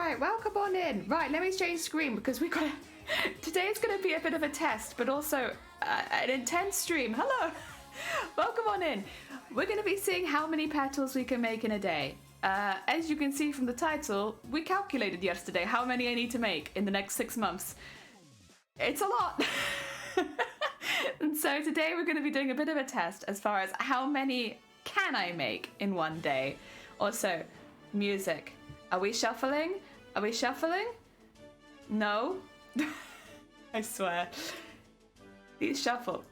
right, welcome on in. Right, let me change screen because we got today's going to be a bit of a test, but also an intense stream. Hello, welcome on in. We're going to be seeing how many petals we can make in a day. As you can see from the title, we calculated yesterday how many I need to make in the next 6 months. It's a lot. And so today we're going to be doing a bit of a test as far as how many can I make in one day. Also, music. Are we shuffling? Are we shuffling? No? I swear. Please shuffle.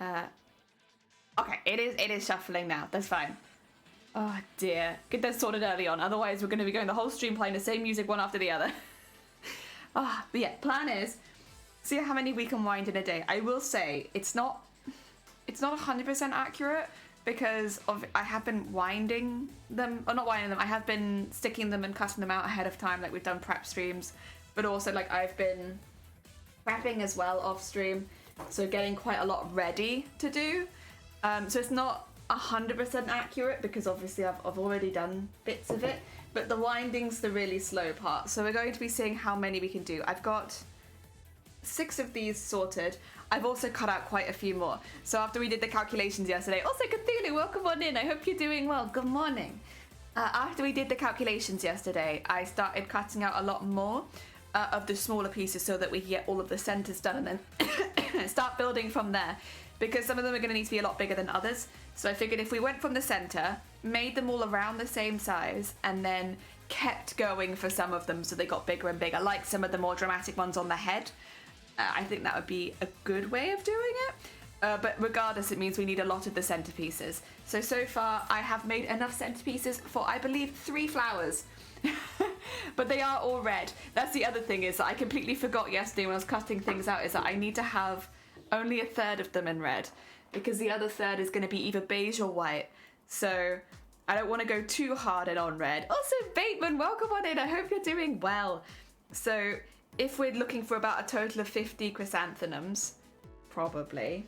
Okay, it is shuffling now. That's fine. Oh dear. Get that sorted early on. Otherwise, we're going to be going the whole stream playing the same music one after the other. But yeah, plan is see how many we can wind in a day. I will say it's not 100% accurate because I have been winding them, or not winding them. I have been sticking them and cutting them out ahead of time, like we've done prep streams, but also like I've been prepping as well off stream, so getting quite a lot ready to do. So it's not 100% accurate because obviously I've already done bits of it, but the winding's the really slow part. So we're going to be seeing how many we can do. I've got 6 of these sorted. I've also cut out quite a few more. So after we did the calculations yesterday, also Cthulhu, welcome on in. I hope you're doing well. Good morning. After we did the calculations yesterday, I started cutting out a lot more of the smaller pieces so that we can get all of the centers done and then start building from there. Because some of them are going to need to be a lot bigger than others. So I figured if we went from the center, made them all around the same size, and then kept going for some of them so they got bigger and bigger, like some of the more dramatic ones on the head, I think that would be a good way of doing it. But regardless, it means we need a lot of the centerpieces. So far, I have made enough centerpieces for, I believe, 3 flowers. But they are all red. That's the other thing, is that I completely forgot yesterday when I was cutting things out, is that I need to have only a third of them in red, because the other third is going to be either beige or white. So I don't want to go too hard in on red. Also, Bateman, welcome on in. I hope you're doing well. So if we're looking for about a total of 50 chrysanthemums, probably,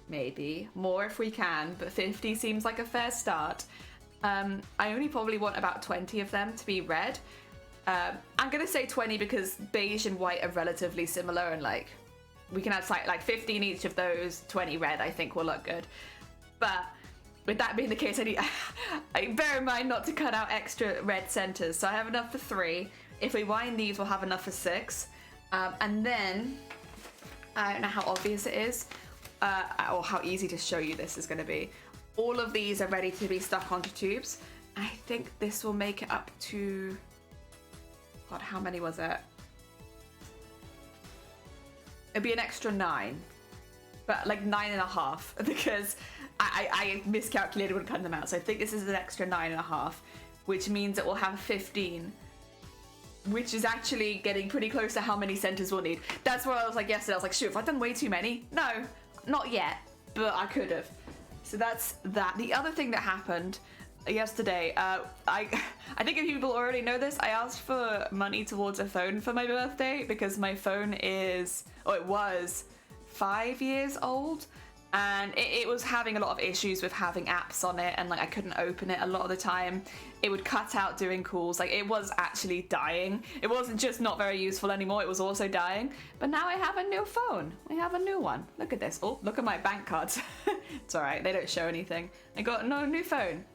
maybe, more if we can, but 50 seems like a fair start. I only probably want about 20 of them to be red. I'm going to say 20 because beige and white are relatively similar, and like we can have like 15 each of those, 20 red, I think will look good. But with that being the case, I bear in mind not to cut out extra red centers. So I have enough for 3. If we wind these, we'll have enough for 6. And then, I don't know how obvious it is, or how easy to show you this is going to be. All of these are ready to be stuck onto tubes. I think this will make it up to, God, how many was it? It'd be an extra 9, but like 9.5, because I miscalculated when cutting them out. So I think this is an extra 9.5, which means it will have 15, which is actually getting pretty close to how many centers we'll need. That's what I was like yesterday. I was like, shoot, have I done way too many? No, not yet, but I could have. So that's that. The other thing that happened yesterday, I think if people already know this, I asked for money towards a phone for my birthday because my phone is, it was 5 years old, and it was having a lot of issues with having apps on it, and like I couldn't open it a lot of the time. It would cut out during calls. Like it was actually dying. It wasn't just not very useful anymore, it was also dying. But now I have a new phone. I have a new one. Look at this. Oh, look at my bank cards. It's alright, they don't show anything. I got no new phone.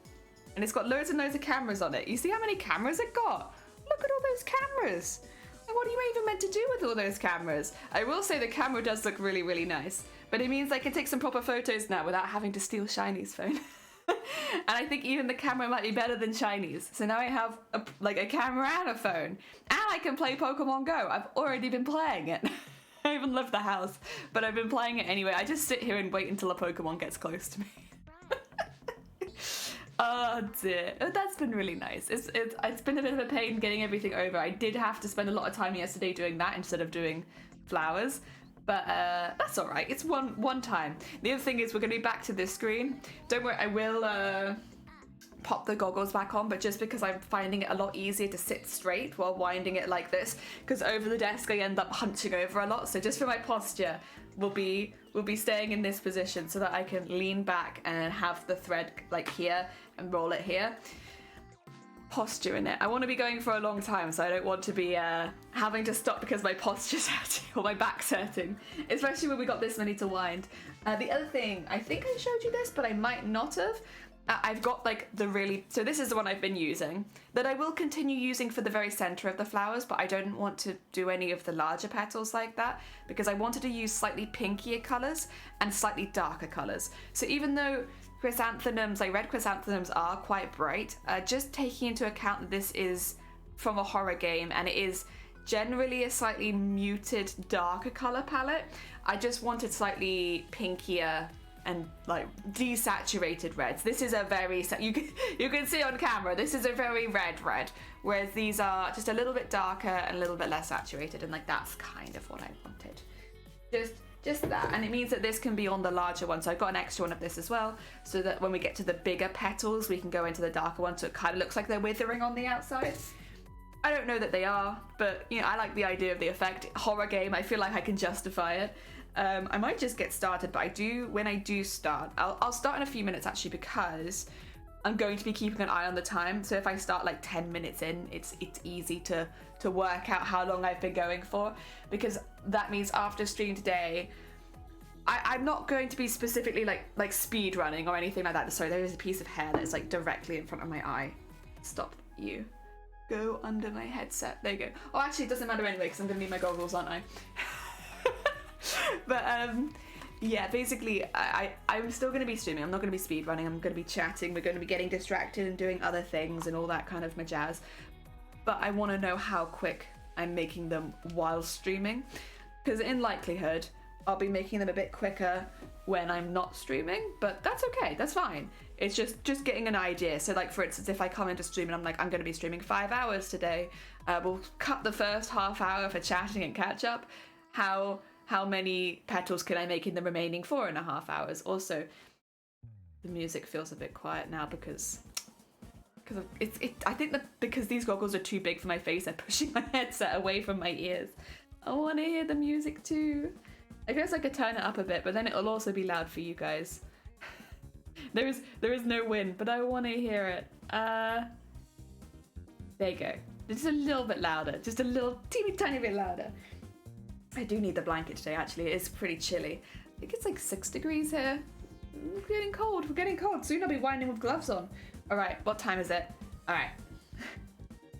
And it's got loads and loads of cameras on it. You see how many cameras it got? Look at all those cameras. Like, what are you even meant to do with all those cameras? I will say the camera does look really, really nice. But it means I can take some proper photos now without having to steal Shiny's phone. And I think even the camera might be better than Shiny's. So now I have a camera and a phone. And I can play Pokemon Go. I've already been playing it. I haven't left the house, but I've been playing it anyway. I just sit here and wait until a Pokemon gets close to me. Oh dear, that's been really nice. It's been a bit of a pain getting everything over. I did have to spend a lot of time yesterday doing that instead of doing flowers, but that's all right. It's one time. The other thing is we're going to be back to this screen. Don't worry, I will pop the goggles back on, but just because I'm finding it a lot easier to sit straight while winding it like this, because over the desk I end up hunching over a lot. So just for my posture, we'll be staying in this position so that I can lean back and have the thread like here and roll it here. posture in it. I want to be going for a long time, so I don't want to be having to stop because my posture's hurting or my back's hurting, especially when we got this many to wind. The other thing, I think I showed you this, but I might not have. I've got like so this is the one I've been using, that I will continue using for the very center of the flowers, but I don't want to do any of the larger petals like that because I wanted to use slightly pinkier colors and slightly darker colors. So even though chrysanthemums, like red chrysanthemums, are quite bright, just taking into account that this is from a horror game and it is generally a slightly muted, darker color palette, I just wanted slightly pinkier and like desaturated reds. This is a very, you can see on camera, this is a very red, whereas these are just a little bit darker and a little bit less saturated, and like that's kind of what I wanted. Just that, and it means that this can be on the larger one, so I've got an extra one of this as well, so that when we get to the bigger petals, we can go into the darker one, so it kind of looks like they're withering on the outside. I don't know that they are, but you know, I like the idea of the effect. Horror game, I feel like I can justify it. I might just get started, but when I do start, I'll start in a few minutes actually, because I'm going to be keeping an eye on the time. So if I start like 10 minutes in, it's easy to work out how long I've been going for, because that means after stream today, I'm not going to be specifically like speed running or anything like that. Sorry, there is a piece of hair that is like directly in front of my eye. Stop, you. Go under my headset. There you go. Oh, actually, it doesn't matter anyway, because I'm going to need my goggles, aren't I? But yeah, basically I'm still going to be streaming. I'm not going to be speed running. I'm going to be chatting. We're going to be getting distracted and doing other things and all that kind of majazz. But I want to know how quick I'm making them while streaming, because in likelihood I'll be making them a bit quicker when I'm not streaming, but that's okay, that's fine. It's just getting an idea. So like, for instance, if I come into stream and I'm like, I'm going to be streaming 5 hours today, we'll cut the first half hour for chatting and catch up. How many petals can I make in the remaining 4.5 hours? Also, the music feels a bit quiet now because I think that because these goggles are too big for my face, I'm pushing my headset away from my ears. I want to hear the music too. I guess I could turn it up a bit, but then it'll also be loud for you guys. There is no wind, but I want to hear it. There you go. Just a little bit louder. Just a little teeny tiny bit louder. I do need the blanket today, actually. It is pretty chilly. I think it's like 6 degrees here. We're getting cold. We're getting cold. Soon I'll be winding with gloves on. All right, what time is it? All right.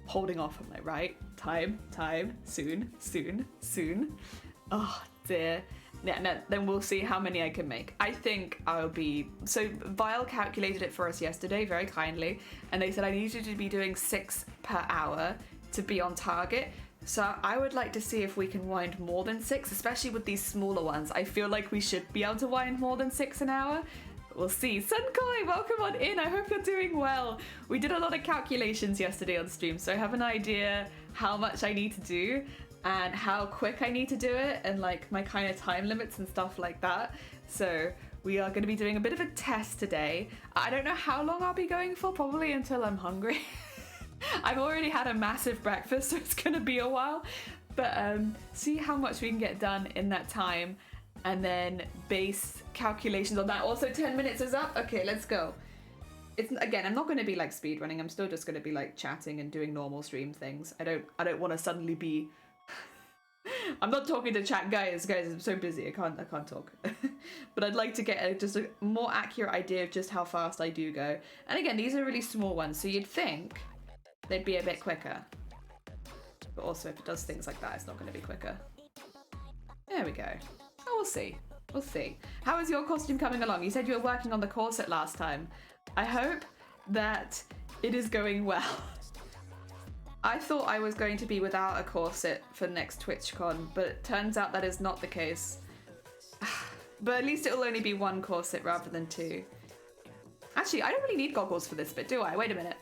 Holding off on my right. Time, soon. Oh, dear. Yeah, no, then we'll see how many I can make. I think I'll be... So Vile calculated it for us yesterday very kindly, and they said I needed to be doing 6 per hour to be on target. So I would like to see if we can wind more than 6, especially with these smaller ones. I feel like we should be able to wind more than 6 an hour. We'll see. Sunkoi, welcome on in. I hope you're doing well. We did a lot of calculations yesterday on stream, so I have an idea how much I need to do and how quick I need to do it, and like my kind of time limits and stuff like that. So we are going to be doing a bit of a test today. I don't know how long I'll be going for, probably until I'm hungry. I've already had a massive breakfast, so it's going to be a while. But see how much we can get done in that time, and then base calculations on that. Also, 10 minutes is up. Okay, let's go. Again, I'm not going to be like speed running. I'm still just going to be like chatting and doing normal stream things. I don't want to suddenly be... I'm not talking to chat, guys, I'm so busy, I can't talk. But I'd like to get just a more accurate idea of just how fast I do go. And again, these are really small ones, so you'd think they'd be a bit quicker. But also, if it does things like that, it's not going to be quicker. There we go. Oh, we'll see. We'll see. How is your costume coming along? You said you were working on the corset last time. I hope that it is going well. I thought I was going to be without a corset for next TwitchCon, but it turns out that is not the case. But at least it will only be 1 corset rather than 2. Actually, I don't really need goggles for this bit, do I? Wait a minute.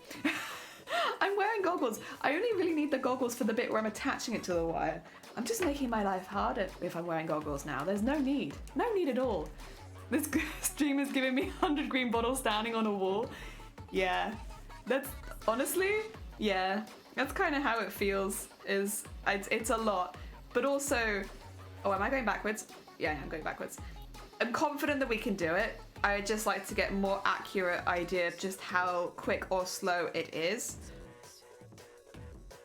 I'm wearing goggles. I only really need the goggles for the bit where I'm attaching it to the wire. I'm just making my life harder if I'm wearing goggles now. There's no need. No need at all. This stream is giving me 100 green bottles standing on a wall. Yeah. That's... Honestly, yeah. That's kind of how it feels. It's a lot. But also... Oh, am I going backwards? Yeah, I'm going backwards. I'm confident that we can do it. I'd just like to get a more accurate idea of just how quick or slow it is.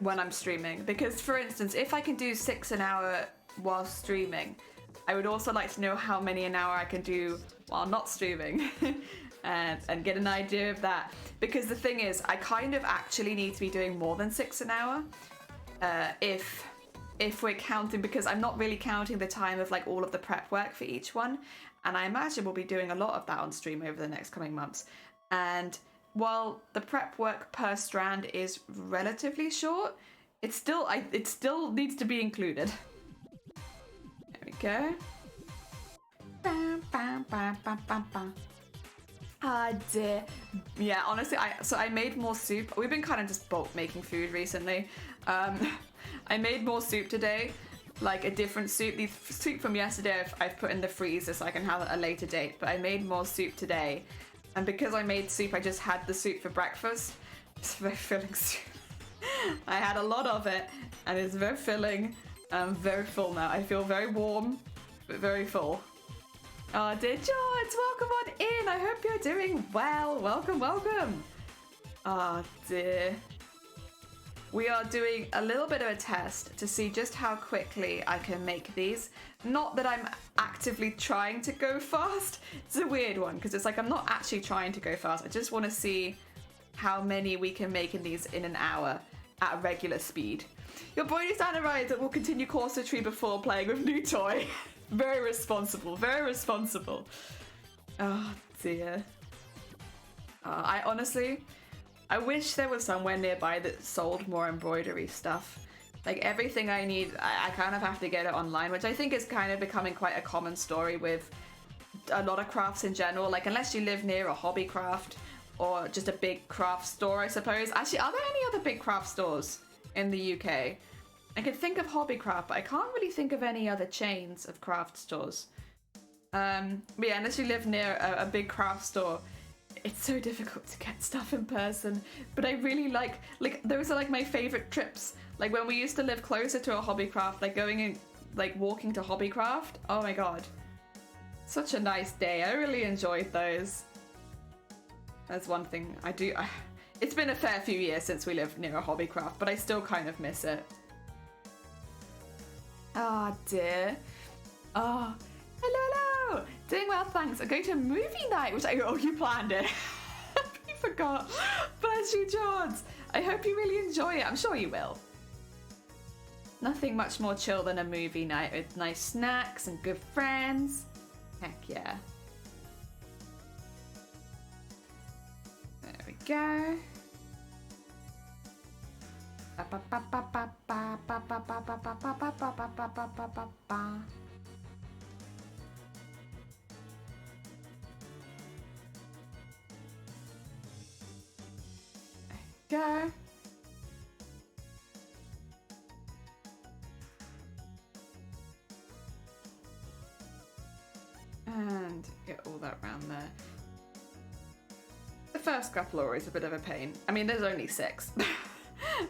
when I'm streaming. Because, for instance, if I can do 6 an hour while streaming, I would also like to know how many an hour I can do while not streaming. and get an idea of that. Because the thing is, I kind of actually need to be doing more than 6 an hour. If we're counting, because I'm not really counting the time of like all of the prep work for each one. And I imagine we'll be doing a lot of that on stream over the next coming months. And while the prep work per strand is relatively short, it still needs to be included. There we go. Bam, bam, bam, bam, bam, bam. Ah dear. Yeah, honestly, I made more soup. We've been kind of just bulk making food recently. I made more soup today, like a different soup. The soup from yesterday I've put in the freezer so I can have it at a later date. But I made more soup today. And because I made soup, I just had the soup for breakfast. It's very filling soup. I had a lot of it, and it's very filling. I'm very full now. I feel very warm, but very full. Oh, dear George, welcome on in. I hope you're doing well. Welcome, welcome. Oh, dear. We are doing a little bit of a test to see just how quickly I can make these. Not that I'm actively trying to go fast. It's a weird one because it's like I'm not actually trying to go fast. I just want to see how many we can make in these in an hour at a regular speed. Your boy is Anna that will continue corsetry before playing with new toy. Very responsible, very responsible. Oh dear. I wish there was somewhere nearby that sold more embroidery stuff. Like everything I need, I kind of have to get it online, which I think is kind of becoming quite a common story with a lot of crafts in general. Like unless you live near a hobby craft or just a big craft store, I suppose. Actually, are there any other big craft stores in the UK? I can think of Hobbycraft, but I can't really think of any other chains of craft stores. But yeah, unless you live near a big craft store, it's so difficult to get stuff in person. But I really like those are like my favorite trips. Like when we used to live closer to a Hobbycraft, like going in, like walking to Hobbycraft. Oh my god, such a nice day. I really enjoyed those. That's one thing I do. It's been a fair few years since we lived near a Hobbycraft, but I still kind of miss it. Ah, dear. Oh, hello. Doing well, thanks. I'm going to a movie night, which you planned it. I forgot. Bless you, George. I hope you really enjoy it. I'm sure you will. Nothing much more chill than a movie night with nice snacks and good friends. Heck yeah. There we go. Go. And get all that around there. The first couple are always a bit of a pain. I mean, there's only 6.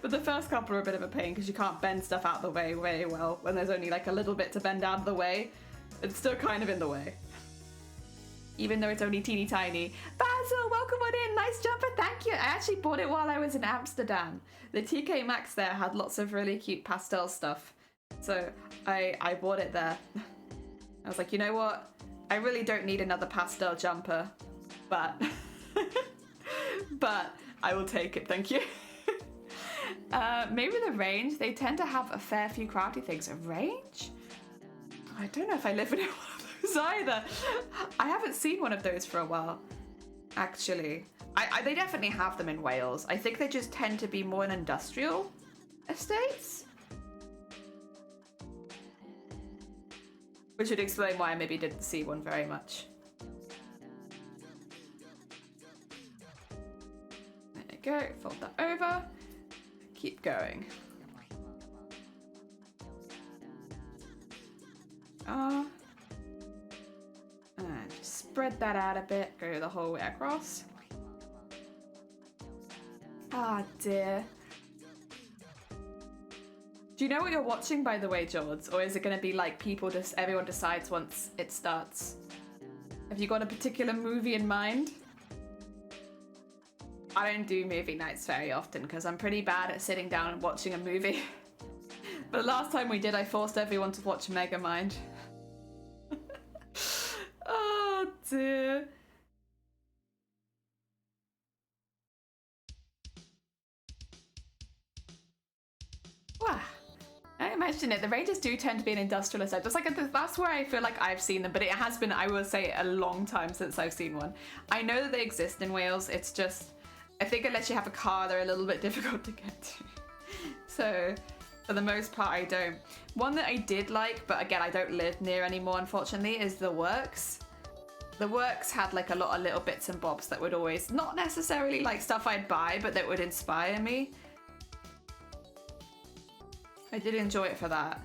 But the first couple are a bit of a pain because you can't bend stuff out of the way very well when there's only like a little bit to bend out of the way. It's still kind of in the way. Even though it's only teeny tiny. Basil, welcome on in. Nice jumper, thank you. I actually bought it while I was in Amsterdam. The TK Maxx there had lots of really cute pastel stuff. So I bought it there. I was like, you know what? I really don't need another pastel jumper. But, but I will take it, thank you. Maybe the range, they tend to have a fair few crafty things. A range? I don't know if I live in one of those either. I haven't seen one of those for a while, actually. They definitely have them in Wales. I think they just tend to be more in industrial estates. Which would explain why I maybe didn't see one very much. There you go, fold that over. Keep going. And just spread that out a bit, go the whole way across. Ah, dear. Do you know what you're watching, by the way, George? Or is it going to be like everyone decides once it starts? Have you got a particular movie in mind? I don't do movie nights very often because I'm pretty bad at sitting down and watching a movie. But the last time we did, I forced everyone to watch Megamind. Oh dear. Wow. I imagine it. The Rangers do tend to be an industrial estate. That's where I feel like I've seen them, but it has been, I will say, a long time since I've seen one. I know that they exist in Wales. It's just, I think unless you have a car, they're a little bit difficult to get to. So, for the most part, I don't. One that I did like, but again, I don't live near anymore, unfortunately, is The Works. The Works had like a lot of little bits and bobs that would always, not necessarily like stuff I'd buy, but that would inspire me. I did enjoy it for that.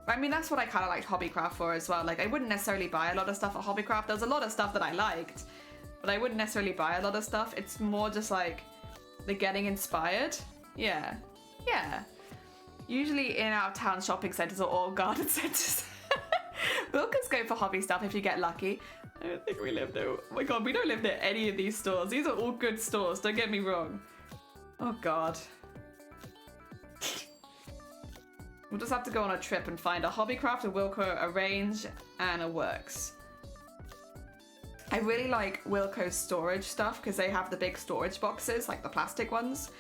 I mean, that's what I kind of liked Hobbycraft for as well. Like, I wouldn't necessarily buy a lot of stuff at Hobbycraft. There's a lot of stuff that I liked, but I wouldn't necessarily buy a lot of stuff. It's more just like the getting inspired. Yeah. Yeah. Usually in our town shopping centres or all garden centres. Wilkins go for hobby stuff if you get lucky. I don't think we live there. Oh my god, we don't live near any of these stores. These are all good stores, don't get me wrong. Oh god. We'll just have to go on a trip and find a Hobbycraft, a Wilko, a Range, and a Works. I really like Wilko's storage stuff because they have the big storage boxes, like the plastic ones.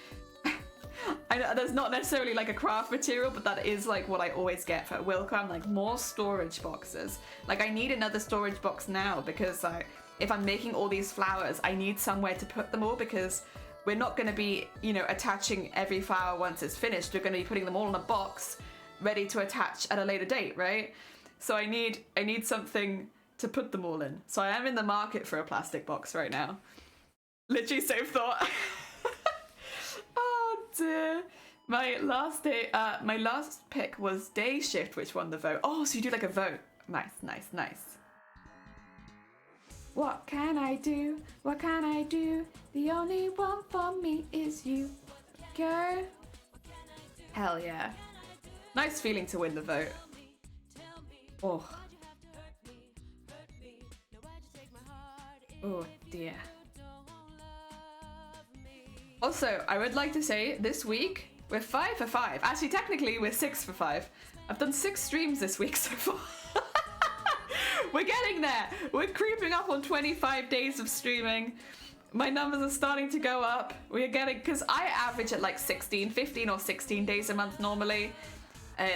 I know there's not necessarily like a craft material, but that is like what I always get for Wilko. I'm like, more storage boxes. Like, I need another storage box now because if I'm making all these flowers, I need somewhere to put them all because we're not going to be, you know, attaching every flower once it's finished. We're going to be putting them all in a box ready to attach at a later date, right? So I need something to put them all in. So I am in the market for a plastic box right now. Literally same thought. Oh dear. My last pick was Day Shift, which won the vote. Oh, so you do like a vote. Nice, nice, nice. What can I do? What can I do? The only one for me is you. Go. Hell yeah. Nice feeling to win the vote. Oh. Oh dear. Also, I would like to say this week we're 5 for 5. Actually, technically we're 6 for 5. I've done 6 streams this week so far. We're getting there. We're creeping up on 25 days of streaming. My numbers are starting to go up. We're getting, because I average at like 15 or 16 days a month normally,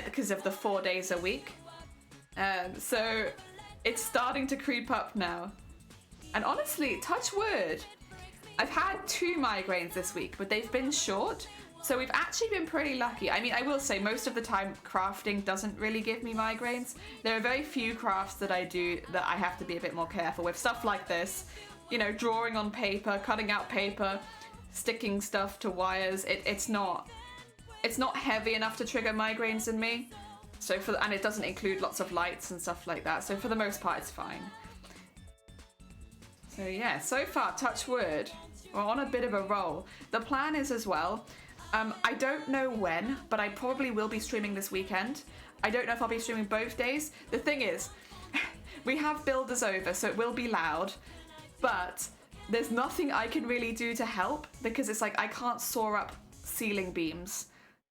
because of the 4 days a week. So it's starting to creep up now. And honestly, touch wood, I've had 2 migraines this week, but they've been short. So we've actually been pretty lucky. I mean, I will say most of the time crafting doesn't really give me migraines. There are very few crafts that I do that I have to be a bit more careful with. Stuff like this, you know, drawing on paper, cutting out paper, sticking stuff to wires. It's not heavy enough to trigger migraines in me. So and it doesn't include lots of lights and stuff like that. So for the most part, it's fine. So yeah, so far, touch wood, we're on a bit of a roll. The plan is as well, I don't know when, but I probably will be streaming this weekend. I don't know if I'll be streaming both days. The thing is, we have builders over, so it will be loud, but there's nothing I can really do to help because it's like I can't saw up ceiling beams.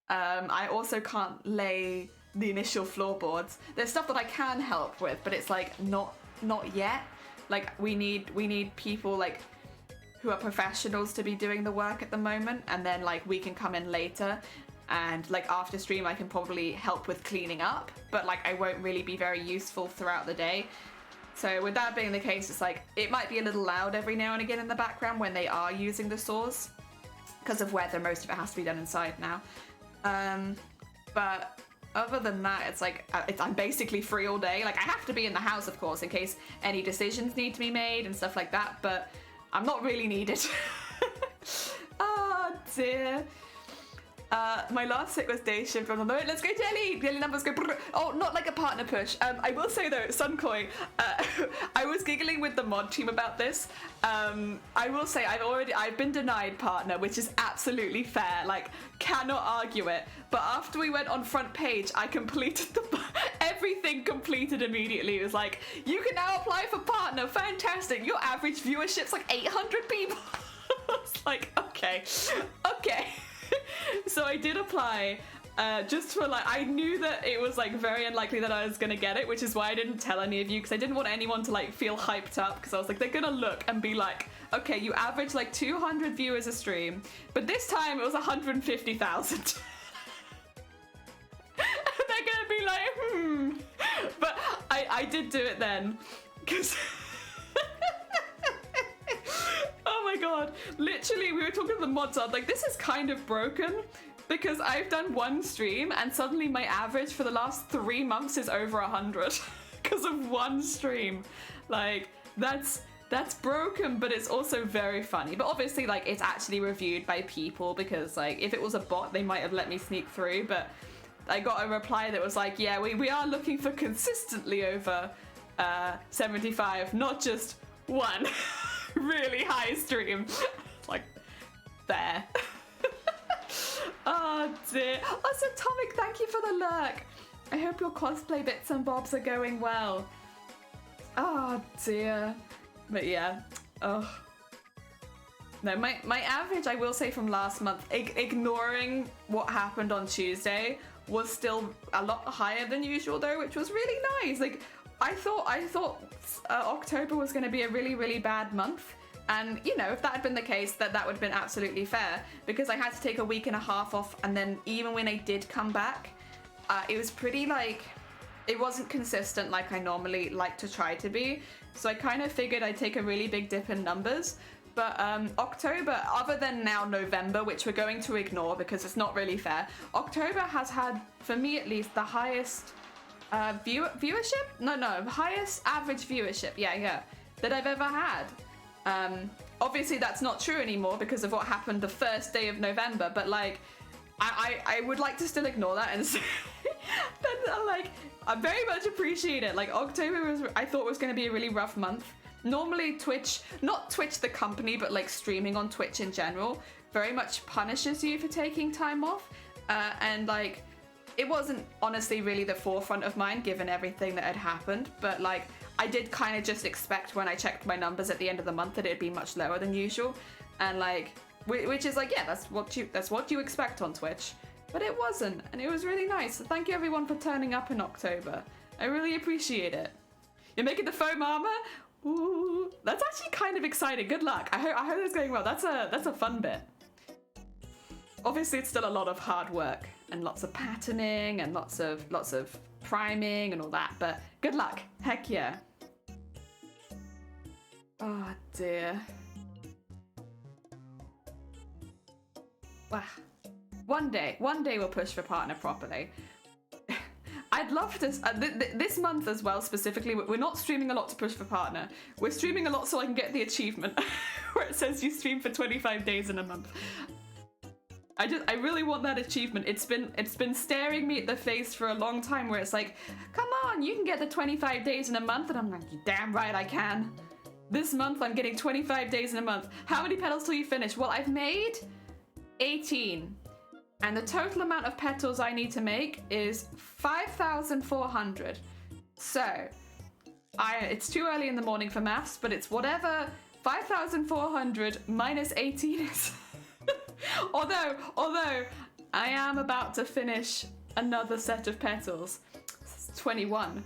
I also can't lay the initial floorboards. There's stuff that I can help with, but it's like not yet. Like we need people like who are professionals to be doing the work at the moment, and then like we can come in later and like after stream I can probably help with cleaning up, but like I won't really be very useful throughout the day. So with that being the case, it's like it might be a little loud every now and again in the background when they are using the saws because of weather. Most of it has to be done inside now. But other than that, it's like I'm basically free all day. Like I have to be in the house, of course, in case any decisions need to be made and stuff like that, but I'm not really needed. Oh dear. My last pick was Day Shift. Let's go Jelly! Jelly numbers go brrr. Oh, not like a partner push. I will say though, Sunkoi, I was giggling with the mod team about this. I will say I've been denied partner, which is absolutely fair. Like, cannot argue it. But after we went on front page, I completed everything completed immediately. It was like, you can now apply for partner. Fantastic. Your average viewership's like 800 people. It's like, okay. So I did apply. Just for like, I knew that it was like very unlikely that I was gonna get it, which is why I didn't tell any of you, because I didn't want anyone to like feel hyped up, because I was like, they're gonna look and be like, okay, you average like 200 viewers a stream, but this time it was 150,000. They're gonna be like, but I did do it then, because oh my god, literally we were talking to the mods, I was like, this is kind of broken, because I've done one stream and suddenly my average for the last 3 months is over 100 because of one stream. Like, that's broken, but it's also very funny. But obviously, like, it's actually reviewed by people, because like if it was a bot they might have let me sneak through, but I got a reply that was like, yeah, we are looking for consistently over 75, not just one really high stream. Like, there. Oh dear. Also, Tomic, thank you for the lurk. I hope your cosplay bits and bobs are going well. Oh dear. But yeah. Oh. No, my average, I will say, from last month, ignoring what happened on Tuesday, was still a lot higher than usual though, which was really nice. Like, I thought October was going to be a really, really bad month. And, you know, if that had been the case, that would have been absolutely fair, because I had to take a week and a half off, and then even when I did come back, it was pretty, like, it wasn't consistent like I normally like to try to be. So I kind of figured I'd take a really big dip in numbers. But October, other than now November, which we're going to ignore because it's not really fair, October has had, for me at least, the highest viewership? No, highest average viewership, yeah, that I've ever had. Obviously that's not true anymore because of what happened the first day of November, but like I would like to still ignore that and say that, like, I very much appreciate it. Like, October I thought was going to be a really rough month. Normally Twitch, not Twitch the company, but like streaming on Twitch in general, very much punishes you for taking time off, and like it wasn't honestly really the forefront of mind given everything that had happened, but like I did kind of just expect when I checked my numbers at the end of the month that it'd be much lower than usual, and like, which is like, yeah, that's what you expect on Twitch, but it wasn't, and it was really nice. So thank you everyone for turning up in October. I really appreciate it. You're making the foam armor? Ooh, that's actually kind of exciting. Good luck. I hope it's going well. That's a fun bit. Obviously, it's still a lot of hard work and lots of patterning and lots of priming and all that, but good luck. Heck yeah. Oh dear. Wow. One day we'll push for partner properly. I'd love to, this month as well specifically, we're not streaming a lot to push for partner. We're streaming a lot so I can get the achievement where it says you stream for 25 days in a month. I really want that achievement. It's been staring me at the face for a long time, where it's like, come on, you can get the 25 days in a month, and I'm like, you damn right I can. This month I'm getting 25 days in a month. How many petals till you finish? Well, I've made 18. And the total amount of petals I need to make is 5,400. So, it's too early in the morning for maths, but it's whatever 5,400 minus 18 is. although I am about to finish another set of petals. It's 21.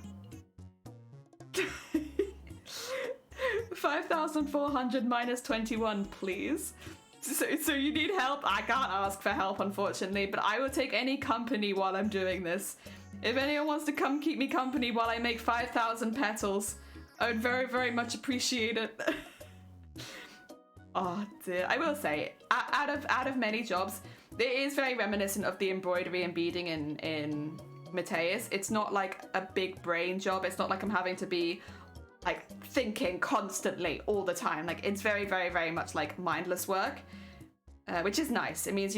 5,400 minus 21, please. So you need help? I can't ask for help, unfortunately, but I will take any company while I'm doing this. If anyone wants to come keep me company while I make 5,000 petals, I would very, very much appreciate it. Oh dear. I will say, out of many jobs, it is very reminiscent of the embroidery and beading in Mateus. It's not like a big brain job. It's not like I'm having to be like thinking constantly all the time. Like, it's very, very, very much like mindless work, which is nice. It means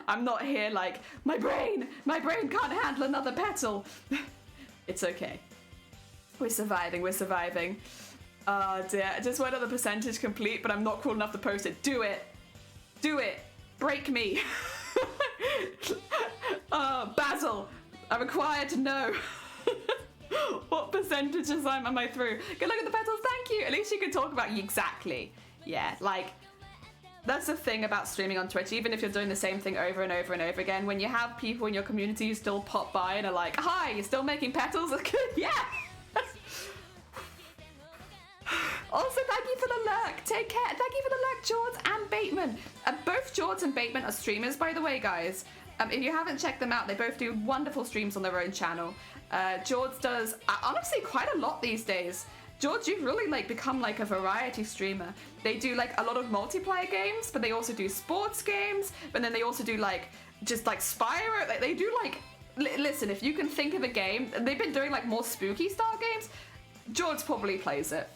I'm not here like, my brain can't handle another petal. It's okay. We're surviving. Oh dear, just went on the percentage complete, but I'm not cool enough to post it. Do it. Break me. Basil, I'm required to know. What percentages am I through? Good luck at the petals, thank you. At least you can talk about exactly. Yeah, like, that's the thing about streaming on Twitch, even if you're doing the same thing over and over and over again, when you have people in your community who still pop by and are like, hi, you're still making petals? Yeah. Also, thank you for the lurk. Take care. Thank you for the lurk, George and Bateman. Both George and Bateman are streamers, by the way, guys. If you haven't checked them out, they both do wonderful streams on their own channel. George does, honestly, quite a lot these days. George, you've really like become like a variety streamer. They do like a lot of multiplayer games, but they also do sports games. But then they also do like just like Spyro. Like they do like, listen, if you can think of a game, they've been doing like more spooky style games. George probably plays it.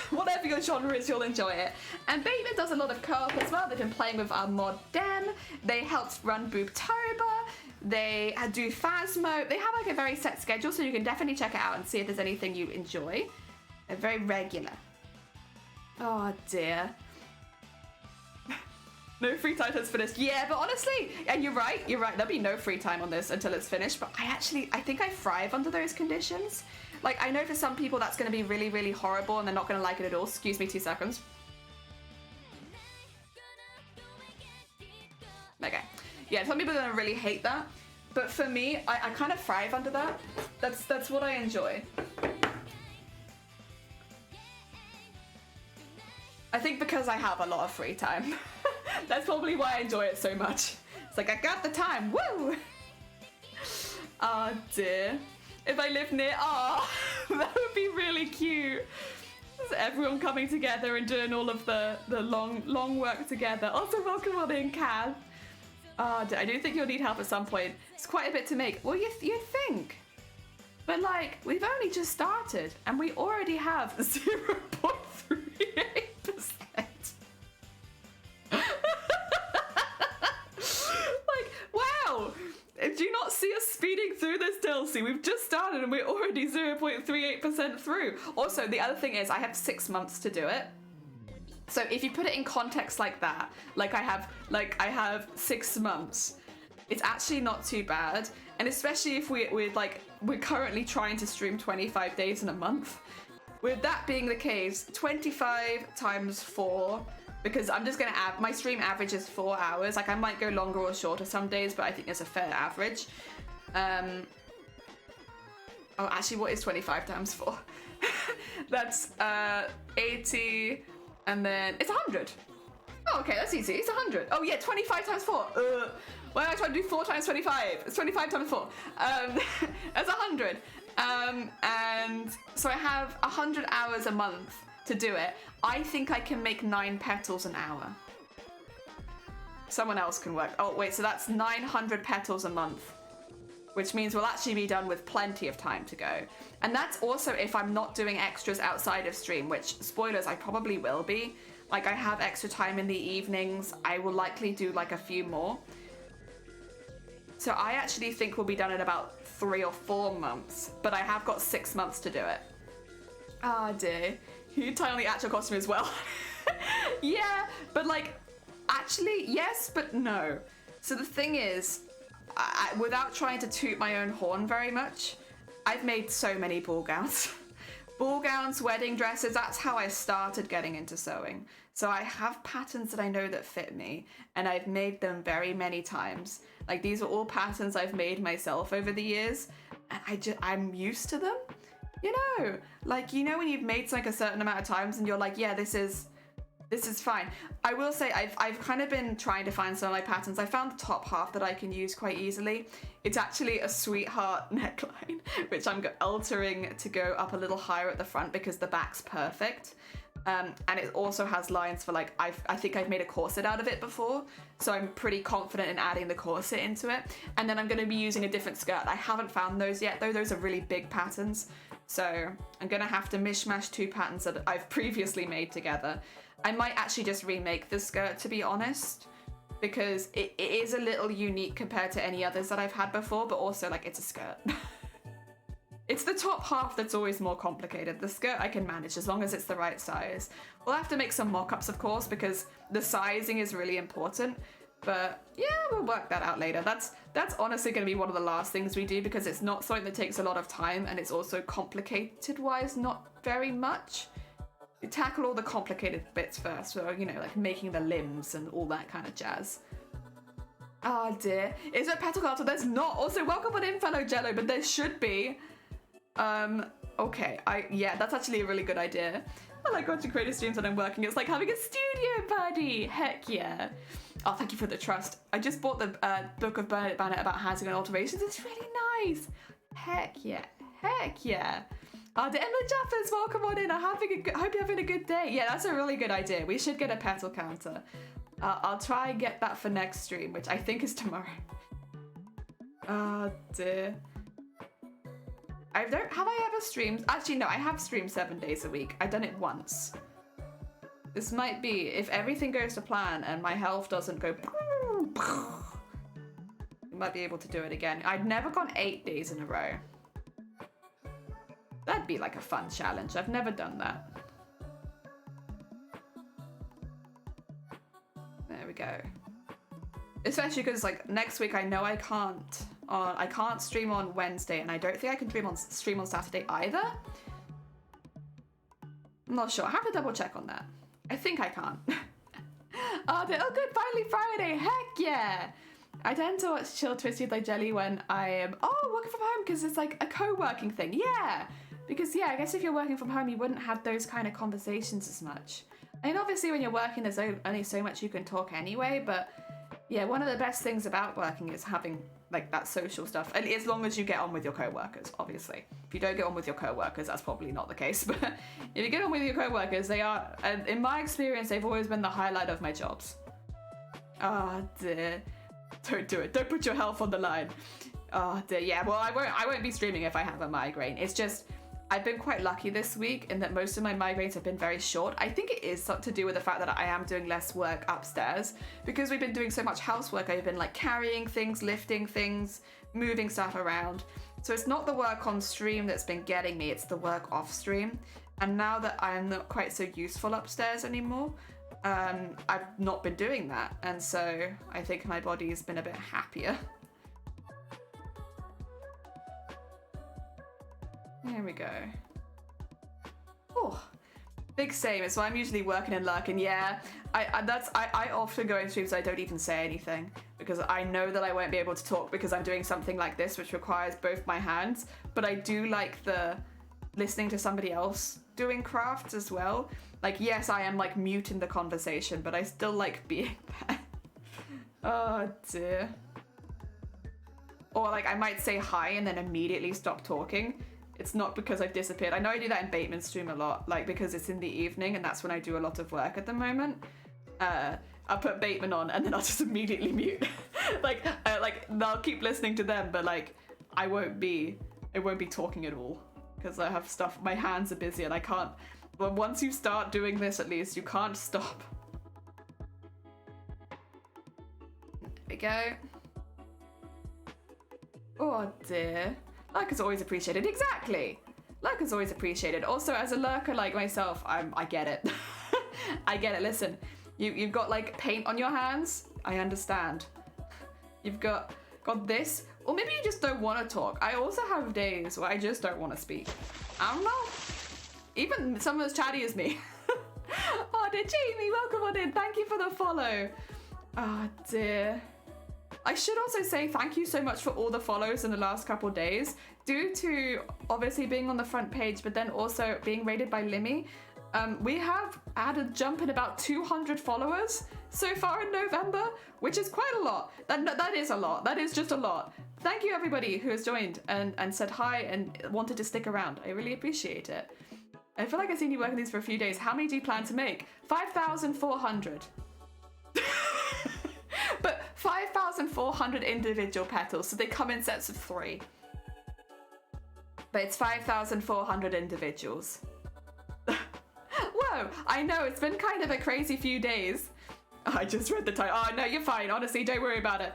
Whatever your genre is, you'll enjoy it. And Bateman does a lot of co-op as well. They've been playing with our mod Dem. They helped run Booptober. They do Phasmo. They have like a very set schedule, so you can definitely check it out and see if there's anything you enjoy. They're very regular. Oh dear. No free time till it's finished. Yeah, but honestly, and you're right, there'll be no free time on this until it's finished, but I think I thrive under those conditions. Like, I know for some people that's going to be really, really horrible and they're not going to like it at all. Excuse me 2 seconds. Okay. Yeah, some people are going to really hate that. But for me, I kind of thrive under that. That's what I enjoy. I think because I have a lot of free time. That's probably why I enjoy it so much. It's like, I got the time, woo! Oh dear. If I live near, that would be really cute. Just everyone coming together and doing all of the long work together. Also, welcome on in, Cal. I do think you'll need help at some point. It's quite a bit to make. Well, you think. But like, we've only just started and we already have 0.38%. Like, wow. Do you not see us speeding through this, Dilsey? We've just started and we're already 0.38% through. Also, the other thing is I have 6 months to do it. So if you put it in context like that, like I have 6 months, it's actually not too bad. And especially if we're currently trying to stream 25 days in a month. With that being the case, 25 times 4, because I'm just gonna add, my stream average is 4 hours. Like I might go longer or shorter some days, but I think it's a fair average. Oh, actually, what is 25 times 4? That's 80, and then it's 100. Oh, okay, that's easy. It's 100. Oh yeah, 25 times 4. Why am I trying to do 4 times 25? It's 25 times 4. That's 100. And so I have 100 hours a month to do it. I think I can make 9 petals an hour. Someone else can work. Oh wait, so that's 900 petals a month, which means we'll actually be done with plenty of time to go. And that's also if I'm not doing extras outside of stream, which, spoilers, I probably will be. Like I have extra time in the evenings. I will likely do like a few more. So I actually think we'll be done in about 3 or 4 months, but I have got 6 months to do it. Ah, dear. You tie on the actual costume as well. Yeah, but like, actually, yes, but no. So the thing is, without trying to toot my own horn very much, I've made so many ball gowns. Ball gowns, wedding dresses, that's how I started getting into sewing. So I have patterns that I know that fit me, and I've made them very many times. Like these are all patterns I've made myself over the years, and I'm used to them. You know, like, you know when you've made like a certain amount of times and you're like, yeah, this is fine. I will say I've kind of been trying to find some of my patterns. I found the top half that I can use quite easily. It's actually a sweetheart neckline, which I'm altering to go up a little higher at the front because the back's perfect. And it also has lines for like, I think I've made a corset out of it before, so I'm pretty confident in adding the corset into it. And then I'm going to be using a different skirt. I haven't found those yet though. Those are really big patterns. So I'm going to have to mishmash 2 patterns that I've previously made together. I might actually just remake the skirt, to be honest, because it is a little unique compared to any others that I've had before, but also like it's a skirt. It's the top half that's always more complicated. The skirt I can manage as long as it's the right size. We'll have to make some mock-ups, of course, because the sizing is really important. But yeah, we'll work that out later. That's honestly going to be one of the last things we do because it's not something that takes a lot of time and it's also complicated-wise not very much. We tackle all the complicated bits first, so, you know, like making the limbs and all that kind of jazz. Oh dear. Is there a petal carter? There's not. Also, welcome on in, fellow Jello, but there should be. Okay, yeah, that's actually a really good idea. I like watching creative streams when I'm working. It's like having a studio buddy. Heck yeah. Oh, thank you for the trust. I just bought the book of Bernadette Bannett about housing and alterations. It's really nice. Heck yeah. Heck yeah. Oh, the Emma Jaffers, welcome on in. Hope you're having a good day. Yeah, that's a really good idea. We should get a petal counter. I'll try and get that for next stream, which I think is tomorrow. Oh dear. Have I ever streamed? Actually, no, I have streamed 7 days a week. I've done it once. This might be, if everything goes to plan and my health doesn't go, we might be able to do it again. I'd never gone 8 days in a row. That'd be like a fun challenge. I've never done that. There we go. Especially because like next week I know I can't stream on Wednesday and I don't think I can stream on Saturday either. I'm not sure. I have to double check on that. I think I can't. Oh good, finally Friday. Heck yeah. I tend to watch Chill Twisted Like Jelly when I am working from home because it's like a co-working thing. Yeah. Because yeah, I guess if you're working from home you wouldn't have those kind of conversations as much. I mean obviously when you're working there's only so much you can talk anyway, but yeah, one of the best things about working is having like that social stuff, and as long as you get on with your co-workers, obviously. If you don't get on with your co-workers, that's probably not the case, but if you get on with your co-workers, they are, in my experience, they've always been the highlight of my jobs. Oh dear. Don't do it. Don't put your health on the line. Oh dear. Yeah, well, I won't be streaming if I have a migraine. It's just, I've been quite lucky this week in that most of my migraines have been very short. I think it is to do with the fact that I am doing less work upstairs because we've been doing so much housework. I've been like carrying things, lifting things, moving stuff around. So it's not the work on stream that's been getting me, it's the work off stream. And now that I'm not quite so useful upstairs anymore, I've not been doing that. And so I think my body's been a bit happier. There we go. Oh, big same. So I'm usually working and lurking. Yeah, I often go in streams I don't even say anything because I know that I won't be able to talk because I'm doing something like this, which requires both my hands. But I do like the listening to somebody else doing crafts as well. Like, yes, I am like muting the conversation, but I still like being there. Oh dear. Or like I might say hi and then immediately stop talking. It's not because I've disappeared. I know I do that in Bateman's stream a lot, like because it's in the evening and that's when I do a lot of work at the moment. I'll put Bateman on and then I'll just immediately mute. like I'll keep listening to them, but like I won't be talking at all because I have stuff. My hands are busy and I can't. But once you start doing this, at least you can't stop. There we go. Oh dear. Luck is always appreciated. Exactly. Luck is always appreciated. Also, as a lurker like myself, I get it. I get it. Listen, you've got like paint on your hands. I understand. You've got this, or maybe you just don't want to talk. I also have days where I just don't want to speak. I don't know. Even someone as chatty as me. Oh dear, Jamie, welcome on in. Thank you for the follow. Oh dear. I should also say thank you so much for all the follows in the last couple of days. Due to obviously being on the front page, but then also being rated by Limmy, we have had a jump in about 200 followers so far in November, which is quite a lot. That is a lot. That is just a lot. Thank you everybody who has joined and said hi and wanted to stick around. I really appreciate it. I feel like I've seen you working these for a few days. How many do you plan to make? 5,400. But 5,400 individual petals, so they come in sets of 3. But it's 5,400 individuals. Whoa, I know, it's been kind of a crazy few days. Oh, I just read the title. Oh, no, you're fine. Honestly, don't worry about it.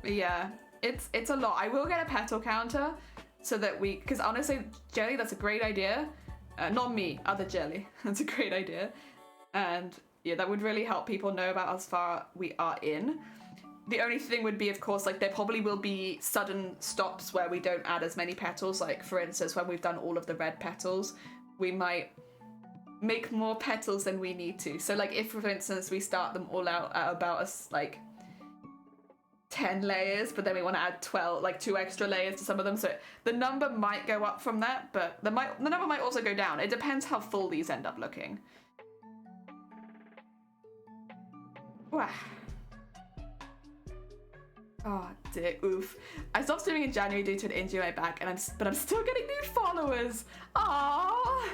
Yeah, it's a lot. I will get a petal counter so that because honestly, Jelly, that's a great idea. Not me, other Jelly. That's a great idea. And Yeah, that would really help people know about how far we are in. The only thing would be, of course, like there probably will be sudden stops where we don't add as many petals. Like, for instance, when we've done all of the red petals, we might make more petals than we need to. So, like, if, for instance, we start them all out at about, like, 10 layers, but then we want to add 12, like 2 extra layers to some of them. So the number might go up from that, but the number might also go down. It depends how full these end up looking. Wow. Oh dear, oof. I stopped streaming in January due to an injury on my back, and but I'm still getting new followers. Aww,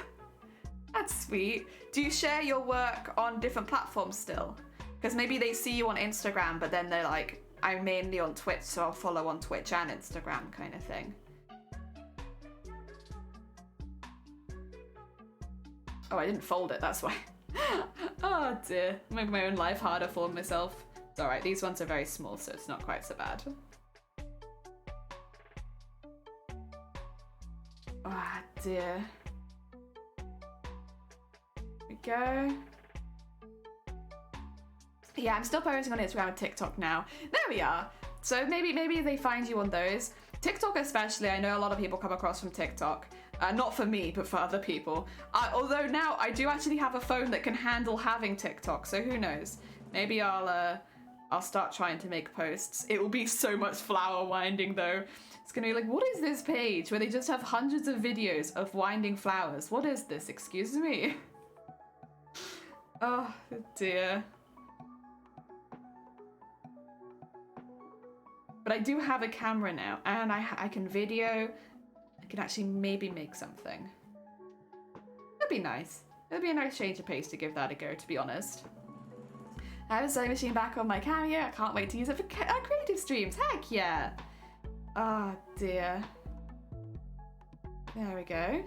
that's sweet. Do you share your work on different platforms still? Because maybe they see you on Instagram, but then they're like, I'm mainly on Twitch, so I'll follow on Twitch and Instagram kind of thing. Oh, I didn't fold it, that's why. Oh dear, make my own life harder for myself. It's alright, these ones are very small, so it's not quite so bad. Oh dear. Here we go. Yeah, I'm still posting on Instagram and TikTok now. There we are. So maybe they find you on those. TikTok especially, I know a lot of people come across from TikTok. Not for me, but for other people. Although now I do actually have a phone that can handle having TikTok, so who knows? Maybe I'll start trying to make posts. It will be so much flower winding though. It's gonna be like, what is this page where they just have hundreds of videos of winding flowers? What is this? Excuse me. Oh dear. But I do have a camera now, and I can video. I can actually maybe make something. That'd be nice. It'd be a nice change of pace to give that a go, to be honest. I have a sewing machine back on my camera. I can't wait to use it for creative streams. Heck yeah. Oh dear. There we go.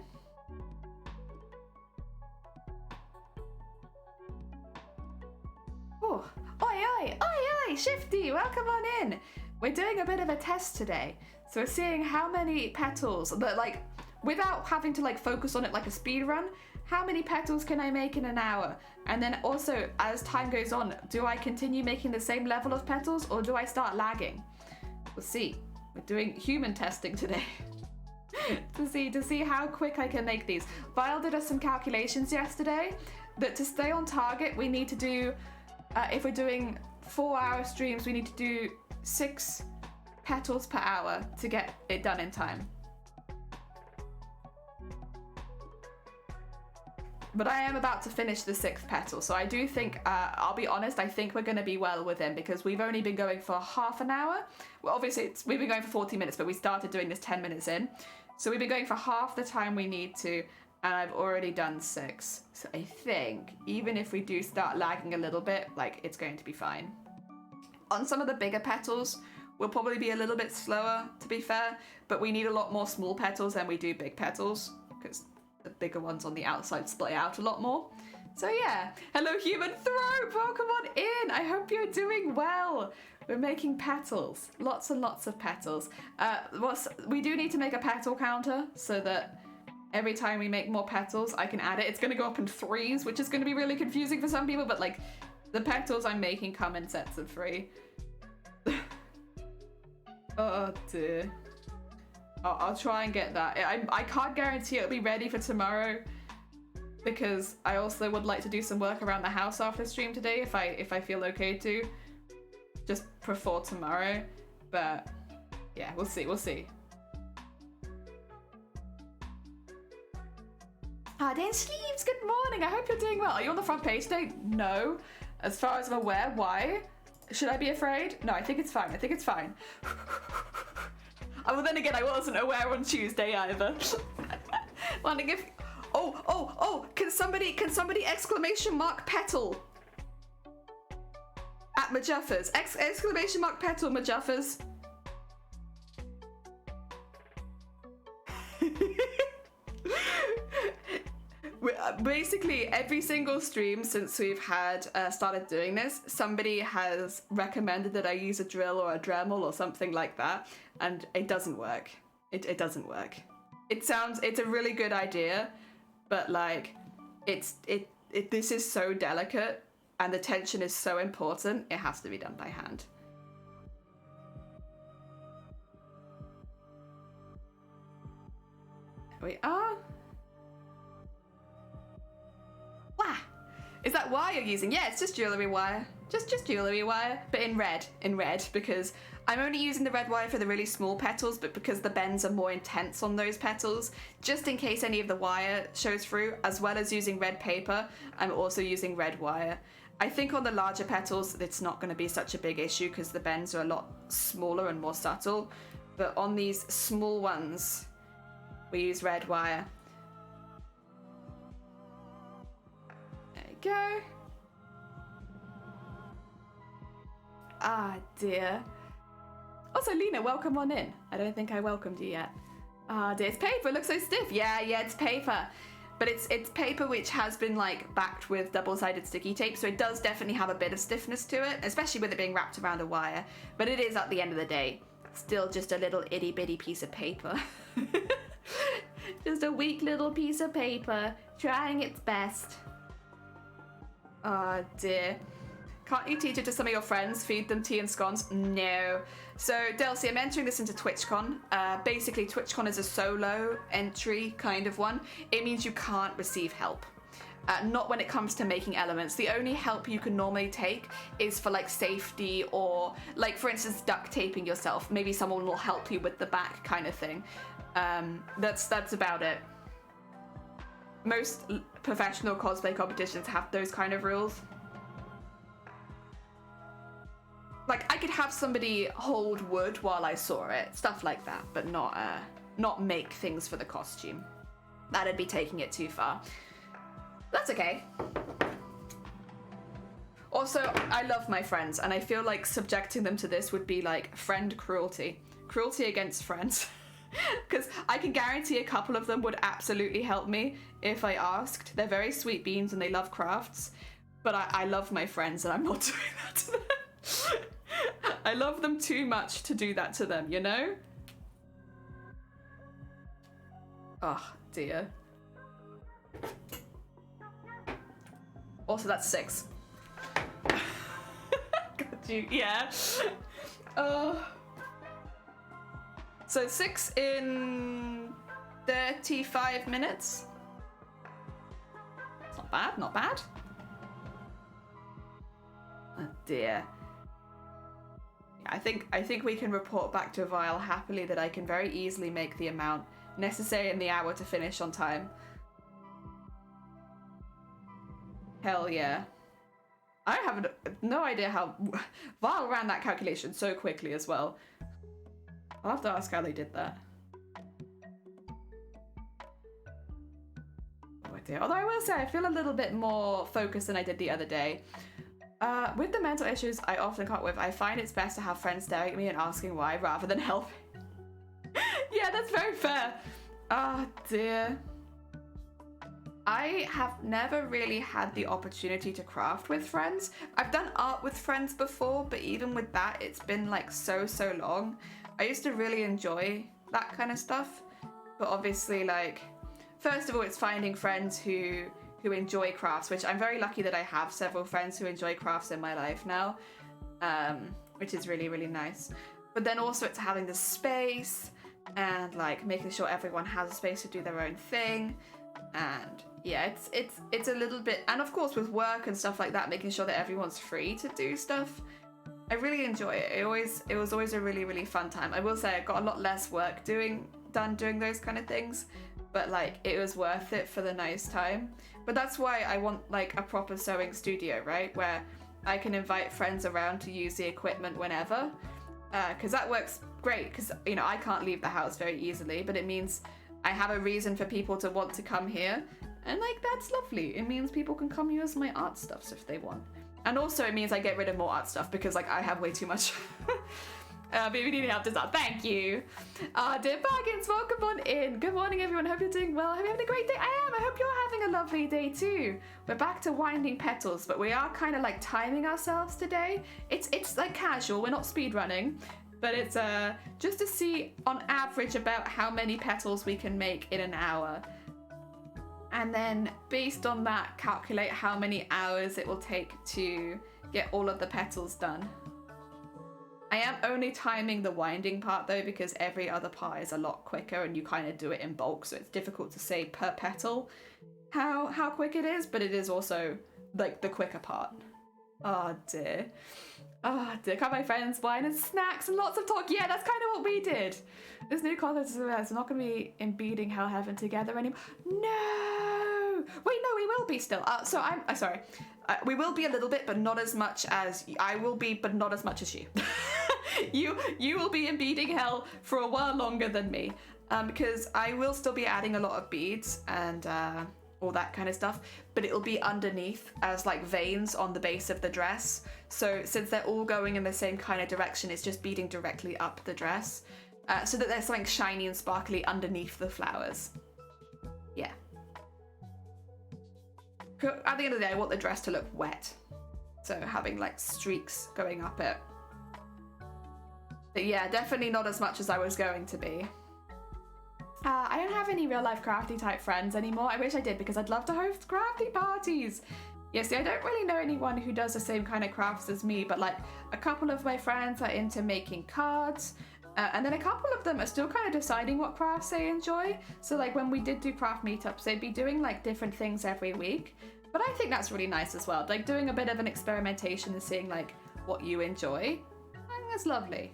Oh, oi, oi, oi, oi, Shifty, welcome on in. We're doing a bit of a test today. So we're seeing how many petals, but like, without having to like focus on it like a speed run, how many petals can I make in an hour? And then also, as time goes on, do I continue making the same level of petals or do I start lagging? We'll see. We're doing human testing today. to see how quick I can make these. Vile did us some calculations yesterday that to stay on target, we need to do, if we're doing 4-hour streams, we need to do 6 petals per hour to get it done in time. But I am about to finish the 6th petal, so I do think, I'll be honest, I think we're going to be well within, because we've only been going for half an hour. Well, obviously, we've been going for 40 minutes, but we started doing this 10 minutes in. So we've been going for half the time we need to, and I've already done 6. So I think, even if we do start lagging a little bit, like, it's going to be fine. On some of the bigger petals, we'll probably be a little bit slower, to be fair, but we need a lot more small petals than we do big petals, because the bigger ones on the outside splay out a lot more. So yeah, hello Human Throw, welcome on in. I hope you're doing well. We're making petals, lots and lots of petals. We do need to make a petal counter so that every time we make more petals, I can add it. It's going to go up in 3s, which is going to be really confusing for some people, but like the petals I'm making come in sets of 3. Oh dear. I'll try and get that. I can't guarantee it'll be ready for tomorrow because I also would like to do some work around the house after stream today if I feel okay to. Just before tomorrow. But yeah, we'll see. Dan Sleeves, good morning. I hope you're doing well. Are you on the front page today? No. As far as I'm aware, why? Should I be afraid? No, I think it's fine. Well, then again, I wasn't aware on Tuesday either. Wondering if... Oh, can somebody exclamation mark petal at Majuffers. Exclamation mark petal, Majuffers. Basically, every single stream since we've had started doing this, somebody has recommended that I use a drill or a Dremel or something like that, and it doesn't work. It doesn't work. It's a really good idea, but like, this is so delicate. and the tension is so important, it has to be done by hand. There we are. Wow. Is that wire you're using? Yeah, it's just jewellery wire. Just jewellery wire, but in red, because I'm only using the red wire for the really small petals, but because the bends are more intense on those petals, just in case any of the wire shows through, as well as using red paper, I'm also using red wire. I think on the larger petals, it's not going to be such a big issue because the bends are a lot smaller and more subtle, but on these small ones, we use red wire. There you go. Ah, dear. Also, Lena, welcome on in. I don't think I welcomed you yet. Ah, dear. It's paper. It looks so stiff. Yeah, it's paper. But it's paper which has been, like, backed with double-sided sticky tape, so it does definitely have a bit of stiffness to it, especially with it being wrapped around a wire. But it is, at the end of the day, still just a little itty-bitty piece of paper. Just a weak little piece of paper, trying its best. Oh, dear. Can't you teach it to some of your friends? Feed them tea and scones? No. So, Delcy, I'm entering this into TwitchCon. Basically, TwitchCon is a solo entry kind of one. It means you can't receive help. Not when it comes to making elements. The only help you can normally take is for like safety or like, for instance, duct taping yourself. Maybe someone will help you with the back kind of thing. That's about it. Most professional cosplay competitions have those kind of rules. Like, I could have somebody hold wood while I saw it, stuff like that, but not make things for the costume. That'd be taking it too far. That's okay. Also, I love my friends, and I feel like subjecting them to this would be like friend cruelty. Cruelty against friends. Because I can guarantee a couple of them would absolutely help me if I asked. They're very sweet beans and they love crafts, but I love my friends and I'm not doing that to them. I love them too much to do that to them, you know? Oh, dear. Also, that's 6. Got you, yeah. So 6 in 35 minutes. It's not bad, not bad. Oh, dear. I think we can report back to Vile happily that I can very easily make the amount necessary in the hour to finish on time. Hell yeah. I have no idea how Vile ran that calculation so quickly as well. I'll have to ask how they did that. Oh dear. Although I will say I feel a little bit more focused than I did the other day. With the mental issues I often cope with, I find it's best to have friends staring at me and asking why rather than helping. Yeah, that's very fair. Oh dear. I have never really had the opportunity to craft with friends. I've done art with friends before, but even with that, it's been like so long. I used to really enjoy that kind of stuff, but obviously, like, first of all, it's finding friends who enjoy crafts, which I'm very lucky that I have several friends who enjoy crafts in my life now, which is really nice. But then also it's having the space and like making sure everyone has a space to do their own thing, and yeah, it's a little bit, and of course with work and stuff like that, making sure that everyone's free to do stuff. I really enjoy it. It was always a really fun time. I will say I got a lot less work done doing those kind of things, but like it was worth it for the nice time. But that's why I want like a proper sewing studio, right? Where I can invite friends around to use the equipment whenever, because that works great, because you know I can't leave the house very easily, but it means I have a reason for people to want to come here, and like that's lovely. It means people can come use my art stuff if they want. And also it means I get rid of more art stuff because like I have way too much. But if you need help to start, thank you. Dear Bargains, welcome on in. Good morning everyone, hope you're doing well. Hope you're having a great day. I am, I hope you're having a lovely day too. We're back to winding petals, but we are kind of like timing ourselves today. It's like casual, we're not speed running, but it's just to see on average about how many petals we can make in an hour. And then based on that, calculate how many hours it will take to get all of the petals done. I am only timing the winding part though, because every other part is a lot quicker and you kind of do it in bulk, so it's difficult to say per petal how quick it is, but it is also like the quicker part. Oh dear. Oh dear. Come my friends, wine and snacks and lots of talk. Yeah, that's kind of what we did. This new content is not going to be in beating hell heaven together anymore. No! Wait, no, we will be still. So I'm sorry. We will be a little bit, but not as much as I will be, but not as much as you. You will be in beating hell for a while longer than me, because I will still be adding a lot of beads and all that kind of stuff, but it'll be underneath as like veins on the base of the dress. So since they're all going in the same kind of direction, it's just beading directly up the dress, so that there's something shiny and sparkly underneath the flowers. Yeah. At the end of the day, I want the dress to look wet, so having like streaks going up it. But yeah, definitely not as much as I was going to be. I don't have any real life crafty type friends anymore. I wish I did, because I'd love to host crafty parties. Yeah, see, I don't really know anyone who does the same kind of crafts as me, but like a couple of my friends are into making cards, and then a couple of them are still kind of deciding what crafts they enjoy. So like when we did do craft meetups, they'd be doing like different things every week. But I think that's really nice as well. Like doing a bit of an experimentation and seeing like what you enjoy. I think that's lovely.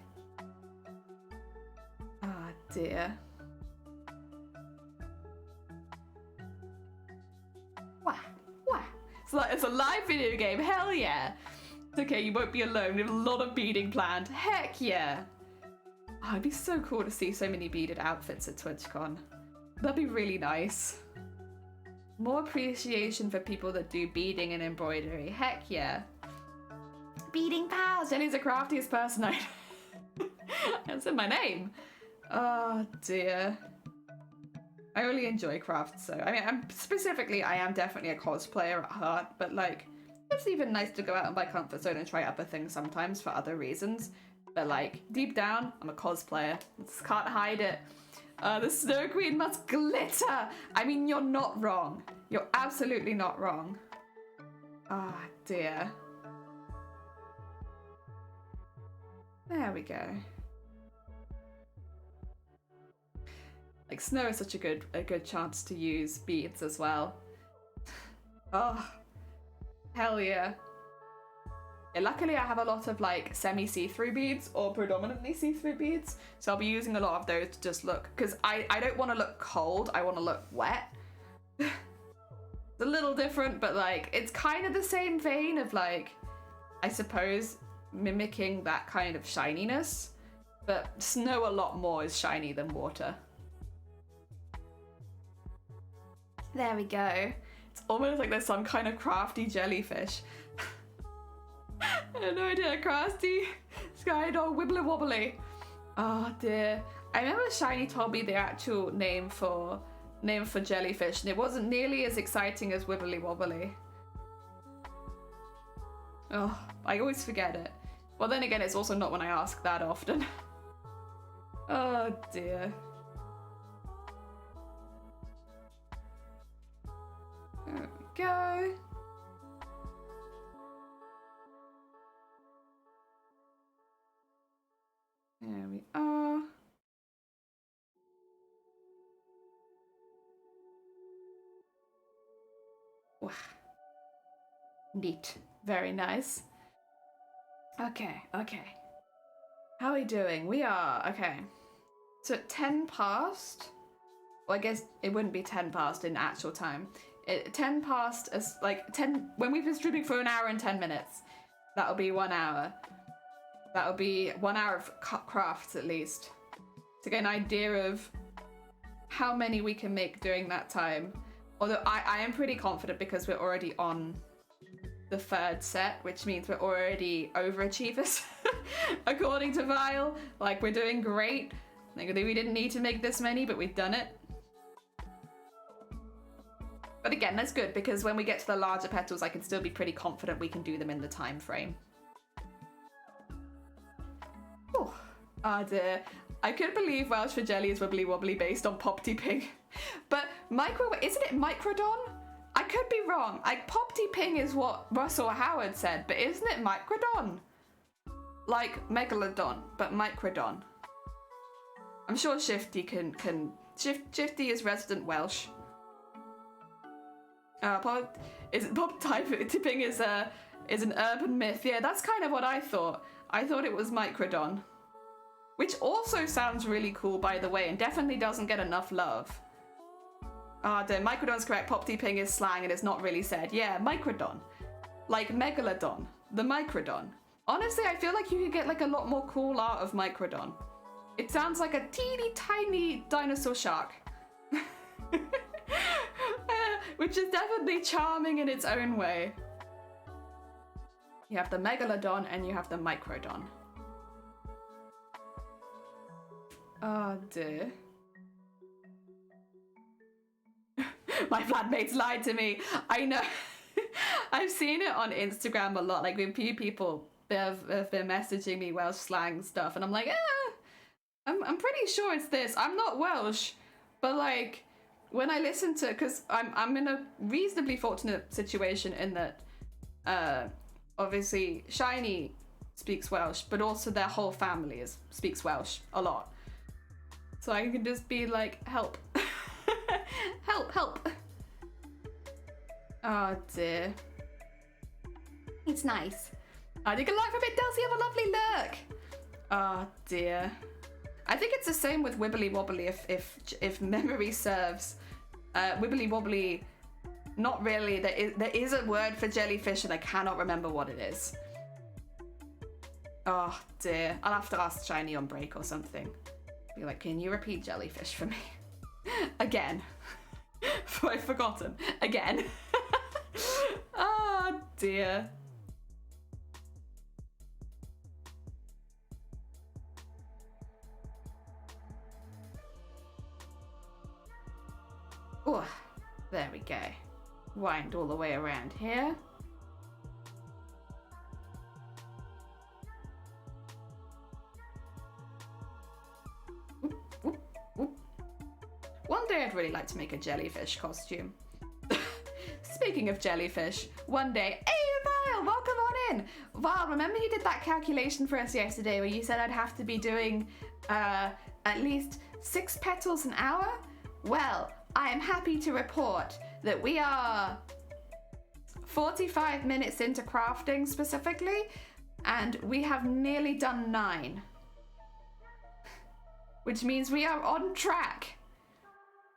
Ah, dear. Wow, wow. It's a live video game, hell yeah. It's okay, you won't be alone. We have a lot of beading planned. Heck yeah. Oh, it'd be so cool to see so many beaded outfits at TwitchCon. That'd be really nice. More appreciation for people that do beading and embroidery. Heck yeah. Beading pals! Jenny's the craftiest person I know. That's in my name. Oh dear. I really enjoy crafts, so I mean, I am definitely a cosplayer at heart, but like, it's even nice to go out of my comfort zone and try other things sometimes for other reasons. But like, deep down, I'm a cosplayer. Just can't hide it. The Snow Queen must glitter! I mean, you're not wrong. You're absolutely not wrong. Ah, dear. There we go. Like, snow is such a good chance to use beads as well. Oh, hell yeah. Yeah, luckily I have a lot of like semi-see-through beads or predominantly see-through beads, so I'll be using a lot of those to just look, because I don't want to look cold, I want to look wet. It's a little different, but like it's kind of the same vein of like, I suppose, mimicking that kind of shininess, but snow a lot more is shiny than water. There we go. It's almost like there's some kind of crafty jellyfish. I have no idea. Crafty sky dog wibbly wobbly. Oh dear. I remember Shiny told me the actual name for jellyfish, and it wasn't nearly as exciting as wibbly wobbly. Oh, I always forget it. Well, then again, it's also not when I ask that often. Oh dear. There we go. There we are. Wow. Neat. Very nice. Okay. How are we doing? We are, okay. So at 10 past, well, I guess it wouldn't be 10 past in actual time. 10 past, like 10, when we've been streaming for an hour and 10 minutes, that'll be 1 hour. That'll be 1 hour of crafts at least, to get an idea of how many we can make during that time. Although I am pretty confident because we're already on the third set, which means we're already overachievers, according to Vile. Like, we're doing great. Like, we didn't need to make this many, but we've done it. But again, that's good, because when we get to the larger petals, I can still be pretty confident we can do them in the time frame. Oh dear. I couldn't believe Welsh for Jelly is wibbly wobbly based on Pop-T Pig. But isn't it microdon? I could be wrong. Like Popty Ping is what Russell Howard said, but isn't it microdon? Like megalodon, but microdon. I'm sure Shifty Shifty is resident Welsh. Pop tipping is an urban myth. Yeah, that's kind of what I thought. I thought it was microdon, which also sounds really cool, by the way, and definitely doesn't get enough love. Microdon's correct. Pop tipping is slang and it's not really said. Yeah, microdon, like megalodon, the microdon. Honestly, I feel like you could get like a lot more cool art of microdon. It sounds like a teeny tiny dinosaur shark. Which is definitely charming in its own way. You have the megalodon and you have the microdon. Oh dear. My flatmates lied to me. I know. I've seen it on Instagram a lot. Like with a few people have been messaging me Welsh slang stuff, and I'm like, I'm pretty sure it's this. I'm not Welsh, but like when I listen to, because I'm in a reasonably fortunate situation in that obviously Shiny speaks Welsh, but also their whole family speaks Welsh a lot. So I can just be like, help. help. Oh dear. It's nice. Oh, you can like for a bit, Delcy, have a lovely look. Oh dear. I think it's the same with Wibbly Wobbly if memory serves. Wibbly Wobbly, not really. There is a word for jellyfish and I cannot remember what it is. Oh dear. I'll have to ask Shiny on break or something. Be like, can you repeat jellyfish for me? Again. I've forgotten. Again. Oh dear. Oh, there we go. Wind all the way around here. One day I'd really like to make a jellyfish costume. Speaking of jellyfish, one day, hey Vile, welcome on in. Vile, remember you did that calculation for us yesterday where you said I'd have to be doing at least 6 petals an hour? Well, I am happy to report that we are 45 minutes into crafting specifically, and we have nearly done 9. Which means we are on track.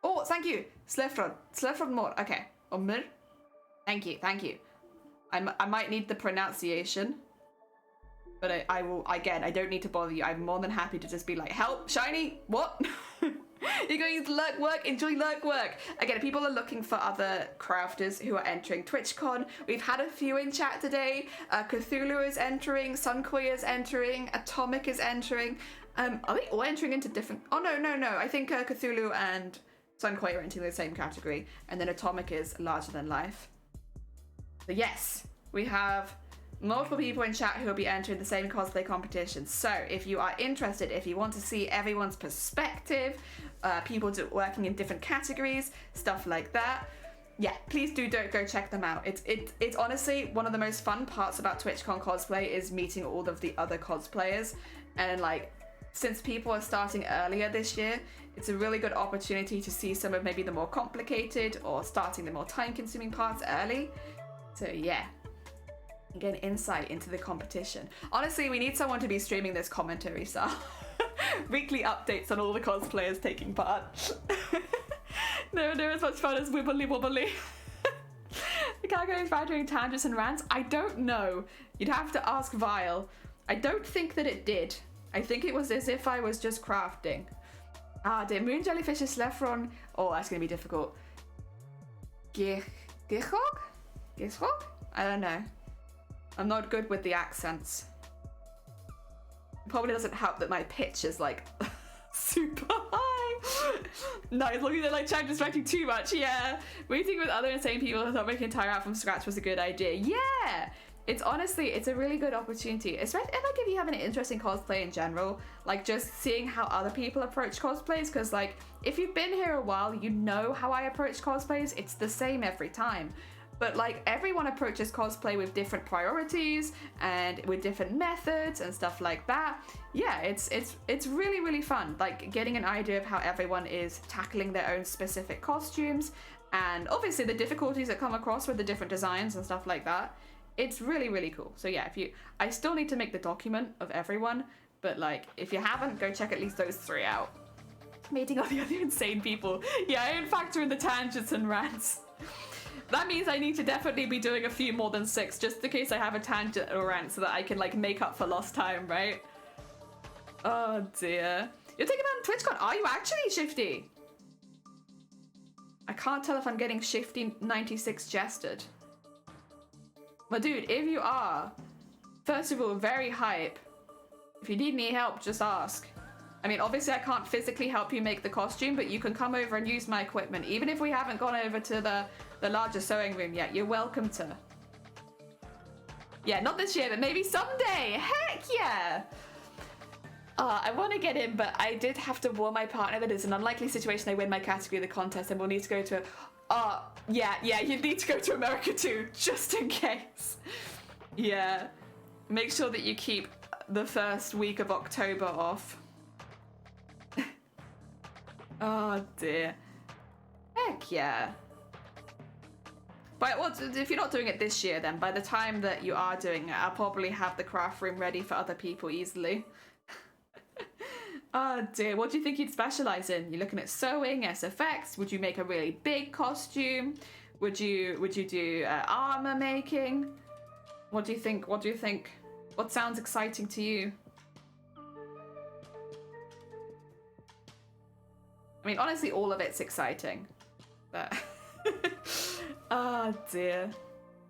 Oh, thank you. Slefrod more. Okay. Omr. Thank you. I might need the pronunciation. But I will, again, I don't need to bother you. I'm more than happy to just be like, help, Shiny, what? You're going to lurk work, enjoy lurk work. Again, if people are looking for other crafters who are entering TwitchCon, we've had a few in chat today. Cthulhu is entering, Sunkoy is entering, Atomic is entering. Are they all entering into different... Oh, no. I think Cthulhu and Sunkoy are entering the same category. And then Atomic is larger than life. So yes, we have multiple people in chat who will be entering the same cosplay competition. So if you are interested, if you want to see everyone's perspective, people working in different categories, stuff like that, yeah, please don't go check them out. It's honestly one of the most fun parts about TwitchCon cosplay is meeting all of the other cosplayers. And like, since people are starting earlier this year, it's a really good opportunity to see some of maybe the more complicated or starting the more time-consuming parts early. So yeah, get an insight into the competition. Honestly, we need someone to be streaming this commentary style. Weekly updates on all the cosplayers taking part. No as much fun as Wibbly Wobbly. The calculator is doing tangents and rants? I don't know. You'd have to ask Vile. I don't think that it did. I think it was as if I was just crafting. Dear moon jellyfish is Slefron. Oh, that's gonna be difficult. Gishog? I don't know. I'm not good with the accents. It probably doesn't help that my pitch is like super high. No, as long as they're like trying to distract you too much, yeah. Meeting with other insane people who thought making an entire out from scratch was a good idea. Yeah! It's honestly, it's a really good opportunity, especially like if you have an interest in cosplay in general, like just seeing how other people approach cosplays, because like if you've been here a while, you know how I approach cosplays. It's the same every time. But like everyone approaches cosplay with different priorities and with different methods and stuff like that. Yeah, it's really, really fun, like getting an idea of how everyone is tackling their own specific costumes, and obviously the difficulties that come across with the different designs and stuff like that. It's really, really cool. So yeah, I still need to make the document of everyone, but like if you haven't, go check at least those 3 out. Meeting all the other insane people. Yeah, I didn't factor in the tangents and rants. That means I need to definitely be doing a few more than 6, just in case I have a tangent or rant, so that I can like make up for lost time, right? Oh dear. You're taking part in TwitchCon. Are you actually, Shifty? I can't tell if I'm getting Shifty 96 jested. But dude, if you are, first of all, very hype. If you need any help, just ask. I mean, obviously I can't physically help you make the costume, but you can come over and use my equipment. Even if we haven't gone over to the larger sewing room yet, you're welcome to. Yeah, not this year, but maybe someday. Heck yeah! I want to get in, but I did have to warn my partner that it's an unlikely situation they win my category of the contest and we'll need to go to yeah, you need to go to America too, just in case. Yeah. Make sure that you keep the first week of October off. Oh dear. Heck yeah. But if you're not doing it this year, then by the time that you are doing it, I'll probably have the craft room ready for other people easily. Oh dear, what do you think you'd specialize in? You're looking at sewing, SFX. Would you make a really big costume? Would you do armor making? What do you think? What do you think? What sounds exciting to you? I mean, honestly, all of it's exciting. But oh dear.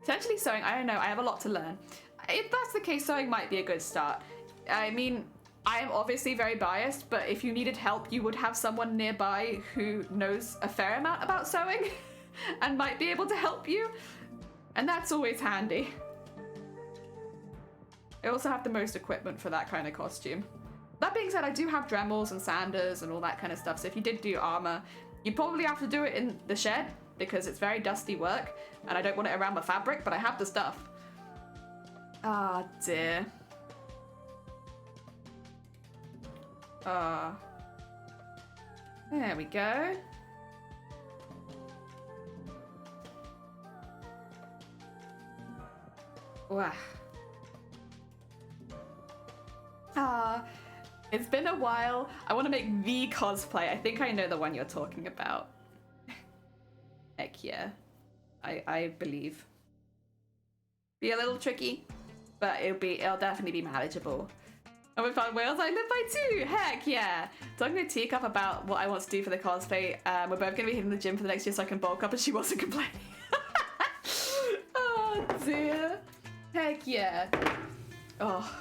Potentially sewing, I don't know, I have a lot to learn. If that's the case, sewing might be a good start. I mean, I am obviously very biased, but if you needed help, you would have someone nearby who knows a fair amount about sewing and might be able to help you. And that's always handy. I also have the most equipment for that kind of costume. That being said, I do have Dremels and sanders and all that kind of stuff, so if you did do armor, you'd probably have to do it in the shed because it's very dusty work and I don't want it around the fabric, but I have the stuff. Ah, dear. There we go. Wow. It's been a while. I want to make the cosplay. I think I know the one you're talking about. Heck yeah. I believe. Be a little tricky, but it'll definitely be manageable. And we found Wales, I live by 2. Heck yeah. Talking to Teacup about what I want to do for the cosplay. We're both going to be hitting the gym for the next year so I can bulk up, and she wasn't complaining. Oh dear. Heck yeah. Oh.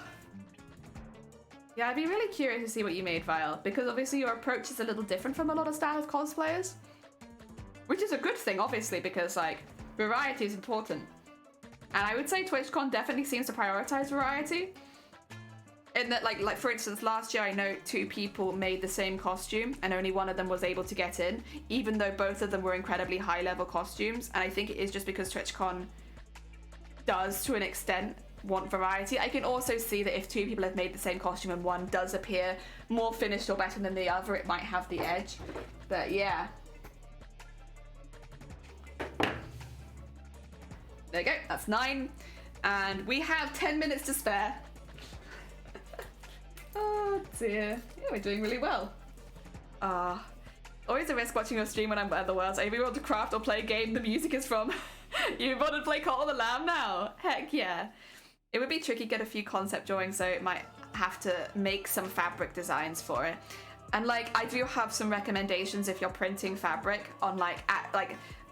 Yeah, I'd be really curious to see what you made, Vile, because obviously your approach is a little different from a lot of standard cosplayers. Which is a good thing, obviously, because, like, variety is important. And I would say TwitchCon definitely seems to prioritize variety. In that, like for instance, last year I know 2 people made the same costume and only one of them was able to get in, even though both of them were incredibly high-level costumes. And I think it is just because TwitchCon does, to an extent, want variety. I can also see that if 2 people have made the same costume and one does appear more finished or better than the other, it might have the edge. But yeah. There you go, that's 9. And we have 10 minutes to spare. Oh dear. Yeah, we're doing really well. Always a risk watching your stream when I'm at the world. I either want to craft or play a game the music is from. You want to play Call of the Lamb now? Heck yeah. It would be tricky to get a few concept drawings, so it might have to make some fabric designs for it. And like, I do have some recommendations if you're printing fabric on like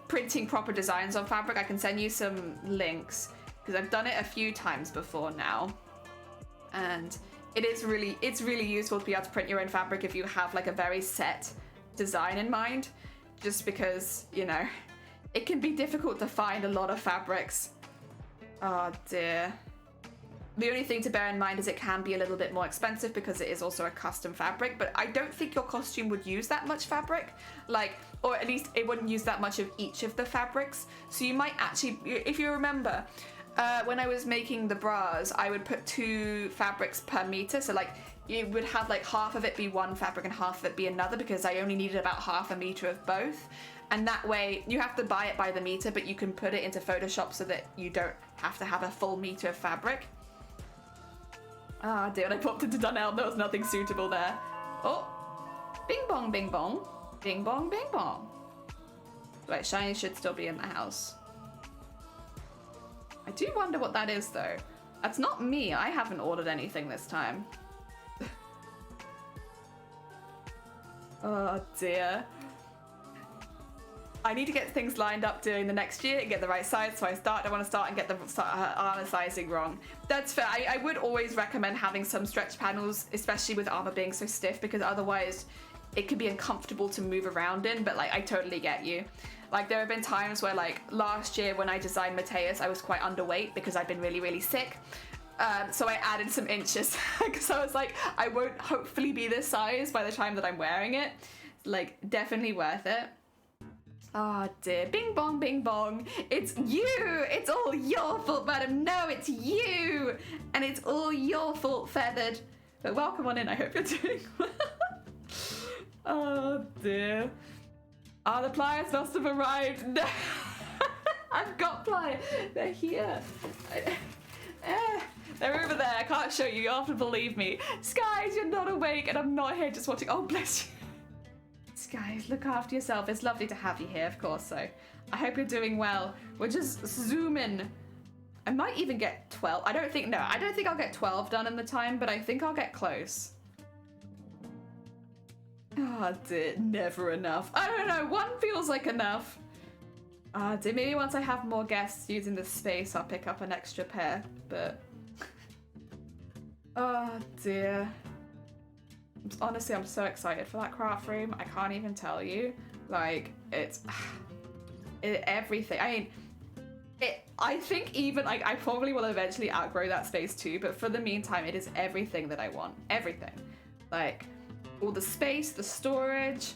printing proper designs on fabric. I can send you some links because I've done it a few times before now. And it's really useful to be able to print your own fabric if you have like a very set design in mind, just because, you know, it can be difficult to find a lot of fabrics Oh dear. The only thing to bear in mind is it can be a little bit more expensive because it is also a custom fabric, but I don't think your costume would use that much fabric, like, or at least it wouldn't use that much of each of the fabrics. So you might actually, if you remember, when I was making the bras, I would put 2 fabrics per meter. So like you would have like half of it be one fabric and half of it be another, because I only needed about half a meter of both. And that way you have to buy it by the meter, but you can put it into Photoshop so that you don't have to have a full meter of fabric. Ah, dear, I popped into Dunelm. There was nothing suitable there. Oh, bing bong, bing bong. Bing bong, bing bong. Right, Shiny should still be in the house. I do wonder what that is, though. That's not me. I haven't ordered anything this time. Oh, dear. I need to get things lined up during the next year and get the right size, so I don't want to start and get the armor sizing wrong. That's fair. I would always recommend having some stretch panels, especially with armor being so stiff, because otherwise it could be uncomfortable to move around in, but like I totally get you. Like there have been times where like last year when I designed Mateus, I was quite underweight because I'd been really, really sick. So I added some inches because I was like, I won't hopefully be this size by the time that I'm wearing it. Like definitely worth it. Oh dear, bing bong, bing bong. It's you, it's all your fault, madam. No, it's you. And it's all your fault, Feathered. But welcome on in, I hope you're doing well. Oh dear. Ah, the pliers must have arrived. No. I've got pliers, they're here. They're over there, I can't show you, you'll have to believe me. Skies, you're not awake and I'm not here just watching. Oh, bless you. Guys, look after yourself. It's lovely to have you here, of course, so I hope you're doing well. We'll just zoom in. I might even get 12. I don't think I'll get 12 done in the time, but I think I'll get close. Oh dear, never enough. I don't know, 1 feels like enough. Oh dear, maybe once I have more guests using this space, I'll pick up an extra pair, but... Oh dear. Honestly, I'm so excited for that craft room. I can't even tell you. Like, it's everything. I mean, I think even like I probably will eventually outgrow that space too, but for the meantime, it is everything that I want. Everything. Like, all the space, the storage,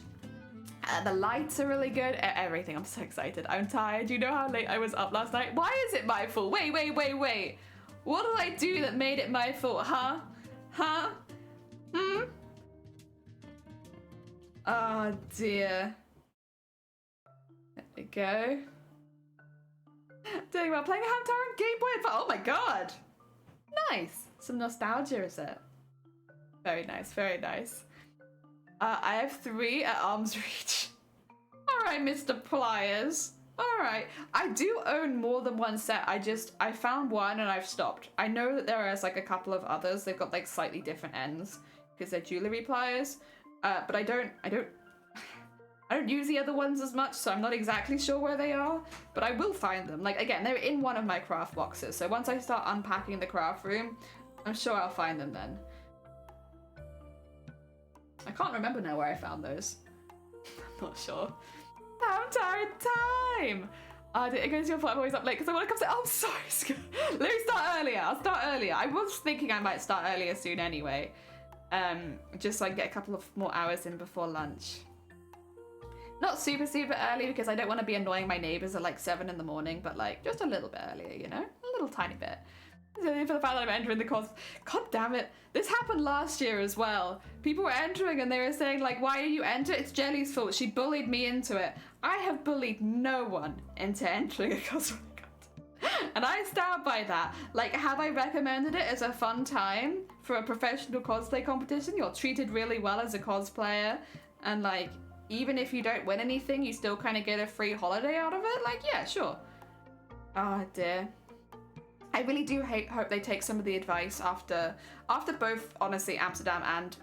the lights are really good. Everything. I'm so excited. I'm tired. You know how late I was up last night? Why is it my fault? Wait. What did I do that made it my fault? Huh? Oh dear. There we go. Doing well, playing Hamtaro on Game Boy Advance. Oh my god! Nice! Some nostalgia, is it? Very nice, very nice. I have 3 at arm's reach. Alright, Mr. Pliers. Alright. I do own more than 1 set. I found one and I've stopped. I know that there is like a couple of others. They've got like slightly different ends because they're jewelry pliers. But I don't use the other ones as much, so I'm not exactly sure where they are, but I will find them. Like, again, they're in one of my craft boxes, so once I start unpacking the craft room, I'm sure I'll find them then. I can't remember now where I found those. I'm not sure. I'm tired time! It goes to your point, I'm always up late because I want to come say, oh, I'm sorry. Let me start earlier. I'll start earlier. I was thinking I might start earlier soon anyway. Just so I can get a couple of more hours in before lunch. Not super early because I don't want to be annoying my neighbors at like 7 in the morning, but like just a little bit earlier, you know? A little tiny bit. For the fact that I'm entering the course. God damn it. This happened last year as well. People were entering and they were saying like, why are you enter? It's Jelly's fault. She bullied me into it. I have bullied no one into entering a cosplay. And I stand by that. Like, have I recommended it as a fun time for a professional cosplay competition? You're treated really well as a cosplayer. And like, even if you don't win anything, you still kind of get a free holiday out of it. Like, yeah, sure. Oh dear. I really do hope they take some of the advice after both, honestly, Amsterdam and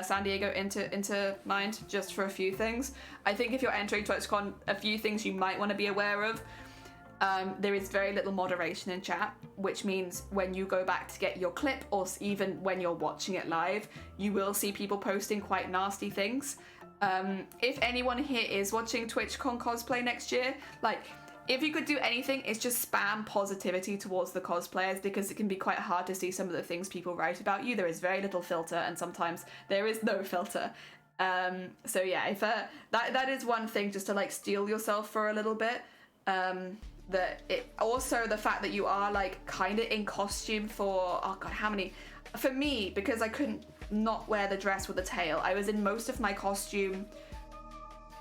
San Diego into mind, just for a few things. I think if you're entering TwitchCon, a few things you might want to be aware of. There is very little moderation in chat, which means when you go back to get your clip, or even when you're watching it live, you will see people posting quite nasty things. If anyone here is watching TwitchCon cosplay next year, like, if you could do anything, it's just spam positivity towards the cosplayers, because it can be quite hard to see some of the things people write about you. There is very little filter, and sometimes there is no filter. So yeah, if that is one thing, just to like steel yourself for a little bit. Also the fact that you are like kind of in costume for, oh god, how many? For me, because I couldn't not wear the dress with the tail, I was in most of my costume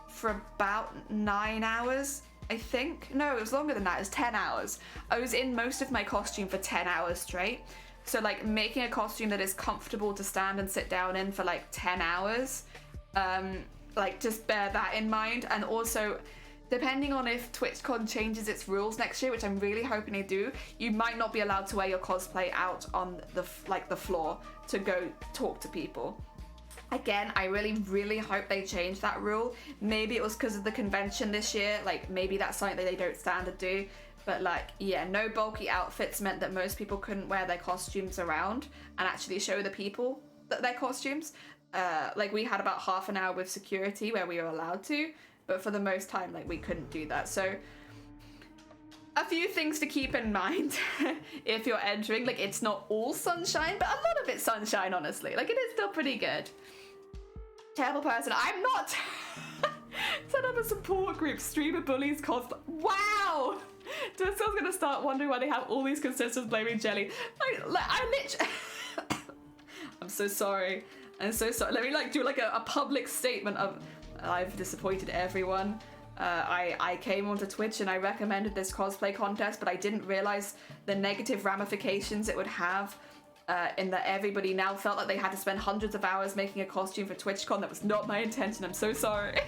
for about 9 hours. I think. No, it was longer than that. It was 10 hours. I was in most of my costume for 10 hours straight. So like making a costume that is comfortable to stand and sit down in for like 10 hours, like just bear that in mind. And also, depending on if TwitchCon changes its rules next year, which I'm really hoping they do, you might not be allowed to wear your cosplay out on the floor to go talk to people. Again, I really hope they change that rule. Maybe it was because of the convention this year, like maybe that's something that they don't standard do, but like, yeah, no bulky outfits meant that most people couldn't wear their costumes around and actually show the people their costumes. Like we had about half an hour with security where we were allowed to, but for the most time, like we couldn't do that. So a few things to keep in mind if you're entering. Like, it's not all sunshine, but a lot of it's sunshine, honestly. Like, it is still pretty good. Terrible person. I'm not. Set up a support group, streamer bullies cosplay. Wow! Disco's gonna start wondering why they have all these contestants blaming Jelly. I literally. I'm so sorry. I'm so sorry. Let me like do like a public statement of I've disappointed everyone. I came onto Twitch and I recommended this cosplay contest, but I didn't realize the negative ramifications it would have, in that everybody now felt like they had to spend hundreds of hours making a costume for TwitchCon. That was not my intention. I'm so sorry.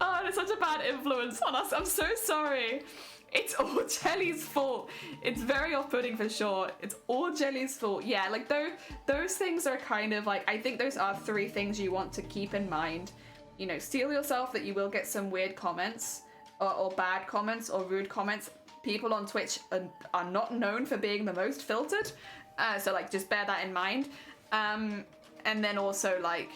Oh, it's such a bad influence on us. I'm so sorry. It's all Jelly's fault. It's very off-putting for sure. It's all Jelly's fault. Yeah, like those things are kind of like, I think those are 3 things you want to keep in mind. You know, steel yourself that you will get some weird comments or bad comments or rude comments. People on Twitch are not known for being the most filtered. So like just bear that in mind. And then also like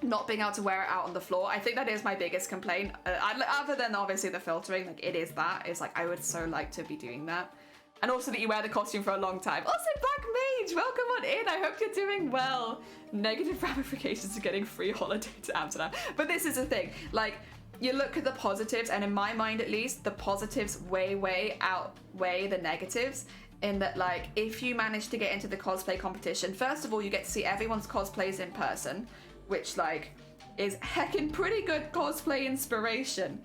not being able to wear it out on the floor. I think that is my biggest complaint. Other than obviously the filtering, like it is that. It's like I would so like to be doing that. And also that you wear the costume for a long time. Also, Black Mage, welcome on in. I hope you're doing well. Negative ramifications of getting free holiday to Amsterdam. But this is the thing. Like, you look at the positives, and in my mind at least, the positives way outweigh the negatives. In that, like, if you manage to get into the cosplay competition, first of all, you get to see everyone's cosplays in person, which, like, is heckin' pretty good cosplay inspiration.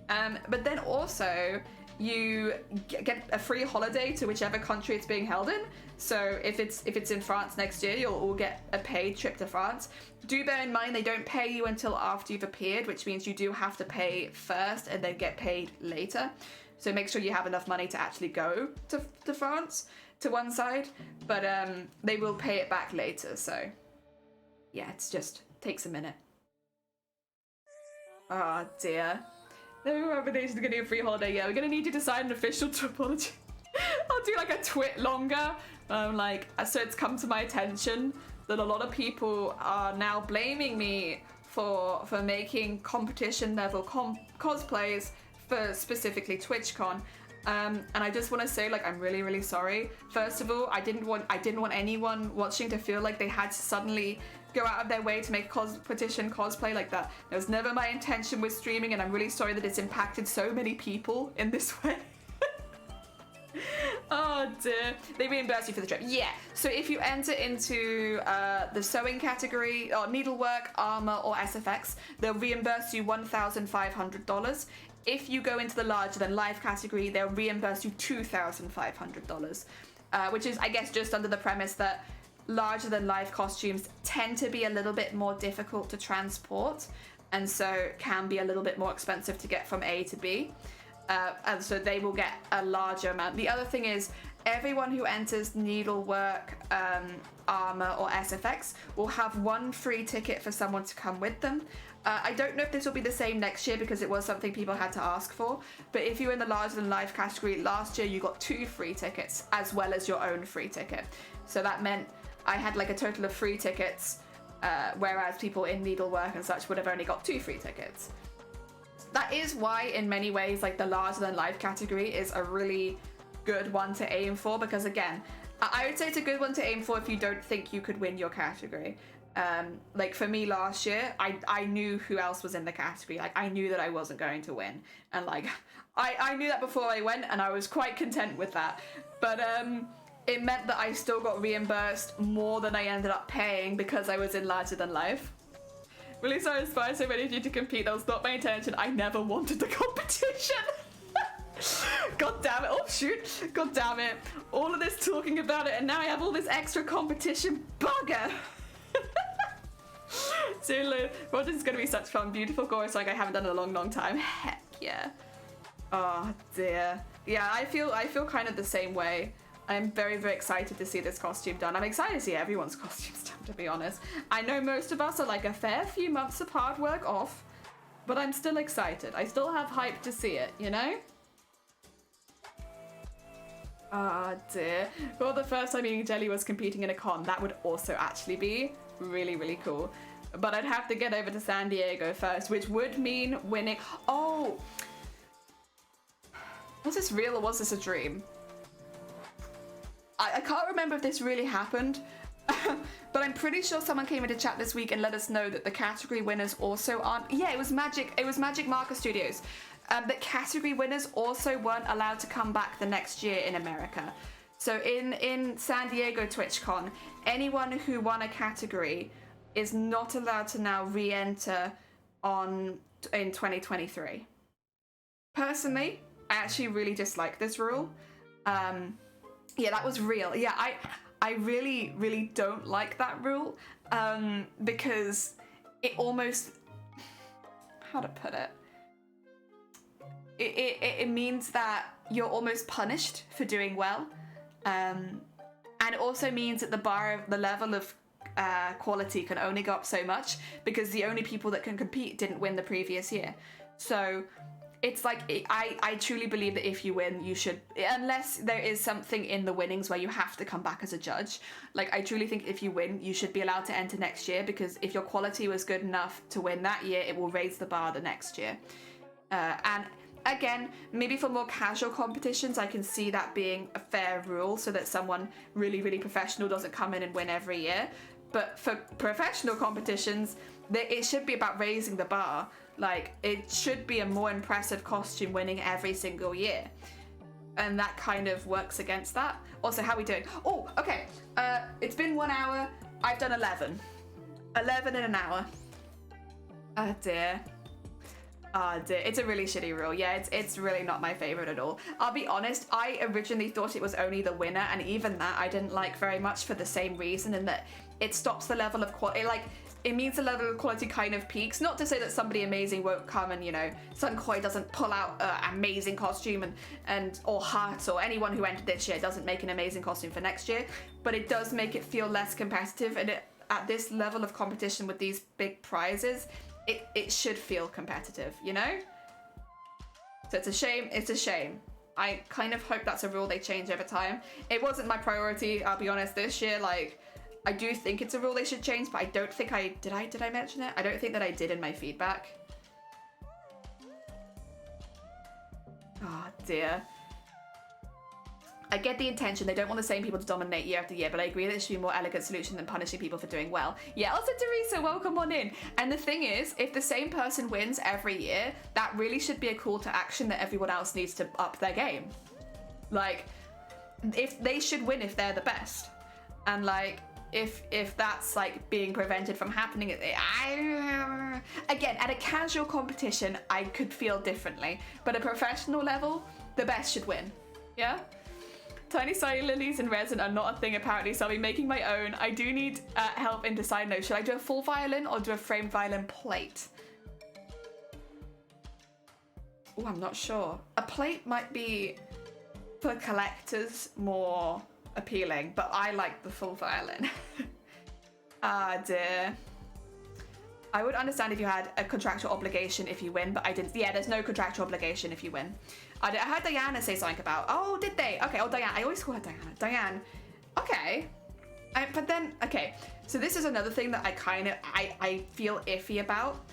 But then also, you get a free holiday to whichever country it's being held in. So if it's in France next year, you'll all get a paid trip to France. Do bear in mind they don't pay you until after you've appeared, which means you do have to pay first and then get paid later. So make sure you have enough money to actually go to France, to one side. But they will pay it back later, so yeah, it's just takes a minute. Oh dear. No accommodations are getting a free holiday. Yeah, we're gonna need you to sign an official apology. I'll do like a twit longer. Like, so it's come to my attention that a lot of people are now blaming me for making competition level cosplays for specifically TwitchCon. And I just want to say, like, I'm really sorry. First of all, I didn't want anyone watching to feel like they had to suddenly go out of their way to make competition cosplay like that. That was never my intention with streaming, and I'm really sorry that it's impacted so many people in this way. Oh dear. They reimburse you for the trip. Yeah. So if you enter into the sewing category, or needlework, armor, or SFX, they'll reimburse you $1,500. If you go into the larger than life category, they'll reimburse you $2,500, which is, I guess, just under the premise that larger than life costumes tend to be a little bit more difficult to transport, and so can be a little bit more expensive to get from A to B. And so they will get a larger amount. The other thing is, everyone who enters needlework, armor, or SFX will have 1 free ticket for someone to come with them. I don't know if this will be the same next year because it was something people had to ask for, but if you're in the larger than life category, last year you got 2 free tickets as well as your own free ticket. So that meant I had like a total of 3 tickets, whereas people in needlework and such would have only got 2 free tickets. that is why in many ways like the larger than life category is a really good one to aim for, because again, I would say it's a good one to aim for if you don't think you could win your category. Like for me last year, I knew who else was in the category. Like I knew that I wasn't going to win, and like I knew that before I went, and I was quite content with that. But it meant that I still got reimbursed more than I ended up paying because I was in larger than life. Really sorry I inspired so many of you to compete. That was not my intention. I never wanted the competition. God damn it. Oh shoot. God damn it. All of this talking about it, and now I have all this extra competition. Bugger. Zulu. Well, this is going to be such fun. Beautiful chorus like I haven't done in a long time. Heck yeah. Oh dear. Yeah, I feel kind of the same way. I'm very, very excited to see this costume done. I'm excited to see everyone's costumes done, to be honest. I know most of us are like a fair few months of hard work off, but I'm still excited. I still have hype to see it, you know? Ah, dear. Well, the first time eating jelly was competing in a con. That would also actually be really, really cool. But I'd have to get over to San Diego first, which would mean winning. Oh! Was this real or was this a dream? I can't remember if this really happened, but I'm pretty sure someone came into chat this week and let us know that the category winners also aren't. Yeah, it was Magic Marker Studios. That category winners also weren't allowed to come back the next year in America. So in San Diego TwitchCon, anyone who won a category is not allowed to now re-enter in 2023. Personally, I actually really dislike this rule. Yeah, that was real. Yeah, I really, really don't like that rule because it almost, how to put it? It means that you're almost punished for doing well. And it also means that the level of quality can only go up so much because the only people that can compete didn't win the previous year. So it's like, I truly believe that if you win, you should, unless there is something in the winnings where you have to come back as a judge. Like, I truly think if you win, you should be allowed to enter next year, because if your quality was good enough to win that year, it will raise the bar the next year. And again, maybe for more casual competitions, I can see that being a fair rule so that someone really, really professional doesn't come in and win every year. But for professional competitions, it should be about raising the bar. Like, it should be a more impressive costume winning every single year. And that kind of works against that. Also, how are we doing? Oh, okay. It's been 1 hour. I've done 11. 11 in an hour. Oh dear. Oh dear. It's a really shitty rule. Yeah, it's really not my favorite at all. I'll be honest, I originally thought it was only the winner, and even that I didn't like very much for the same reason, in that it stops the level of quality. Like, it means the level of quality kind of peaks. Not to say that somebody amazing won't come and, you know, Sun Koi doesn't pull out an amazing costume or Hart or anyone who entered this year doesn't make an amazing costume for next year, but it does make it feel less competitive, and at this level of competition with these big prizes, it should feel competitive, you know? So it's a shame. I kind of hope that's a rule they change over time. It wasn't my priority, I'll be honest, this year. Like, I do think it's a rule they should change, but I don't think did I mention it? I don't think that I did in my feedback. Oh dear. I get the intention. They don't want the same people to dominate year after year, but I agree that it should be a more elegant solution than punishing people for doing well. Yeah, also Teresa, welcome on in. And the thing is, if the same person wins every year, that really should be a call to action that everyone else needs to up their game. Like, if they should win if they're the best. And like, if that's like being prevented from happening, again, at a casual competition, I could feel differently, but at a professional level, the best should win. Yeah. Tiny soy lilies in resin are not a thing apparently, so I'll be making my own. I do need help in deciding though. Should I do a full violin or do a framed violin plate? Oh, I'm not sure. A plate might be, for collectors, more appealing, but I like the full violin. Ah dear. I would understand if you had a contractual obligation if you win, but I didn't. Yeah, there's no contractual obligation if you win. I heard Diana say something about, oh, did they? Okay, oh, Diane. I always call her Diana. Diane. Okay. But then, okay. So this is another thing that I feel iffy about.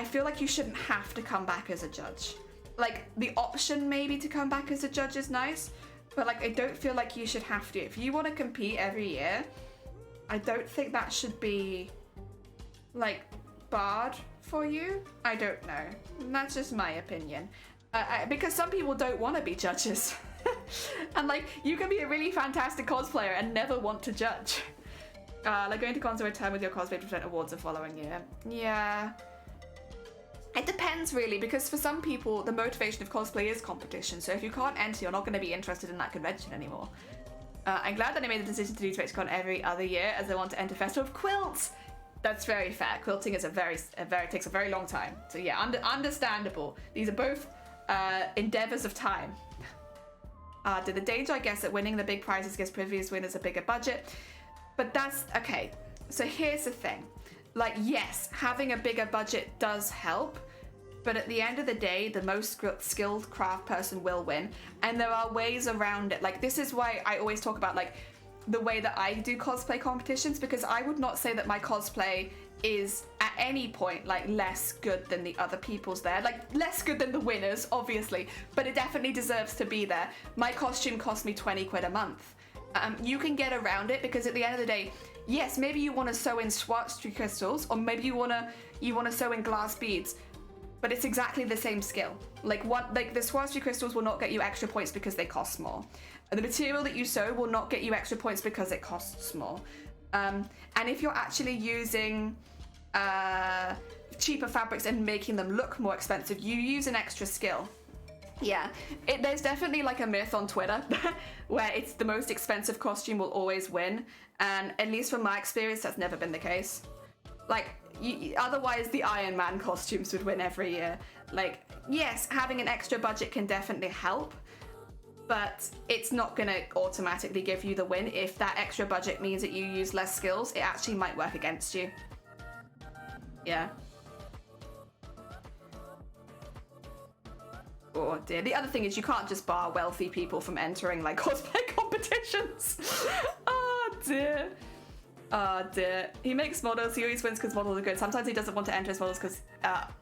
I feel like you shouldn't have to come back as a judge. Like, the option maybe to come back as a judge is nice, but like, I don't feel like you should have to. If you want to compete every year, I don't think that should be like barred for you. I don't know. That's just my opinion. Because some people don't want to be judges. And like, you can be a really fantastic cosplayer and never want to judge. Like going to cons to return with your cosplay to present awards the following year. Yeah. It depends really, because for some people, the motivation of cosplay is competition. So if you can't enter, you're not going to be interested in that convention anymore. I'm glad that I made the decision to do TwitchCon every other year, as I want to enter Festival of Quilts. That's very fair. Quilting is takes a very long time. So yeah, understandable. These are both endeavors of time. Did the danger, I guess, that winning the big prizes gives previous winners a bigger budget? But that's okay. So here's the thing. Like, yes, having a bigger budget does help, but at the end of the day, the most skilled craft person will win, and there are ways around it. Like, this is why I always talk about like the way that I do cosplay competitions, because I would not say that my cosplay is at any point like less good than the other people's there. Like, less good than the winners, obviously, but it definitely deserves to be there. My costume cost me 20 quid a month. You can get around it, because at the end of the day, yes, maybe you want to sew in Swarovski crystals, or maybe you want to sew in glass beads, but it's exactly the same skill. Like the Swarovski crystals will not get you extra points because they cost more. And the material that you sew will not get you extra points because it costs more. And if you're actually using cheaper fabrics and making them look more expensive, you use an extra skill. Yeah, there's definitely like a myth on Twitter where it's the most expensive costume will always win, and at least from my experience, that's never been the case. Like, otherwise the Iron Man costumes would win every year. Like, yes, having an extra budget can definitely help, but it's not gonna automatically give you the win. If that extra budget means that you use less skills, it actually might work against you. Yeah. Oh dear. The other thing is you can't just bar wealthy people from entering like cosplay competitions. Oh dear. Oh dear. He makes models. He always wins because models are good. Sometimes he doesn't want to enter his models because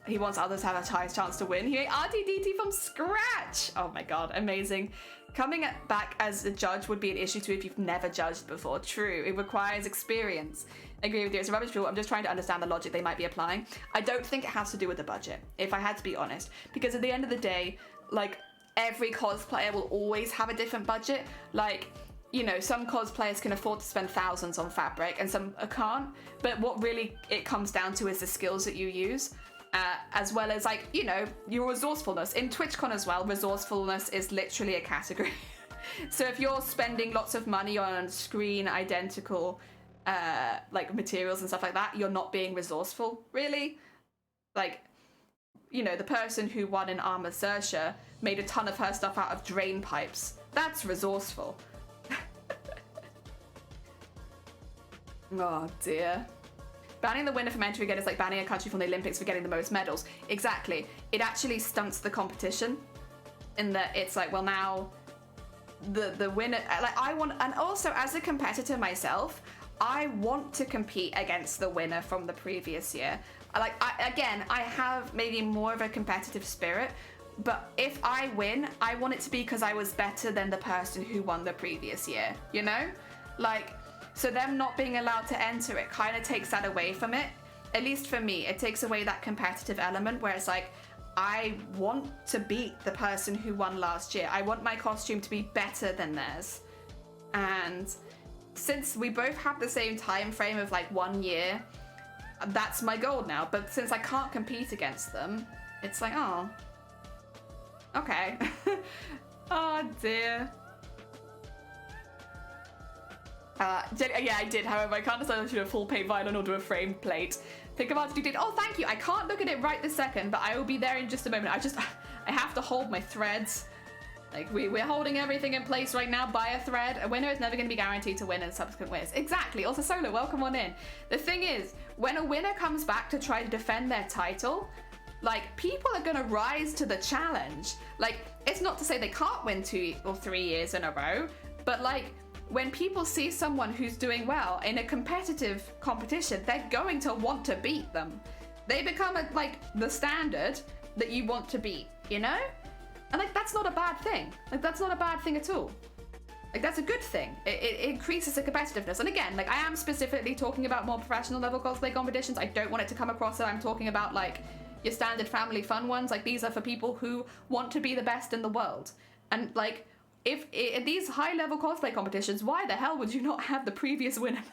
he wants others to have a highest chance to win. He made RTDT from scratch. Oh my god, amazing. Coming back as a judge would be an issue too if you've never judged before. True. It requires experience. I agree with you. It's a rubbish rule. I'm just trying to understand the logic they might be applying. I don't think it has to do with the budget, if I had to be honest. Because at the end of the day, like, every cosplayer will always have a different budget. Like, you know, some cosplayers can afford to spend thousands on fabric and some can't. But what really it comes down to is the skills that you use. As well as, like, you know, your resourcefulness. In TwitchCon as well, resourcefulness is literally a category. So if you're spending lots of money on screen identical like materials and stuff like that, you're not being resourceful, really. Like, you know, the person who won in Armor Sersha made a ton of her stuff out of drain pipes. That's resourceful. Oh dear. Banning the winner from entry again is like banning a country from the Olympics for getting the most medals. Exactly. It actually stunts the competition in that it's like, well, now the winner, like, I want, and also as a competitor myself, I want to compete against the winner from the previous year. I have maybe more of a competitive spirit, but if I win, I want it to be because I was better than the person who won the previous year, you know? Like, so them not being allowed to enter it kind of takes that away from it. At least for me, it takes away that competitive element where it's like, I want to beat the person who won last year. I want my costume to be better than theirs. And since we both have the same time frame of like 1 year, that's my goal now. But since I can't compete against them, it's like, oh, okay. Oh dear. Yeah, I did. However, I can't decide whether to do a full paint violin or do a framed plate. Think about it. Oh, thank you. I can't look at it right this second, but I will be there in just a moment. I have to hold my threads. Like, we're holding everything in place right now by a thread. A winner is never going to be guaranteed to win in subsequent wins. Exactly. Also, Solo, welcome on in. The thing is, when a winner comes back to try to defend their title, like, people are going to rise to the challenge. Like, it's not to say they can't win 2 or 3 years in a row, but, like, when people see someone who's doing well in a competitive competition, they're going to want to beat them. They become like the standard that you want to beat, you know? And like that's not a bad thing. Like that's not a bad thing at all. Like that's a good thing. It increases the competitiveness. And again, like I am specifically talking about more professional level cosplay competitions. I don't want it to come across that I'm talking about like your standard family fun ones. Like these are for people who want to be the best in the world. And like if in these high level cosplay competitions, why the hell would you not have the previous winner?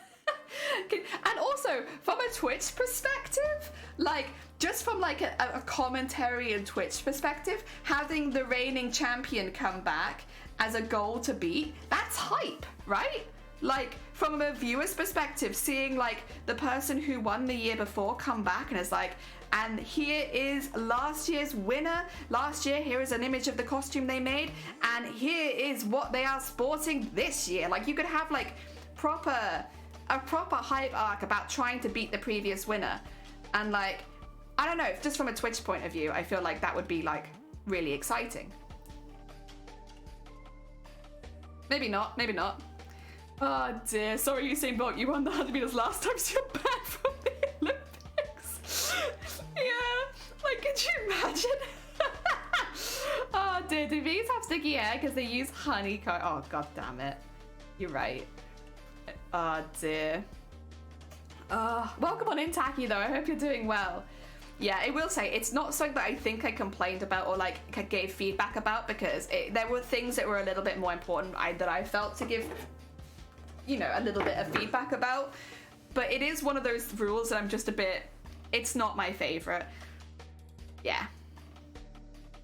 And also from a Twitch perspective, like just from like a commentary and Twitch perspective, having the reigning champion come back as a goal to beat, that's hype, right? Like from a viewer's perspective, seeing like the person who won the year before come back and is like, and here is last year's winner. Last year, here is an image of the costume they made, and here is what they are sporting this year. Like you could have like a proper hype arc about trying to beat the previous winner. And like, I don't know, just from a Twitch point of view, I feel like that would be like really exciting. Maybe not, maybe not. Oh dear, sorry Usain Bolt, you won the 100 meters last time, so you're banned from the Olympics. Yeah, like could you imagine? Oh dear, do bees have sticky hair because they use honeycomb? Oh god damn it. You're right. Oh dear. Welcome on in, Taki, though. I hope you're doing well. Yeah, I will say, it's not something that I think I complained about or like gave feedback about, because there were things that were a little bit more important that I felt to give, you know, a little bit of feedback about. But it is one of those rules that I'm just a bit, it's not my favorite. Yeah.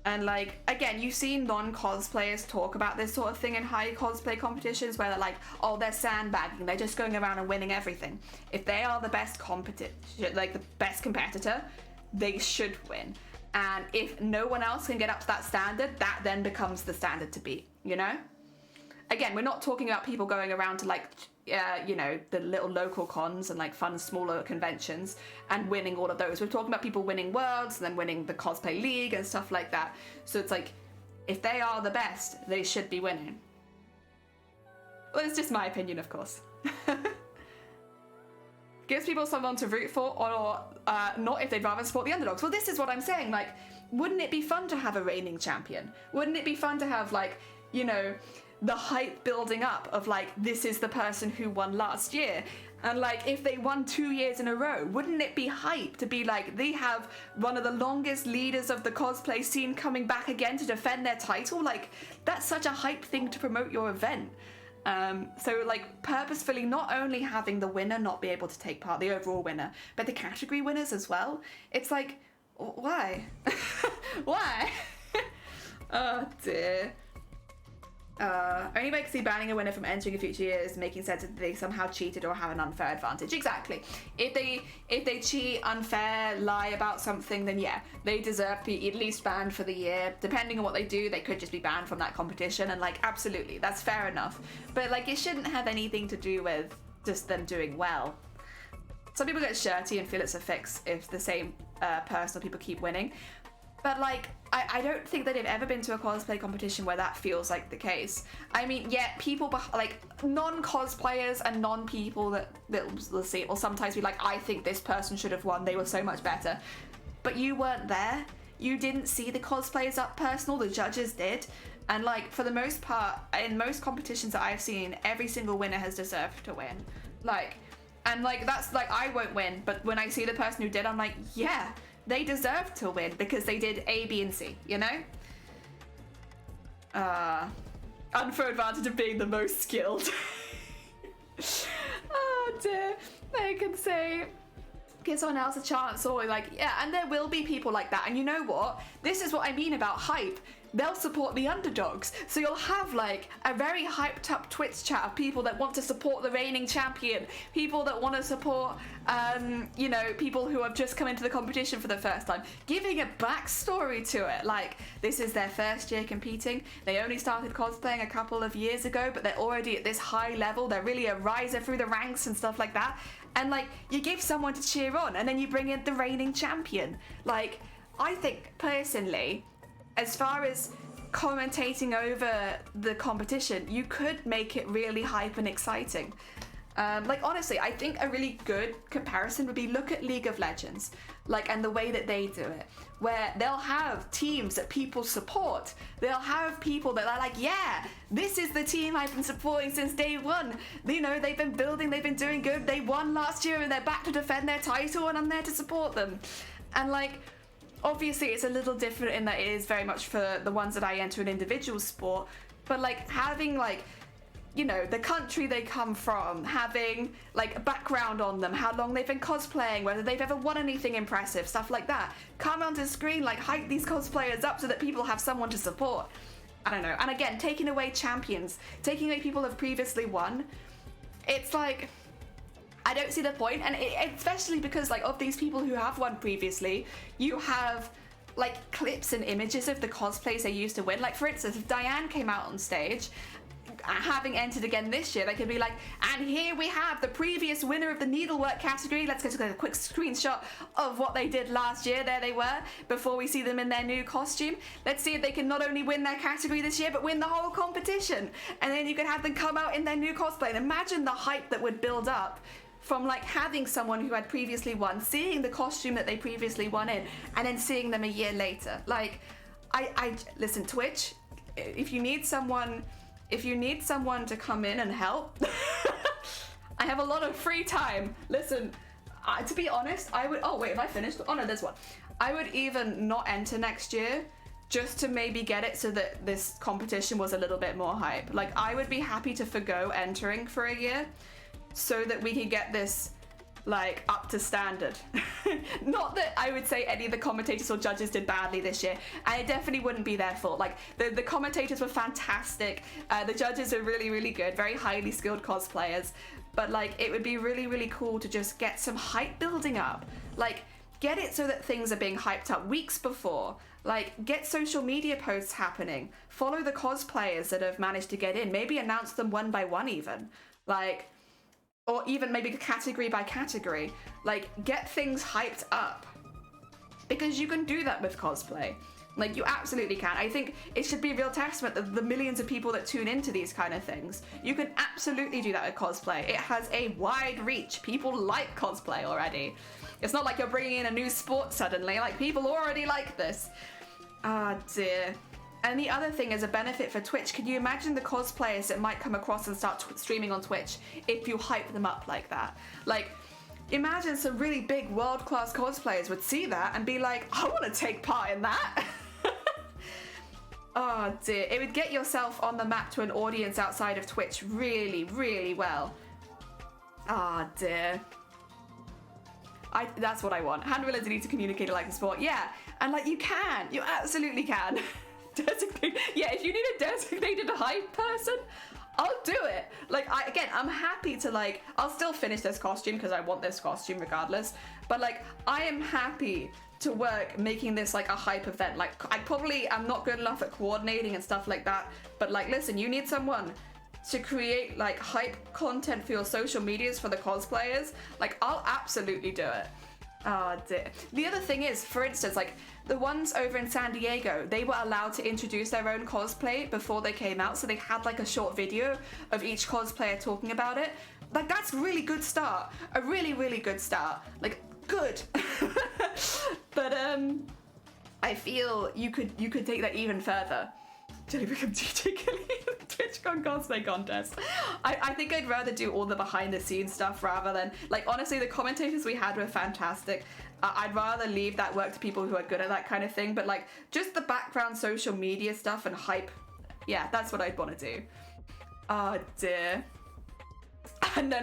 And like, again, you've seen non-cosplayers talk about this sort of thing in high cosplay competitions where they're like, oh, they're sandbagging, they're just going around and winning everything. If they are the best like the best competitor, they should win. And if no one else can get up to that standard, that then becomes the standard to beat, you know? Again, we're not talking about people going around to like, you know, the little local cons and like fun smaller conventions and winning all of those. We're talking about people winning worlds and then winning the cosplay league and stuff like that. So it's like, if they are the best, they should be winning. Well, it's just my opinion, of course. Gives people someone to root for, or not if they'd rather support the underdogs. Well, this is what I'm saying. Like, wouldn't it be fun to have a reigning champion? Wouldn't it be fun to have, like, you know, the hype building up of like, this is the person who won last year? And like, if they won 2 years in a row, wouldn't it be hype to be like, they have one of the longest leaders of the cosplay scene coming back again to defend their title? Like, that's such a hype thing to promote your event. So like purposefully not only having the winner not be able to take part, the overall winner, but the category winners as well. It's like, why? Why? Oh dear. Only way I can see banning a winner from entering a future year is making sense that they somehow cheated or have an unfair advantage. Exactly. If they cheat, unfair, lie about something, then yeah, they deserve to be at least banned for the year. Depending on what they do, they could just be banned from that competition, and like, absolutely, that's fair enough. But like, it shouldn't have anything to do with just them doing well. Some people get shirty and feel it's a fix if the same person or people keep winning. But like, I don't think that they've ever been to a cosplay competition where that feels like the case. I mean, yeah, people like non-cosplayers and non-people that will see it will sometimes be like, I think this person should have won, they were so much better. But you weren't there. You didn't see the cosplayers up personal, the judges did. And like, for the most part, in most competitions that I've seen, every single winner has deserved to win. Like, and like, that's like, I won't win, but when I see the person who did, I'm like, yeah, they deserve to win because they did A, B, and C, you know? Unfair advantage of being the most skilled. Oh dear. They can say, give someone else a chance, or like, yeah, and there will be people like that. And you know what? This is what I mean about hype. They'll support the underdogs. So you'll have like a very hyped up Twitch chat of people that want to support the reigning champion, people that want to support, you know, people who have just come into the competition for the first time, giving a backstory to it. Like, this is their first year competing. They only started cosplaying a couple of years ago, but they're already at this high level. They're really a riser through the ranks and stuff like that. And like, you give someone to cheer on, and then you bring in the reigning champion. Like, I think personally, as far as commentating over the competition, you could make it really hype and exciting. Like honestly, I think a really good comparison would be look at League of Legends, like, and the way that they do it, where they'll have teams that people support. They'll have people that are like, yeah, this is the team I've been supporting since day one. You know, they've been building, they've been doing good. They won last year and they're back to defend their title, and I'm there to support them. And like, obviously, it's a little different in that it is very much for the ones that I enter an individual sport, but like having like, you know, the country they come from, having like a background on them, how long they've been cosplaying, whether they've ever won anything impressive, stuff like that. Come onto screen, like hype these cosplayers up so that people have someone to support. I don't know. And again, taking away champions, taking away people who have previously won, it's like, I don't see the point. And especially because like of these people who have won previously, you have like clips and images of the cosplays they used to win. Like for instance, if Diane came out on stage, having entered again this year, they could be like, and here we have the previous winner of the needlework category. Let's get a quick screenshot of what they did last year. There they were, before we see them in their new costume. Let's see if they can not only win their category this year, but win the whole competition. And then you could have them come out in their new cosplay. And imagine the hype that would build up from like having someone who had previously won, seeing the costume that they previously won in, and then seeing them a year later. Like, I listen, Twitch, if you need someone to come in and help, I have a lot of free time. Listen, to be honest, I would, oh wait, have I finished? Oh no, there's one. I would even not enter next year just to maybe get it so that this competition was a little bit more hype. Like, I would be happy to forgo entering for a year so that we could get this like up to standard. Not that I would say any of the commentators or judges did badly this year, and it definitely wouldn't be their fault. Like the commentators were fantastic, the judges are really, really good, very highly skilled cosplayers, but like it would be really, really cool to just get some hype building up. Like, get it so that things are being hyped up weeks before. Like, get social media posts happening, follow the cosplayers that have managed to get in, maybe announce them one by one even, like, or even maybe category by category. Like, get things hyped up, because you can do that with cosplay. Like, you absolutely can. I think it should be a real testament that the millions of people that tune into these kind of things, you can absolutely do that with cosplay. It has a wide reach. People like cosplay already. It's not like you're bringing in a new sport suddenly. Like, people already like this. Ah, dear. And the other thing is a benefit for Twitch. Can you imagine the cosplayers that might come across and start streaming on Twitch if you hype them up like that? Like, imagine some really big world-class cosplayers would see that and be like, I want to take part in that. Oh dear. It would get yourself on the map to an audience outside of Twitch really, really well. Ah, dear. That's what I want. Handlers need to communicate it like the sport. Yeah, and like you can. You absolutely can. Yeah, if you need a designated hype person, I'll do it. Like, I'm happy to, like, I'll still finish this costume because I want this costume regardless, but like, I am happy to work making this like a hype event. Like, I probably am not good enough at coordinating and stuff like that, but like, listen, you need someone to create like hype content for your social medias for the cosplayers. Like, I'll absolutely do it. Oh dear. The other thing is, for instance, like the ones over in San Diego, they were allowed to introduce their own cosplay before they came out, so they had like a short video of each cosplayer talking about it. Like, that's a really good start. A really, really good start. Like, good. But I feel you could take that even further. Jelly become DJ Kelly in the TwitchCon cosplay contest. I think I'd rather do all the behind the scenes stuff rather than, like, honestly, the commentators we had were fantastic. I'd rather leave that work to people who are good at that kind of thing, but like, just the background social media stuff and hype, yeah, that's what I'd want to do. Oh dear. No.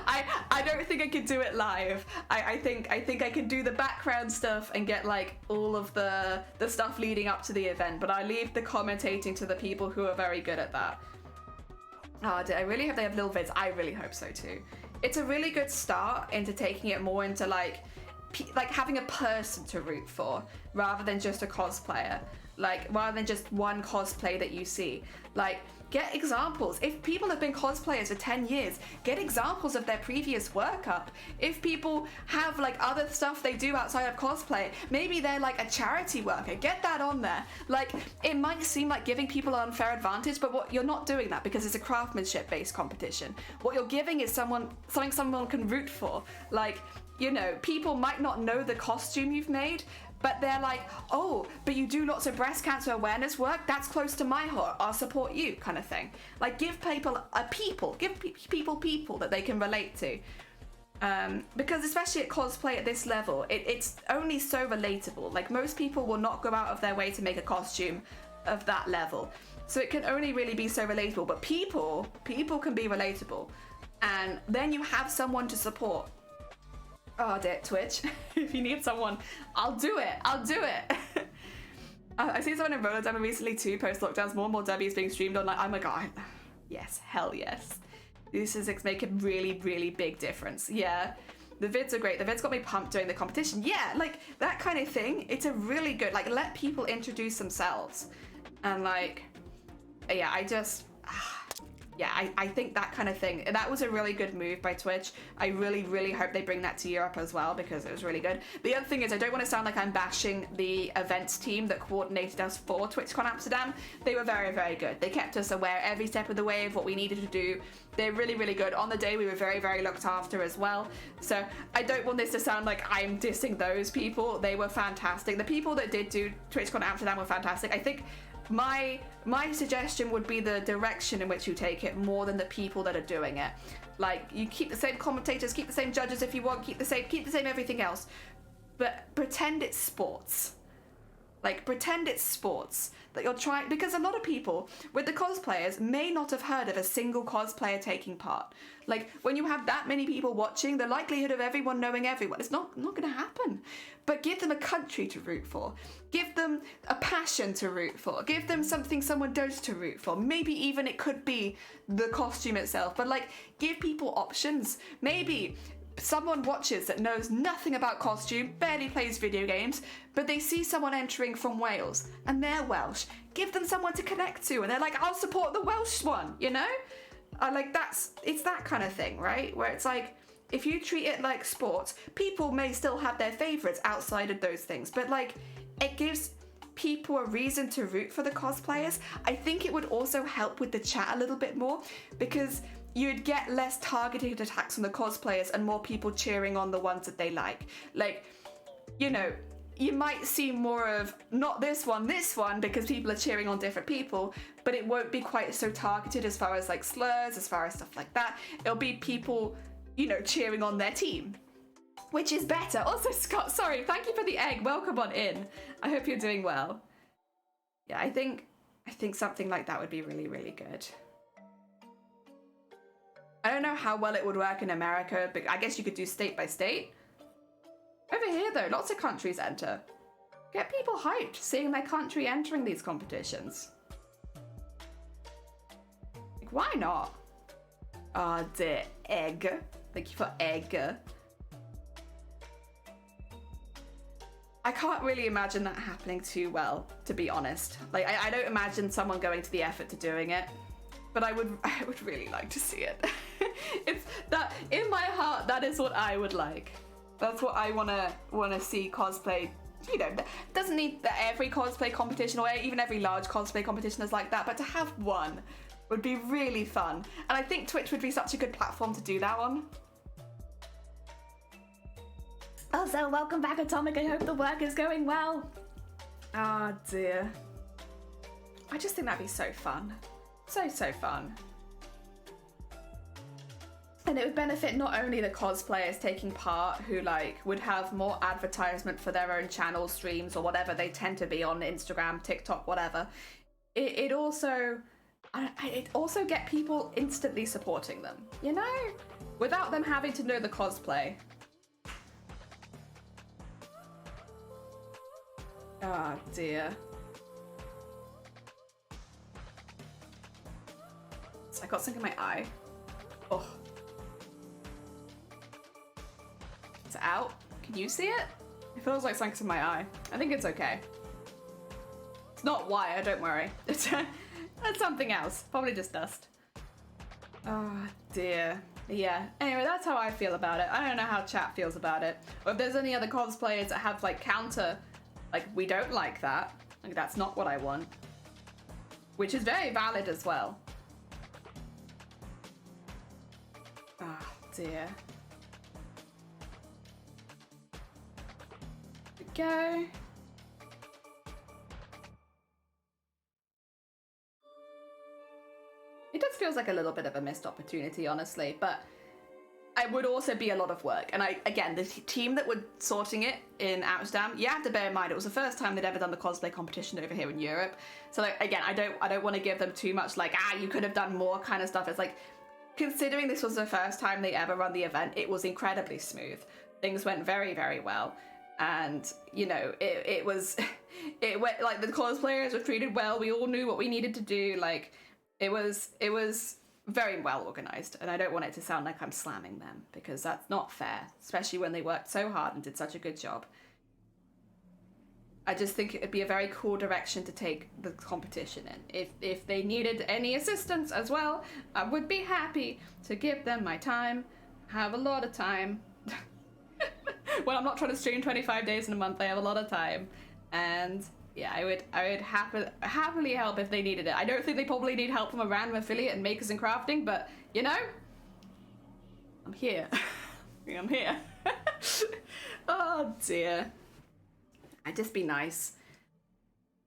I don't think I could do it live. I think I can do the background stuff and get like all of the stuff leading up to the event, but I leave the commentating to the people who are very good at that. Oh, I really hope they have little vids. I really hope so too. It's a really good start into taking it more into like having a person to root for rather than just a cosplayer. like rather than just one cosplay that you see. Like, get examples. If people have been cosplayers for 10 years, get examples of their previous work up. If people have like other stuff they do outside of cosplay, maybe they're like a charity worker, get that on there. Like, it might seem like giving people an unfair advantage, but what you're not doing that because it's a craftsmanship based competition. What you're giving is something someone can root for. Like, you know, people might not know the costume you've made, but they're like, oh, but you do lots of breast cancer awareness work, that's close to my heart, I'll support you, kind of thing. Like, give people people that they can relate to. Because especially at cosplay at this level, it's only so relatable. Like, most people will not go out of their way to make a costume of that level. So it can only really be so relatable, but people can be relatable. And then you have someone to support. Oh, dear, Twitch. If you need someone, I'll do it. I seen someone in roller derby recently too, post lockdowns, more and more derbies being streamed online. I'm like, oh, yes, hell yes. This is make a really, really big difference. Yeah, the vids are great. The vids got me pumped during the competition. Yeah, like that kind of thing. It's a really good, like, let people introduce themselves. And like, yeah, I think that kind of thing, that was a really good move by Twitch. I really, really hope they bring that to Europe as well, because it was really good. The other thing is, I don't want to sound like I'm bashing the events team that coordinated us for TwitchCon Amsterdam. They were very, very good. They kept us aware every step of the way of what we needed to do. They're really, really good. On the day, we were very, very looked after as well. So I don't want this to sound like I'm dissing those people. They were fantastic. The people that did do TwitchCon Amsterdam were fantastic. I think my suggestion would be the direction in which you take it more than the people that are doing it. Like, you keep the same commentators, keep the same judges if you want, keep the same everything else, but pretend it's sports. Like, pretend it's sports that you're trying, because a lot of people with the cosplayers may not have heard of a single cosplayer taking part. Like, when you have that many people watching, the likelihood of everyone knowing everyone, it's not going to happen. But give them a country to root for. Give them a passion to root for. Give them something someone does to root for. Maybe even it could be the costume itself, but like, give people options. Maybe someone watches that knows nothing about costume, barely plays video games, but they see someone entering from Wales and they're Welsh. Give them someone to connect to and they're like, I'll support the Welsh one, you know? Like, it's that kind of thing, right? Where it's like, if you treat it like sports, people may still have their favorites outside of those things, but like, it gives people a reason to root for the cosplayers. I think it would also help with the chat a little bit more, because you'd get less targeted attacks on the cosplayers and more people cheering on the ones that they like. Like, you know, you might see more of, not this one, because people are cheering on different people, but it won't be quite so targeted as far as like slurs, as far as stuff like that. It'll be people, you know, cheering on their team, which is better. Also, Scott, sorry, thank you for the egg. Welcome on in. I hope you're doing well. Yeah, I think something like that would be really, really good. I don't know how well it would work in America, but I guess you could do state by state. Over here, though, lots of countries enter. Get people hyped seeing their country entering these competitions. Like, why not? Ah, the egg. Thank you for egg. I can't really imagine that happening too well, to be honest. Like, I don't imagine someone going to the effort to doing it. But I would really like to see it. It's that, in my heart, that is what I would like. That's what I wanna see cosplay. You know, it doesn't need that every cosplay competition or even every large cosplay competition is like that, but to have one would be really fun. And I think Twitch would be such a good platform to do that on. Also, welcome back, Atomic. I hope the work is going well. Oh dear. I just think that'd be so fun. So fun. And it would benefit not only the cosplayers taking part, who like would have more advertisement for their own channel streams or whatever they tend to be on Instagram, TikTok, whatever. It also get people instantly supporting them, you know, without them having to know the cosplay. Oh dear. I got something in my eye. Oh. It's out. Can you see it? It feels like something's in my eye. I think it's okay. It's not wire, don't worry. It's something else. Probably just dust. Oh dear. Yeah. Anyway, that's how I feel about it. I don't know how chat feels about it. Or if there's any other cosplayers that have like counter, like we don't like that. Like that's not what I want. Which is very valid as well. Oh dear. There we go. It just feels like a little bit of a missed opportunity, honestly, but it would also be a lot of work. And again, the team that were sorting it in Amsterdam, you have to bear in mind it was the first time they'd ever done the cosplay competition over here in Europe. So like, again, I don't want to give them too much like, you could have done more kind of stuff. It's like, considering this was the first time they ever run the event, it was incredibly smooth. Things went very, very well. And, you know, it went, like, the cosplayers were treated well. We all knew what we needed to do. Like, it was very well organized, and I don't want it to sound like I'm slamming them, because that's not fair, especially when they worked so hard and did such a good job. I just think it'd be a very cool direction to take the competition in. If they needed any assistance as well, I would be happy to give them my time, have a lot of time. When I'm not trying to stream 25 days in a month, I have a lot of time, and yeah, I would happily help if they needed it. I don't think they probably need help from a random affiliate in makers and crafting, but you know, I'm here. I'm here. Oh dear. I'd just be nice.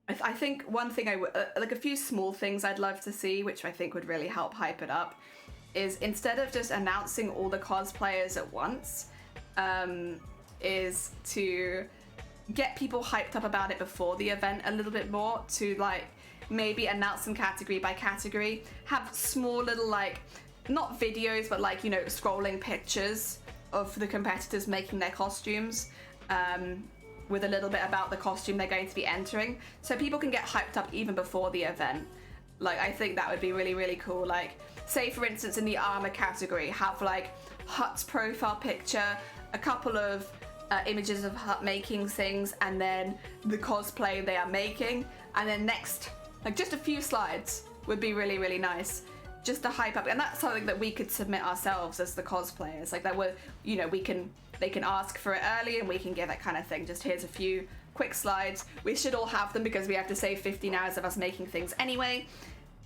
I think one thing I would, like a few small things I'd love to see, which I think would really help hype it up, is instead of just announcing all the cosplayers at once, is to get people hyped up about it before the event a little bit more, to like maybe announce them category by category, have small little like, not videos, but like, you know, scrolling pictures of the competitors making their costumes, with a little bit about the costume they're going to be entering, so people can get hyped up even before the event. Like, I think that would be really, really cool. Like, say for instance in the armor category, have like Hut's profile picture, a couple of images of Hut making things, and then the cosplay they are making, and then next, like just a few slides would be really, really nice, just to hype up. And that's something that we could submit ourselves as the cosplayers, like that we're, you know, they can ask for it early and we can give that kind of thing. Just here's a few quick slides. We should all have them because we have to save 15 hours of us making things anyway.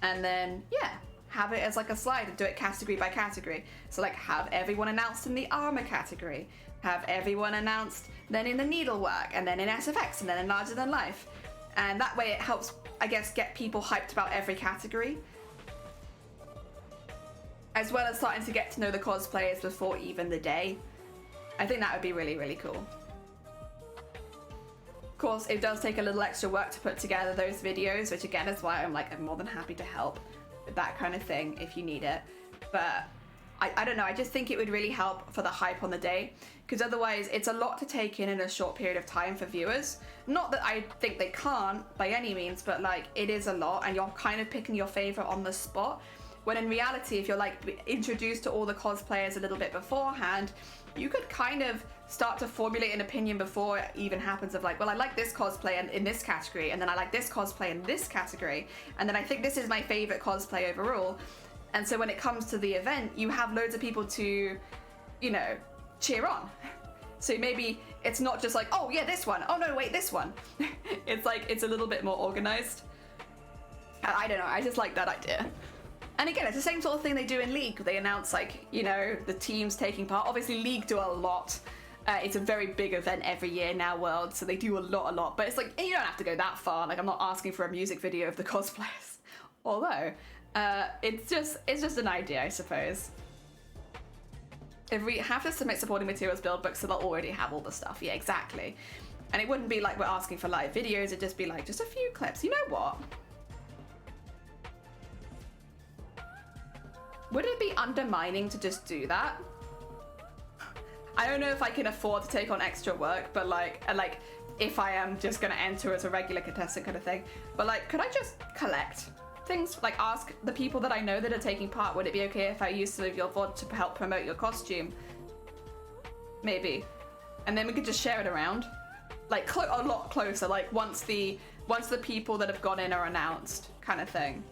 And then, yeah, have it as like a slide and do it category by category. So like have everyone announced in the armor category, have everyone announced then in the needlework, and then in SFX, and then in larger than life. And that way it helps, I guess, get people hyped about every category, as well as starting to get to know the cosplayers before even the day. I think that would be really, really cool. Of course, it does take a little extra work to put together those videos, which again is why I'm more than happy to help with that kind of thing if you need it. But I don't know, I just think it would really help for the hype on the day, because otherwise it's a lot to take in a short period of time for viewers. Not that I think they can't by any means, but like it is a lot, and you're kind of picking your favorite on the spot, when in reality, if you're like introduced to all the cosplayers a little bit beforehand, you could kind of start to formulate an opinion before it even happens, of like, well, I like this cosplay in this category, and then I like this cosplay in this category, and then I think this is my favorite cosplay overall. And so when it comes to the event, you have loads of people to, you know, cheer on. So maybe it's not just like, oh yeah, this one, oh no, wait, this one. It's like, it's a little bit more organized. I don't know, I just like that idea. And again, it's the same sort of thing they do in League. They announce like, you know, the teams taking part. Obviously League do a lot. It's a very big event every year now, World, so they do a lot. But it's like, you don't have to go that far. Like, I'm not asking for a music video of the cosplayers. Although, it's just an idea, I suppose. If we have to submit supporting materials build books, so they'll already have all the stuff. Yeah, exactly. And it wouldn't be like we're asking for live videos. It'd just be like, just a few clips. You know what? Would it be undermining to just do that? I don't know if I can afford to take on extra work, but like if I am just gonna enter as a regular contestant kind of thing, but like, could I just collect things? Like ask the people that I know that are taking part, would it be okay if I used some of your VOD to help promote your costume? Maybe. And then we could just share it around. Like a lot closer, like once the once the people that have gone in are announced, kind of thing.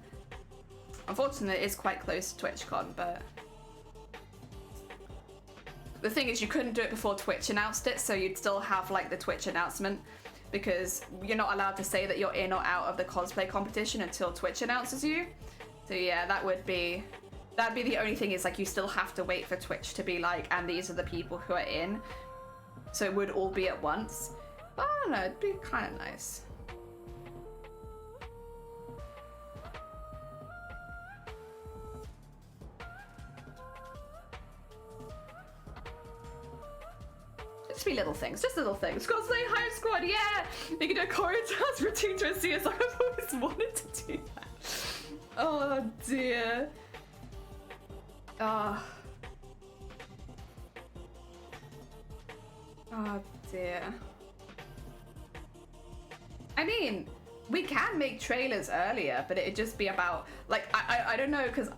Unfortunately, it is quite close to TwitchCon, but the thing is, you couldn't do it before Twitch announced it, so you'd still have like the Twitch announcement, because you're not allowed to say that you're in or out of the cosplay competition until Twitch announces you. So yeah, that'd be the only thing, is like you still have to wait for Twitch to be like, and these are the people who are in. So it would all be at once. But I don't know, it'd be kind of nice. Just be little things, just little things. Cosplay Hype Squad, yeah! We can do a choreo dance routine to a CSI. I've always wanted to do that. Oh dear. Oh. Oh dear. I mean, we can make trailers earlier, but it'd just be about, like, I don't know, because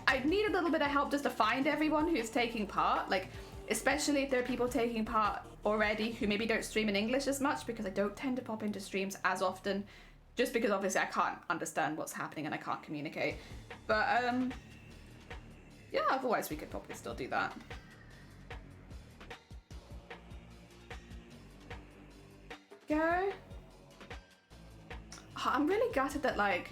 I need a little bit of help just to find everyone who's taking part, like, especially if there are people taking part already who maybe don't stream in English as much, because I don't tend to pop into streams as often, just because obviously I can't understand what's happening and I can't communicate. But, yeah, otherwise we could probably still do that. Go. Oh, I'm really gutted that, like,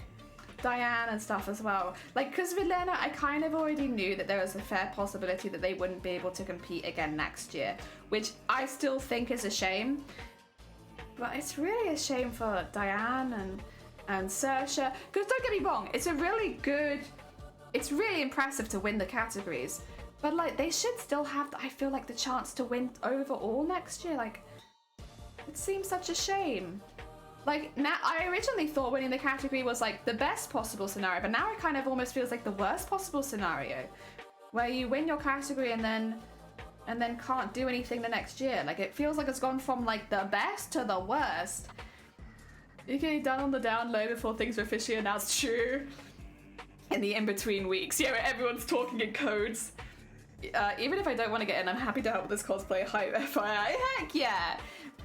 Diane and stuff as well. Like, because with Lena, I kind of already knew that there was a fair possibility that they wouldn't be able to compete again next year, which I still think is a shame. But it's really a shame for Diane and Saoirse, because don't get me wrong, it's really impressive to win the categories, but like they should still have, I feel like, the chance to win overall next year. Like, it seems such a shame. Like, now, I originally thought winning the category was like the best possible scenario, but now it kind of almost feels like the worst possible scenario, where you win your category and then can't do anything the next year. Like, it feels like it's gone from like the best to the worst. You get done on the down low before things are officially announced. True. In the in-between weeks, yeah, where everyone's talking in codes. Even if I don't want to get in, I'm happy to help with this cosplay hype, FYI. Heck yeah!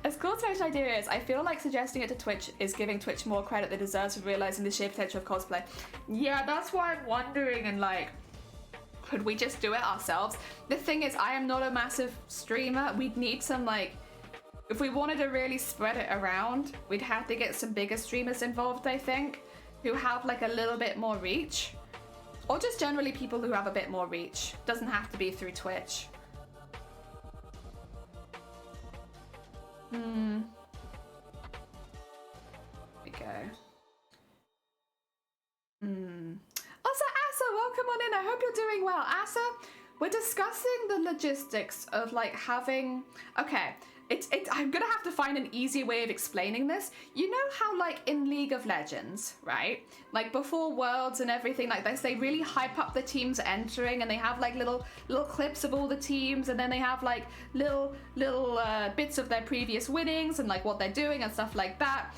As cool as my idea is, I feel like suggesting it to Twitch is giving Twitch more credit than it deserves for realizing the sheer potential of cosplay. Yeah, that's why I'm wondering, and like, could we just do it ourselves? The thing is, I am not a massive streamer. We'd need some, like, if we wanted to really spread it around, we'd have to get some bigger streamers involved, I think, who have like a little bit more reach. Or just generally people who have a bit more reach. Doesn't have to be through Twitch. There we go. Also, Asa, welcome on in. I hope you're doing well. Asa, we're discussing the logistics of like having, okay, I'm gonna have to find an easy way of explaining this. You know how like in League of Legends, right? Like before Worlds and everything like this, they really hype up the teams entering, and they have like little clips of all the teams, and then they have like little bits of their previous winnings and like what they're doing and stuff like that.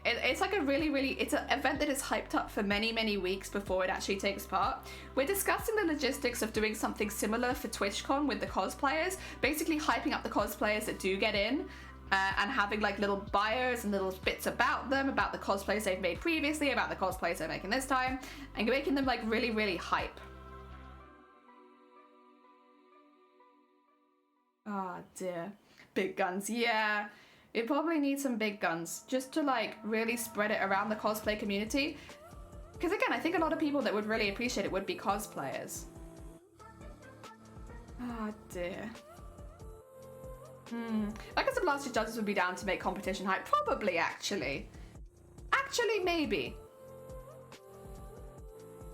It's like a it's an event that is hyped up for many weeks before it actually takes part. We're discussing the logistics of doing something similar for TwitchCon with the cosplayers, basically hyping up the cosplayers that do get in, and having like little bios and little bits about them, about the cosplays they've made previously, about the cosplays they're making this time, and making them like really hype. Oh dear. Big guns, yeah. It probably needs some big guns just to like really spread it around the cosplay community. Because again, I think a lot of people that would really appreciate it would be cosplayers. Oh dear. I guess the last two judges would be down to make competition hype. Probably, actually. Actually, maybe.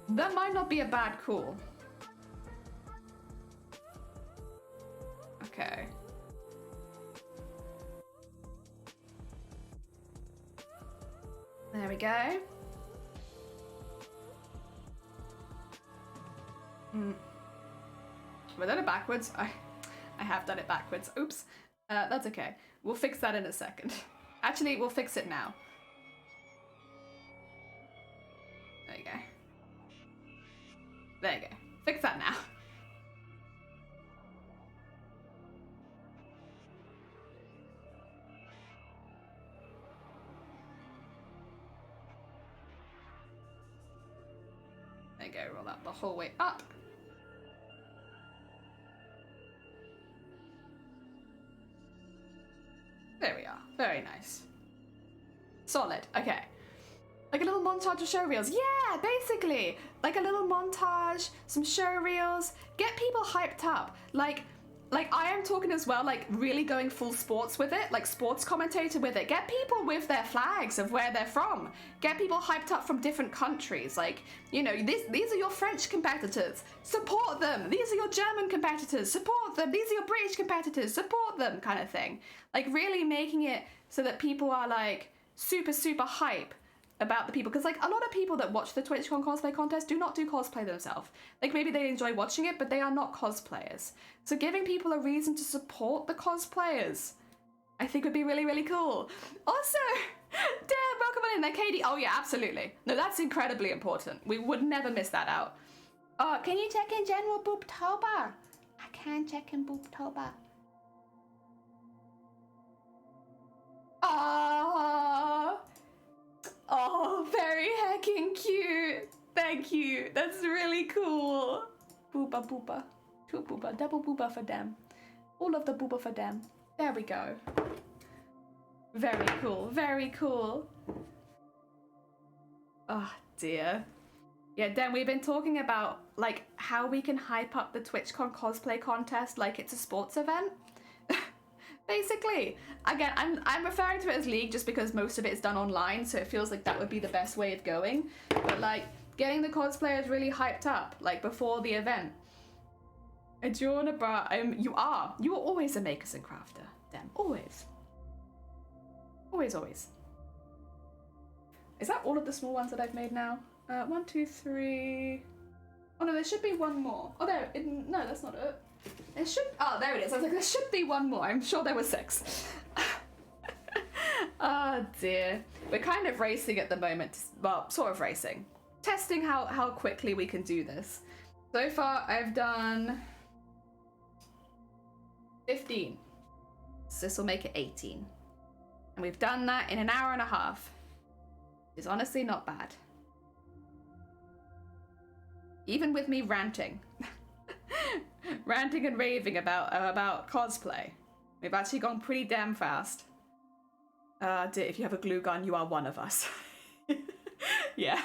That might not be a bad call. Okay. There we go. Have I done it backwards? I have done it backwards. Oops. That's okay. We'll fix that in a second. Actually, we'll fix it now. There you go. There you go. Fix that now. go. Roll that the whole way up. There we are. Very nice. Solid. Okay. Like a little montage of show reels. Yeah, basically. Like a little montage, some show reels. Get people hyped up. Like I am talking as well, like really going full sports with it, like sports commentator with it. Get people with their flags of where they're from. Get people hyped up from different countries. Like, you know, these are your French competitors. Support them. These are your German competitors. Support them. These are your British competitors. Support them, kind of thing. Like really making it so that people are like super, super hype about the people, because like a lot of people that watch the TwitchCon cosplay contest do not do cosplay themselves. Like maybe they enjoy watching it, but they are not cosplayers. So giving people a reason to support the cosplayers, I think would be really, really cool. Also, damn, welcome on in there, Katie. Oh yeah, absolutely. No, that's incredibly important. We would never miss that out. Oh, can you check in general Booptober? I can check in Booptober. Oh, very heckin' cute. Thank you. That's really cool. Booba booba. Two booba. Double booba for them. All of the booba for them. There we go. Very cool. Very cool. Oh, dear. Yeah, Dan, we've been talking about, like, how we can hype up the TwitchCon cosplay contest like it's a sports event. Basically, again, I'm referring to it as League just because most of it is done online, so it feels like that would be the best way of going. But like, getting the cosplayers really hyped up, like before the event. A drawn a bra. You are always a makers and crafter, Dem. Always. Always, always. Is that all of the small ones that I've made now? 1, 2, 3. Oh no, there should be one more. Oh, there. No, that's not it. There should. Oh, there it is. I was like, there should be one more. I'm sure there were 6. Oh dear. We're kind of racing at the moment. Well, sort of racing. Testing how quickly we can do this. So far, I've done 15. So this will make it 18. And we've done that in an hour and a half. It's honestly not bad. Even with me ranting. Ranting and raving about cosplay. We've actually gone pretty damn fast. If you have a glue gun, you are one of us. Yeah.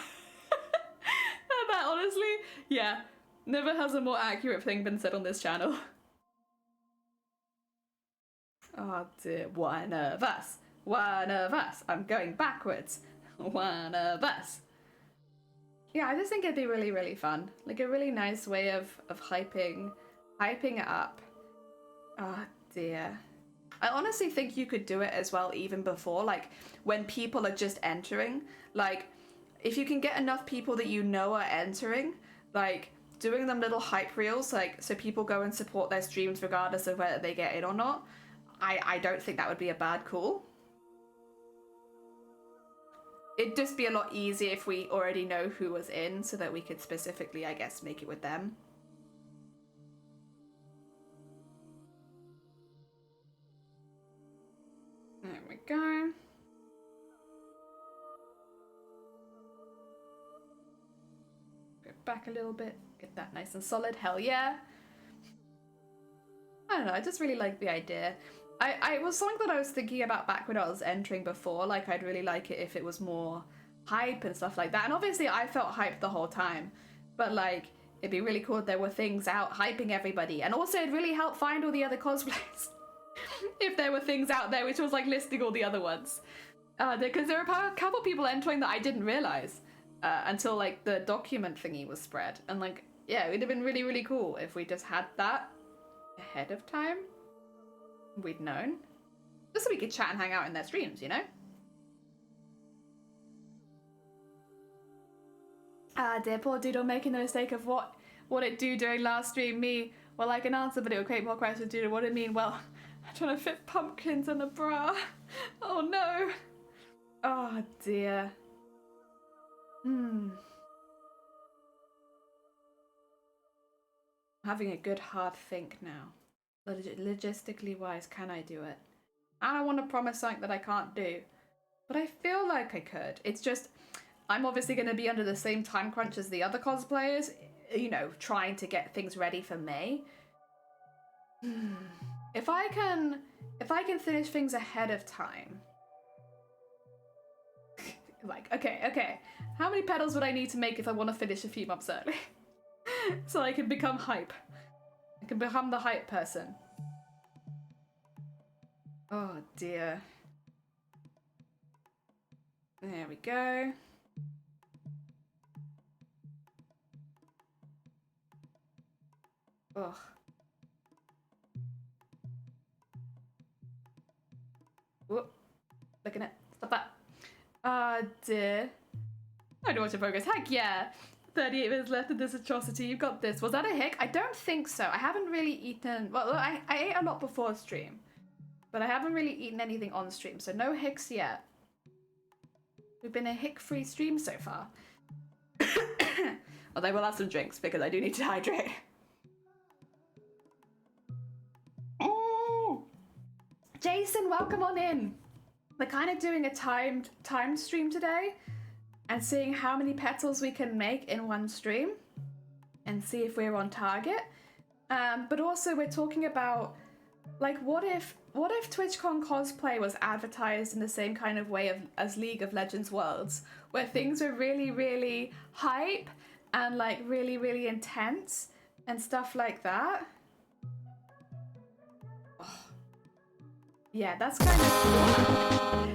That honestly, yeah. Never has a more accurate thing been said on this channel. Oh dear, one of us. One of us. I'm going backwards. One of us. Yeah, I just think it'd be really, really fun. Like a really nice way of hyping it up. Oh dear. I honestly think you could do it as well even before, like when people are just entering. Like if you can get enough people that you know are entering, like doing them little hype reels, like so people go and support their streams regardless of whether they get in or not. I don't think that would be a bad call. It'd just be a lot easier if we already know who was in so that we could specifically, I guess, make it with them. There we go. Go back a little bit, get that nice and solid, hell yeah. I don't know, I just really like the idea. I was something that I was thinking about back when I was entering before, like I'd really like it if it was more hype and stuff like that. And obviously I felt hyped the whole time, but like it'd be really cool if there were things out hyping everybody. And also it'd really help find all the other cosplays if there were things out there, which was like listing all the other ones. Because there were a couple people entering that I didn't realize until like the document thingy was spread. And like, yeah, it'd have been really, really cool if we just had that ahead of time. We'd known. Just so we could chat and hang out in their streams, you know? Dear poor doodle making the mistake of what it do during last stream. Me, well, I can answer, but it will create more questions. Doodle, what it mean? Well, I'm trying to fit pumpkins in a bra. Oh no. Oh dear. Having a good hard think now. Logistically wise, can I do it? I don't want to promise something that I can't do, but I feel like I could. It's just, I'm obviously going to be under the same time crunch as the other cosplayers, you know, trying to get things ready for May. If I can finish things ahead of time. Like, okay. How many petals would I need to make if I want to finish a few months early? So I can become hype. I can become the hype person. Oh dear. There we go. Ugh. Whoop. Looking at. Stop that. Dear. I don't want to focus. Heck yeah. 38 minutes left of this atrocity. You've got this. Was that a hick? I don't think so. I haven't really eaten. Well, I ate a lot before stream. But I haven't really eaten anything on stream. So no hicks yet. We've been a hick-free stream so far. Although I will have some drinks because I do need to hydrate. Oh! Jason, welcome on in. We're kind of doing a timed stream today and seeing how many petals we can make in one stream and see if we're on target. But also we're talking about, like, what if TwitchCon cosplay was advertised in the same kind of way as League of Legends Worlds, where things were really, really hype and like really, really intense and stuff like that. Oh. Yeah, that's kind of cool.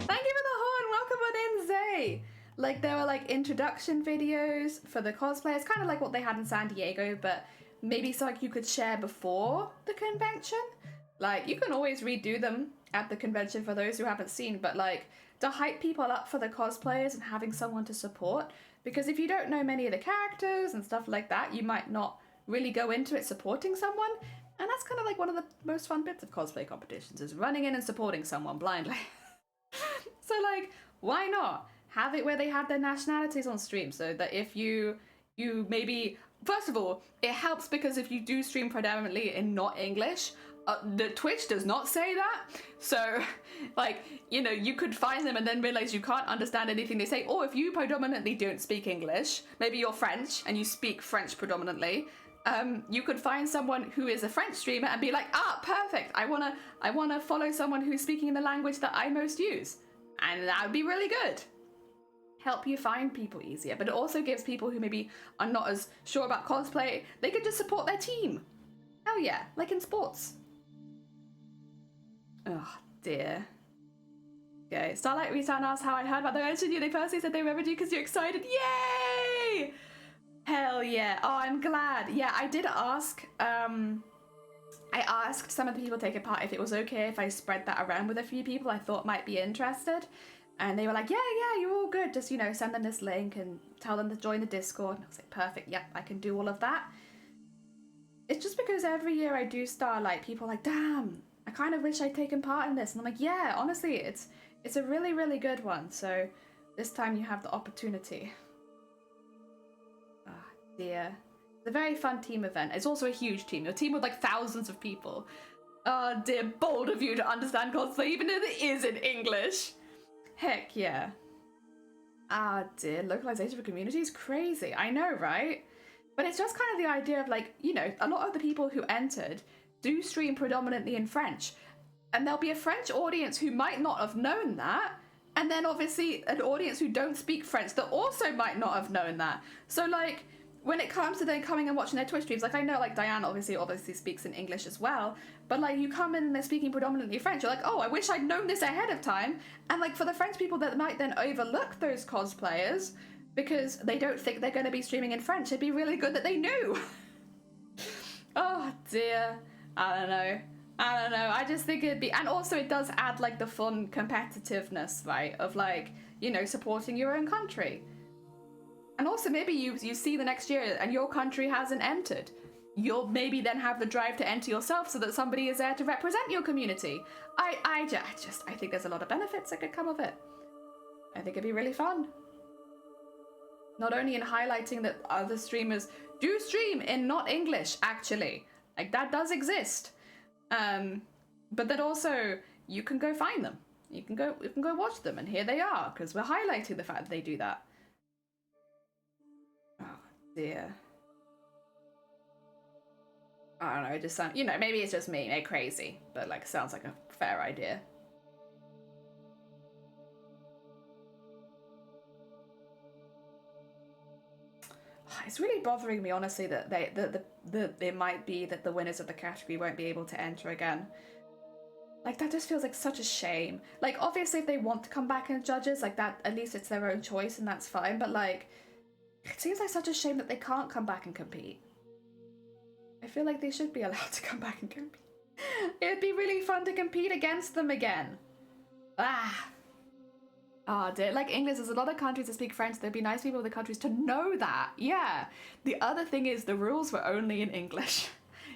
Thank you for the horn. Welcome on in, Zay. Like, there were like introduction videos for the cosplayers, kind of like what they had in San Diego, but maybe so like you could share before the convention. Like, you can always redo them at the convention for those who haven't seen, but like to hype people up for the cosplayers and having someone to support, because if you don't know many of the characters and stuff like that, you might not really go into it supporting someone. And that's kind of like one of the most fun bits of cosplay competitions, is running in and supporting someone blindly. So like, why not have it where they have their nationalities on stream, so that if you maybe, first of all, it helps because if you do stream predominantly in not English, the Twitch does not say that. So, like, you know, you could find them and then realize you can't understand anything they say. Or if you predominantly don't speak English, maybe you're French and you speak French predominantly, you could find someone who is a French streamer and be like, perfect. I wanna follow someone who's speaking in the language that I most use. And that would be really good. Help you find people easier. But it also gives people who maybe are not as sure about cosplay, they could just support their team. Hell yeah, like in sports. Oh dear. Okay, Starlight Restart asked how I heard about the mention you. They personally said they remembered you because you're excited. Yay! Hell yeah. Oh, I'm glad. Yeah, I did ask. I asked some of the people taking part if it was okay if I spread that around with a few people I thought might be interested. And they were like, yeah, you're all good. Just, you know, send them this link and tell them to join the Discord. And I was like, perfect. Yep, I can do all of that. It's just because every year I do Starlight, people are like, damn, I kind of wish I'd taken part in this. And I'm like, yeah, honestly, it's a really, really good one. So this time you have the opportunity. Ah, dear. It's a very fun team event. It's also a huge team. A team with like thousands of people. Oh dear, bold of you to understand cosplay, even if it is in English. Heck yeah. Ah dear, localization for community is crazy. I know, right? But it's just kind of the idea of like, you know, a lot of the people who entered do stream predominantly in French. And there'll be a French audience who might not have known that. And then obviously an audience who don't speak French that also might not have known that. So like, when it comes to then coming and watching their Twitch streams, like I know like Diane obviously speaks in English as well, but like you come in and they're speaking predominantly French, you're like, oh, I wish I'd known this ahead of time. And like for the French people that might then overlook those cosplayers because they don't think they're going to be streaming in French, it'd be really good that they knew. Oh dear. I don't know. I just think it'd be, and also it does add like the fun competitiveness, right? Of like, you know, supporting your own country. And also maybe you see the next year and your country hasn't entered. You'll maybe then have the drive to enter yourself so that somebody is there to represent your community. I think there's a lot of benefits that could come of it. I think it'd be really fun. Not only in highlighting that other streamers do stream in not English, actually. Like that does exist. But that also you can go find them. You can go watch them, and here they are, because we're highlighting the fact that they do that. dear. I don't know, it just sounds, you know, maybe it's just me, maybe crazy, but like sounds like a fair idea. It's really bothering me, honestly, that it might be that the winners of the category won't be able to enter again. Like, that just feels like such a shame. Like, obviously, if they want to come back as judges, like that, at least it's their own choice and that's fine. But like, it seems like such a shame that they can't come back and compete. I feel like they should be allowed to come back and compete. It'd be really fun to compete against them again. Ah. Oh dear, like English, there's a lot of countries that speak French. There'd be nice people in the countries to know that. Yeah. The other thing is the rules were only in English.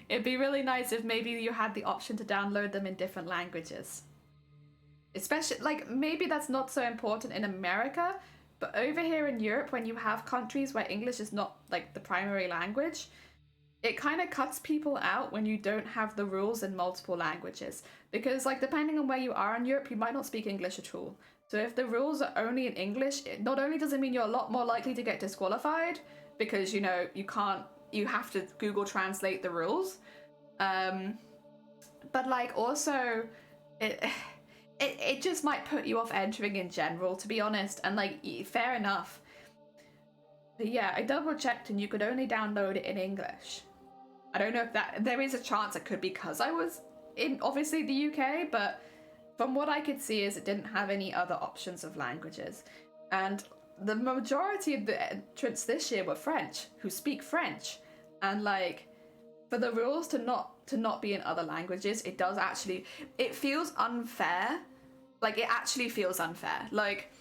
It'd be really nice if maybe you had the option to download them in different languages. Especially, like, maybe that's not so important in America, but over here in Europe, when you have countries where English is not, like, the primary language, it kind of cuts people out when you don't have the rules in multiple languages. Because, like, depending on where you are in Europe, you might not speak English at all. So if the rules are only in English, it not only does it mean you're a lot more likely to get disqualified, because, you know, you have to Google Translate the rules. But, like, also, it just might put you off entering in general, to be honest. And, like, fair enough. But yeah, I double checked and you could only download it in English. I don't know if there is a chance it could be because I was in, obviously, the UK, but from what I could see is it didn't have any other options of languages. And the majority of the entrants this year were French, who speak French. And like, for the rules to not be in other languages, it feels unfair. Like, it actually feels unfair. Like,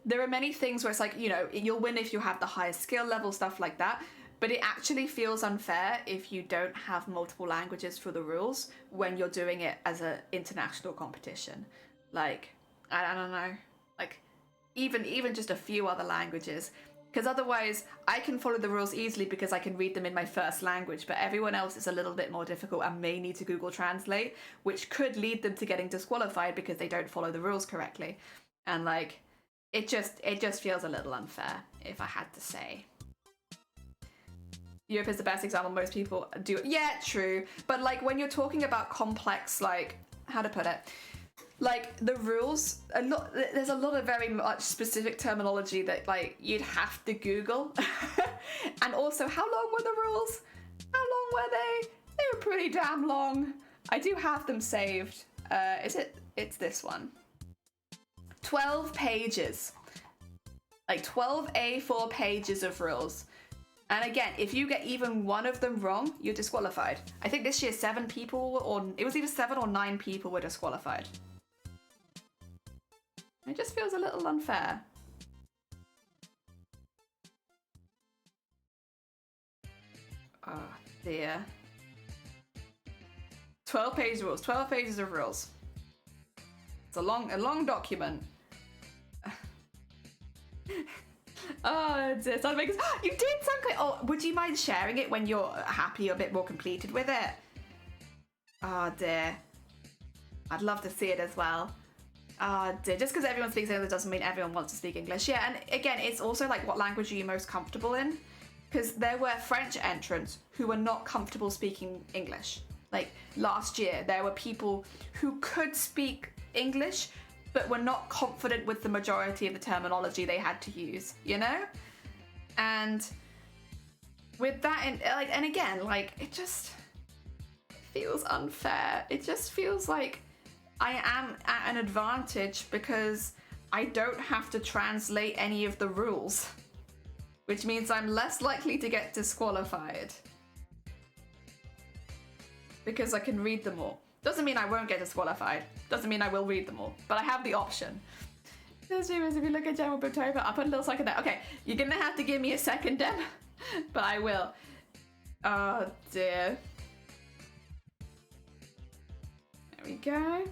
there are many things where it's like, you know, you'll win if you have the highest skill level, stuff like that. But it actually feels unfair if you don't have multiple languages for the rules when you're doing it as an international competition. Like, I don't know, like even just a few other languages. Because otherwise I can follow the rules easily because I can read them in my first language, but everyone else is a little bit more difficult and may need to Google Translate, which could lead them to getting disqualified because they don't follow the rules correctly. And like, it just feels a little unfair, if I had to say. Europe is the best example. Most people do. Yeah, true. But like, when you're talking about complex, like, how to put it, like the rules, there's a lot of very much specific terminology that like you'd have to Google. And also, how long were the rules? How long were they? They were pretty damn long. I do have them saved. It's this one. 12 pages. Like 12 A4 pages of rules. And again, if you get even one of them wrong, you're disqualified. I think this year 7 people, or it was either 7 or 9 people were disqualified. It just feels a little unfair. Oh dear. 12 pages of rules, 12 pages of rules. It's a long document. Oh, it's you did something. Oh, would you mind sharing it when you're happy, a bit more completed with it? Oh dear. I'd love to see it as well. Oh dear. Just because everyone speaks English doesn't mean everyone wants to speak English. Yeah, and again, it's also like, what language are you most comfortable in? Because there were French entrants who were not comfortable speaking English. Like last year, there were people who could speak English but were not confident with the majority of the terminology they had to use, you know? And with that, and again, like, it just feels unfair. It just feels like I am at an advantage because I don't have to translate any of the rules, which means I'm less likely to get disqualified because I can read them all. Doesn't mean I won't get disqualified. Doesn't mean I will read them all, but I have the option. If you look at general Bitover, I'll put a little second there. Okay, you're gonna have to give me a second, Dem, but I will. Oh dear. There we go.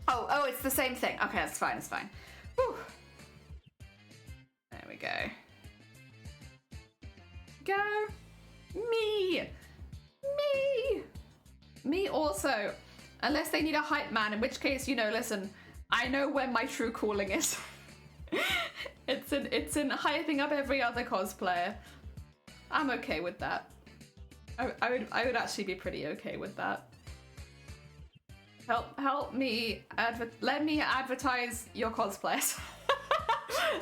Oh, it's the same thing. Okay, that's fine, it's fine. Whew. There we go. Go. Me also. Unless they need a hype man, in which case, you know, listen, I know when my true calling is. It's in hyping up every other cosplayer. I'm okay with that. I would actually be pretty okay with that. Help me let me advertise your cosplays.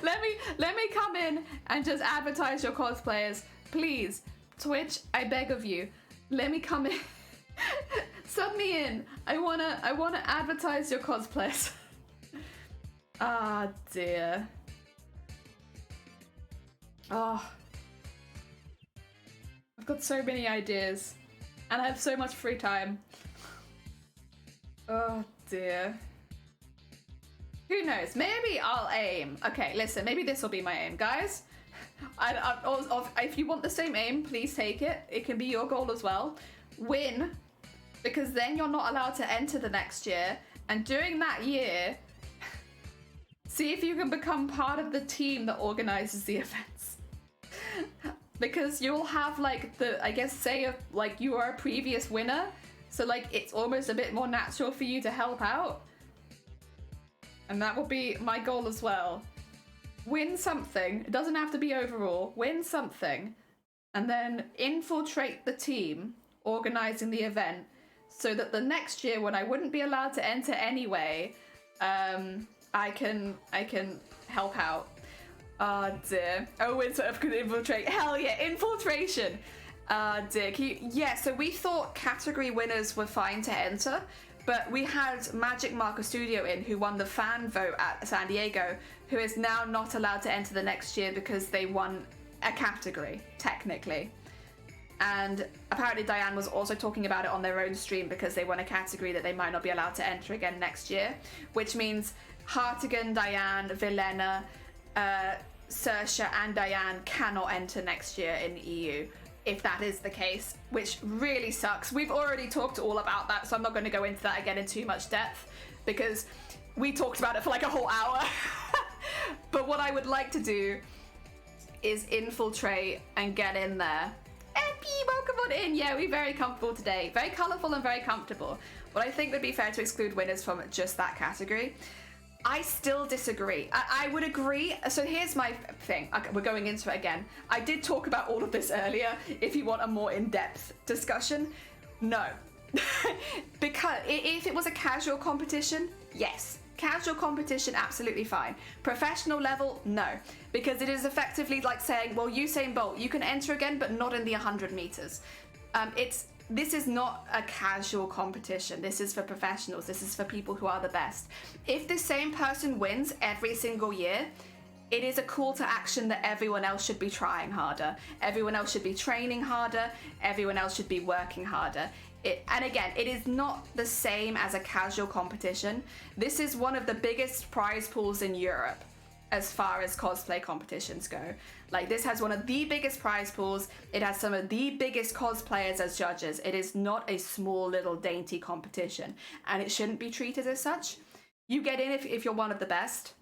let me come in and just advertise your cosplayers, please. Twitch, I beg of you. Let me come in. Sub me in. I wanna advertise your cosplays. Ah, dear. Oh. I've got so many ideas. And I have so much free time. Oh, dear. Who knows? Maybe I'll aim. Okay, listen, maybe this will be my aim. Guys, if you want the same aim, please take it. It can be your goal as well. Win, because then you're not allowed to enter the next year. And during that year, see if you can become part of the team that organizes the events. Because you'll have like say like you are a previous winner. So like it's almost a bit more natural for you to help out. And that will be my goal as well. Win something. It doesn't have to be overall. Win something. And then infiltrate the team organizing the event so that the next year when I wouldn't be allowed to enter anyway, I can help out. Oh dear. Oh, it's sort of could infiltrate. Hell yeah, infiltration. Dear. Yeah, so we thought category winners were fine to enter, but we had Magic Marker Studio in who won the fan vote at San Diego, who is now not allowed to enter the next year because they won a category, technically. And apparently Diane was also talking about it on their own stream because they won a category that they might not be allowed to enter again next year, which means Hartigan, Diane, Vilena, Saoirse and Diane cannot enter next year in EU, if that is the case, which really sucks. We've already talked all about that, so I'm not going to go into that again in too much depth because we talked about it for like a whole hour. But what I would like to do is infiltrate and get in there. Epi, welcome on in. Yeah, we're very comfortable today. Very colourful and very comfortable. But I think it would be fair to exclude winners from just that category. I still disagree. I would agree. So here's my thing. Okay, we're going into it again. I did talk about all of this earlier. If you want a more in-depth discussion, no. Because if it was a casual competition, yes. Casual competition, absolutely fine. Professional level, no. Because it is effectively like saying, well, Usain Bolt, you can enter again, but not in the 100 meters. This is not a casual competition. This is for professionals. This is for people who are the best. If the same person wins every single year, it is a call to action that everyone else should be trying harder. Everyone else should be training harder. Everyone else should be working harder. And again, it is not the same as a casual competition. This is one of the biggest prize pools in Europe as far as cosplay competitions go. Like, this has one of the biggest prize pools. It has some of the biggest cosplayers as judges. It is not a small little dainty competition, and it shouldn't be treated as such. You get in if you're one of the best,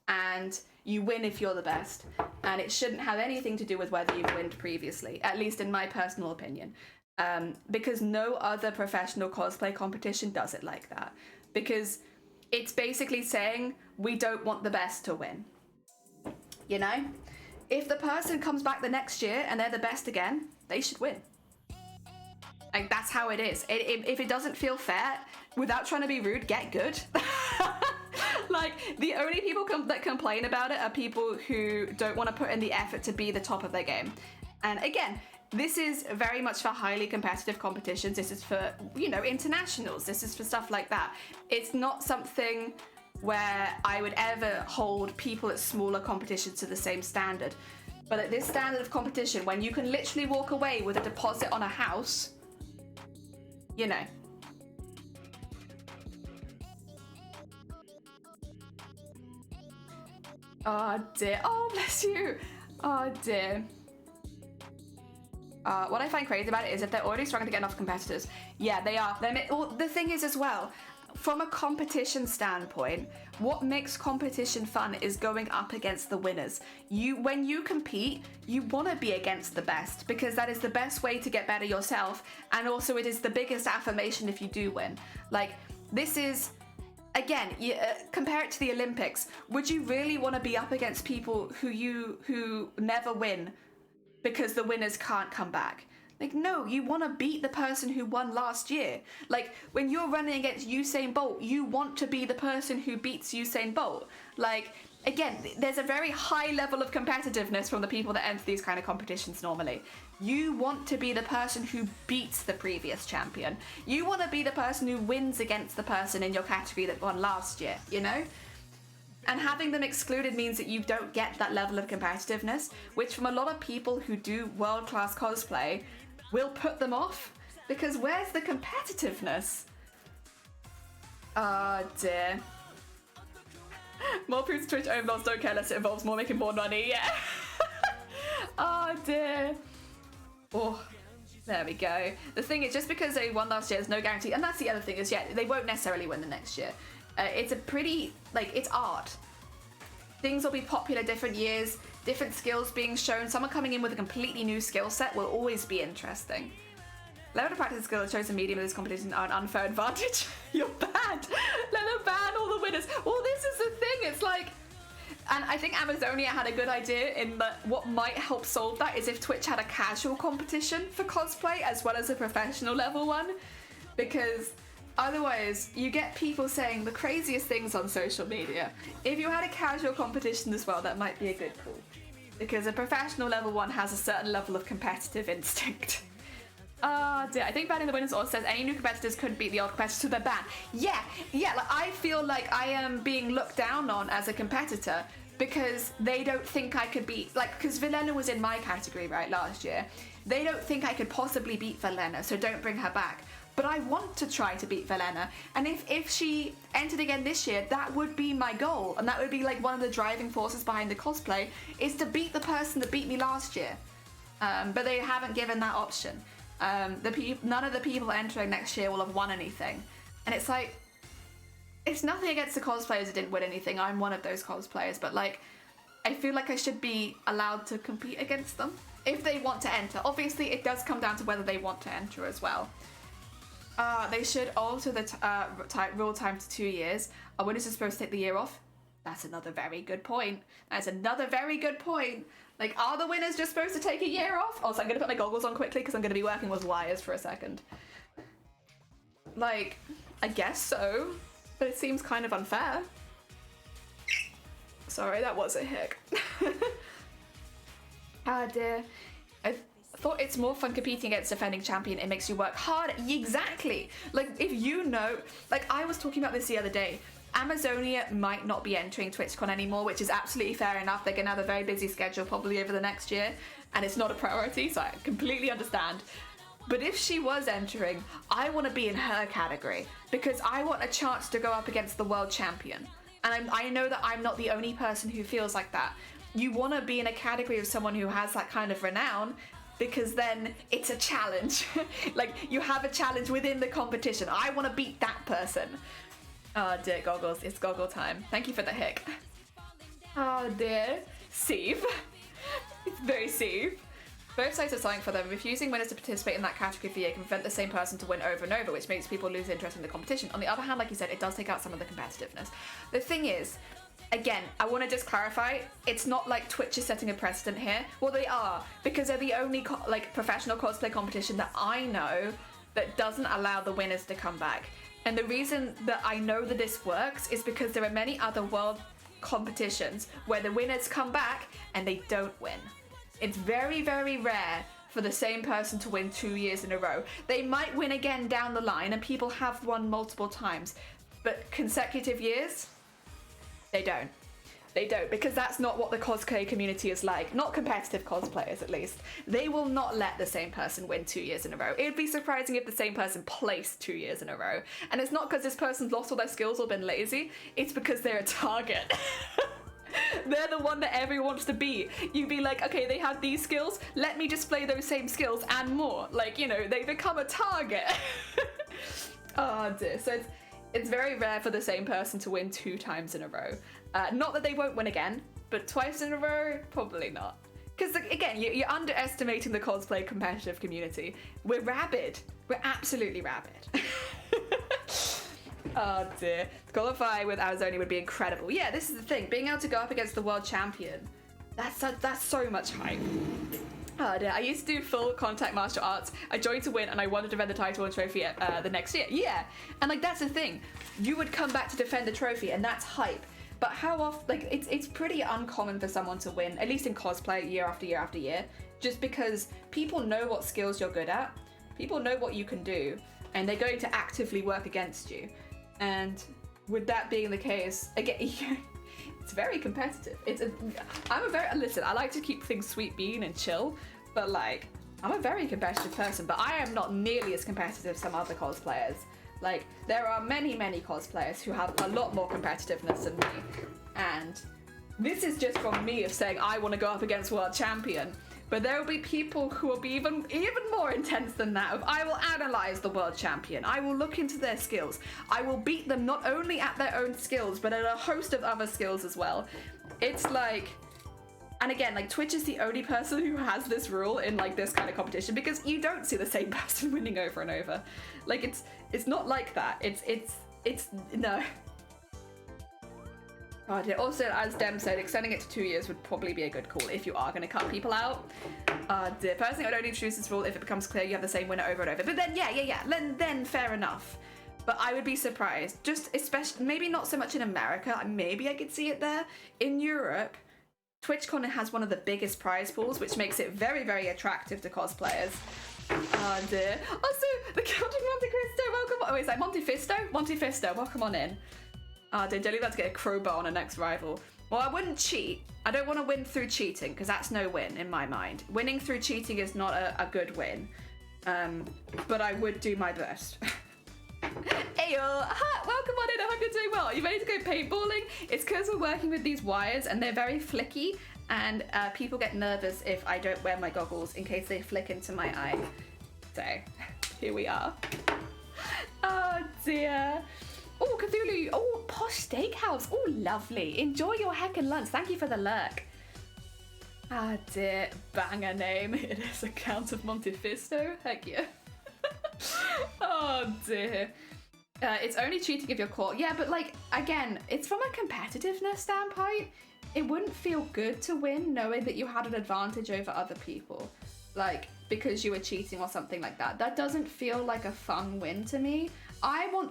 and you win if you're the best, and it shouldn't have anything to do with whether you've won previously, at least in my personal opinion. Because no other professional cosplay competition does it like that. Because it's basically saying, we don't want the best to win. You know? If the person comes back the next year and they're the best again, they should win. Like, that's how it is. If it doesn't feel fair, without trying to be rude, get good. Like, the only people that complain about it are people who don't want to put in the effort to be the top of their game. And again, this is very much for highly competitive competitions. This is for, you know, internationals. This is for stuff like that. It's not something where I would ever hold people at smaller competitions to the same standard. But at this standard of competition, when you can literally walk away with a deposit on a house, you know. Oh dear. Oh, bless you. Oh dear. What I find crazy about it is if they're already struggling to get enough competitors, yeah, they are. Well, the thing is as well, from a competition standpoint, what makes competition fun is going up against the winners. When you compete, you want to be against the best because that is the best way to get better yourself, and also it is the biggest affirmation if you do win. Like, this is again, compare it to the Olympics. Would you really want to be up against people who never win because the winners can't come back? Like, no, you want to beat the person who won last year. Like, when you're running against Usain Bolt, you want to be the person who beats Usain Bolt. Like, again, there's a very high level of competitiveness from the people that enter these kind of competitions normally. You want to be the person who beats the previous champion. You want to be the person who wins against the person in your category that won last year, you know? And having them excluded means that you don't get that level of competitiveness, which from a lot of people who do world-class cosplay will put them off, because where's the competitiveness? Oh dear. More proofs Twitch overlords don't care unless it involves more making more money, yeah. Oh dear. Oh, there we go. The thing is, just because they won last year, there's no guarantee, and that's the other thing is, yeah, they won't necessarily win the next year. It's a pretty, like, it's art. Things will be popular different years, different skills being shown. Someone coming in with a completely new skill set will always be interesting. Level of practice skill shows a medium of this competition are an unfair advantage. You're banned. Let them ban all the winners. Well, this is the thing. It's like, and I think Amazonia had a good idea in that what might help solve that is if Twitch had a casual competition for cosplay as well as a professional level one, because otherwise you get people saying the craziest things on social media. If you had a casual competition as well, that might be a good call, because a professional level one has a certain level of competitive instinct. Dear. I think banning the winners also says any new competitors couldn't beat the old competitors, so they're banned. Yeah, like I feel like I am being looked down on as a competitor because they don't think I could beat, like, because Velena was in my category, right, last year. They don't think I could possibly beat Velena, so don't bring her back. But I want to try to beat Velena, and if she entered again this year, that would be my goal, and that would be like one of the driving forces behind the cosplay, is to beat the person that beat me last year. But they haven't given that option. None of the people entering next year will have won anything, and it's like, it's nothing against the cosplayers that didn't win anything. I'm one of those cosplayers, but like, I feel like I should be allowed to compete against them if they want to enter. Obviously, it does come down to whether they want to enter as well. They should alter the rule time to 2 years. A winner's supposed to take the year off. That's another very good point. That's another very good point. Like, are the winners just supposed to take a year off? Also, I'm going to put my goggles on quickly because I'm going to be working with wires for a second. Like, I guess so, but it seems kind of unfair. Sorry, that was a hic. Ah, dear. I thought it's more fun competing against defending champion. It makes you work harder. Exactly. Like, if you know, like, I was talking about this the other day. Amazonia might not be entering TwitchCon anymore, which is absolutely fair enough. They're going to have a very busy schedule probably over the next year, and it's not a priority, so I completely understand. But if she was entering, I want to be in her category because I want a chance to go up against the world champion. And I know that I'm not the only person who feels like that. You want to be in a category of someone who has that kind of renown, because then it's a challenge. Like, you have a challenge within the competition. I want to beat that person. Oh dear, goggles, it's goggle time. Thank you for the hic. Oh dear. Steve. It's very Steve. Both sides are something for them. Refusing winners to participate in that category for the year can prevent the same person to win over and over, which makes people lose interest in the competition. On the other hand, like you said, it does take out some of the competitiveness. The thing is, again, I want to just clarify, it's not like Twitch is setting a precedent here. Well, they are, because they're the only professional cosplay competition that I know that doesn't allow the winners to come back. And the reason that I know that this works is because there are many other world competitions where the winners come back and they don't win. It's very, very rare for the same person to win 2 years in a row. They might win again down the line, and people have won multiple times, but consecutive years, they don't. They don't, because that's not what the cosplay community is like. Not competitive cosplayers, at least. They will not let the same person win 2 years in a row. It would be surprising if the same person placed 2 years in a row. And it's not because this person's lost all their skills or been lazy. It's because they're a target. They're the one that everyone wants to be. You'd be like, okay, they have these skills. Let me display those same skills and more. Like, you know, they become a target. Oh dear. So it's very rare for the same person to win 2 times in a row. Not that they won't win again, but twice in a row, probably not. Because again, you're underestimating the cosplay competitive community. We're rabid. We're absolutely rabid. Oh dear. To qualify with Amazonia would be incredible. Yeah, this is the thing. Being able to go up against the world champion, that's so much hype. Oh dear. I used to do full contact martial arts. I joined to win and I won to defend the title and trophy the next year. Yeah. And like that's the thing. You would come back to defend the trophy and that's hype. But how often, like, it's pretty uncommon for someone to win, at least in cosplay, year after year after year, just because people know what skills you're good at, people know what you can do, and they're going to actively work against you. And with that being the case, again, it's very competitive. Listen, I like to keep things sweet bean and chill, but like, I'm a very competitive person, but I am not nearly as competitive as some other cosplayers. Like, there are many, many cosplayers who have a lot more competitiveness than me. And this is just from me of saying I want to go up against world champion. But there will be people who will be even more intense than that. I will analyze the world champion. I will look into their skills. I will beat them not only at their own skills, but at a host of other skills as well. It's like... And again, like, Twitch is the only person who has this rule in, like, this kind of competition, because you don't see the same person winning over and over. Like, it's not like that. It's no. Oh dear. Also, as Dem said, extending it to 2 years would probably be a good call if you are going to cut people out. Dear. Personally, I'd only introduce this rule if it becomes clear you have the same winner over and over. But then, yeah. Then fair enough. But I would be surprised. Just especially, maybe not so much in America. Maybe I could see it there. In Europe, TwitchCon has one of the biggest prize pools, which makes it very, very attractive to cosplayers. Oh dear. Also, the Counting Monte Cristo, welcome. Oh, is that Montefisto? Montefisto, welcome on in. Oh dear, don't leave that to get a crowbar on a next rival. Well, I wouldn't cheat. I don't want to win through cheating, because that's no win in my mind. Winning through cheating is not a good win. But I would do my best. Hey y'all, welcome on in, I hope you're doing well. Are you ready to go paintballing? It's because we're working with these wires and they're very flicky, and people get nervous if I don't wear my goggles in case they flick into my eye. So, here we are. Oh dear. Oh, Cthulhu, oh, Posh Steakhouse, oh, lovely. Enjoy your heckin' lunch, thank you for the lurk. Ah dear, banger name. It is a Count of Montefisto, heck yeah. Oh dear. It's only cheating if you're caught. Yeah, but like, again, it's from a competitiveness standpoint. It wouldn't feel good to win knowing that you had an advantage over other people. Like, because you were cheating or something like that. That doesn't feel like a fun win to me.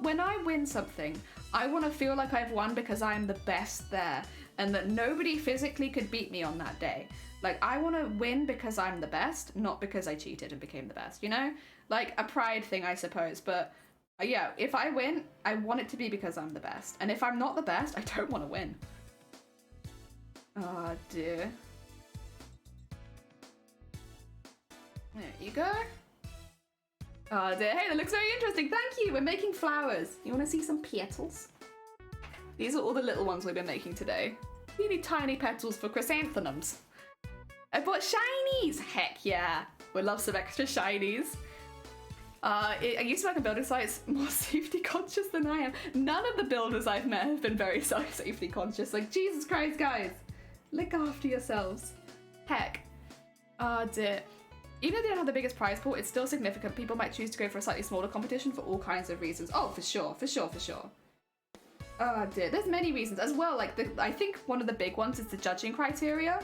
When I win something, I want to feel like I've won because I'm the best there and that nobody physically could beat me on that day. Like, I want to win because I'm the best, not because I cheated and became the best, you know? Like, a pride thing, I suppose, but yeah, if I win, I want it to be because I'm the best. And if I'm not the best, I don't want to win. Oh, dear. There you go. Oh, dear. Hey, that looks very interesting. Thank you. We're making flowers. You want to see some petals? These are all the little ones we've been making today. Really tiny petals for chrysanthemums. I bought shinies! Heck yeah. We love some extra shinies. I used to work on building sites more safety conscious than I am. None of the builders I've met have been very safety conscious. Like, Jesus Christ, guys. Look after yourselves. Heck. Oh dear. Even if they don't have the biggest prize pool, it's still significant. People might choose to go for a slightly smaller competition for all kinds of reasons. Oh, for sure. Oh dear. There's many reasons as well. Like, I think one of the big ones is the judging criteria.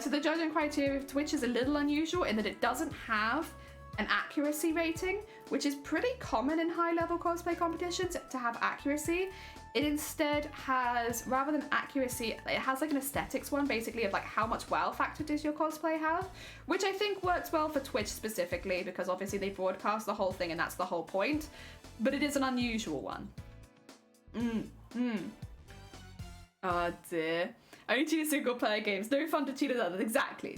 So the judging criteria of Twitch is a little unusual in that it doesn't have an accuracy rating, which is pretty common in high-level cosplay competitions to have accuracy. It instead has, rather than accuracy, it has like an aesthetics one, basically, of like how much wow factor does your cosplay have, which I think works well for Twitch specifically, because obviously they broadcast the whole thing and that's the whole point, but it is an unusual one. Oh dear. Only cheat single player games. No fun to cheat at others. Exactly.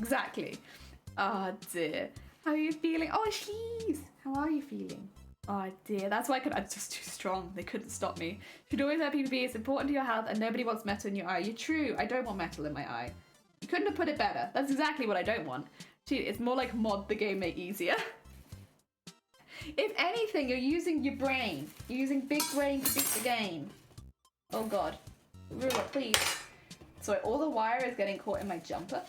Oh dear. How are you feeling? Oh, Shees. How are you feeling? Oh dear. That's why I'm just too strong. They couldn't stop me. You should always have PvP. It's important to your health and nobody wants metal in your eye. You're true. I don't want metal in my eye. You couldn't have put it better. That's exactly what I don't want. It's more like mod the game make easier. If anything, you're using your brain. You're using big brain to beat the game. Oh god. Ruler, please. So all the wire is getting caught in my jumper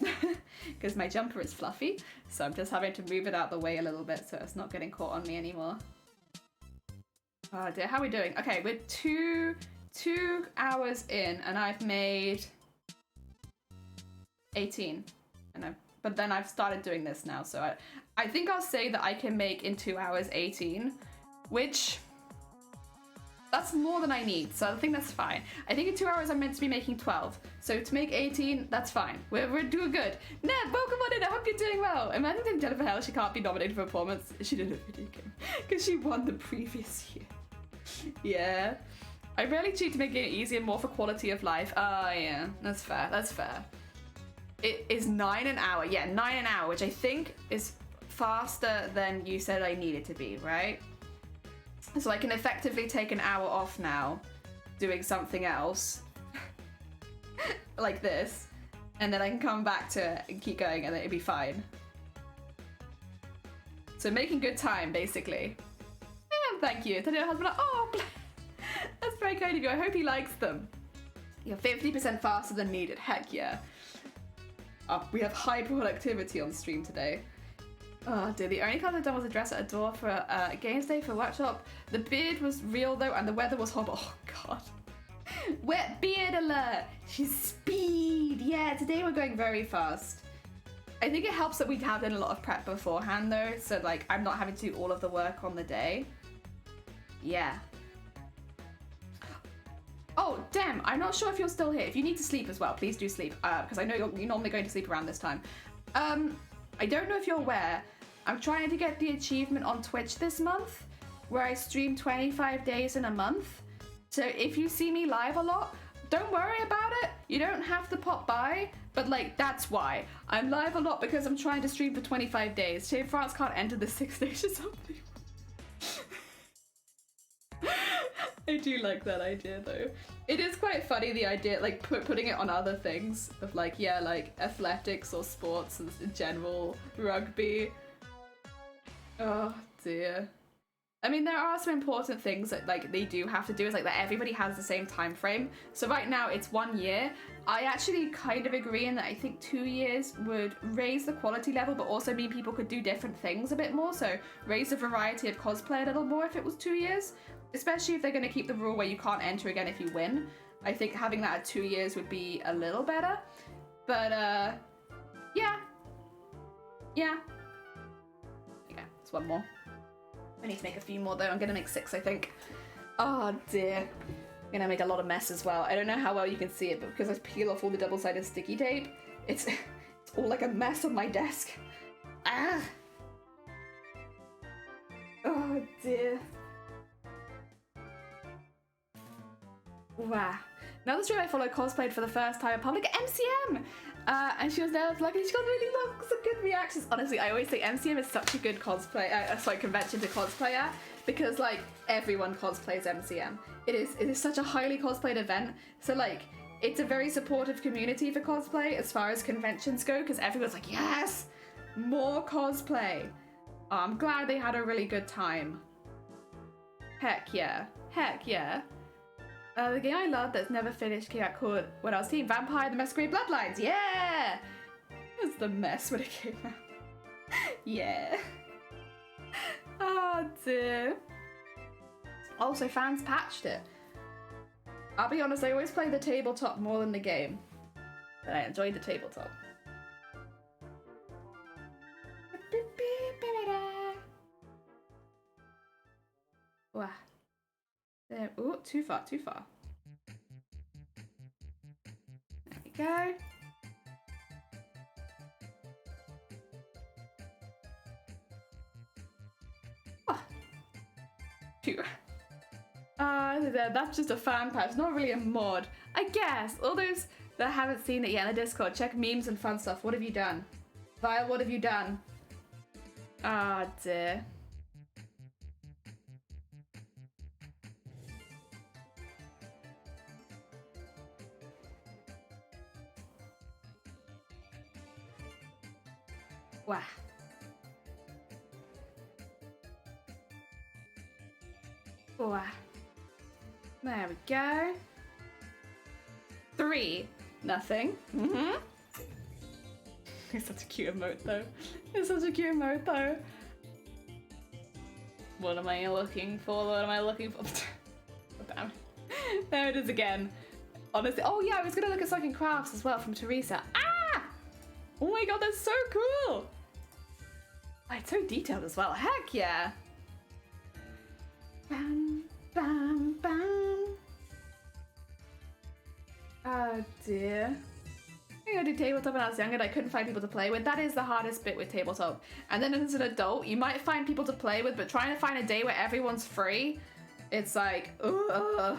because my jumper is fluffy. So I'm just having to move it out the way a little bit so it's not getting caught on me anymore. Oh dear, how are we doing? Okay, we're two hours in, and I've made 18. But then I've started doing this now, so I think I'll say that I can make in 2 hours 18, which that's more than I need, so I think that's fine. I think in 2 hours I'm meant to be making 12, so to make 18, that's fine. We're doing good. Neb, welcome on in, I hope you're doing well. Imagine if Jennifer Hale, she can't be nominated for a performance. She did a video game, because she won the previous year. Yeah. I really cheat to make it easier, more for quality of life. Oh yeah, that's fair, that's fair. It is 9 an hour, yeah, 9 an hour, which I think is faster than you said I needed to be, right? So I can effectively take an hour off now, doing something else, like this, and then I can come back to it and keep going and it'll be fine. So making good time, basically. Yeah, thank you. Husband, oh, that's very kind of you. I hope he likes them. You're 50% faster than needed. Heck yeah. Oh, we have high productivity on stream today. Oh dear, the only colour I've done was a dress at a door for a games day for a workshop. The beard was real though, and the weather was horrible. Oh god. Wet beard alert! She's speed! Yeah, today we're going very fast. I think it helps that we have done a lot of prep beforehand though, so like I'm not having to do all of the work on the day. Yeah. Oh, damn, I'm not sure if you're still here. If you need to sleep as well, please do sleep, because I know you're normally going to sleep around this time. I don't know if you're aware, I'm trying to get the achievement on Twitch this month, where I stream 25 days in a month. So if you see me live a lot, don't worry about it. You don't have to pop by, but like, that's why. I'm live a lot because I'm trying to stream for 25 days. Shane France can't enter the 6 days or something. I do like that idea though. It is quite funny, the idea, like putting it on other things of like, yeah, like athletics or sports in general, rugby. Oh dear. I mean, there are some important things that like they do have to do, is like that everybody has the same time frame. So right now it's 1 year. I actually kind of agree in that I think 2 years would raise the quality level, but also mean people could do different things a bit more. So raise the variety of cosplay a little more if it was 2 years. Especially if they're going to keep the rule where you can't enter again if you win. I think having that at 2 years would be a little better. But, yeah. Yeah. Okay, it's one more. I need to make a few more though. I'm going to make 6, I think. Oh dear. I'm going to make a lot of mess as well. I don't know how well you can see it, but because I peel off all the double-sided sticky tape, it's all like a mess on my desk. Ah! Oh dear. Wow. Another stream I follow cosplayed for the first time in public at MCM! And she was there, luckily she got really lots of good reactions. Honestly, I always think MCM is such a good cosplay, convention to cosplay at, because like everyone cosplays MCM. It is such a highly cosplayed event, so like it's a very supportive community for cosplay as far as conventions go, because everyone's like, yes, more cosplay. Oh, I'm glad they had a really good time. Heck yeah, heck yeah. The game I loved that's never finished came out called, when I was teen, Vampire the Masquerade Bloodlines. Yeah! It was the mess when it came out. Yeah. Oh dear. Also, fans patched it. I'll be honest, I always play the tabletop more than the game. But I enjoyed the tabletop. Wow. There. Ooh, too far, too far. There we go. Oh. Phew. That's just a fan patch, not really a mod. I guess. All those that haven't seen it yet in the Discord, check memes and fun stuff. What have you done? Vile, what have you done? Ah, dear. Wow. Wow. There we go. 3. Nothing. Mm-hmm. It's such a cute emote though. It's such a cute emote though. What am I looking for? What am I looking for? Damn. There it is again. Honestly. Oh yeah, I was gonna look at something crafts as well from Teresa. Ah! Oh my god, that's so cool! Oh, it's so detailed as well. Heck yeah! Bam, bam, bam. Oh dear. I think I did tabletop when I was younger and I couldn't find people to play with. That is the hardest bit with tabletop. And then as an adult, you might find people to play with, but trying to find a day where everyone's free, it's like, ugh.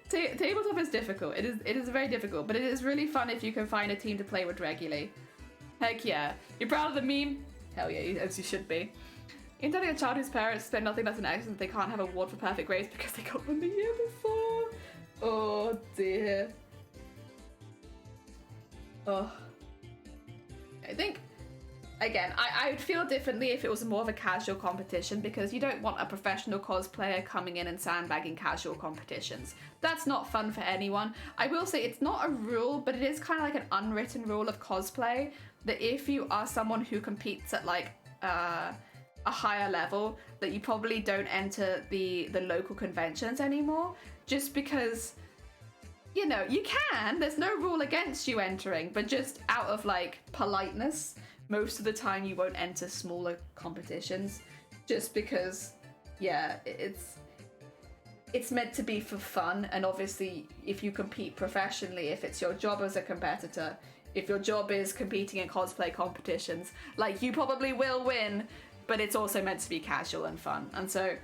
Tabletop is difficult. It is very difficult, but it is really fun if you can find a team to play with regularly. Heck yeah. You're proud of the meme? Hell yeah, as you should be. In telling a child whose parents spend nothing less than excellent, they can't have a award for perfect grades because they got one the year before. Oh dear. Oh. I think, again, I would feel differently if it was more of a casual competition because you don't want a professional cosplayer coming in and sandbagging casual competitions. That's not fun for anyone. I will say it's not a rule, but it is kind of like an unwritten rule of cosplay that if you are someone who competes at like a higher level, that you probably don't enter the local conventions anymore, just because, you know, you can, there's no rule against you entering, but just out of like politeness, most of the time you won't enter smaller competitions, just because, yeah, it's meant to be for fun. And obviously if you compete professionally, if it's your job as a competitor, if your job is competing in cosplay competitions, like, you probably will win, but it's also meant to be casual and fun. And so,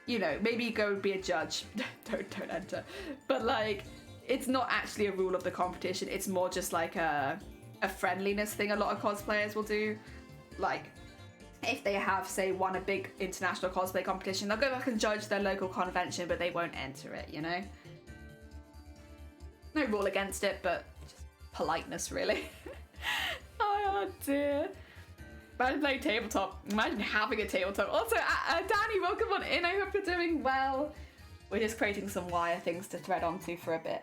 you know, maybe go be a judge. don't enter. But like, it's not actually a rule of the competition. It's more just like a friendliness thing a lot of cosplayers will do. Like, if they have, say, won a big international cosplay competition, they'll go back and judge their local convention, but they won't enter it, you know? No rule against it, but just politeness, really. Oh dear. Imagine playing tabletop. Imagine having a tabletop. Also, Danny, welcome on in. I hope you're doing well. We're just creating some wire things to thread onto for a bit.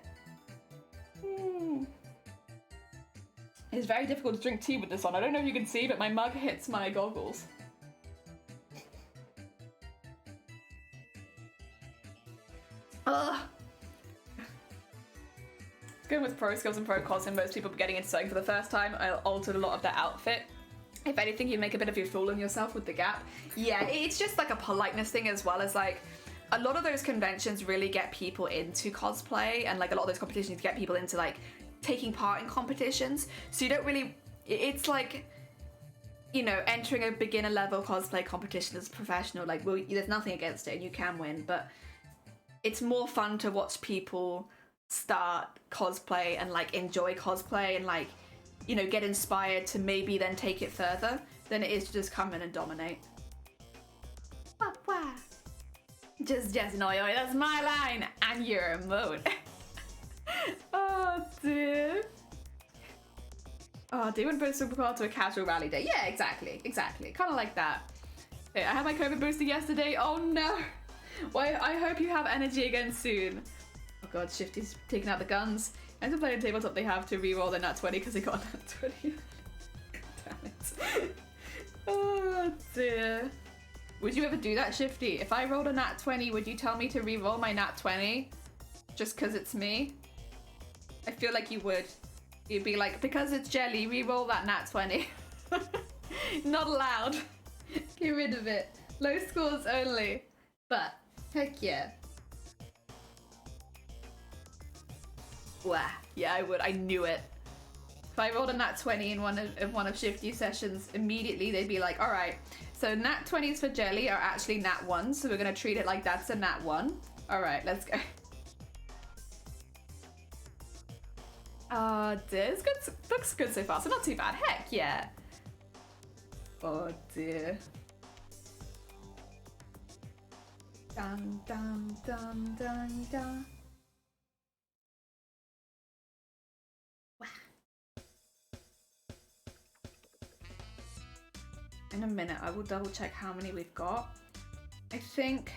It's very difficult to drink tea with this on. I don't know if you can see, but my mug hits my goggles. Ugh. Going with pro skills and pro cos, and most people getting into sewing for the first time, I altered a lot of their outfit. If anything, you make a bit of a fool on yourself with the gap. Yeah, it's just like a politeness thing, as well as like, a lot of those conventions really get people into cosplay, and like a lot of those competitions get people into like taking part in competitions. So you don't really, it's like, you know, entering a beginner level cosplay competition as a professional, like, well, there's nothing against it and you can win, but it's more fun to watch people start cosplay and like enjoy cosplay and like, you know, get inspired to maybe then take it further than it is to just come in and dominate. Wah, wah. Just no, that's my line and your emote. Oh dear. Oh, they wouldn't put Supercar to a casual rally day. Yeah, exactly. Kind of like that. Hey, I had my COVID booster yesterday. Oh no. Well, I hope you have energy again soon. Oh god, Shifty's taking out the guns. And to play a tabletop, they have to re-roll their nat 20 because they got a nat 20. Damn it. Oh dear. Would you ever do that, Shifty? If I rolled a nat 20, would you tell me to re-roll my nat 20? Just because it's me? I feel like you would. You'd be like, because it's jelly, re-roll that nat 20. Not allowed. Get rid of it. Low scores only. But, heck yeah. Wow. Yeah, I would. I knew it. If I rolled a nat 20 in one of Shifty's sessions, immediately they'd be like, alright, so nat 20s for jelly are actually nat 1s, so we're going to treat it like that's a nat 1. Alright, let's go. Dear. It's good. Looks good so far, so not too bad. Heck yeah. Oh dear. Dun dun dun dun dun. Wow. In a minute, I will double check how many we've got. I think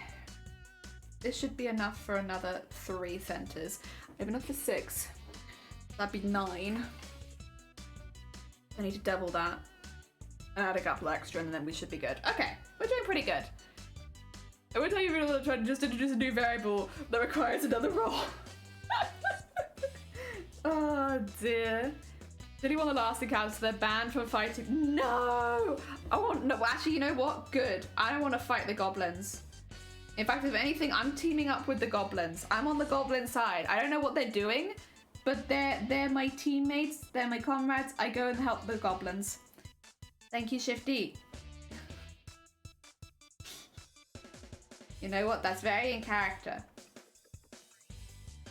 this should be enough for another 3 centers. I have enough for 6. That'd be 9. I need to double that. And add a couple extra and then we should be good. Okay, we're doing pretty good. I would tell you if you're trying to just introduce a new variable that requires another roll. Oh dear. Did he want the last encounter so they're banned from fighting? No! No, actually, you know what? Good. I don't want to fight the goblins. In fact, if anything, I'm teaming up with the goblins. I'm on the goblin side. I don't know what they're doing, but they're my teammates. They're my comrades. I go and help the goblins. Thank you, Shifty. You know what? That's very in character.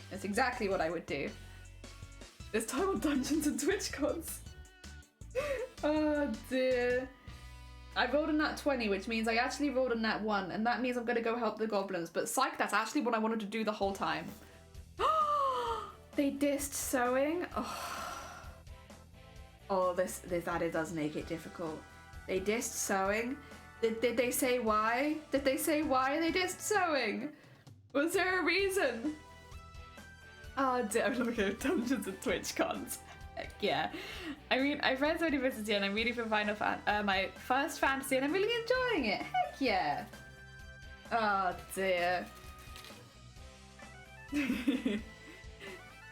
That's exactly what I would do. This time on Dungeons and TwitchCons. Oh dear. I rolled a nat 20, which means I actually rolled a nat 1, and that means I'm gonna go help the goblins. But psych, that's actually what I wanted to do the whole time. They dissed sewing. Oh, that does make it difficult. They dissed sewing. Did they say why? Did they say why they dissed sewing? Was there a reason? Oh dear, I'm looking at Dungeons and TwitchCons. Heck yeah. I mean, I've read so many books this year and I'm reading for my first fantasy and I'm really enjoying it. Heck yeah. Oh dear.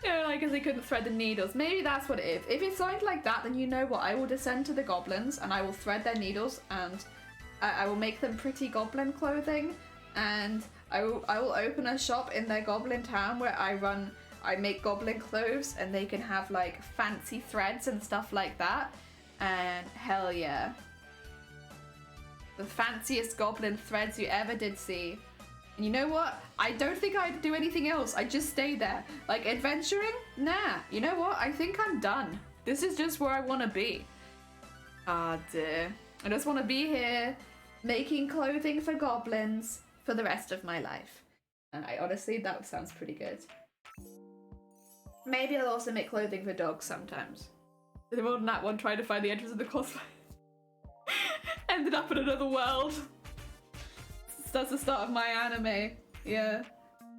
Like, because they couldn't thread the needles. Maybe that's what it is. If it's something like that, then you know what? I will descend to the goblins and I will thread their needles and I will make them pretty goblin clothing and I will open a shop in their goblin town where I make goblin clothes and they can have like fancy threads and stuff like that. And hell yeah. The fanciest goblin threads you ever did see. And you know what? I don't think I'd do anything else. I just stay there. Like adventuring? Nah. You know what? I think I'm done. This is just where I want to be. Ah dear. I just want to be here making clothing for goblins for the rest of my life. And honestly, that sounds pretty good. Maybe I'll also make clothing for dogs sometimes. More than that one trying to find the entrance of the cosplay. Ended up in another world. That's the start of my anime. Yeah.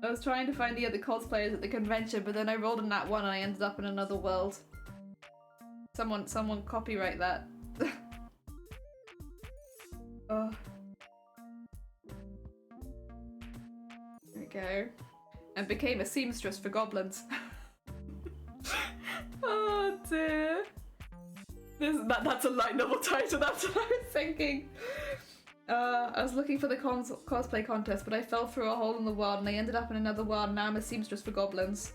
I was trying to find the other cosplayers at the convention, but then I rolled in that one and I ended up in another world. Someone copyright that. Oh. There we go. And became a seamstress for goblins. Oh dear. That's a light novel title, that's what I was thinking. I was looking for the cosplay contest, but I fell through a hole in the world and I ended up in another world and now I'm a seamstress for goblins.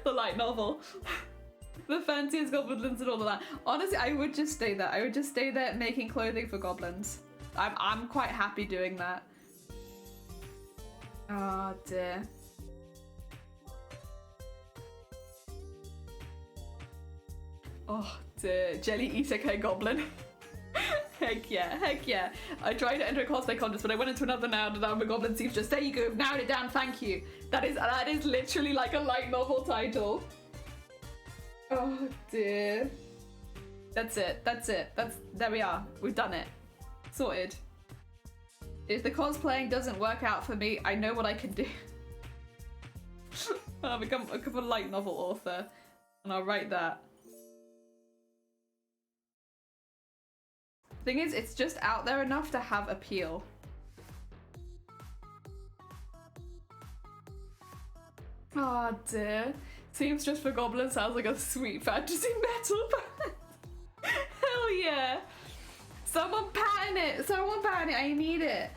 The light novel. The fanciest goblins and all of that. Honestly, I would just stay there. I would just stay there making clothing for goblins. I'm quite happy doing that. Oh dear. Oh dear. Jelly isekai goblin. Heck yeah, heck yeah. I tried to enter a cosplay contest, but I went into another now and I'm a goblin seamstress. There you go, narrowed it down, thank you. That is literally like a light novel title. Oh dear. That's it. There we are. We've done it. Sorted. If the cosplaying doesn't work out for me, I know what I can do. I'll become a light novel author and I'll write that. Thing is, it's just out there enough to have appeal. Oh dear. Seamstress for goblins sounds like a sweet fantasy metal band. Hell yeah. Someone patent it. Someone patent it. I need it.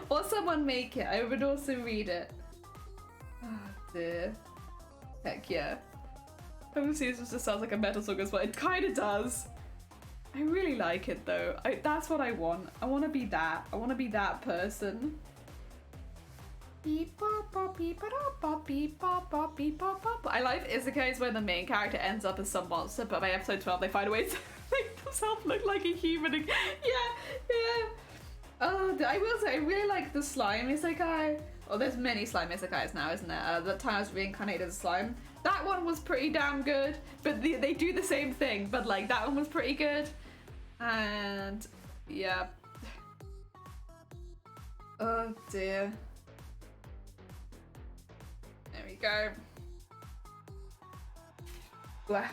Or someone make it. I would also read it. Oh dear. Heck yeah. Obviously this just sounds like a metal song as well. It kind of does. I really like it though. That's what I want. I want to be that. I want to be that person. I like isekais where the main character ends up as some monster, but by episode 12 they find ways to make themselves look like a human. Yeah. Oh, I will say I really like the slime isekai. Oh, there's many slime isekais now, isn't there? That time I was reincarnated as slime. That one was pretty damn good, but they do the same thing, but like that one was pretty good. And yeah. Oh dear. There we go. Blah.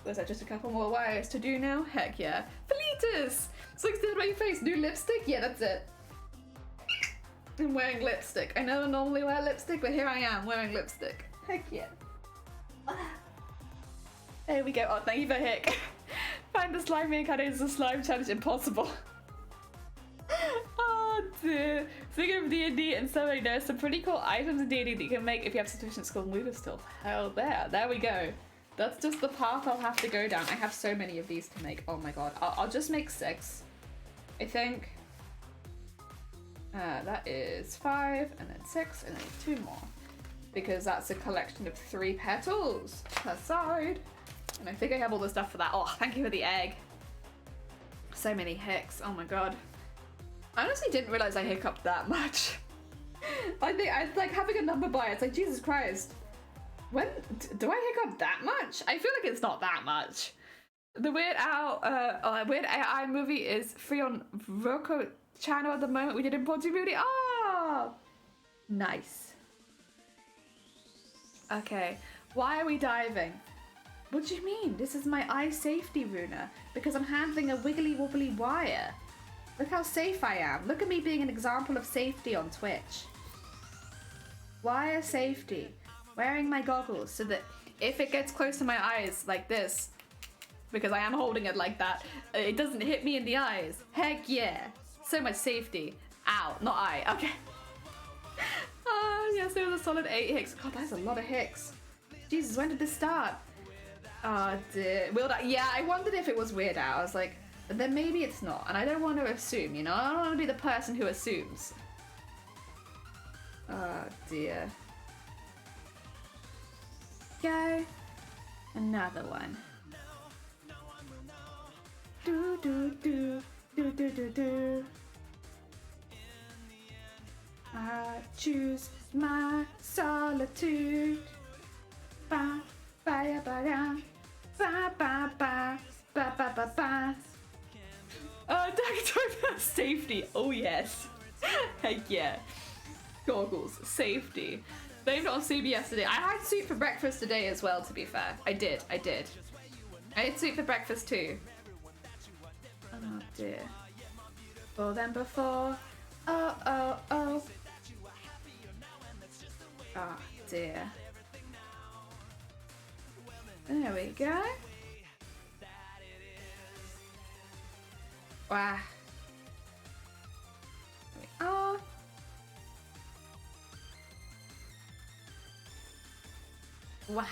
Was that just a couple more wires to do now? Heck yeah. Felitas! So extended my face. New lipstick? Yeah, that's it. I'm wearing lipstick. I never normally wear lipstick, but here I am wearing lipstick. Heck yeah. There we go. Oh, thank you for Hick. Find the slime reincarnated as a slime challenge impossible. Oh dear. Speaking of D&D and so many, there's some pretty cool items in D&D that you can make if you have sufficient skill and mover still. Hell there we go. That's just the path I'll have to go down. I have so many of these to make. Oh my god. I'll just make 6. I think. That is 5 and then 6 and then 2 more. Because that's a collection of 3 petals per side. And I think I have all the stuff for that. Oh, thank you for the egg. So many hicks. Oh my god. I honestly didn't realize I hiccuped that much. I think I like having a number by it. It's like, Jesus Christ. When do I hiccup that much? I feel like it's not that much. The Weird AI movie is free on Roku channel at the moment. We did impromptu movie. Oh, nice. Okay, why are we diving? What do you mean? This is my eye safety Runa because I'm handling a wiggly wobbly wire. Look how safe I am. Look at me being an example of safety on Twitch. Wire safety. Wearing my goggles so that if it gets close to my eyes like this, because I am holding it like that, it doesn't hit me in the eyes. Heck yeah. So much safety. Ow, not I. Okay. Yes, it was a solid 8 hicks. God, that's a lot of hicks. Jesus, when did this start? Oh dear. Yeah, I wondered if it was Weird Al. I was like, but then maybe it's not. And I don't want to assume, you know? I don't want to be the person who assumes. Oh dear. Go. Another one. Do do do do do do do. I choose my solitude. Ba ba ba ba ba ba ba ba ba ba ba. Safety. Oh yes. Heck yeah. Goggles. Safety. Blamed it on soup yesterday. I had soup for breakfast today as well, to be fair. I did. I ate soup for breakfast too. Oh dear. More than before. Oh, oh, oh. Oh dear. There we go. Wow. There we are. Wow.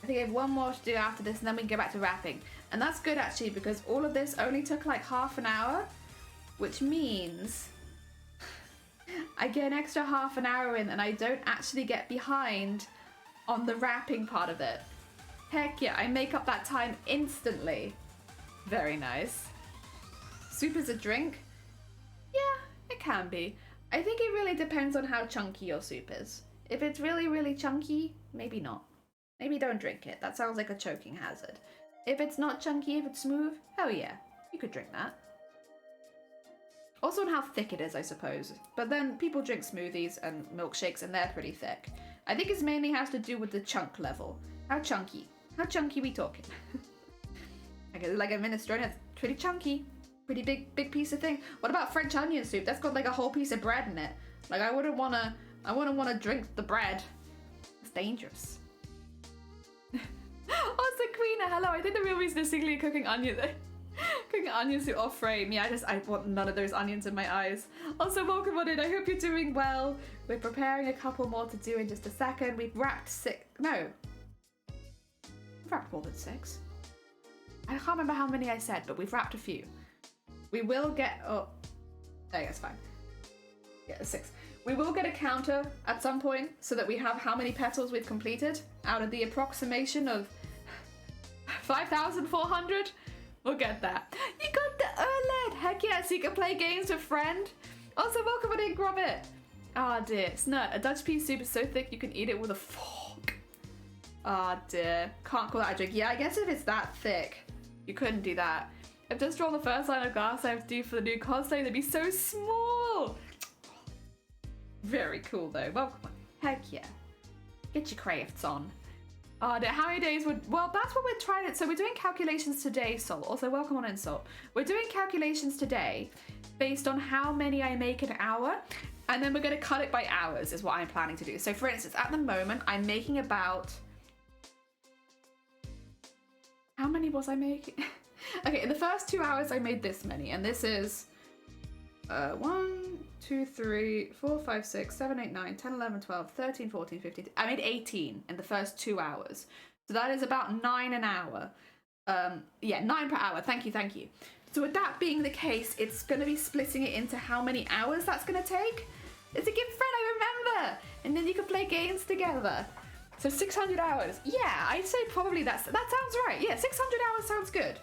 I think I have one more to do after this and then we can go back to wrapping. And that's good actually because all of this only took like half an hour, which means I get an extra half an hour in and I don't actually get behind on the wrapping part of it. Heck yeah, I make up that time instantly. Very nice. Soup is a drink? Yeah, it can be. I think it really depends on how chunky your soup is. If it's really, really chunky, maybe not. Maybe don't drink it. That sounds like a choking hazard. If it's not chunky, if it's smooth, hell yeah, you could drink that. Also on how thick it is, I suppose. But then people drink smoothies and milkshakes and they're pretty thick. I think it mainly has to do with the chunk level. How chunky? How chunky we talking? Like a minestrone, it's pretty chunky. Pretty big piece of thing. What about French onion soup? That's got like a whole piece of bread in it. Like I wouldn't wanna drink the bread. It's dangerous. Oh, Saquina, hello. I think the real reason is simply cooking onions soup off frame. Yeah, I want none of those onions in my eyes. Also, welcome on in. I hope you're doing well. We're preparing a couple more to do in just a second. We've wrapped 6. No. We've wrapped more than 6. I can't remember how many I said, but we've wrapped a few. We will get... Oh. There you go, it's fine. Yeah, 6. We will get a counter at some point so that we have how many petals we've completed out of the approximation of 5,400. We'll get that. You got the OLED! Heck yeah, so you can play games with friend. Also, welcome on in, Gromit. Ah dear, Snut. A Dutch pea soup is so thick you can eat it with a fork. Ah dear. Can't call that a drink. Yeah, I guess if it's that thick, you couldn't do that. I've just drawn the first line of glass I have to do for the new cosplay. They'd be so small. Very cool though. Welcome on. Heck yeah. Get your crafts on. Oh, how many days would... Well, that's what we're trying to... So we're doing calculations today, Sol. Also, welcome on in, Sol. We're doing calculations today based on how many I make an hour. And then we're going to cut it by hours is what I'm planning to do. So, for instance, at the moment, I'm making about... How many was I making? Okay, in the first 2 hours, I made this many. And this is... 1, 2, 3, 4, 5, 6, 7, 8, 9, 10, 11, 12, 13, 14, 15. I made 18 in the first 2 hours. So that is about 9 an hour. Yeah, 9 per hour. Thank you, thank you. So with that being the case, it's going to be splitting it into how many hours that's going to take. It's a gift friend, I remember. And then you can play games together. So 600 hours. Yeah, I'd say probably that sounds right. Yeah, 600 hours sounds good.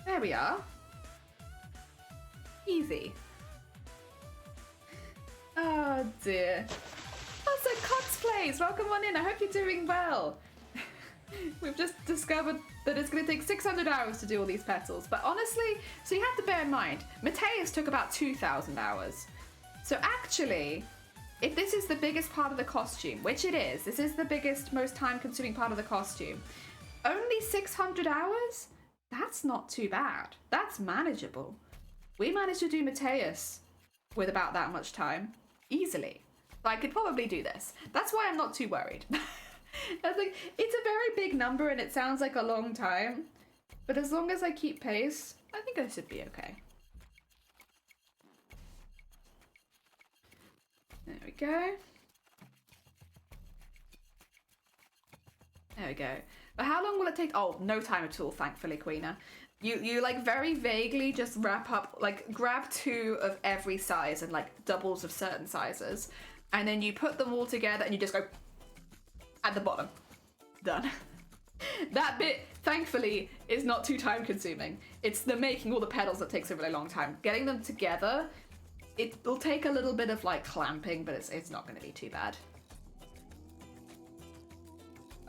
There we are. Easy. Oh dear. Also, cosplays, welcome on in. I hope you're doing well. We've just discovered that it's going to take 600 hours to do all these petals. But honestly, so you have to bear in mind, Mateus took about 2,000 hours. So actually, if this is the biggest part of the costume, which it is, this is the biggest, most time-consuming part of the costume, only 600 hours? That's not too bad. That's manageable. We managed to do Mateus with about that much time. Easily. So I could probably do this. That's why I'm not too worried. I think it's a very big number and it sounds like a long time. But as long as I keep pace, I think I should be okay. There we go. There we go. But how long will it take? Oh, no time at all, thankfully, Queena. You like very vaguely just wrap up, like grab 2 of every size and like doubles of certain sizes. And then you put them all together and you just go at the bottom. Done. That bit, thankfully, is not too time consuming. It's the making all the petals that takes a really long time. Getting them together, it'll take a little bit of like clamping, but it's not going to be too bad.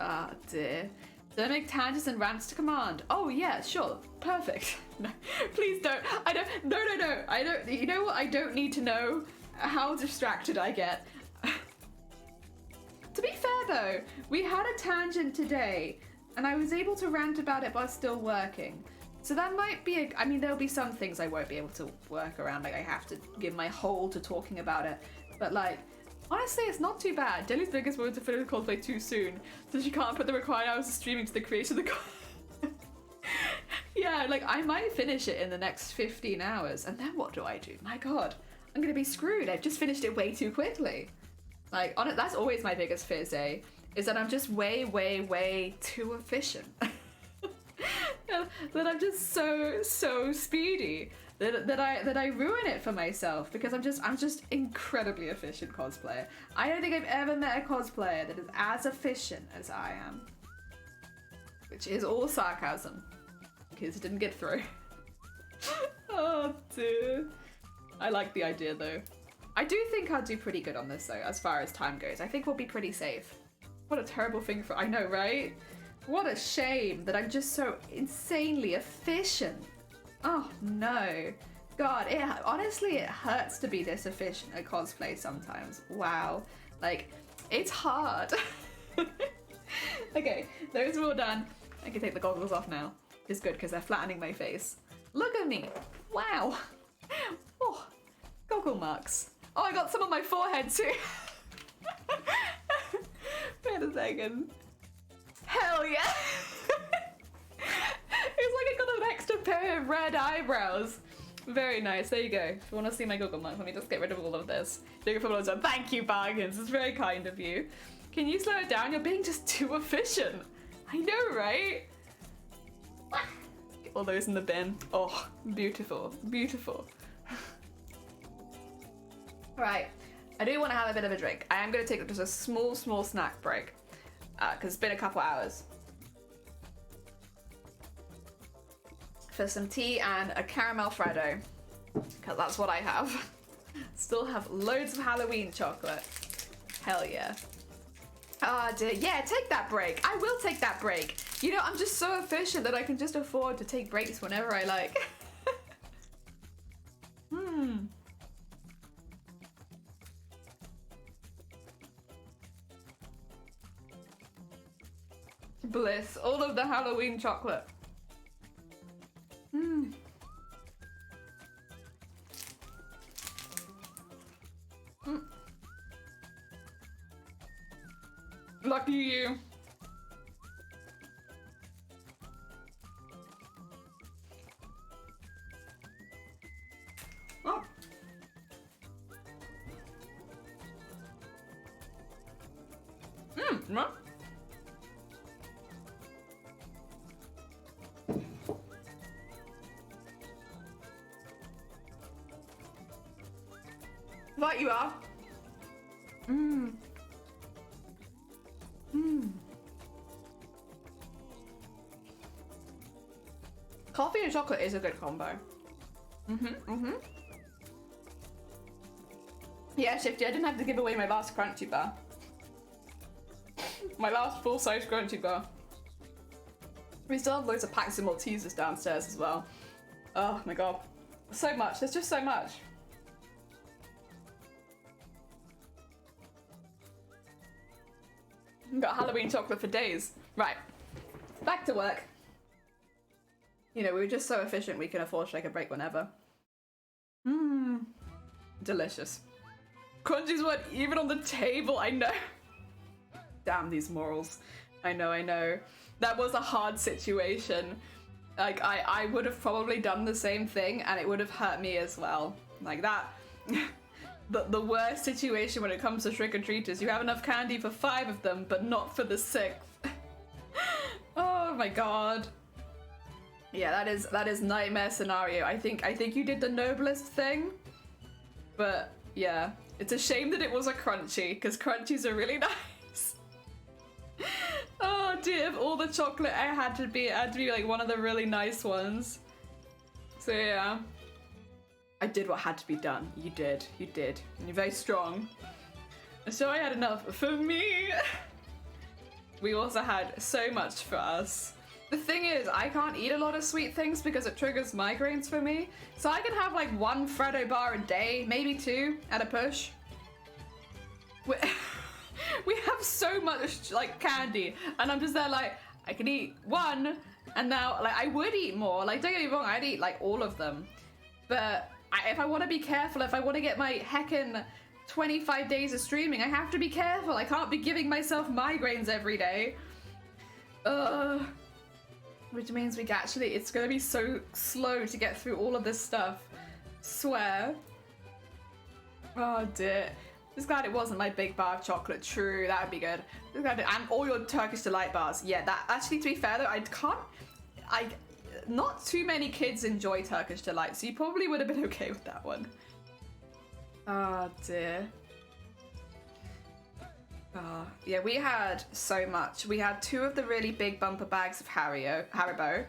Ah, dear. Do I make tangents and rants to command? Oh yeah, sure. Perfect. No, please don't. I don't. No. I don't. You know what? I don't need to know how distracted I get. To be fair though, we had a tangent today, and I was able to rant about it while still working. So that might be I mean, there'll be some things I won't be able to work around. Like I have to give my whole to talking about it. But like, honestly, it's not too bad. Jelly's biggest moment to finish cosplay too soon, so she can't put the required hours of streaming to the creation of the Yeah, like I might finish it in the next 15 hours, and then what do I do? My god, I'm gonna be screwed. I've just finished it way too quickly. Like, that's always my biggest fear, Zay, is that I'm just way too efficient. That I'm just so speedy that I ruin it for myself because I'm just incredibly efficient cosplayer. I don't think I've ever met a cosplayer that is as efficient as I am, which is all sarcasm because it didn't get through. Oh dear. I like the idea though. I do think I'll do pretty good on this though, as far as time goes. I think we'll be pretty safe. What a terrible thing I know, right? What a shame that I'm just so insanely efficient. Oh no. God, honestly, it hurts to be this efficient at cosplay sometimes. Wow. Like, it's hard. Okay, those are all done. I can take the goggles off now. It's good because they're flattening my face. Look at me. Wow. Oh, goggle marks. Oh, I got some on my forehead too. Wait a second. Hell yeah. It's like I got an extra pair of red eyebrows. Very nice. There you go. If you want to see my goggle marks, let me just get rid of all of this. Thank you, Bargains. It's very kind of you. Can you slow it down? You're being just too efficient. I know, right? Get all those in the bin. Oh, beautiful. Beautiful. Right, I do want to have a bit of a drink. I am going to take just a small snack break because it's been a couple hours. For some tea and a caramel Freddo, because that's what I have. Still have loads of Halloween chocolate. Hell yeah. Ah, dear. Yeah, take that break. I will take that break. You know, I'm just so efficient that I can just afford to take breaks whenever I like. bliss. All of the Halloween chocolate. Mmm. Mm. Lucky you. Oh. No. Right you are. Mmm. Mmm. Coffee and chocolate is a good combo. Yeah, Shifty, I didn't have to give away my last crunchy bar. My last full-size crunchy bar. We still have loads of packs of Maltesers downstairs as well. Oh my god. So much, there's just so much. Got Halloween chocolate for days. Right, back to work. You know, we were just so efficient we can afford to take a break whenever. Mmm. Delicious. Crunchies weren't even on the table, I know. Damn these morals. I know. That was a hard situation. Like, I would have probably done the same thing and it would have hurt me as well. Like that. The worst situation when it comes to trick-or-treaters. You have enough candy for 5 of them, but not for the 6th. Oh my god. Yeah, that is nightmare scenario. I think you did the noblest thing. But yeah, it's a shame that it was a crunchy, because crunchies are really nice. Oh dear, of all the chocolate it had to be like one of the really nice ones. So yeah. I did what had to be done. You did. You're very strong. So I had enough for me. We also had so much for us. The thing is, I can't eat a lot of sweet things because it triggers migraines for me. So I can have like 1 Freddo bar a day, maybe 2 at a push. We have so much like candy and I'm just there like, I can eat 1 and now like I would eat more. Like don't get me wrong, I'd eat like all of them. But if I want to be careful, if I want to get my heckin' 25 days of streaming, I have to be careful. I can't be giving myself migraines every day. Which means it's gonna be so slow to get through all of this stuff. Swear. Oh dear. Just glad it wasn't my big bar of chocolate. True, that would be good. And all your Turkish Delight bars. Yeah, that actually, to be fair though, not too many kids enjoy Turkish Delight, so you probably would have been okay with that one. Oh dear. Yeah, we had so much. We had 2 of the really big bumper bags of Haribo,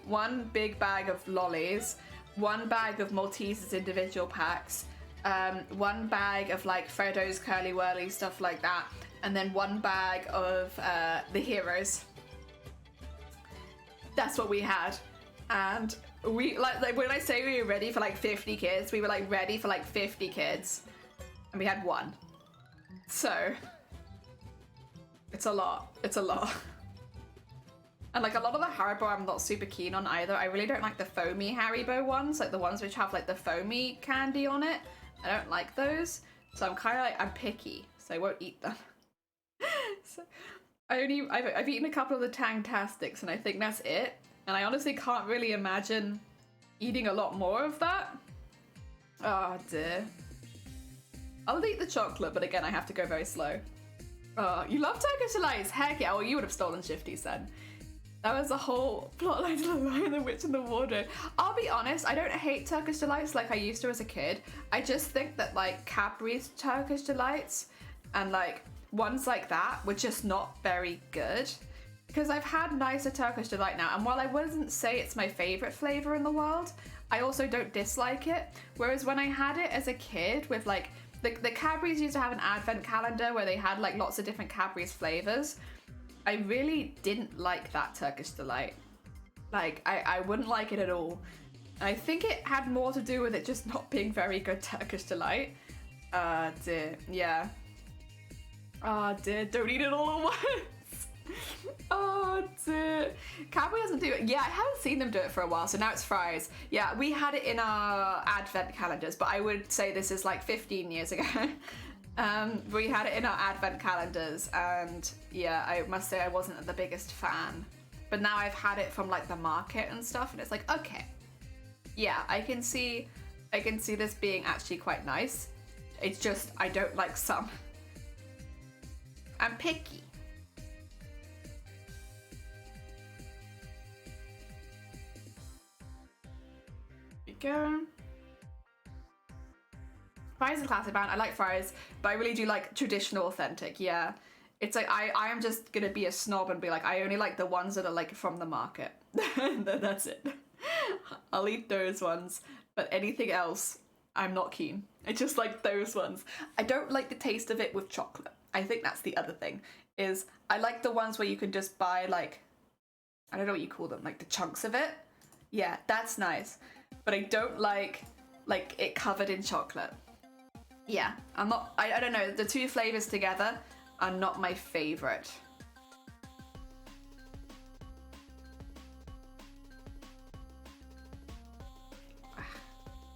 1 big bag of lollies, 1 bag of Maltesers individual packs, 1 bag of like Freddo's Curly Whirly, stuff like that, and then 1 bag of the Heroes. That's what we had. And we like when I say we were ready for like 50 kids, we were like ready for like 50 kids, and we had 1. So it's a lot. And like a lot of the Haribo I'm not super keen on either. I really don't like the foamy Haribo ones, like the ones which have like the foamy candy on it. I don't like those, so I'm kind of like, I'm picky, so I won't eat them. So I've eaten a couple of the Tang-tastics and I think that's it. And I honestly can't really imagine eating a lot more of that. Oh dear. I'll eat the chocolate, but again, I have to go very slow. Oh, you love Turkish Delights? Heck yeah, well you would have stolen Shifty's then. That was the whole plotline to The Lion, the Witch and the Wardrobe. I'll be honest, I don't hate Turkish Delights like I used to as a kid. I just think that like Cadbury's Turkish Delights and like ones like that were just not very good. Because I've had nicer Turkish Delight now, and while I wouldn't say it's my favourite flavour in the world, I also don't dislike it. Whereas when I had it as a kid with like, the Cadbury's used to have an advent calendar where they had like lots of different Cadbury's flavours. I really didn't like that Turkish Delight. Like, I wouldn't like it at all. I think it had more to do with it just not being very good Turkish Delight. Dear, yeah. Dear, don't eat it all at once. Oh dear. Cadbury doesn't do it. Yeah, I haven't seen them do it for a while, so now it's fries. Yeah, we had it in our advent calendars, but I would say this is like 15 years ago. We had it in our advent calendars, and yeah, I must say I wasn't the biggest fan. But now I've had it from like the market and stuff, and it's like, okay, yeah, I can see this being actually quite nice. It's just I don't like some. I'm picky. Go. Fries is a classic band. I like fries, but I really do like traditional authentic. Yeah, it's like I am just gonna be a snob and be like, I only like the ones that are like from the market. That's it. I'll eat those ones, but anything else, I'm not keen. I just like those ones. I don't like the taste of it with chocolate. I think that's the other thing, is I like the ones where you can just buy like, I don't know what you call them, like the chunks of it. Yeah, that's nice. But I don't like it covered in chocolate. Yeah, I don't know, the two flavors together are not my favorite.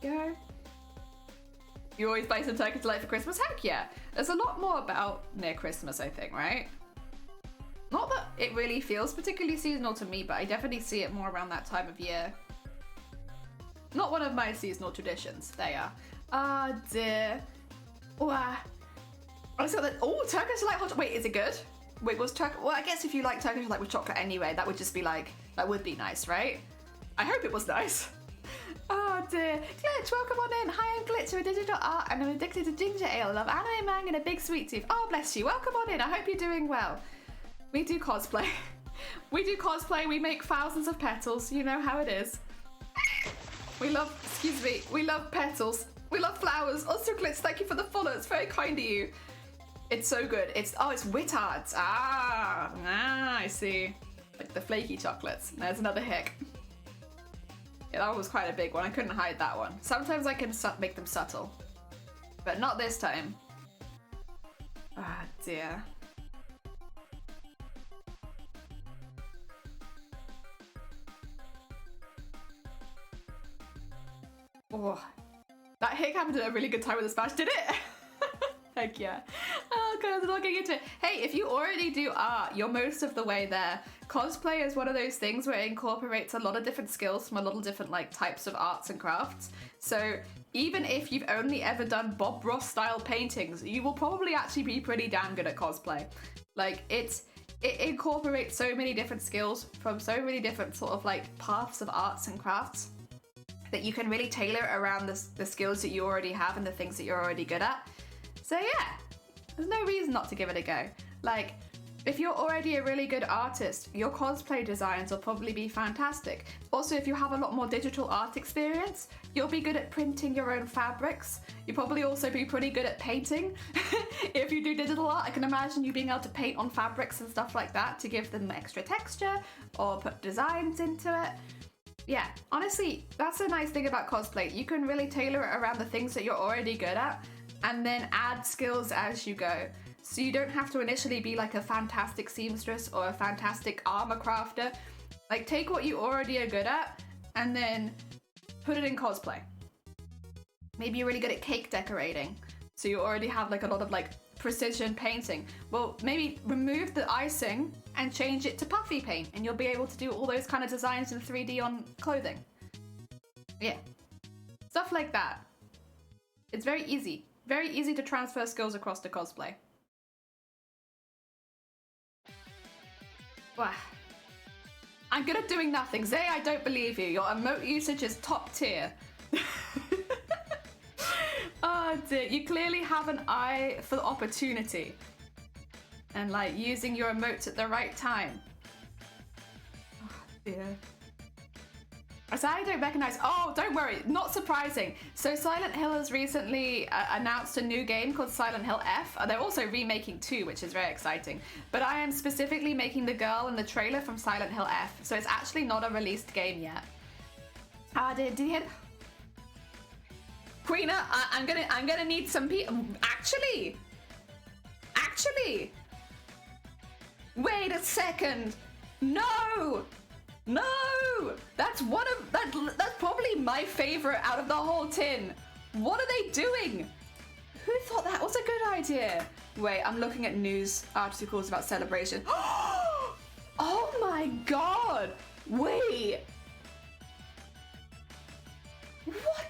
Go. You always buy some turkey delight for Christmas? Heck yeah. There's a lot more about near Christmas, I think, right? Not that it really feels particularly seasonal to me, but I definitely see it more around that time of year. Not one of my seasonal traditions. There you are. Ah, dear. Wow. I saw that. Oh, Turkish delight hot. Wait, is it good? Wait, was Turkish? Well, I guess if you like Turkish delight with chocolate anyway, that would just be like, that would be nice, right? I hope it was nice. Oh dear. Glitch, welcome on in. Hi, I'm Glitch, I'm a digital art and I'm addicted to ginger ale. I love anime, manga, and a big sweet tooth. Oh, bless you. Welcome on in. I hope you're doing well. We do cosplay. We do cosplay. We make thousands of petals. You know how it is. We love, excuse me, we love petals. We love flowers. Also, Glitch, thank you for the follow. It's very kind of you. It's so good. It's wit art. I see. Like the flaky chocolates. There's another hick. Yeah, that was quite a big one. I couldn't hide that one. Sometimes I can make them subtle, but not this time. Ah, dear. Oh, that hick happened at a really good time with the smash, did it? Heck yeah. Oh god, I'm not getting into it. Hey, if you already do art, you're most of the way there. Cosplay is one of those things where it incorporates a lot of different skills from a lot of different like types of arts and crafts. So even if you've only ever done Bob Ross style paintings, you will probably actually be pretty damn good at cosplay. Like it incorporates so many different skills from so many different sort of like paths of arts and crafts that you can really tailor it around the skills that you already have and the things that you're already good at. So yeah, there's no reason not to give it a go. Like, if you're already a really good artist, your cosplay designs will probably be fantastic. Also, if you have a lot more digital art experience, you'll be good at printing your own fabrics. You'll probably also be pretty good at painting. If you do digital art, I can imagine you being able to paint on fabrics and stuff like that to give them extra texture or put designs into it. Yeah, honestly, that's a nice thing about cosplay. You can really tailor it around the things that you're already good at and then add skills as you go. So you don't have to initially be like a fantastic seamstress or a fantastic armor crafter. Like, take what you already are good at and then put it in cosplay. Maybe you're really good at cake decorating, so you already have like a lot of like precision painting. Well, maybe remove the icing and change it to puffy paint and you'll be able to do all those kind of designs in 3D on clothing. Yeah, stuff like that. It's very easy to transfer skills across to cosplay. Wow. I'm good at doing nothing. Zay, I don't believe you. Your emote usage is top tier. Oh dear, you clearly have an eye for the opportunity. And like using your emotes at the right time. Oh dear. I don't recognize. Oh, don't worry, not surprising. So Silent Hill has recently announced a new game called Silent Hill F. They're also remaking 2, which is very exciting. But I am specifically making the girl in the trailer from Silent Hill F, so it's actually not a released game yet. Did you hit? Queena, I'm gonna need some people. Actually, wait a second. No! No! That's probably my favorite out of the whole tin. What are they doing? Who thought that was a good idea? Wait, I'm looking at news articles about celebration. Oh my god! Wait! What?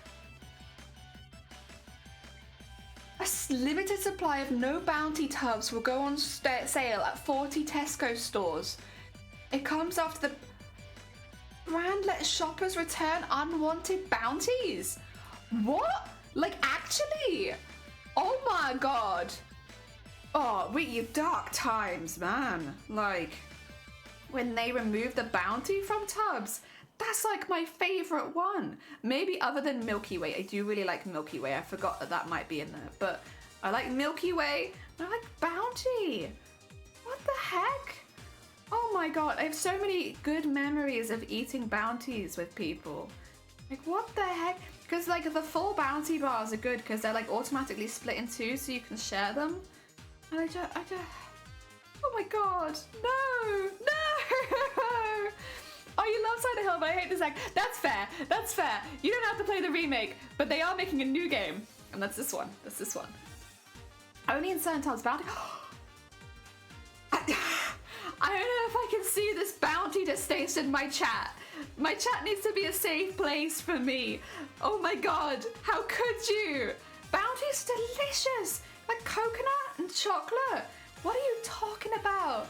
A limited supply of no bounty tubs will go on sale at 40 Tesco stores. It comes after the brand lets shoppers return unwanted bounties. What? Like, actually? Oh my god. Oh, wait, you dark times, man. Like, when they remove the bounty from tubs, that's like my favorite one. Maybe other than Milky Way. I do really like Milky Way. I forgot that that might be in there. But I like Milky Way. I like Bounty. What the heck? Oh my god. I have so many good memories of eating bounties with people. Like, what the heck? Because like the full Bounty bars are good because they're like automatically split in two so you can share them. And I just, oh my god. No. No. Oh, you love Silent Hill, but I hate this act. That's fair. That's fair. You don't have to play the remake, but they are making a new game. And that's this one. That's this one. Only in certain times. Bounty. I don't know if I can see this bounty distaste in my chat. My chat needs to be a safe place for me. Oh my god. How could you? Bounty's delicious. Like coconut and chocolate. What are you talking about?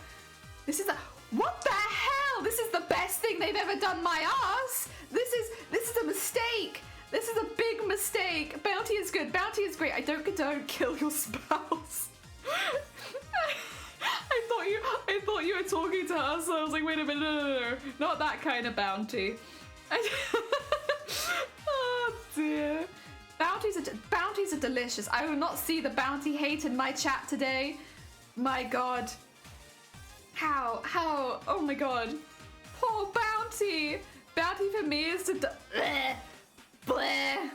This is a... What the hell? This is the best thing they've ever done my ass. This is a mistake. This is a big mistake. Bounty is good. Bounty is great. I don't condone kill your spouse. I thought you were talking to her, so I was like, wait a minute, no. Not that kind of bounty. Oh dear. Bounties are delicious. I will not see the bounty hate in my chat today. My god. How? Oh my god. Poor Bounty. Bounty for me is to bleh. Bleh.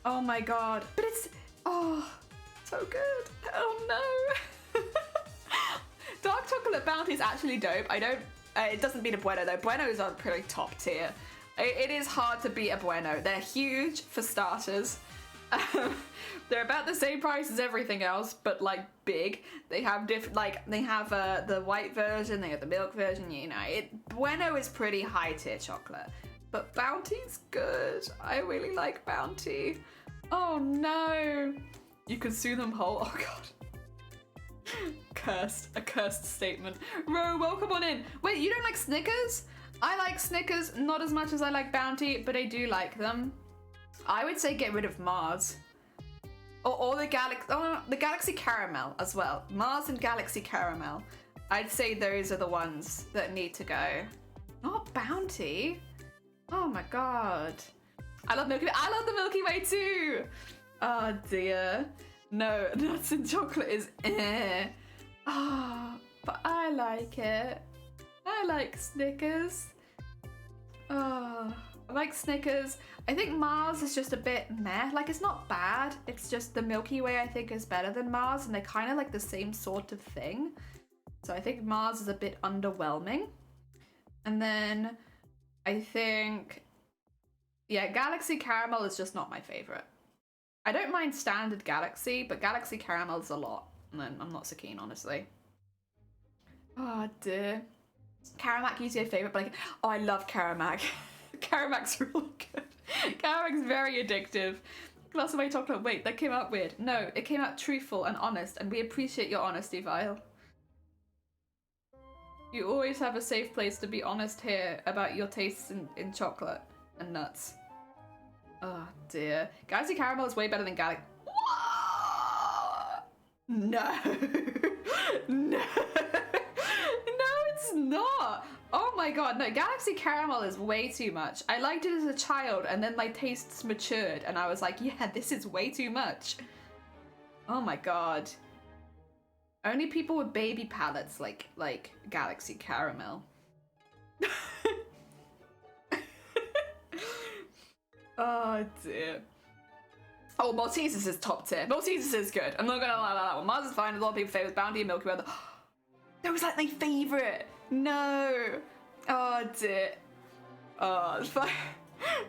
Oh my god. But it's, oh, so good. Oh no. Dark chocolate Bounty is actually dope. I don't, it doesn't beat a Bueno though. Buenos are pretty top tier. It is hard to beat a Bueno. They're huge for starters. They're about the same price as everything else, but like big. They have different, like they have the white version, they have the milk version. You know, Bueno is pretty high tier chocolate, but Bounty's good. I really like Bounty. Oh no, you can sue them whole. Oh god, cursed. A cursed statement. Ro, welcome on in. Wait, you don't like Snickers? I like Snickers not as much as I like Bounty, but I do like them. I would say get rid of Mars. Or the Galaxy Caramel as well. Mars and Galaxy Caramel. I'd say those are the ones that need to go. Not Bounty. Oh my god. I love Milky Way. I love the Milky Way too. Oh dear. No, nuts and chocolate is eh. Ah, oh, but I like it. I like Snickers. Oh, I like Snickers. I think Mars is just a bit meh. Like, it's not bad. It's just the Milky Way I think is better than Mars, and they're kind of like the same sort of thing. So I think Mars is a bit underwhelming. And then I think, yeah, Galaxy Caramel is just not my favorite. I don't mind standard Galaxy, but Galaxy Caramel is a lot. And then I'm not so keen, honestly. Oh dear. Caramac used to be a favorite, but like, oh, I love Caramac. Caramac's really good. Caramac's very addictive. Glass of my chocolate. Wait, that came out weird. No, it came out truthful and honest, and we appreciate your honesty, Vile. You always have a safe place to be honest here about your tastes in chocolate and nuts. Oh dear. Galaxy Caramel is way better than Galaxy. No. No. No, it's not. Oh my god, no, Galaxy Caramel is way too much. I liked it as a child, and then my tastes matured, and I was like, yeah, this is way too much. Oh my god. Only people with baby palates like Galaxy Caramel. Oh dear. Oh, Maltesers is top tier. Maltesers is good. I'm not gonna lie about that one. Mars is fine. A lot of people favor Bounty and Milky Way. That was like my favorite. No. Oh dear. Oh, it's fine.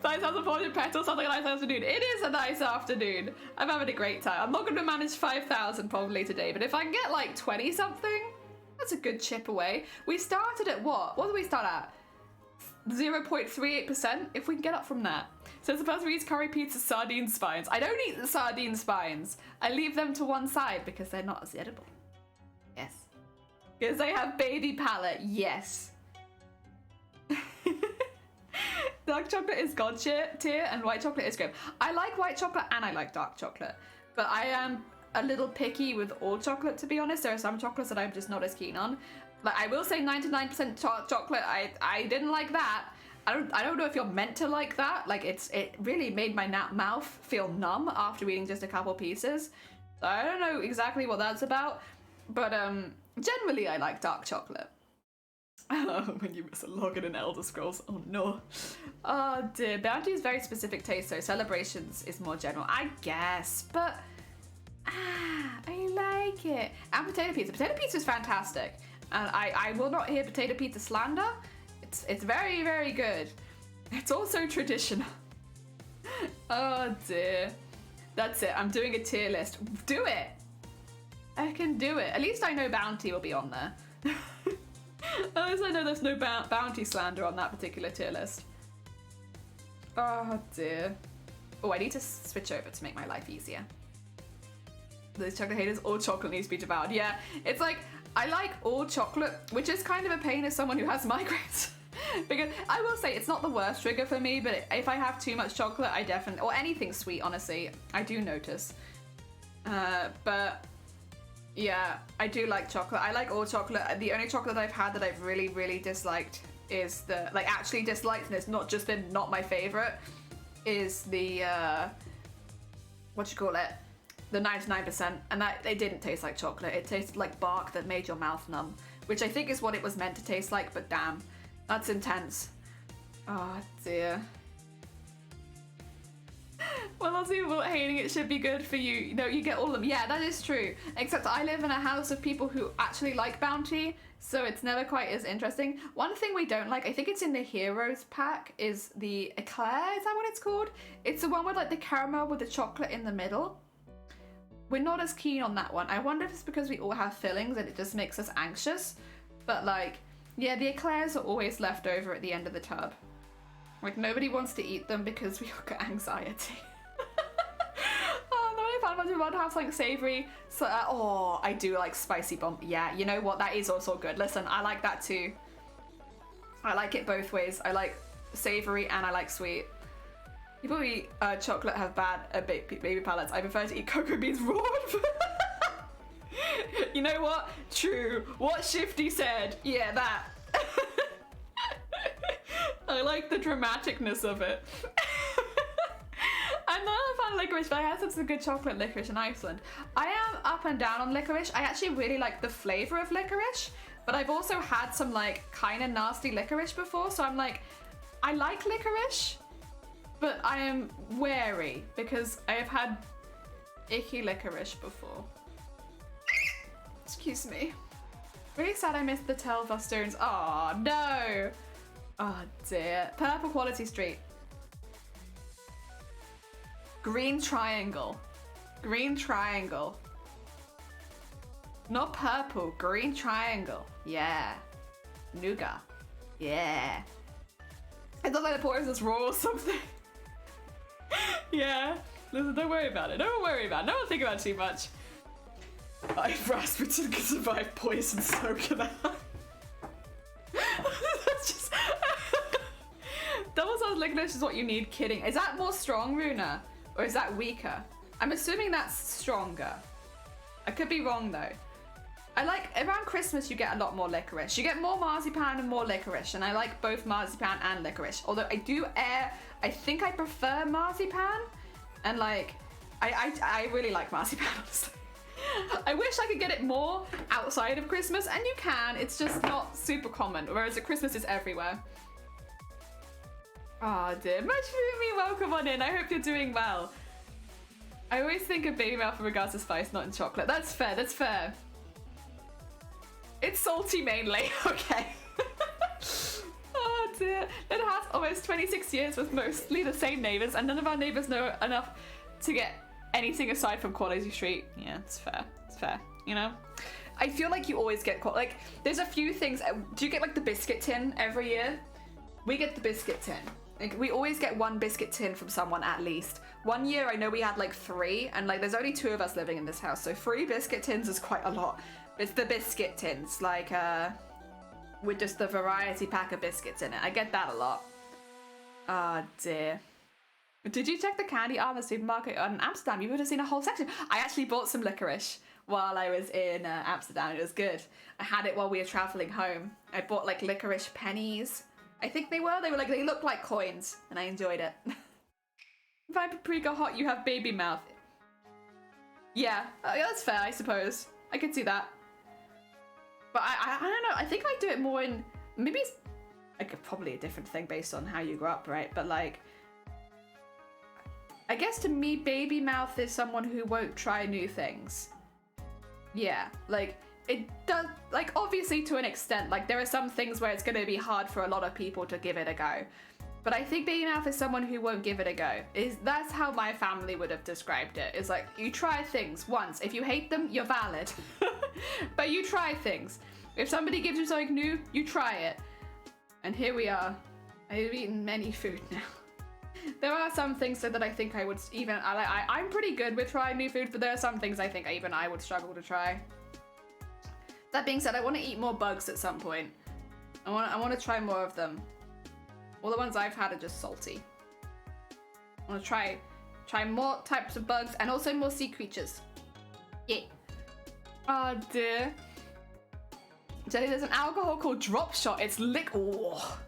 5,400 petals sounds like a nice afternoon. It is a nice afternoon. I'm having a great time. I'm not going to manage 5,000 probably today, but if I can get like 20 something, that's a good chip away. We started at what? What did we start at? 0.38%, if we can get up from that. So it's supposed to eat curry pizza sardine spines. I don't eat the sardine spines. I leave them to one side because they're not as edible. Yes. Because they have baby palate. Yes. Dark chocolate is god tier and white chocolate is great. I like white chocolate and I like dark chocolate. But I am a little picky with all chocolate, to be honest. There are some chocolates that I'm just not as keen on. Like, I will say 99% chocolate, I didn't like that. I don't know if you're meant to like that. Like, it really made my mouth feel numb after eating just a couple pieces. So I don't know exactly what that's about. But generally, I like dark chocolate. When you miss a login in Elder Scrolls. Oh no. Oh dear. Bounty is very specific taste, so Celebrations is more general. I guess, but I like it. And potato pizza. Potato pizza is fantastic. And I will not hear potato pizza slander. It's very, very good. It's also traditional. Oh dear. That's it. I'm doing a tier list. Do it. I can do it. At least I know Bounty will be on there. At least I know there's no Bounty slander on that particular tier list. Oh dear. Oh, I need to switch over to make my life easier. Those chocolate haters, all chocolate needs to be devoured. Yeah, it's like, I like all chocolate, which is kind of a pain as someone who has migraines. Because I will say it's not the worst trigger for me, but if I have too much chocolate, I definitely, or anything sweet, honestly, I do notice. But yeah, I do like chocolate. I like all chocolate. The only chocolate I've had that I've really, really disliked is actually disliked, and it's not just been not my favorite, is the, the 99%, and that it didn't taste like chocolate. It tasted like bark that made your mouth numb, which I think is what it was meant to taste like, but damn, that's intense. Oh dear. Well, lots of people hating it should be good for you. You know, you get all of them. Yeah, that is true. Except I live in a house of people who actually like Bounty, so it's never quite as interesting. One thing we don't like, I think it's in the Heroes pack, is the Eclair, is that what it's called? It's the one with like the caramel with the chocolate in the middle. We're not as keen on that one. I wonder if it's because we all have fillings and it just makes us anxious. But like, yeah, the Eclairs are always left over at the end of the tub. Like, nobody wants to eat them because we all got anxiety. Oh, no, I found I want to have like savory. So, oh, I do like spicy bump. Yeah, you know what? That is also good. Listen, I like that too. I like it both ways. I like savory and I like sweet. People who eat chocolate have bad baby palates. I prefer to eat cocoa beans raw. You know what? True. What Shifty said. Yeah, that. I like the dramaticness of it. I'm not a fan of licorice, but I had some good chocolate licorice in Iceland. I am up and down on licorice. I actually really like the flavor of licorice, but I've also had some like kind of nasty licorice before, so I'm like, I like licorice, but I am wary because I have had icky licorice before. Excuse me. Really sad I missed the Telvastones. Oh no. Oh dear. Purple Quality Street. Green triangle. Green triangle. Not purple, green triangle. Yeah. Nougat. Yeah. I thought like the porridge was raw or something. Yeah. Listen, don't worry about it. Don't worry about it. No one think about it too much. If Rasputin can survive poison, so can I. That's just... Double-sized licorice is what you need, kidding. Is that more strong, Runa? Or is that weaker? I'm assuming that's stronger. I could be wrong though. I like, around Christmas you get a lot more licorice. You get more marzipan and more licorice, and I like both marzipan and licorice. Although I think I prefer marzipan, and like, I really like marzipan, honestly. I wish I could get it more outside of Christmas, and you can, it's just not super common, whereas at Christmas it's everywhere. Oh dear, much for me, welcome on in, I hope you're doing well. I always think of baby mouth in regards to spice, not in chocolate. That's fair, that's fair. It's salty mainly, okay. dear. It has almost 26 years with mostly the same neighbours, and none of our neighbours know enough to get anything aside from Quality Street. Yeah, it's fair. It's fair, you know? I feel like you always get, like, there's a few things. Do you get, like, the biscuit tin every year? We get the biscuit tin. Like, we always get one biscuit tin from someone at least. One year, I know we had, like, 3, and, like, there's only 2 of us living in this house, so 3 biscuit tins is quite a lot. It's the biscuit tins, like, with just the variety pack of biscuits in it. I get that a lot. Oh, dear. Did you check the candy aisle in the supermarket in Amsterdam? You would have seen a whole section. I actually bought some licorice while I was in Amsterdam. It was good. I had it while we were traveling home. I bought like licorice pennies. I think they were. They looked like coins, and I enjoyed it. If I paprika hot, you have baby mouth. Yeah, that's fair, I suppose. I could see that. But I don't know. I think I do it more in, maybe it's like probably a different thing based on how you grew up, right? But like, I guess to me, baby mouth is someone who won't try new things. Yeah, like it does, like obviously to an extent, like there are some things where it's going to be hard for a lot of people to give it a go. But I think baby mouth is someone who won't give it a go. That's how my family would have described it. It's like, you try things once. If you hate them, you're valid. But you try things. If somebody gives you something new, you try it. And here we are. I've eaten many food now. There are some things that I think I would even, I'm pretty good with trying new food, but there are some things I think even I would struggle to try. That being said, I want to eat more bugs at some point. I want to try more of them. All the ones I've had are just salty. I want to try more types of bugs and also more sea creatures. Yeah. Oh dear. Jenny, there's an alcohol called Drop Shot. It's oh,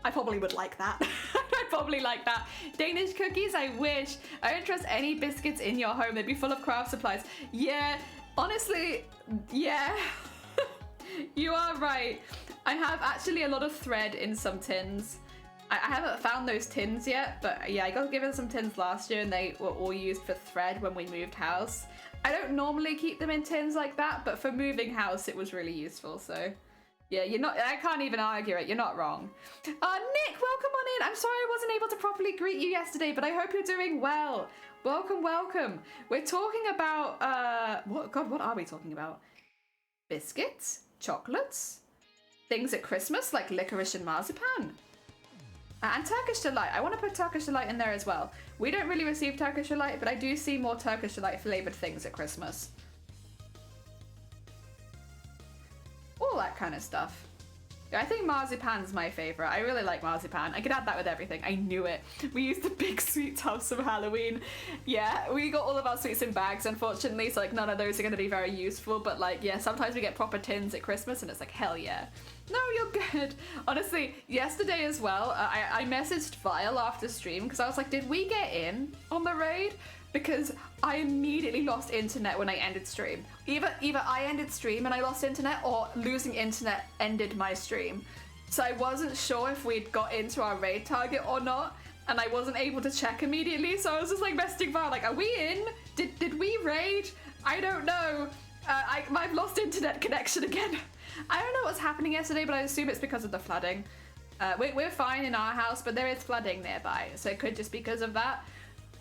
I probably would like that. I'd probably like that. Danish cookies, I wish. I don't trust any biscuits in your home. They'd be full of craft supplies. Yeah, honestly, yeah. You are right. I have actually a lot of thread in some tins. I haven't found those tins yet, but yeah, I got given some tins last year and they were all used for thread when we moved house. I don't normally keep them in tins like that, but for moving house, it was really useful, so. Yeah, I can't even argue it, you're not wrong. Nick, welcome on in. I'm sorry I wasn't able to properly greet you yesterday, but I hope you're doing well. Welcome, welcome. We're talking about, what are we talking about? Biscuits, chocolates, things at Christmas like licorice and marzipan. And Turkish Delight. I want to put Turkish Delight in there as well. We don't really receive Turkish Delight, but I do see more Turkish Delight flavoured things at Christmas. All that kind of stuff. Yeah, I think marzipan's my favourite. I really like marzipan. I could add that with everything. I knew it. We used the big sweet tubs from Halloween. Yeah, we got all of our sweets in bags, unfortunately, so like none of those are going to be very useful, but like, yeah, sometimes we get proper tins at Christmas and it's like, hell yeah. No, you're good. Honestly, yesterday as well, I messaged Vile after stream because I was like, did we get in on the raid? Because I immediately lost internet when I ended stream. Either I ended stream and I lost internet, or losing internet ended my stream. So I wasn't sure if we'd got into our raid target or not, and I wasn't able to check immediately, so I was just like messaging Vile, like, are we in? Did we raid? I don't know. I've lost internet connection again. I don't know what's happening yesterday, but I assume it's because of the flooding. We're fine in our house, but there is flooding nearby, so it could just be because of that.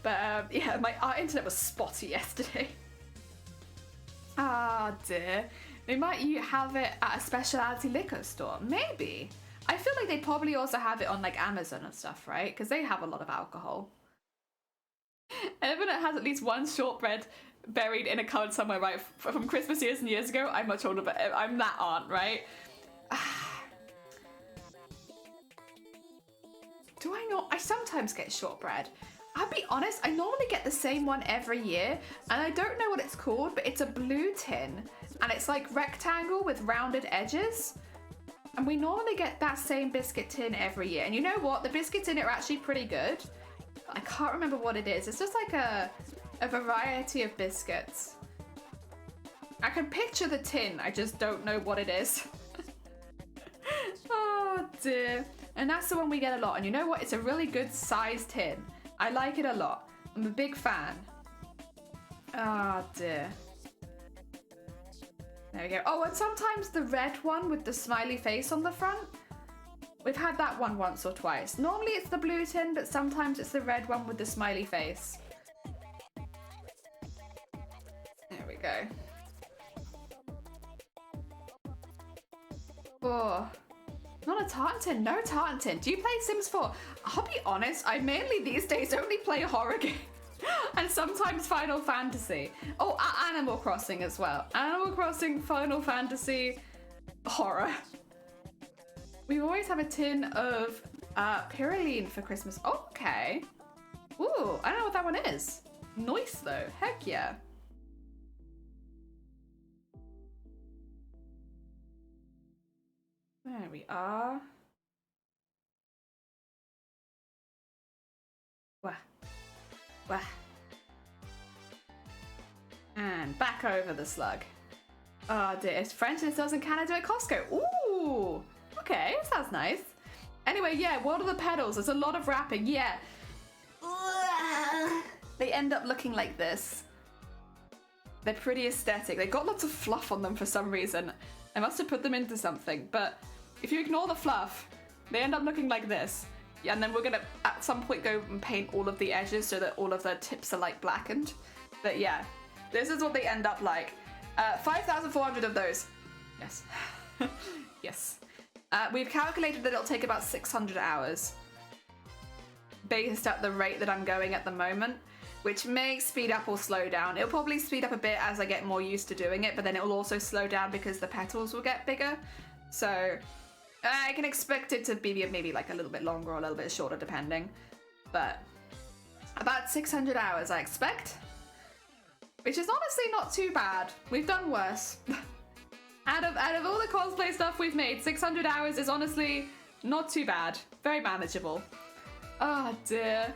But yeah, our internet was spotty yesterday. Ah dear. They might have it at a specialty liquor store. Maybe. I feel like they probably also have it on like Amazon and stuff, right? Because they have a lot of alcohol. Everyone has at least one shortbread buried in a cupboard somewhere, right? From Christmas years and years ago. I'm much older, but I'm that aunt, right? Do I not? I sometimes get shortbread. I'll be honest, I normally get the same one every year, and I don't know what it's called, but it's a blue tin, and it's like rectangle with rounded edges, and we normally get that same biscuit tin every year. And you know what? The biscuits in it are actually pretty good. I can't remember what it is. It's just like a variety of biscuits. I can picture the tin, I just don't know what it is. Oh dear. And that's the one we get a lot, and you know what? It's a really good sized tin. I like it a lot. I'm a big fan. Ah, dear. There we go. Oh, and sometimes the red one with the smiley face on the front. We've had that one once or twice. Normally it's the blue tin, but sometimes it's the red one with the smiley face. There we go. Oh, not a tartan tin, no tartan tin. Do you play Sims 4? I'll be honest, I mainly these days only play horror games and sometimes Final Fantasy. Oh, Animal Crossing as well. Animal Crossing, Final Fantasy, horror. We always have a tin of Pyroline for Christmas. Okay. Ooh, I don't know what that one is. Nice though, heck yeah. There we are. Wah. Wah. And back over the slug. Oh dear, it's French and it sells in Canada at Costco. Ooh, okay, sounds nice. Anyway, yeah, what are the petals? There's a lot of wrapping, yeah. They end up looking like this. They're pretty aesthetic. They've got lots of fluff on them for some reason. I must have put them into something, but if you ignore the fluff, they end up looking like this. Yeah, and then we're gonna at some point go and paint all of the edges so that all of the tips are like blackened. But yeah, this is what they end up like. 5,400 of those. Yes. Yes. We've calculated that it'll take about 600 hours based at the rate that I'm going at the moment, which may speed up or slow down. It'll probably speed up a bit as I get more used to doing it, but then it will also slow down because the petals will get bigger. So I can expect it to be maybe like a little bit longer or a little bit shorter depending, but about 600 hours I expect, which is honestly not too bad. We've done worse. Out of all the cosplay stuff we've made, 600 hours is honestly not too bad. Very manageable. Oh dear.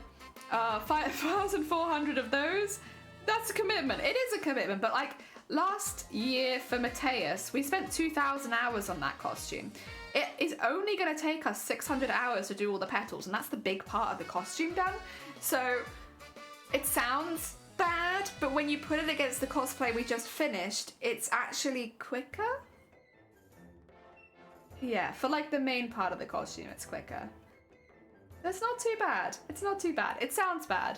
5,400 of those. That's a commitment. It is a commitment, but like last year for Mateus, we spent 2,000 hours on that costume. It is only going to take us 600 hours to do all the petals, and that's the big part of the costume done. So it sounds bad, but when you put it against the cosplay we just finished, it's actually quicker. Yeah, for like the main part of the costume, it's quicker. That's not too bad. It's not too bad. It sounds bad.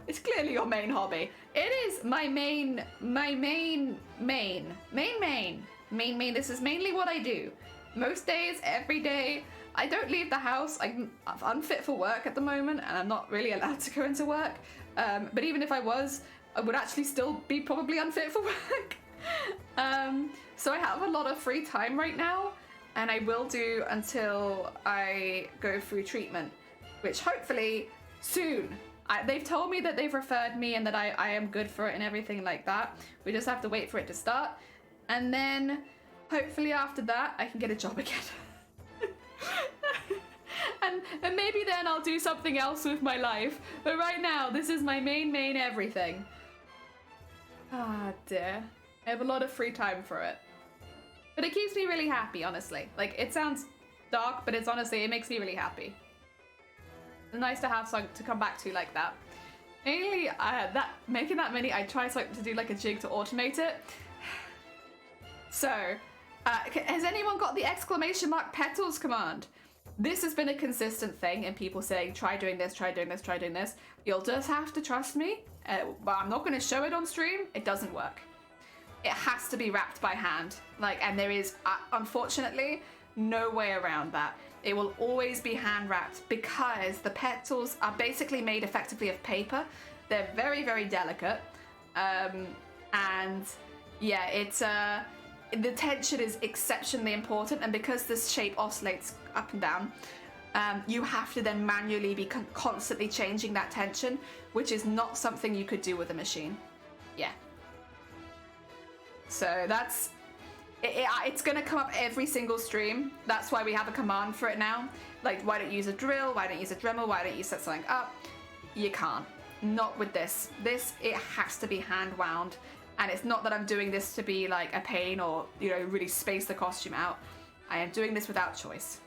It's clearly your main hobby. It is my main. This is mainly what I do. Most days, every day. I don't leave the house. I'm unfit for work at the moment, and I'm not really allowed to go into work. But even if I was, I would actually still be probably unfit for work. So I have a lot of free time right now, and I will do until I go through treatment, which hopefully soon. They've told me that they've referred me and that I am good for it and everything like that. We just have to wait for it to start. And then hopefully after that, I can get a job again. and maybe then I'll do something else with my life. But right now, this is my main everything. Ah, dear. I have a lot of free time for it. But it keeps me really happy, honestly. Like, it sounds dark, but it's honestly, it makes me really happy. It's nice to have something to come back to like that. Mainly, making that many, I try to do like a jig to automate it. So, has anyone got the ! petals command? This has been a consistent thing in people saying, try doing this, try doing this, try doing this. You'll just have to trust me. But I'm not going to show it on stream. It doesn't work. It has to be wrapped by hand. And there is, unfortunately, no way around that. It will always be hand wrapped because the petals are basically made effectively of paper. They're very delicate. And yeah, it's the tension is exceptionally important, and because this shape oscillates up and down, you have to then manually be constantly changing that tension, which is not something you could do with a machine. Yeah. So that's... It's gonna come up every single stream. That's why we have a command for it now. Like, why don't you use a drill? Why don't you use a Dremel? Why don't you set something up? You can't. Not with this. This, it has to be hand wound. And it's not that I'm doing this to be like a pain or, you know, really space the costume out. I am doing this without choice.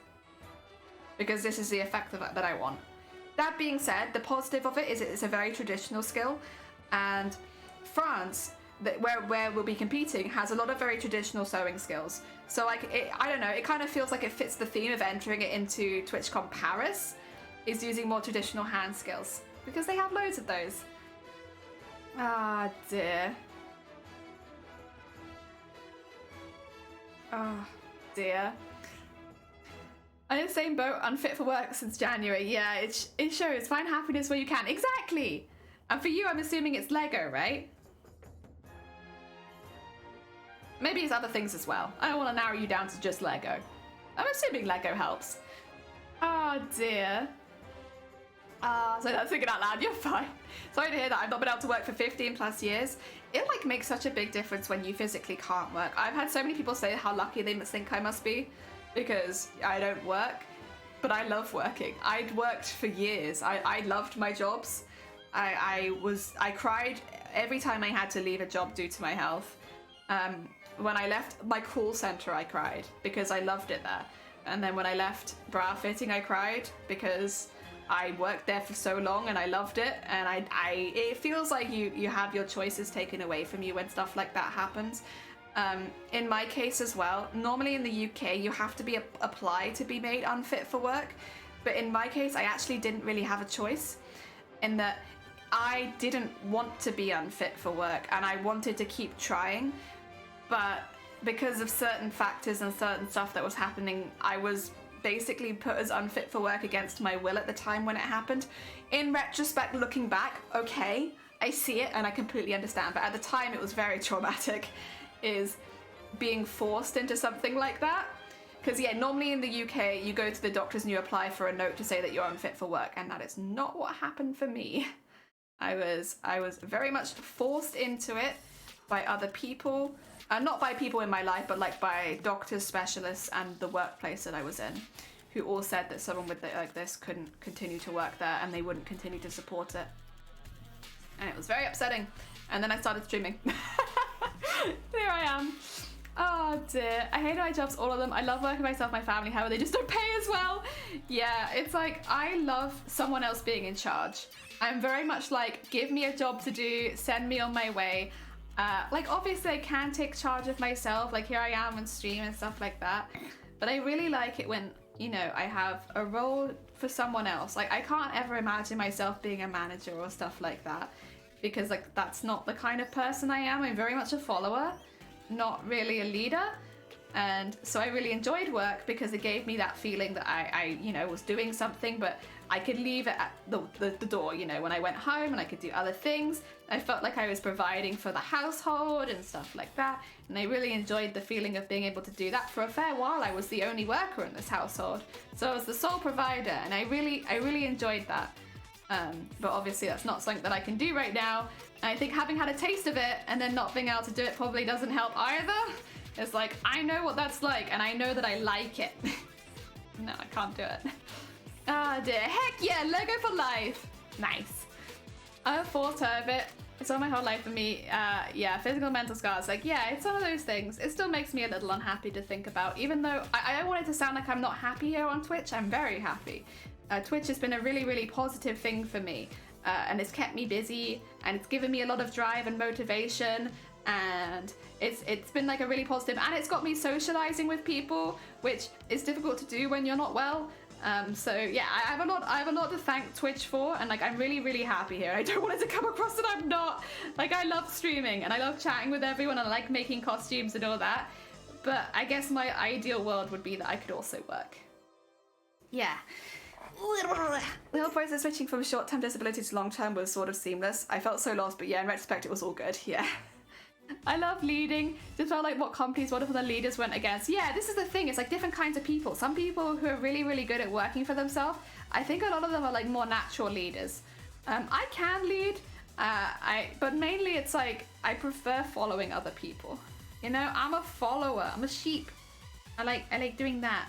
Because this is the effect that I want. That being said, the positive of it is it's a very traditional skill. And France, where we'll be competing has a lot of very traditional sewing skills. So like, I don't know, it kind of feels like it fits the theme of entering it into TwitchCon Paris, is using more traditional hand skills, because they have loads of those. Ah, dear. Oh, dear. I'm in the same boat, unfit for work since January. Yeah, it shows. Find happiness where you can. Exactly! And for you, I'm assuming it's Lego, right? Maybe it's other things as well. I don't want to narrow you down to just Lego. I'm assuming Lego helps. Oh, dear. So I'm thinking out loud, you're fine. Sorry to hear that. I've not been able to work for 15 plus years. It like makes such a big difference when you physically can't work. I've had so many people say how lucky they think I must be because I don't work, but I love working. I'd worked for years. I loved my jobs. I cried every time I had to leave a job due to my health. When I left my call center, I cried because I loved it there. And then when I left bra fitting, I cried because I worked there for so long and I loved it, and it feels like you have your choices taken away from you when stuff like that happens. In my case as well, normally in the UK you have to be applied to be made unfit for work, but in my case I actually didn't really have a choice, in that I didn't want to be unfit for work and I wanted to keep trying, but because of certain factors and certain stuff that was happening, I was basically put as unfit for work against my will at the time when it happened. In retrospect, looking back, okay, I see it and I completely understand, but at the time it was very traumatic, is being forced into something like that. Because yeah, normally in the UK you go to the doctors and you apply for a note to say that you're unfit for work, and that is not what happened for me. I was very much forced into it by other people. Not by people in my life, but like by doctors, specialists, and the workplace that I was in, who all said that someone with like this couldn't continue to work there and they wouldn't continue to support it. And it was very upsetting. And then I started streaming. Here I am. Oh dear. I hate my jobs, all of them. I love working myself, my family, however they just don't pay as well. Yeah, it's like, I love someone else being in charge. I'm very much like, give me a job to do, send me on my way. Like obviously I can take charge of myself, like here I am on stream and stuff like that, but I really like it when, you know, I have a role for someone else. Like I can't ever imagine myself being a manager or stuff like that, because like that's not the kind of person I am. I'm very much a follower, not really a leader. And so I really enjoyed work because it gave me that feeling that I you know, was doing something, but I could leave it at the door, you know, when I went home, and I could do other things. I felt like I was providing for the household and stuff like that, and I really enjoyed the feeling of being able to do that. For a fair while I was the only worker in this household, so I was the sole provider, and I really enjoyed that. But obviously that's not something that I can do right now, and I think having had a taste of it and then not being able to do it probably doesn't help either. It's like, I know what that's like, and I know that I like it. No, I can't do it. Ah dear, heck yeah, Lego for life. Nice. I'm a forte of it. It's all my whole life for me. Yeah, physical and mental scars. Like, yeah, it's one of those things. It still makes me a little unhappy to think about, even though I don't want it to sound like I'm not happy here on Twitch. I'm very happy. Twitch has been a really positive thing for me, and it's kept me busy, and it's given me a lot of drive and motivation, and it's been like a really positive, and it's got me socializing with people, which is difficult to do when you're not well. So yeah, I have a lot to thank Twitch for, and like I'm really happy here. I don't want it to come across that I'm not. Like, I love streaming and I love chatting with everyone and I like making costumes and all that, but I guess my ideal world would be that I could also work. Yeah. The whole process switching from short-term disability to long-term was sort of seamless. I felt so lost, but yeah, in retrospect it was all good. Yeah. I love leading. Just felt like what companies, what if the leaders went against. Yeah, this is the thing. It's like different kinds of people. Some people who are really good at working for themselves, I think a lot of them are like more natural leaders. I can lead, but mainly it's like I prefer following other people. You know, I'm a follower. I'm a sheep. I like doing that.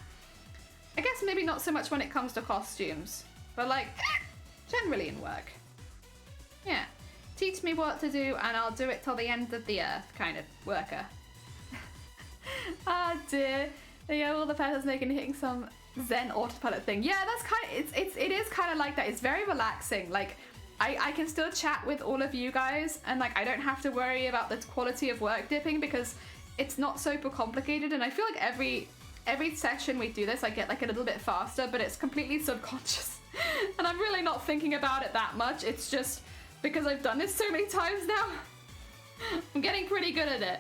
I guess maybe not so much when it comes to costumes, but like generally in work. Yeah. Teach me what to do and I'll do it till the end of the earth kind of worker. Ah dear. Yeah, all the petals making hitting some Zen autopilot thing. Yeah, that's kind of, it is kind of like that. It's very relaxing. Like I can still chat with all of you guys, and like I don't have to worry about the quality of work dipping because it's not super complicated. And I feel like every session we do this, I get like a little bit faster, but it's completely subconscious. And I'm really not thinking about it that much. It's just because I've done this so many times now. I'm getting pretty good at it.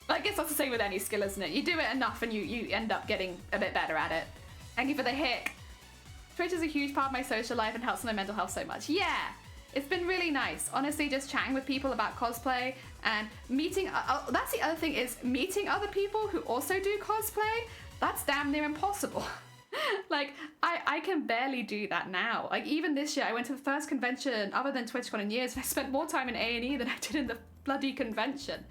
But I guess that's the same with any skill, isn't it? You do it enough and you end up getting a bit better at it. Thank you for the hick. Twitch is a huge part of my social life and helps my mental health so much. Yeah, it's been really nice. Honestly, just chatting with people about cosplay and meeting... that's the other thing, is meeting other people who also do cosplay. That's damn near impossible. Like, I can barely do that now. Like, even this year, I went to the first convention other than TwitchCon in years, and I spent more time in A&E than I did in the bloody convention.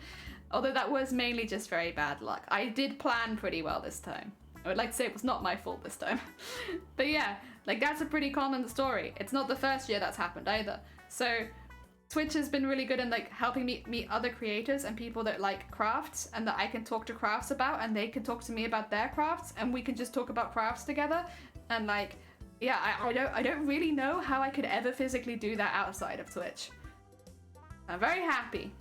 Although that was mainly just very bad luck. I did plan pretty well this time. I would like to say it was not my fault this time. But yeah, like that's a pretty common story. It's not the first year that's happened either. So Twitch has been really good in like helping me meet other creators and people that like crafts and that I can talk to crafts about, and they can talk to me about their crafts, and we can just talk about crafts together. And like, yeah, I don't really know how I could ever physically do that outside of Twitch. I'm very happy.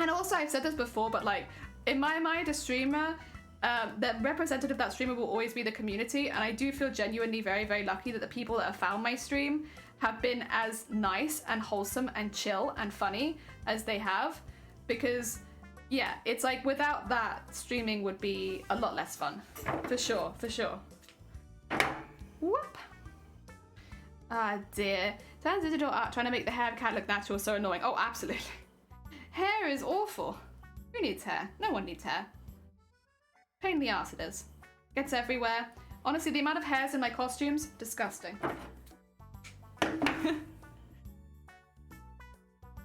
And also, I've said this before, but like in my mind, a streamer, the representative of that streamer will always be the community, and I do feel genuinely very, very lucky that the people that have found my stream have been as nice and wholesome and chill and funny as they have, because yeah, it's like without that, streaming would be a lot less fun. For sure, for sure. Whoop. Ah dear. Sounds digital art trying to make the hair of a cat look natural, so annoying. Oh, absolutely. Hair is awful. Who needs hair? No one needs hair. Pain in the arse it is. Gets everywhere. Honestly, the amount of hairs in my costumes, disgusting.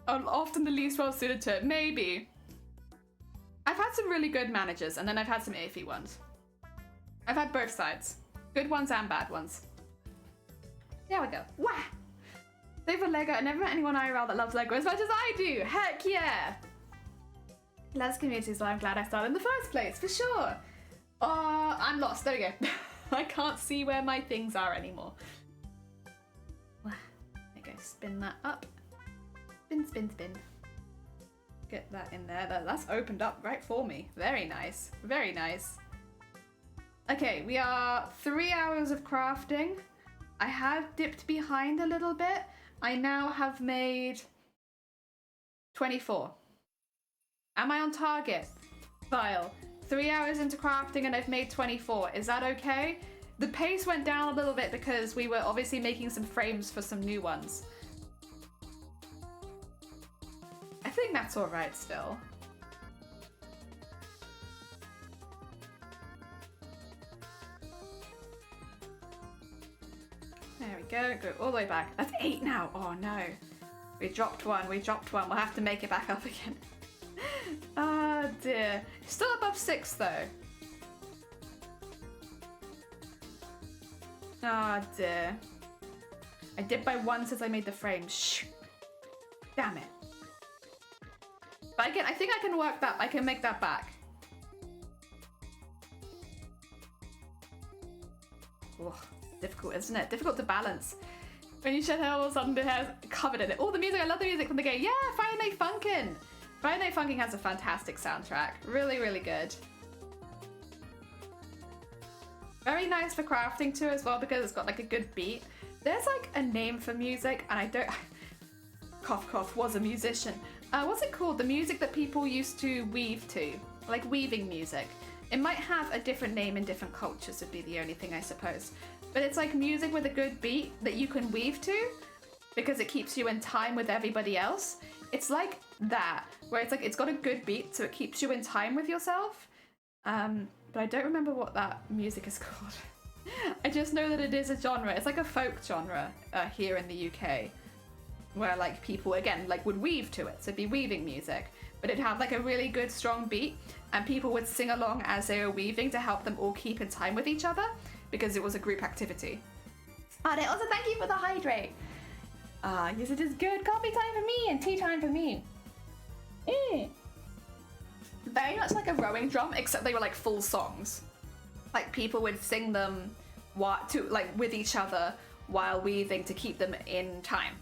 Often the least well suited to it. Maybe. I've had some really good managers, and then I've had some iffy ones. I've had both sides. Good ones and bad ones. There we go. Wah! Save for Lego. I never met anyone IRL that loves Lego as much as I do. Heck yeah! Loves community is why I'm glad I started in the first place, for sure. Oh, I'm lost. There we go. I can't see where my things are anymore. There we go. Spin that up. Spin, spin, spin. Get that in there. That's opened up right for me. Very nice. Very nice. Okay, we are 3 hours of crafting. I have dipped behind a little bit. I now have made 24. Am I on target? File. 3 hours into crafting and I've made 24. Is that okay? The pace went down a little bit because we were obviously making some frames for some new ones. I think that's all right still. There we go. Go all the way back. That's 8 now. Oh no. We dropped one. We dropped one. We'll have to make it back up again. Oh dear. Still above 6 though. Oh dear. I did by 1 since I made the frame. Shh. Damn it. But again, I think I can work that. I can make that back. Ugh. Difficult, isn't it? Difficult to balance. When you shed hair, all of a sudden the hair's covered in it. Oh, the music. I love the music from the game. Yeah, Friday Night Funkin'. Friday Night Funkin' has a fantastic soundtrack. Really, really good. Very nice for crafting too as well because it's got like a good beat. There's like a name for music and I don't... Cough, cough, was a musician. What's it called? The music that people used to weave to. Like weaving music. It might have a different name in different cultures would be the only thing I suppose. But it's like music with a good beat that you can weave to because it keeps you in time with everybody else. It's like that, where it's like it's got a good beat so it keeps you in time with yourself. But I don't remember what that music is called. I just know that it is a genre. It's like a folk genre here in the UK, where like people again like would weave to it. So it'd be weaving music, but it'd have like a really good strong beat, and people would sing along as they were weaving to help them all keep in time with each other because it was a group activity. And also thank you for the hydrate. Yes, it is good. Coffee time for me and tea time for me. Very much like a rowing drum, except they were like full songs. Like people would sing them with each other while weaving to keep them in time.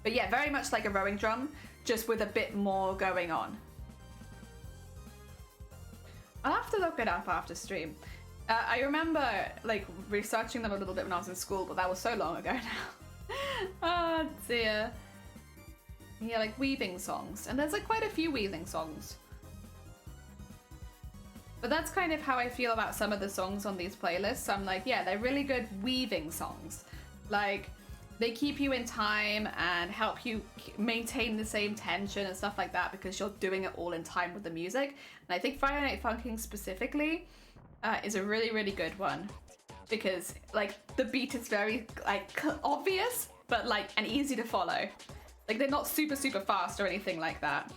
But yeah, very much like a rowing drum, just with a bit more going on. I'll have to look it up after stream. I remember like researching them a little bit when I was in school, but that was so long ago now. Oh dear. Yeah, like weaving songs. And there's like quite a few weaving songs. But that's kind of how I feel about some of the songs on these playlists. I'm like, yeah, they're really good weaving songs. Like, they keep you in time and help you maintain the same tension and stuff like that because you're doing it all in time with the music. And I think Friday Night Funkin' specifically is a really, really good one because like the beat is very like obvious, but like and easy to follow. Like they're not super, super fast or anything like that.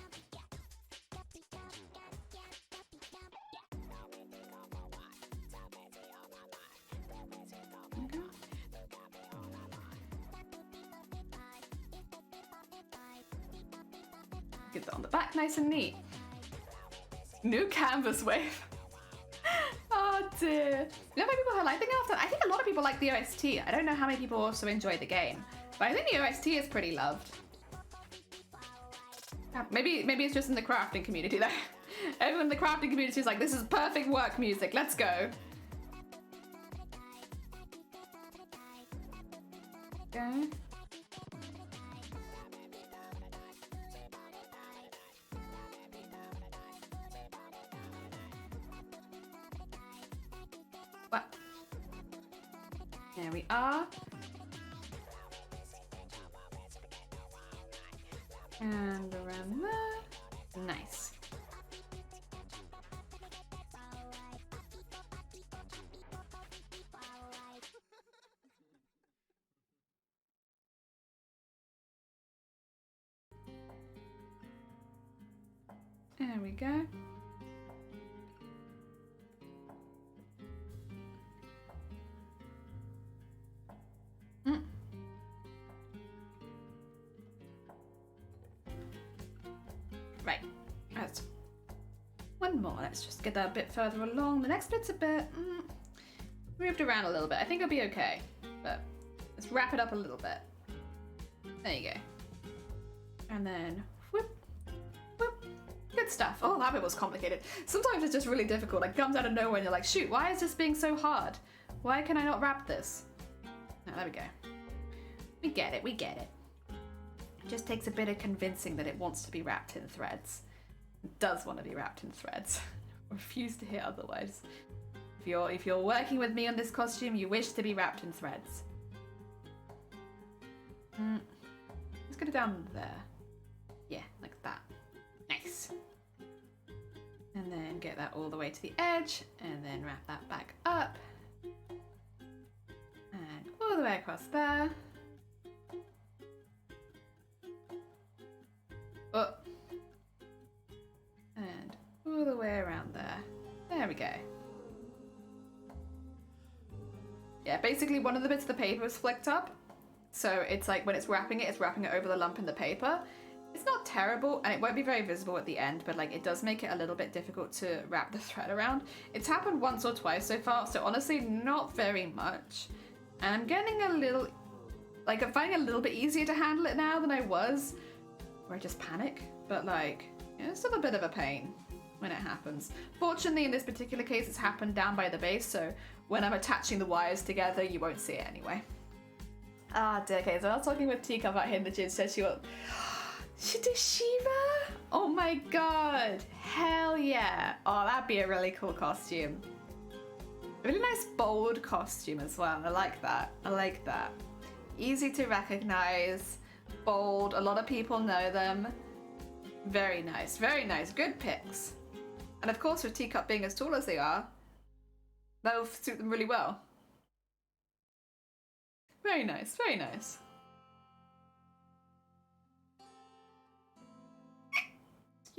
Get that on the back nice and neat. New canvas wave. Oh dear. You know how many people like the after? I think a lot of people like the OST. I don't know how many people also enjoy the game, but I think the OST is pretty loved. Maybe it's just in the crafting community though. Everyone in the crafting community is like, this is perfect work music, let's go. Okay. What? There we are. And around there. Nice. There we go. Right, that's one more. Let's just get that a bit further along. The next bit's a bit moved around a little bit. I think it'll be okay, but let's wrap it up a little bit. There you go. And then whoop, whoop. Good stuff. Oh, that bit was complicated. Sometimes it's just really difficult. Like, it comes out of nowhere and you're like, shoot, why is this being so hard? Why can I not wrap this? Oh, there we go. We get it, we get it. It just takes a bit of convincing that it wants to be wrapped in threads. It does want to be wrapped in threads. Refuse to hear otherwise. If you're working with me on this costume, you wish to be wrapped in threads. Let's get it down there. Yeah, like that. Nice. And then get that all the way to the edge, and then wrap that back up. And all the way across there. Oh. And all the way around there. There we go. Yeah, basically one of the bits of the paper is flicked up. So it's like when it's wrapping it over the lump in the paper. It's not terrible, and it won't be very visible at the end, but like it does make it a little bit difficult to wrap the thread around. It's happened once or twice so far, so honestly not very much. And I'm getting a little, like I'm finding it a little bit easier to handle it now than I was, where I just panic. But like, it's still a bit of a pain when it happens. Fortunately, in this particular case, it's happened down by the base, so when I'm attaching the wires together, you won't see it anyway. Ah, dear. Okay, so I was talking with Teacup out here in the gym, said she got... She did Shiva? Oh my god. Hell yeah. Oh, that'd be a really cool costume. A really nice bold costume as well. I like that. I like that. Easy to recognize. Bold. A lot of people know them. Very nice. Very nice. Good picks. And of course, with Teacup being as tall as they are, that'll suit them really well. Very nice. Very nice.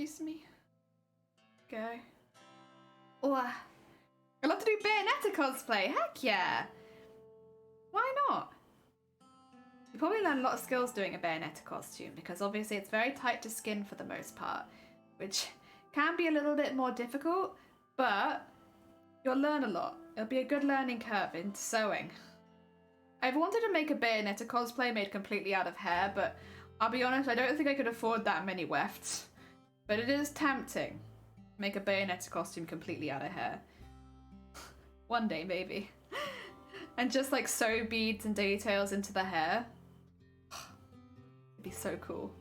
Excuse me. Go. Oh, I'd love to do Bayonetta cosplay. Heck yeah. Why not? You probably learn a lot of skills doing a Bayonetta costume because obviously it's very tight to skin for the most part, which can be a little bit more difficult, but you'll learn a lot. It'll be a good learning curve into sewing. I've wanted to make a Bayonetta cosplay made completely out of hair, but I'll be honest, I don't think I could afford that many wefts. But it is tempting. Make a Bayonetta costume completely out of hair. One day, maybe. And just like sew beads and details into the hair. It'd be so cool.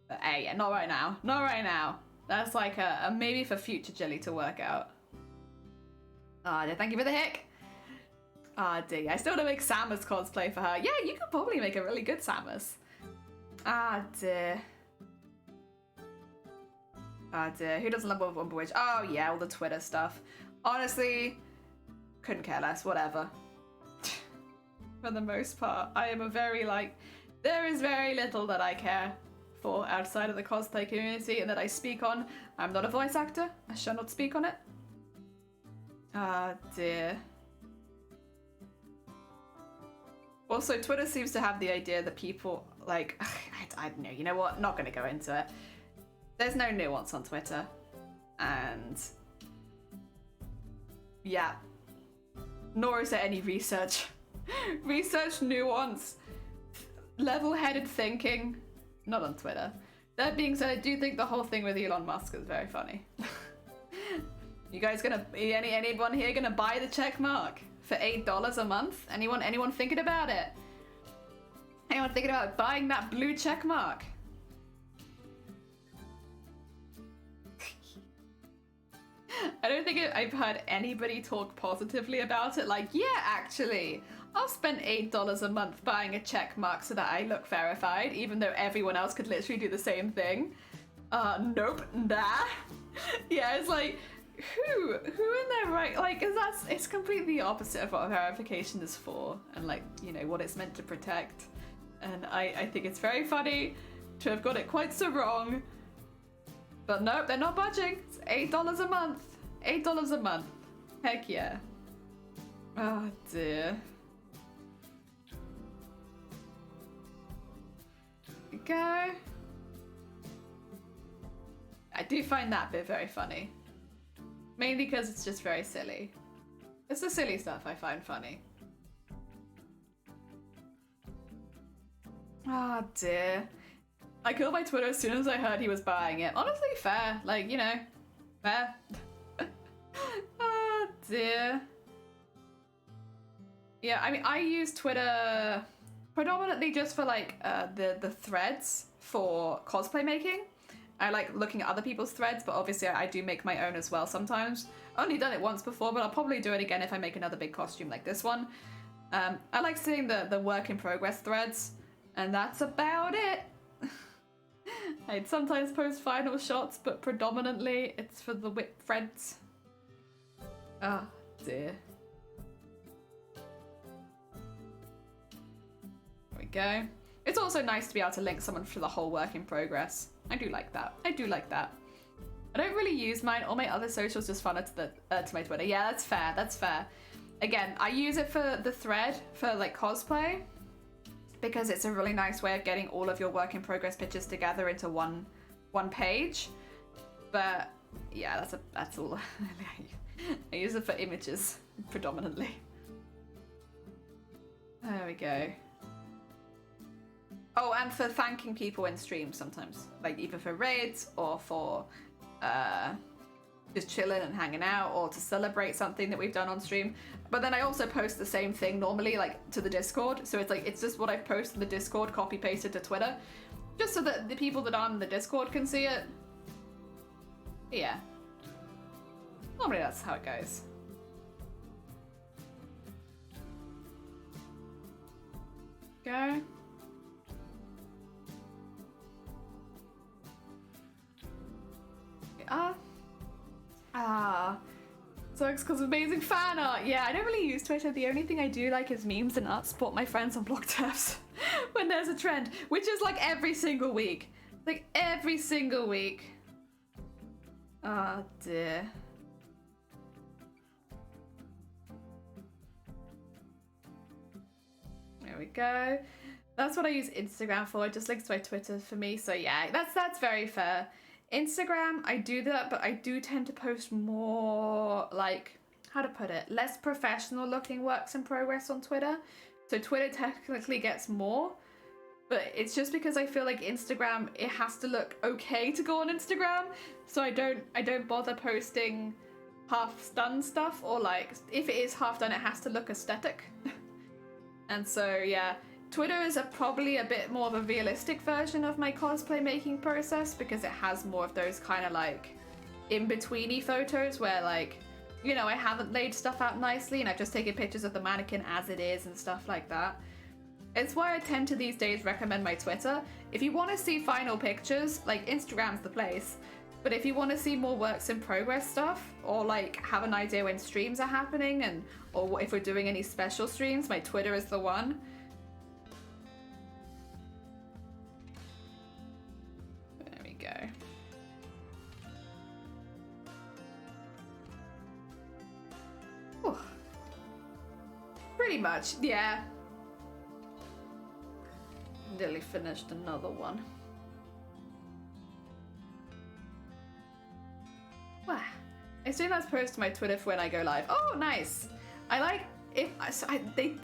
But hey, yeah, not right now. Not right now. That's like a maybe for future Jelly to work out. Ah, dear, thank you for the hick. Ah, dear. I still want to make Samus cosplay for her. Yeah, you could probably make a really good Samus. Ah, dear. Ah, dear. Who doesn't love Wonder Witch? Oh, yeah, all the Twitter stuff. Honestly, couldn't care less. Whatever. For the most part, I am a very, like, there is very little that I care for outside of the cosplay community and that I speak on. I'm not a voice actor. I shall not speak on it. Ah, dear. Also, Twitter seems to have the idea that people, like, I don't know, you know what? Not going to go into it. There's no nuance on Twitter. And yeah. Nor is there any research. Research, nuance, level-headed thinking. Not on Twitter. That being said, I do think the whole thing with Elon Musk is very funny. You guys gonna, anyone here gonna buy the check mark for $8 a month? Anyone thinking about it? Anyone thinking about buying that blue check mark? I don't think I've heard anybody talk positively about it. Like, yeah, actually, I'll spend $8 a month buying a check mark so that I look verified, even though everyone else could literally do the same thing. Nope, nah. Yeah, it's like, who in their right, like, it's completely the opposite of what verification is for, and like, you know, what it's meant to protect. And I think it's very funny to have got it quite so wrong. But nope, they're not budging. It's $8 a month. $8 a month. Heck yeah. Oh dear. Go. I do find that bit very funny. Mainly because it's just very silly. It's the silly stuff I find funny. Oh dear. I killed my Twitter as soon as I heard he was buying it. Honestly, fair. Like, you know, fair. Oh dear. Yeah, I mean, I use Twitter predominantly just for like the threads for cosplay making. I like looking at other people's threads, but obviously I do make my own as well sometimes. Only done it once before, but I'll probably do it again if I make another big costume like this one. I like seeing the work in progress threads, and that's about it. I'd sometimes post final shots, but predominantly it's for the whip threads. Oh dear. There we go. It's also nice to be able to link someone for the whole work in progress. I do like that. I do like that. I don't really use mine. All my other socials just funnel to my Twitter. Yeah, that's fair. That's fair. Again, I use it for the thread for like cosplay because it's a really nice way of getting all of your work in progress pictures together into one page. But yeah, that's all. I use it for images predominantly. There we go. Oh, and for thanking people in streams sometimes, like either for raids or for just chilling and hanging out, or to celebrate something that we've done on stream. But then I also post the same thing normally, like to the Discord. So it's like, it's just what I've posted in the Discord, copy pasted to Twitter, just so that the people that aren't in the Discord can see it. Yeah. Normally that's how it goes. Go. So it's because of amazing fan art. Yeah, I don't really use Twitter. The only thing I do like is memes and art. Support my friends on block turfs when there's a trend, which is like every single week. Like every single week. Oh dear. There we go. That's what I use Instagram for. It just links to my Twitter for me. So yeah, that's very fair. Instagram, I do that, but I do tend to post more, like, how to put it, less professional looking works in progress on Twitter. So Twitter technically gets more, But it's just because I feel like Instagram, it has to look okay to go on Instagram. So I don't bother posting half done stuff, or like if it is half done, it has to look aesthetic. And so yeah, Twitter is probably a bit more of a realistic version of my cosplay making process, because it has more of those kind of like in-betweeny photos where like, you know, I haven't laid stuff out nicely and I've just taken pictures of the mannequin as it is and stuff like that. It's why I tend to these days recommend my Twitter. If you want to see final pictures, like Instagram's the place. But if you want to see more works in progress stuff, or like have an idea when streams are happening, and or if we're doing any special streams, my Twitter is the one. There we go. Ooh. Pretty much, yeah. Nearly finished another one. Wow. I still must post to my Twitter for when I go live. Oh, nice. I like if I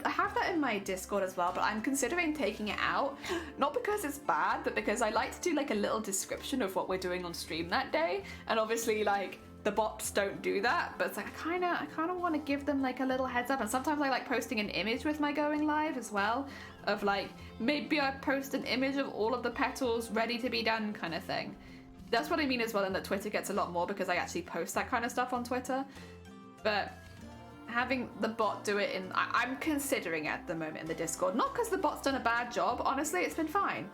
have that in my Discord as well, but I'm considering taking it out, not because it's bad, but because I like to do like a little description of what we're doing on stream that day, and obviously like the bots don't do that, but it's like I kind of want to give them like a little heads up. And sometimes I like posting an image with my going live as well, of like maybe I post an image of all of the petals ready to be done kind of thing. That's what I mean as well, and that Twitter gets a lot more because I actually post that kind of stuff on Twitter. But having the bot do it in, I'm considering at the moment in the Discord, not because the bot's done a bad job, honestly, it's been fine.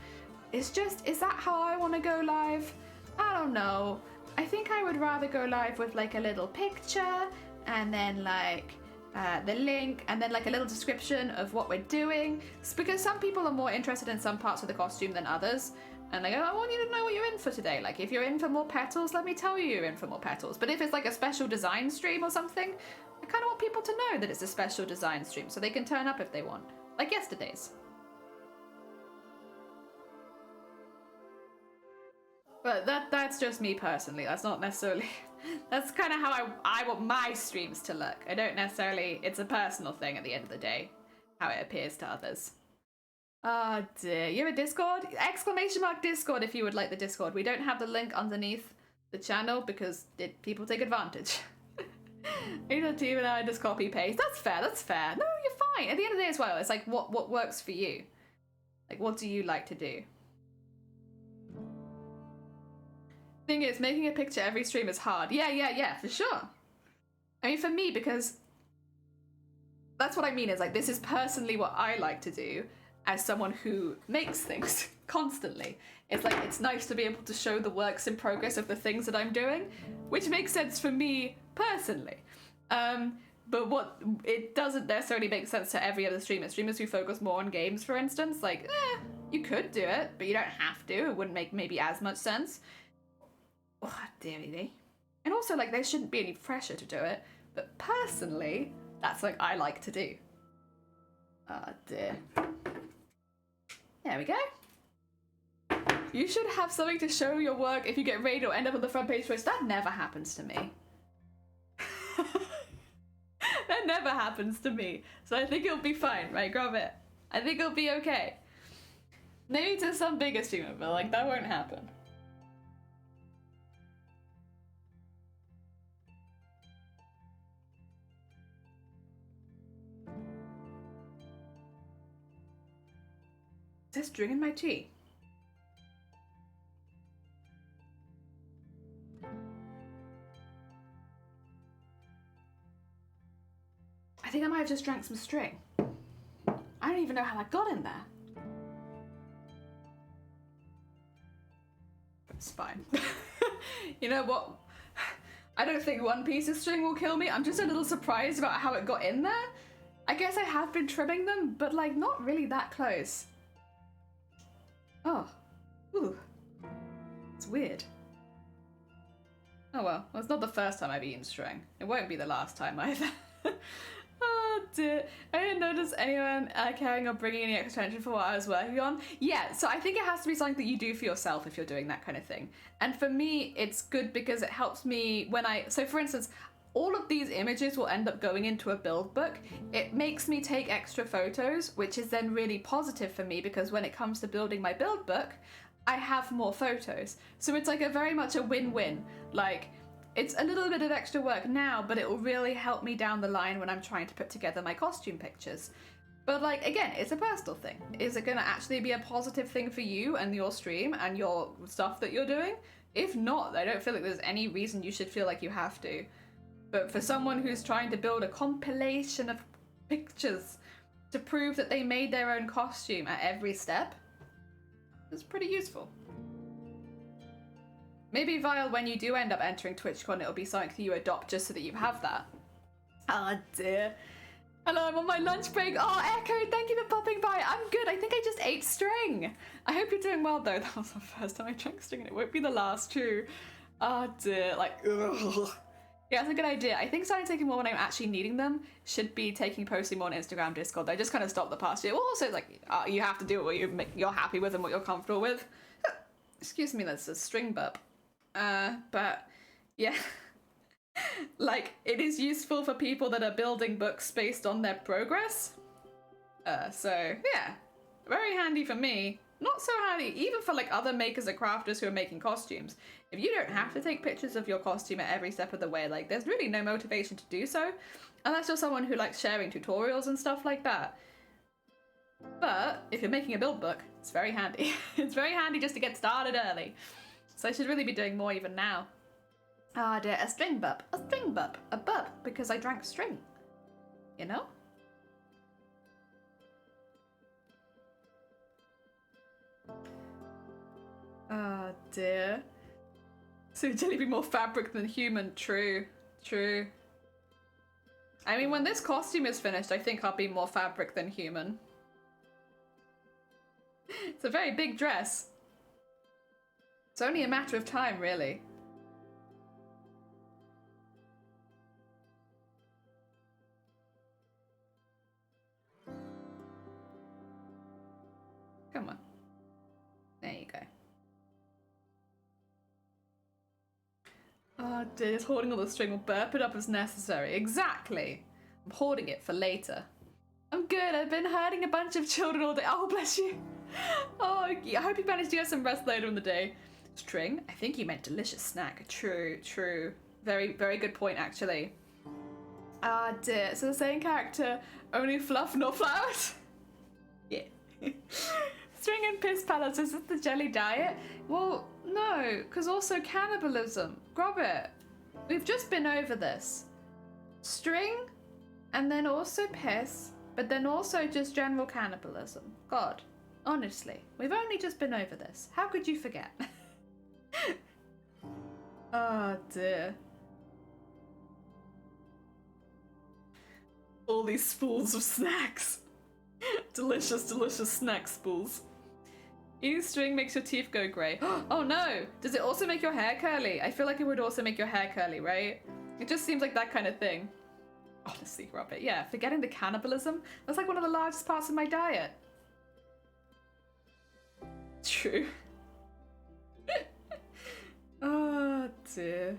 It's just, is that how I want to go live? I don't know. I think I would rather go live with like a little picture and then like the link and then like a little description of what we're doing. It's because some people are more interested in some parts of the costume than others. And they go, I want you to know what you're in for today. Like if you're in for more petals, let me tell you you're in for more petals. But if it's like a special design stream or something, I kind of want people to know that it's a special design stream so they can turn up if they want. Like yesterday's. But that's just me personally. That's not necessarily... That's kind of how I want my streams to look. I don't necessarily... It's a personal thing at the end of the day, how it appears to others. Oh dear. You have a Discord? Exclamation mark Discord if you would like the Discord. We don't have the link underneath the channel because people take advantage. You don't even know, I just copy paste. That's fair, that's fair. No, you're fine. At the end of the day as well, it's like what works for you. Like what do you like to do? Thing is, making a picture every stream is hard. Yeah, for sure. I mean, for me, because that's what I mean is like, this is personally what I like to do as someone who makes things constantly. It's like, it's nice to be able to show the works in progress of the things that I'm doing, which makes sense for me personally. But what it doesn't necessarily make sense to every other streamer. Streamers who focus more on games, for instance, like, you could do it, but you don't have to. It wouldn't make maybe as much sense. Oh, dearie. And also, like, there shouldn't be any pressure to do it. But personally, that's what I like to do. Oh, dear. There we go. You should have something to show your work if you get raided or end up on the front page first. That never happens to me. That never happens to me. So I think it'll be fine, right, Gromit? I think it'll be okay. Maybe to some bigger streamer, but like, that won't happen. Is there string in my tea? I think I might have just drank some string. I don't even know how that got in there. It's fine. You know what? I don't think one piece of string will kill me. I'm just a little surprised about how it got in there. I guess I have been trimming them, but like not really that close. Oh. Ooh. It's weird. Oh well, it's not the first time I've eaten string. It won't be the last time either. Oh dear. I didn't notice anyone caring or bringing any extra attention for what I was working on. Yeah, so I think it has to be something that you do for yourself if you're doing that kind of thing. And for me, it's good because it helps me when so for instance, all of these images will end up going into a build book. It makes me take extra photos, which is then really positive for me because when it comes to building my build book, I have more photos. So it's like a very much a win-win. Like, it's a little bit of extra work now, but it will really help me down the line when I'm trying to put together my costume pictures. But like, again, it's a personal thing. Is it gonna actually be a positive thing for you and your stream and your stuff that you're doing? If not, I don't feel like there's any reason you should feel like you have to. But for someone who's trying to build a compilation of pictures to prove that they made their own costume at every step, it's pretty useful. Maybe, Vile, when you do end up entering TwitchCon, it'll be something that you adopt just so that you have that. Oh dear. Hello, I'm on my lunch break. Oh, Echo, thank you for popping by. I'm good. I think I just ate string. I hope you're doing well, though. That was the first time I drank string, and it won't be the last, too. Oh dear. Like, ugh. Yeah, that's a good idea. I think starting taking more when I'm actually needing them should be posting more on Instagram, Discord. I just kind of stopped the past year. Well, also, like, you have to do what you're happy with and what you're comfortable with. Excuse me, that's a string burp. But, yeah. Like, it is useful for people that are building books based on their progress. So, yeah. Very handy for me. Not so handy, even for, like, other makers and crafters who are making costumes. If you don't have to take pictures of your costume at every step of the way, like, there's really no motivation to do so, unless you're someone who likes sharing tutorials and stuff like that. But if you're making a build book, it's very handy. It's very handy just to get started early. So I should really be doing more even now. Ah, dear, a string burp, a burp, because I drank string, you know? Oh dear. So jelly be more fabric than human. True, true. I mean, when this costume is finished, I think I'll be more fabric than human. It's a very big dress. It's only a matter of time, really. Come on. There you go. Oh dear, just hoarding all the string will burp it up as necessary. Exactly. I'm hoarding it for later. I'm good. I've been herding a bunch of children all day. Oh, bless you. Oh, I hope you managed to get some rest later in the day. String? I think you meant delicious snack. True, true. Very, very good point, actually. Ah, dear. So the same character, only fluff, no flowers? Yeah. String and piss pellets, is this the jelly diet? Well, no, because also cannibalism. Grobbit, we've just been over this. String, and then also piss, but then also just general cannibalism. God, honestly, we've only just been over this. How could you forget? Oh dear. All these spools of snacks. Delicious, delicious snack spools. Eating string makes your teeth go grey. Oh no! Does it also make your hair curly? I feel like it would also make your hair curly, right? It just seems like that kind of thing. Honestly, Robert, yeah, forgetting the cannibalism, that's like one of the largest parts of my diet. True. Oh dear.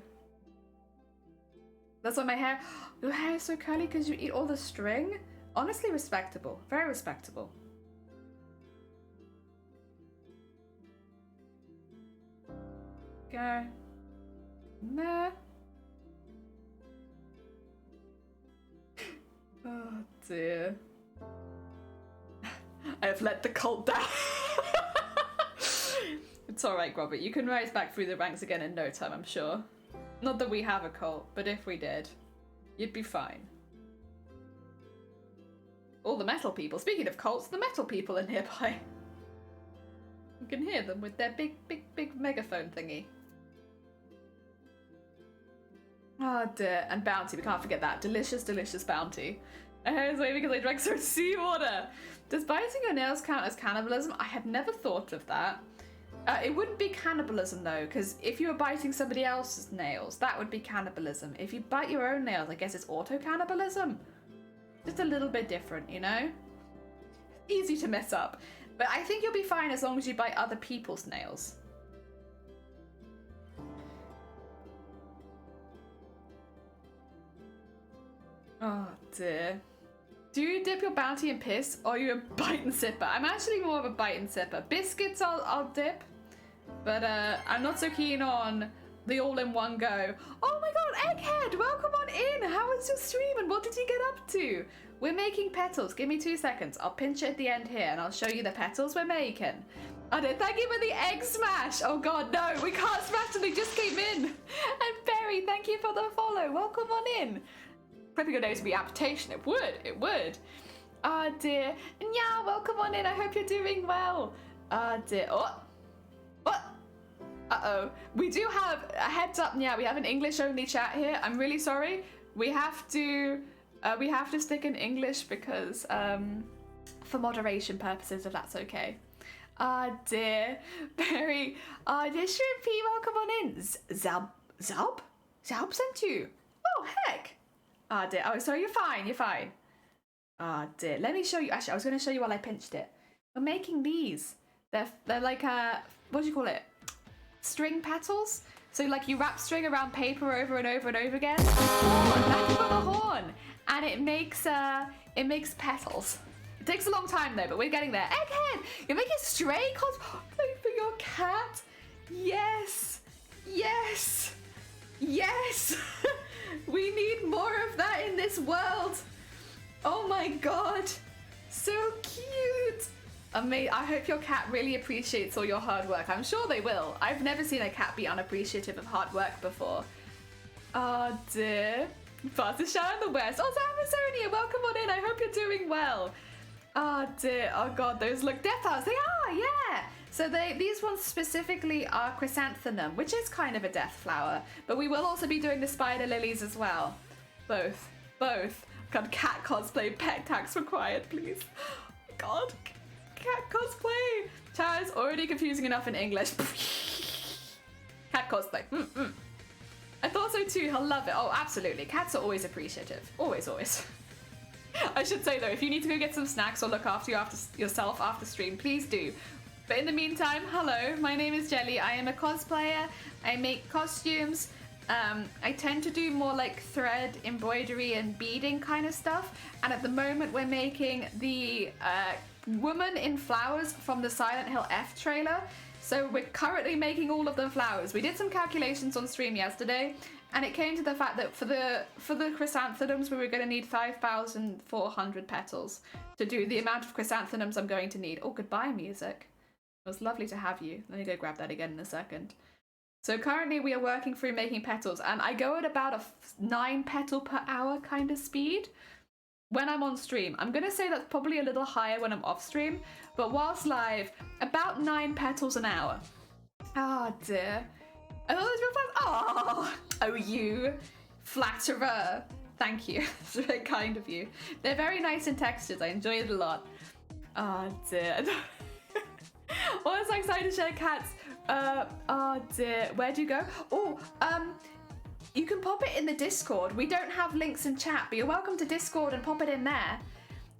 That's why my hair... Your hair is so curly because you eat all the string? Honestly respectable. Very respectable. Go. Nah. Oh dear. I have let the cult down. It's alright, Robert. You can rise back through the ranks again in no time, I'm sure. Not that we have a cult, but if we did, you'd be fine. All the metal people. Speaking of cults, the metal people are nearby. You can hear them with their big, big, big megaphone thingy. Oh dear. And Bounty, we can't forget that. Delicious, delicious Bounty. My hair is wavy because I drank some seawater. Does biting your nails count as cannibalism? I had never thought of that. It wouldn't be cannibalism though, because if you were biting somebody else's nails, that would be cannibalism. If you bite your own nails, I guess it's auto-cannibalism. Just a little bit different, you know? Easy to mess up. But I think you'll be fine as long as you bite other people's nails. Oh dear. Do you dip your bounty in piss, or are you a bite and sipper? I'm actually more of a bite and sipper. Biscuits I'll dip, but I'm not so keen on the all-in-one go. Oh my god, Egghead, welcome on in. How was your stream and what did you get up to? We're making petals. Give me 2 seconds. I'll pinch it at the end here and I'll show you the petals we're making. Oh, thank you for the egg smash. Oh god, no, we can't smash them. They just came in. And Perry, thank you for the follow. Welcome on in. Probably gonna to be application. It would. Ah dear. Yeah, welcome on in. I hope you're doing well. Ah dear. Oh. What? Uh-oh. We do have a heads up. Yeah, we have an English only chat here. I'm really sorry. We have to stick in English because for moderation purposes, if that's okay. Ah dear. Very dear Shrimpy, welcome on in. Zalb sent you. Oh heck. Ah dear. Oh, so you're fine. Ah dear. Let me show you. Actually, I was going to show you while I pinched it. We're making these. They're like what do you call it? String petals. So like you wrap string around paper over and over and over again. Thank you for the horn. And it makes petals. It takes a long time though, but we're getting there. Egghead, you're making stray cosplay for your cat. Yes. We need more of that in this world. Oh my god. So cute. I hope your cat really appreciates all your hard work. I'm sure they will. I've never seen a cat be unappreciative of hard work before. Oh dear. Fastest shower in the West. Oh, Zamasonia, welcome on in. I hope you're doing well. Oh dear. Oh god, those look death flowers. They are, yeah. So these ones specifically are chrysanthemum, which is kind of a death flower. But we will also be doing the spider lilies as well. Both. God, cat cosplay, pet tax required, please. Oh, god. Cat cosplay. Tara's already confusing enough in English. Cat cosplay. I thought so too. He'll love it. Oh, absolutely. Cats are always appreciative. Always. I should say though, if you need to go get some snacks or look after yourself after stream, please do. But in the meantime, hello. My name is Jelly. I am a cosplayer. I make costumes. I tend to do more like thread, embroidery, and beading kind of stuff. And at the moment, we're making the woman in flowers from the Silent Hill F trailer. So we're currently making all of the flowers. We did some calculations on stream yesterday, and it came to the fact that for the chrysanthemums, we were going to need 5,400 petals to do the amount of chrysanthemums I'm going to need. Oh, goodbye, music. It was lovely to have you. Let me go grab that again in a second. So currently we are working through making petals, and I go at about a 9 petal per hour kind of speed when I'm on stream. I'm going to say that's probably a little higher when I'm off stream, but whilst live, about 9 petals an hour. Oh dear. I thought those were fun. Oh, you flatterer. Thank you. It's very kind of you. They're very nice in textures. I enjoy it a lot. Oh dear. Well, I'm so excited to share cats. Oh dear. Where do you go? Oh, you can pop it in the Discord. We don't have links in chat, but you're welcome to Discord and pop it in there.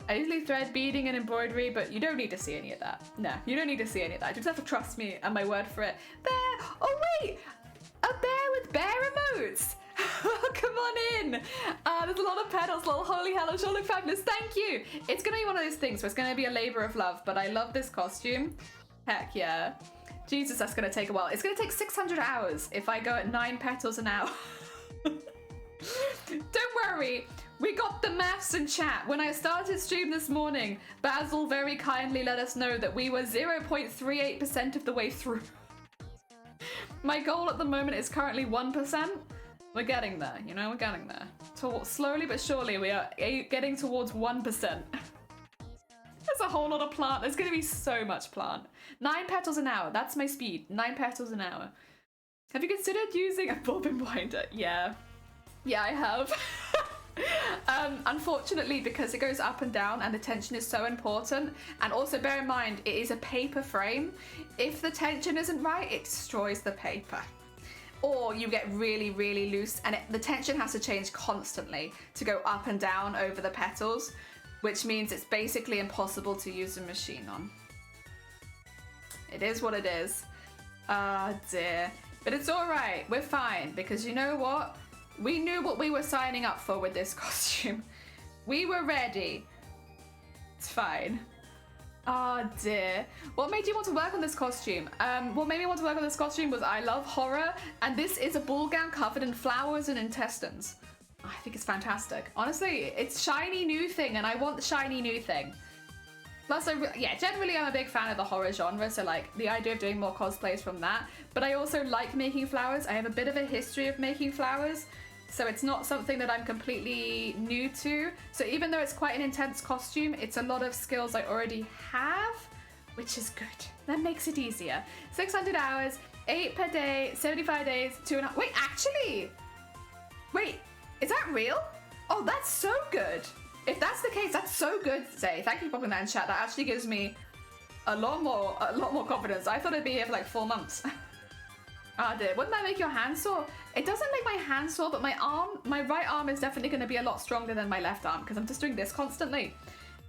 I usually thread beading and embroidery, but you don't need to see any of that. No, you don't need to see any of that. You just have to trust me and my word for it. Bear! Oh wait! A bear with bear emotes! Come on in! There's a lot of petals, little holy hell, I'm sure look fabulous. Thank you! It's gonna be one of those things where it's gonna be a labor of love, but I love this costume. Heck yeah. Jesus, that's gonna take a while. It's gonna take 600 hours if I go at 9 petals an hour. Don't worry, we got the maths in chat. When I started stream this morning, Basil very kindly let us know that we were 0.38% of the way through. My goal at the moment is currently 1%. We're getting there, you know, we're getting there. Slowly but surely we are getting towards 1%. There's a whole lot of plant. There's going to be so much plant. 9 petals an hour. That's my speed. 9 petals an hour. Have you considered using a bobbin winder? Yeah. Yeah, I have. Unfortunately, because it goes up and down and the tension is so important, and also bear in mind, it is a paper frame. If the tension isn't right, it destroys the paper. Or you get really, really loose, and the tension has to change constantly to go up and down over the petals, which means it's basically impossible to use a machine on. It is what it is. Ah, dear. But it's all right. We're fine, because you know what? We knew what we were signing up for with this costume. We were ready. It's fine. Oh dear. What made you want to work on this costume? What made me want to work on this costume was I love horror, and this is a ball gown covered in flowers and intestines. I think it's fantastic. Honestly, it's shiny new thing, and I want the shiny new thing. Plus, yeah, generally I'm a big fan of the horror genre, so like the idea of doing more cosplays from that. But I also like making flowers. I have a bit of a history of making flowers, so it's not something that I'm completely new to. So even though it's quite an intense costume, it's a lot of skills I already have, which is good. That makes it easier. 600 hours, 8 per day, 75 days, 2.5. Wait, actually, wait, is that real? Oh, that's so good. If that's the case, that's so good. Say, thank you for popping that in chat. That actually gives me a lot more confidence. I thought it'd be here for like 4 months. Ah, dear. Wouldn't that make your hand sore? It doesn't make my hand sore, but my right arm is definitely going to be a lot stronger than my left arm because I'm just doing this constantly.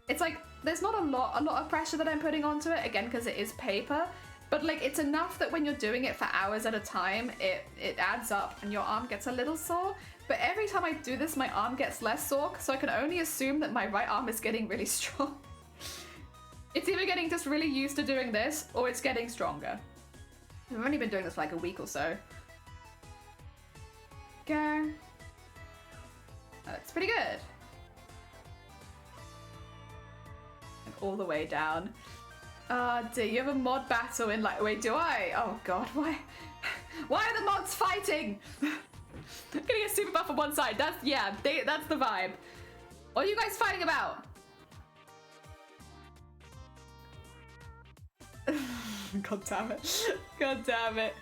It's like there's not a lot of pressure that I'm putting onto it, again, because it is paper. But like it's enough that when you're doing it for hours at a time, it adds up and your arm gets a little sore. But every time I do this, my arm gets less sore, so I can only assume that my right arm is getting really strong. It's either getting just really used to doing this, or it's getting stronger. I've only been doing this for like a week or so. Go. That's pretty good. And all the way down. Dear, you have a mod battle in like, wait, do I? Oh god, why? Why are the mods fighting? Getting a super buff on one side. That's, yeah, that's the vibe. What are you guys fighting about? God damn it. God damn it.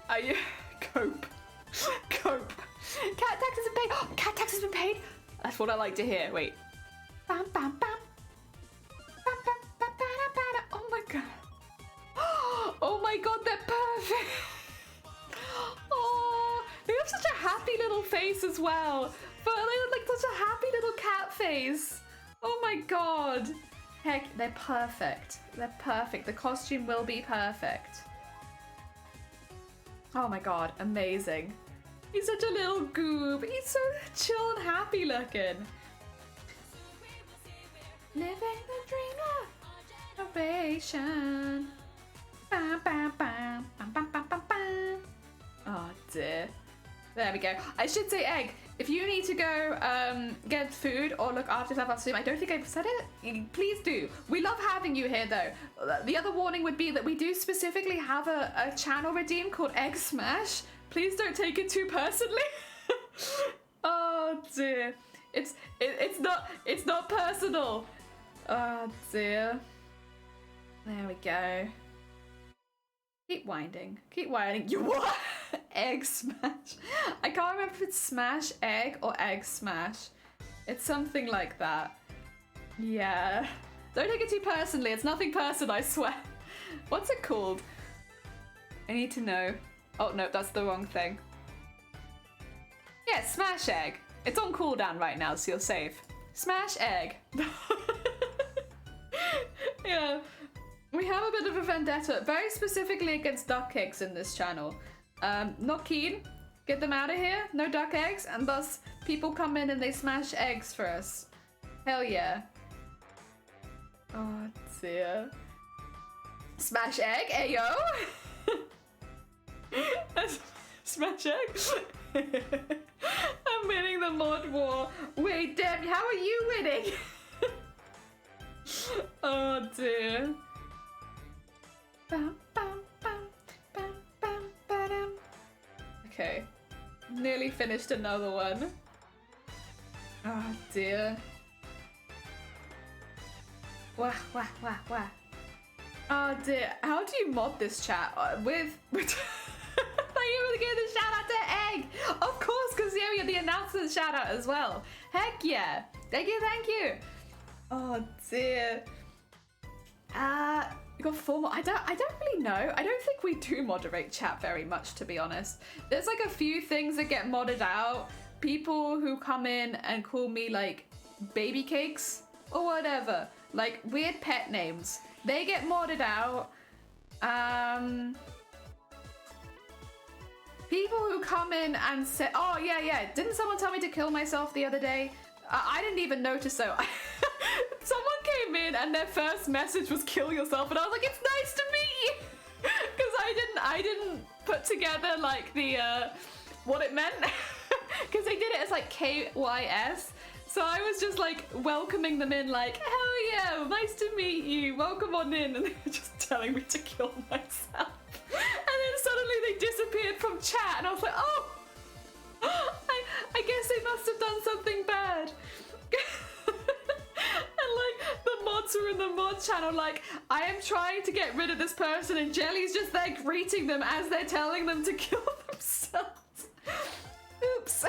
Are you... Cope. Cope. Cat tax has been paid. Oh, cat tax has been paid. That's what I like to hear. Wait. Bam, bam, bam. Bam, bam, bam, bam, bam. Oh my god. Oh my god, they're perfect. Oh, they have such a happy little face as well. But they have like such a happy little cat face. Oh my god. Heck, they're perfect. They're perfect. The costume will be perfect. Oh my god, amazing. He's such a little goob. He's so chill and happy looking. Living the dream of innovation. Bam, bam, bam, bam, bam, bam, bam, bam. Oh dear. There we go. I should say egg. If you need to go get food or look after yourself after stream, I don't think I've said it. Please do. We love having you here though. The other warning would be that we do specifically have a channel redeem called Egg Smash. Please don't take it too personally. Oh dear. It's not personal. Oh dear. There we go. Keep winding. Keep winding. You what? Egg smash. I can't remember if it's smash egg or egg smash. It's something like that. Yeah. Don't take it too personally. It's nothing personal, I swear. What's it called? I need to know. Oh no, that's the wrong thing. Yeah, smash egg. It's on cooldown right now, so you're safe. Smash egg. Yeah. We have a bit of a vendetta, very specifically against duck eggs in this channel. Not keen. Get them out of here. No duck eggs, and thus people come in and they smash eggs for us. Hell yeah. Oh dear. Smash egg, ayo. Smash egg. I'm winning the mod war. Wait, Deb, how are you winning? Oh dear. Bam, bam, bam, bam, bam, ba-dam. Okay, nearly finished another one. Oh dear. Wah, wah, wah, wah. Oh dear, how do you mod this chat? With Thank you for giving the shout out to Egg! Of course, because yeah, we had the announcement shout out as well. Heck yeah! Thank you, thank you! Oh dear. We got 4 more. I don't really know. I don't think we do moderate chat very much, to be honest. There's like a few things that get modded out. People who come in and call me like baby cakes or whatever. Like weird pet names. They get modded out. People who come in and say, oh yeah, didn't someone tell me to kill myself the other day? I didn't even notice though. Someone came in and their first message was kill yourself, and I was like, it's nice to meet you, because I didn't put together like the what it meant, because they did it as like KYS. So I was just like welcoming them in, like, hell yeah, nice to meet you, welcome on in, and they were just telling me to kill myself. And then suddenly they disappeared from chat, and I was like, oh, I guess they must have done something bad. And like the mods were in the mod channel, like, I am trying to get rid of this person, and Jelly's just there greeting them as they're telling them to kill themselves. Oops.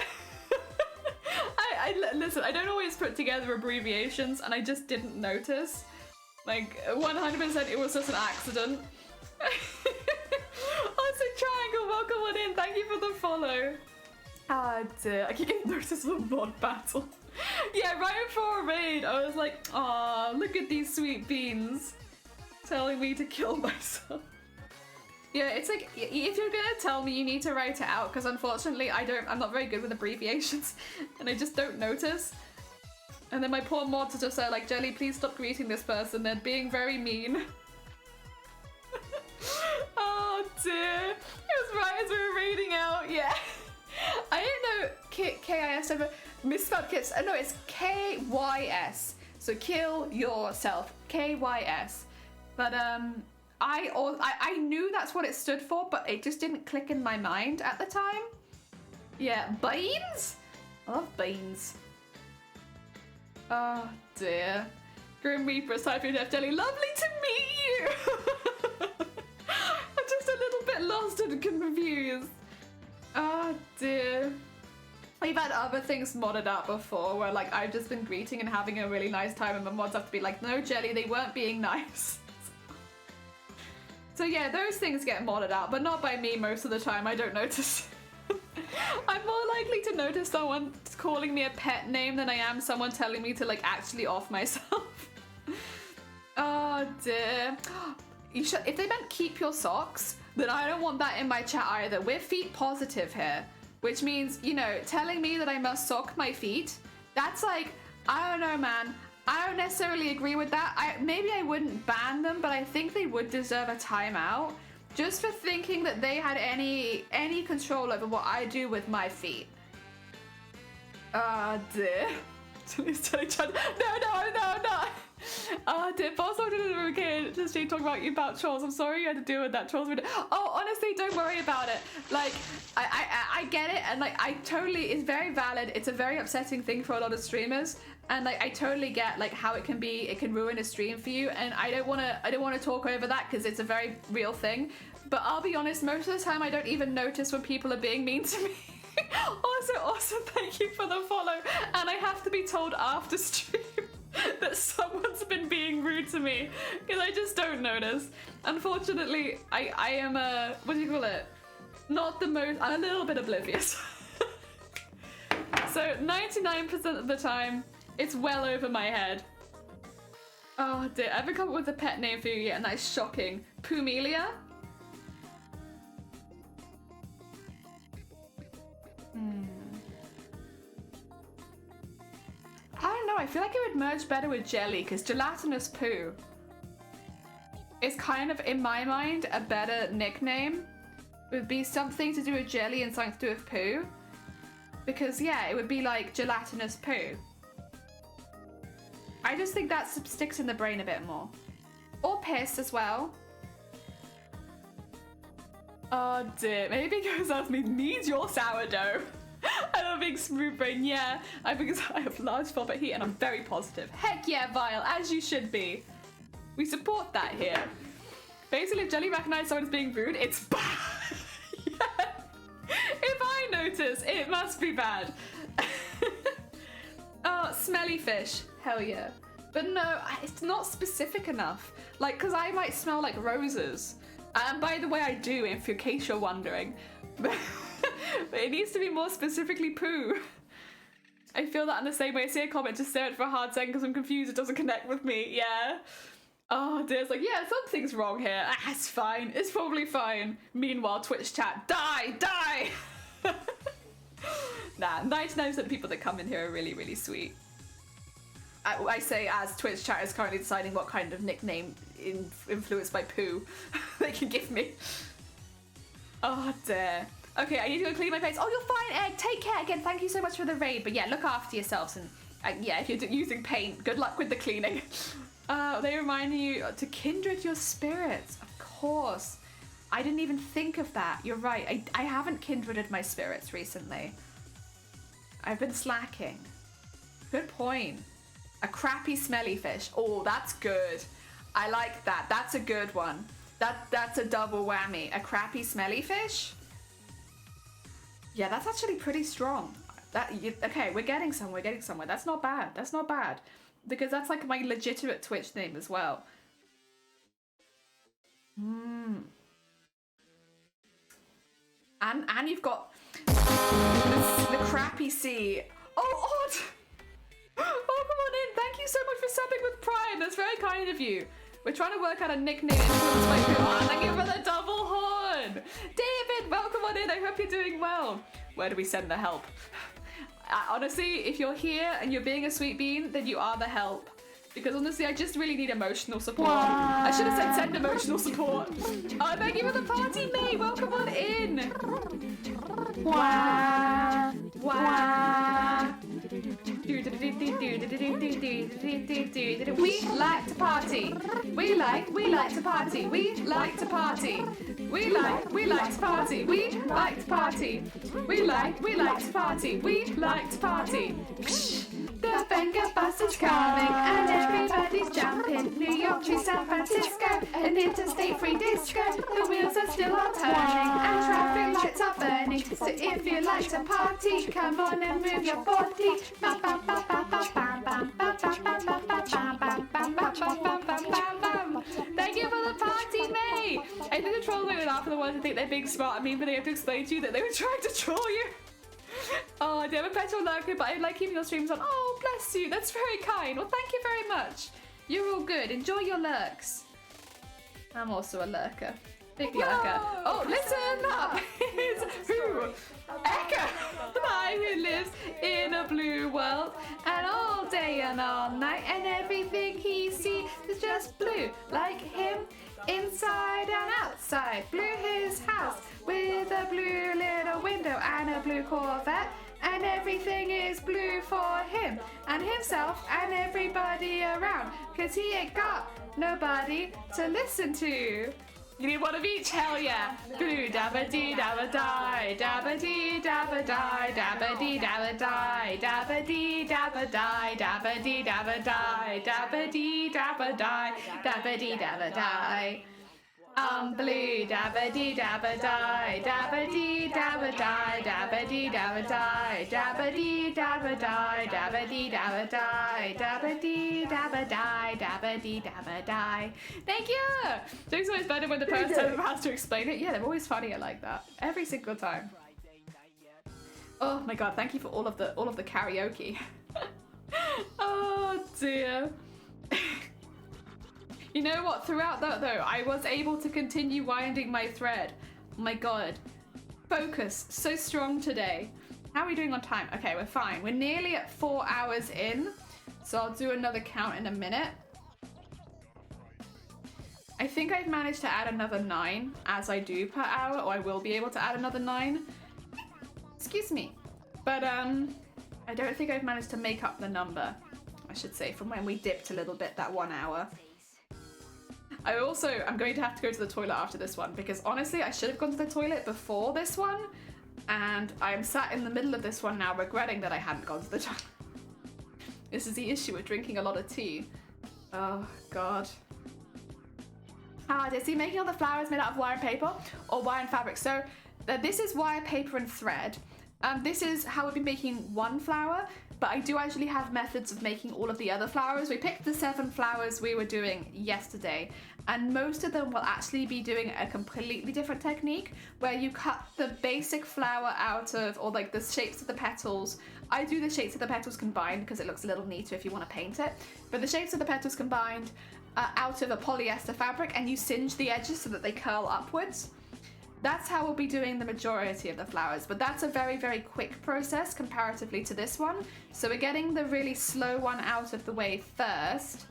Listen, I don't always put together abbreviations, and I just didn't notice. Like, 100% it was just an accident. Also, Triangle, welcome on in. Thank you for the follow. Ah, dear. I keep getting noticed of a mod battle. Yeah, right before a raid, I was like, aw, look at these sweet beans telling me to kill myself. Yeah, it's like, if you're gonna tell me, you need to write it out, because unfortunately I'm not very good with abbreviations, and I just don't notice. And then my poor mods are just like, Jelly, please stop greeting this person, they're being very mean. Oh dear, it was right as we were raiding out, yeah. I didn't know KIS ever misspelled kiss. No, it's KYS. So kill yourself, KYS. But I knew that's what it stood for, but it just didn't click in my mind at the time. Yeah, beans? I love beans. Oh dear. Grim Reaper, typing F Jelly, lovely to meet you! I'm just a little bit lost and confused. Oh dear. We've had other things modded up before where like I've just been greeting and having a really nice time, and my mods have to be like, no Jelly, they weren't being nice. So yeah, those things get modded out, but not by me most of the time. I don't notice. I'm more likely to notice someone calling me a pet name than I am someone telling me to like actually off myself. Oh dear. If they meant keep your socks, then I don't want that in my chat either. We're feet positive here, which means, you know, telling me that I must sock my feet, that's like, I don't know, man. I don't necessarily agree with that. Maybe I wouldn't ban them, but I think they would deserve a timeout just for thinking that they had any control over what I do with my feet. Ah, dear. No. Oh dear, boss, I didn't okay. Just talking about you about trolls. I'm sorry you had to deal with that trolls video. Oh, honestly, don't worry about it. Like, I get it, and like I totally, it's very valid. It's a very upsetting thing for a lot of streamers, and like I totally get like how it can ruin a stream for you. And I don't wanna talk over that because it's a very real thing. But I'll be honest, most of the time I don't even notice when people are being mean to me. Also, thank you for the follow. And I have to be told after stream that someone's been being rude to me because I just don't notice. Unfortunately, I am what do you call it? Not the most, I'm a little bit oblivious. So 99% of the time, it's well over my head. Oh dear, I haven't come up with a pet name for you yet, and that is shocking. Pumelia? I don't know, I feel like it would merge better with jelly, because gelatinous poo is kind of, in my mind, a better nickname. It would be something to do with jelly and something to do with poo. Because, yeah, it would be like gelatinous poo. I just think that sticks in the brain a bit more. Or piss as well. Oh dear, maybe it goes out to me, needs your sourdough. I love being smooth brain, yeah. Because I have large pulpit heat and I'm very positive. Heck yeah, Vile, as you should be. We support that here. Basically, if Jelly recognizes someone as being rude, it's bad. Yeah. If I notice, it must be bad. Oh, smelly fish. Hell yeah. But no, it's not specific enough. Like, because I might smell like roses. And by the way, I do, in case you're wondering. But it needs to be more specifically poo. I feel that in the same way. I see a comment, just stare at it for a hard second because I'm confused. It doesn't connect with me. Yeah. Oh dear, it's like, yeah, something's wrong here. Ah, it's fine. It's probably fine. Meanwhile, Twitch chat, die, die. Nah, 99% of people that come in here are really, really sweet. I say as Twitch chat is currently deciding what kind of nickname influenced by poo they can give me. Oh dear. Okay, I need to go clean my face. Oh, you're fine, Egg. Take care. Again, thank you so much for the raid. But yeah, look after yourselves. And yeah, if you're using paint, good luck with the cleaning. They remind you to kindred your spirits. Of course. I didn't even think of that. You're right. I haven't kindreded my spirits recently. I've been slacking. Good point. A crappy smelly fish. Oh, that's good. I like that. That's a good one. That's a double whammy. A crappy smelly fish? Yeah, that's actually pretty strong. Okay, we're getting somewhere. That's not bad. That's not bad. Because that's like my legitimate Twitch name as well. And you've got the crappy sea. Oh, odd. Oh, come on in. Thank you so much for subbing with Prime. That's very kind of you. We're trying to work out a nickname influenced by who. Oh, thank you for the double horn. David, welcome on in. I hope you're doing well. Where do we send the help? Honestly, if you're here and you're being a sweet bean, then you are the help. Because honestly, I just really need emotional support. Wow. I should have said send emotional support. Oh, thank you for the party, May. Welcome on in. Wow. Wow. We like to party. We like to party. We like to party. We like to party. We like to party. We like to party. We like to party. The finger bus is coming and everybody's jumping. New York to San Francisco, an interstate free disco. The wheels are still all turning and traffic lights are burning. So if you like to party, come on and move your body. Thank you for the party, May. I think the trolls are after the ones who think they're being smart at me, but they have to explain to you that they were trying to troll you. Oh, dear, I'm a petal lurker, but I like keeping your streams on. Oh, bless you. That's very kind. Well, thank you very much. You're all good. Enjoy your lurks. I'm also a lurker. Big lurker. Oh, listen up. It's who? Echo. The guy who lives in a blue world. And all day and all night. And everything he sees is just blue. Like him. Inside and outside, blue his house with a blue little window and a blue Corvette, and everything is blue for him and himself and everybody around, cause he ain't got nobody to listen to. You need one of each? Hell yeah. Blue dabba dee dabba die, dabba dee dabba die, dabba dee dabba die, dabba dee dabba die, dabba dee dabba die, dabba dee dabba die, dabba dee dabba die. I'm blue, dabba dee dabba die, dabba dee dabba die, dabba dee dabba die, dabba dee dabba die, dabba dee dabba die, dabba dee dabba die, dabba dee dabba die. Thank you! Joke's always better when the person has to explain it. Yeah, they're always funnier like that. Every single time. Oh my god, thank you for all of the karaoke. Oh dear. You know what? Throughout that though, I was able to continue winding my thread. Oh my god. Focus. So strong today. How are we doing on time? Okay, we're fine. We're nearly at 4 hours in. So I'll do another count in a minute. I think I've managed to add another 9 as I do per hour, or I will be able to add another 9. Excuse me. But I don't think I've managed to make up the number, I should say, from when we dipped a little bit that 1 hour. I'm going to have to go to the toilet after this one, because honestly, I should have gone to the toilet before this one, and I'm sat in the middle of this one now regretting that I hadn't gone to the toilet. This is the issue with drinking a lot of tea. Oh, God. Is he making all the flowers made out of wire and paper or wire and fabric? So this is wire, paper, and thread. This is how we've been making one flower, but I do actually have methods of making all of the other flowers. We picked the 7 flowers we were doing yesterday, and most of them will actually be doing a completely different technique where you cut the basic flower out of, or like the shapes of the petals. I do the shapes of the petals combined because it looks a little neater if you want to paint it, but the shapes of the petals combined out of a polyester fabric, and you singe the edges so that they curl upwards. That's how we'll be doing the majority of the flowers, but that's a very, very quick process comparatively to this one. So we're getting the really slow one out of the way first,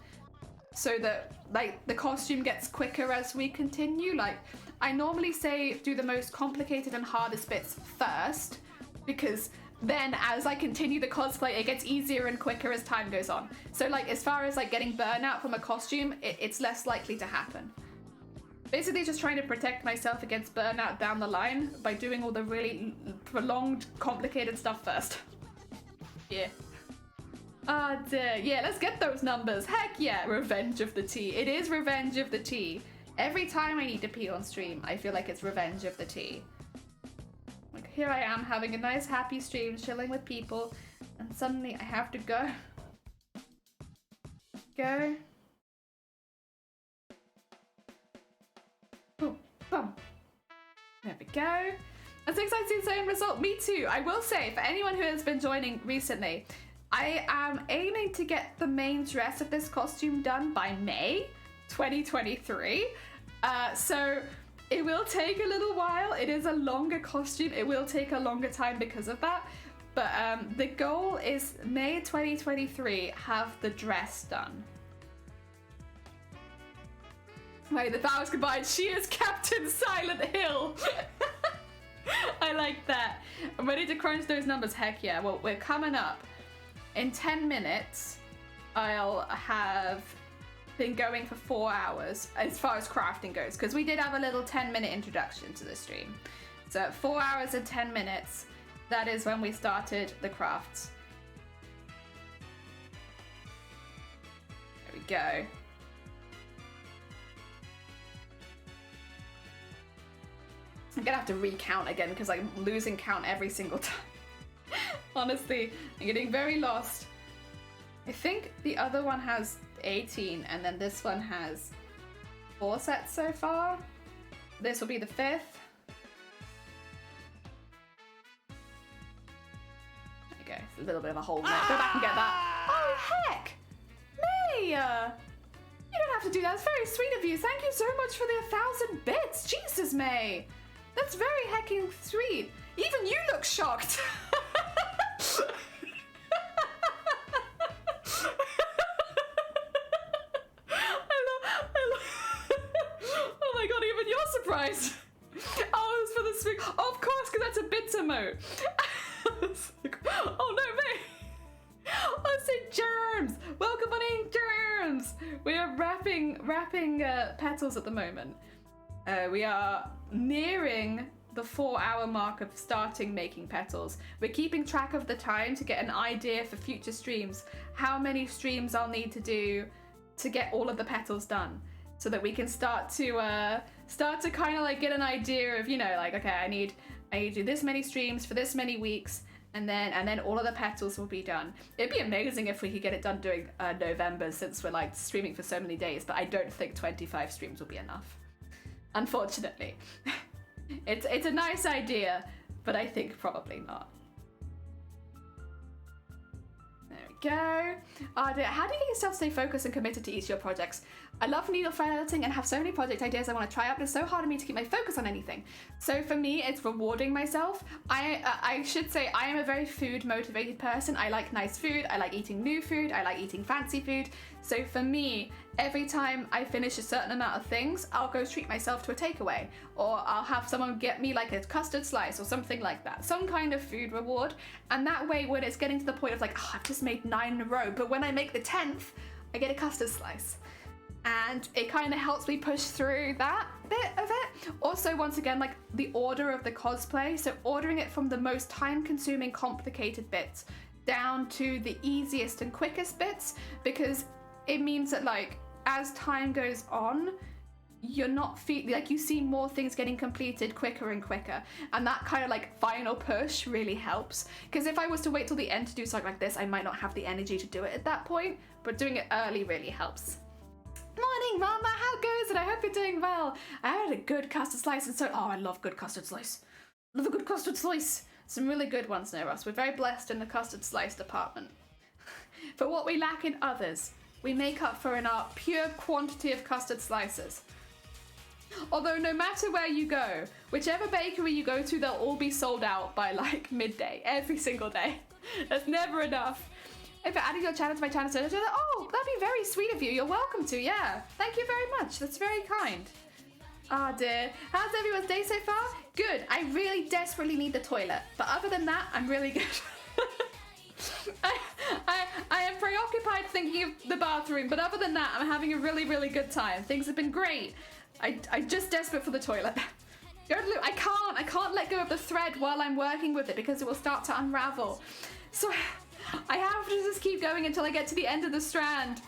so that like the costume gets quicker as we continue. Like I normally say do the most complicated and hardest bits first, because then as I continue the cosplay, it gets easier and quicker as time goes on. So like as far as like getting burnout from a costume, it's less likely to happen. Basically just trying to protect myself against burnout down the line by doing all the really prolonged, complicated stuff first. Yeah. Oh dear. Yeah, let's get those numbers. Heck yeah, Revenge of the Tea. It is Revenge of the Tea. Every time I need to pee on stream, I feel like it's Revenge of the Tea. Like here I am having a nice happy stream, chilling with people, and suddenly I have to go. Go. Boom, boom. There we go. I'm so excited to see the same result. Me too. I will say, for anyone who has been joining recently, I am aiming to get the main dress of this costume done by May 2023. So it will take a little while. It is a longer costume. It will take a longer time because of that. But the goal is May 2023, have the dress done. Wait, the powers combined. She is Captain Silent Hill. I like that. I'm ready to crunch those numbers. Heck yeah. Well, we're coming up. In 10 minutes, I'll have been going for 4 hours as far as crafting goes, because we did have a little 10-minute introduction to the stream. So at 4 hours and 10 minutes, that is when we started the crafts. There we go. I'm gonna have to recount again because I'm losing count every single time. Honestly, I'm getting very lost. I think the other one has 18 and then this one has 4 sets so far. This will be the 5th. There you go, it's a little bit of a hole there. Go back and get that. Oh heck! May! You don't have to do that, it's very sweet of you. Thank you so much for the 1,000 bits. Jesus, May! That's very hecking sweet. Even you look shocked. Oh my god, even you're surprised. Oh, it's for the swing. Oh, of course, because that's a bit emote. Oh no, May. Oh, say germs. Welcome on in, germs. We are wrapping petals at the moment. We are nearing the 4-hour mark of starting making petals. We're keeping track of the time to get an idea for future streams, how many streams I'll need to do to get all of the petals done, so that we can start to kind of like get an idea of, you know, like, okay, I need to do this many streams for this many weeks, and then all of the petals will be done. It'd be amazing if we could get it done during November, since we're like streaming for so many days, but I don't think 25 streams will be enough. Unfortunately. It's a nice idea, but I think probably not. There we go. How do you get yourself stay focused and committed to each of your projects? I love needle editing and have so many project ideas I want to try out, but it's so hard for me to keep my focus on anything. So for me, it's rewarding myself. I should say I am a very food motivated person. I like nice food. I like eating new food. I like eating fancy food. So for me, every time I finish a certain amount of things, I'll go treat myself to a takeaway, or I'll have someone get me like a custard slice or something like that, some kind of food reward. And that way, when it's getting to the point of like, oh, I've just made 9 in a row, but when I make the 10th, I get a custard slice. And it kind of helps me push through that bit of it. Also, once again, like the order of the cosplay, so ordering it from the most time-consuming, complicated bits down to the easiest and quickest bits, because it means that like as time goes on, you're not like you see more things getting completed quicker and quicker, and that kind of like final push really helps. Because if I was to wait till the end to do something like this, I might not have the energy to do it at that point, but doing it early really helps. Morning, Mama, how goes it? I hope you're doing well. I had a good custard slice, and oh, I love good custard slice. Love a good custard slice. Some really good ones near us. We're very blessed in the custard slice department. For what we lack in others, we make up for in our pure quantity of custard slices. Although no matter where you go, whichever bakery you go to, they'll all be sold out by like midday, every single day. That's never enough. If you're adding your channel to my channel, oh, that'd be very sweet of you. You're welcome to, yeah. Thank you very much. That's very kind. Ah, dear. How's everyone's day so far? Good. I really desperately need the toilet. But other than that, I'm really good. I am preoccupied thinking of the bathroom, but other than that, I'm having a really, really good time. Things have been great. I'm just desperate for the toilet. I can't let go of the thread while I'm working with it because it will start to unravel. So I have to just keep going until I get to the end of the strand.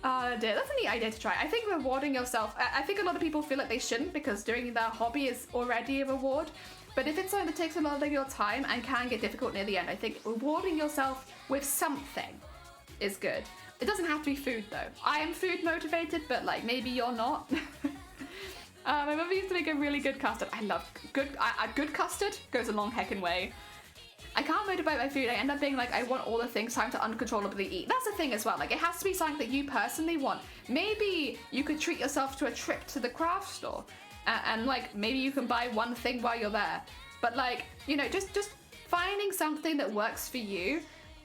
Dear, that's a neat idea to try. I think rewarding yourself, I think a lot of people feel like they shouldn't because doing their hobby is already a reward. But if it's something that takes a lot of your time and can get difficult near the end, I think rewarding yourself with something is good. It doesn't have to be food though. I am food motivated, but like maybe you're not. My mother used to make a really good custard. I love good custard goes a long heckin' way. I can't motivate my food. I end up being like, I want all the things time to uncontrollably eat. That's the thing as well. Like, it has to be something that you personally want. Maybe you could treat yourself to a trip to the craft store. And like, maybe you can buy one thing while you're there. But like, you know, just finding something that works for you.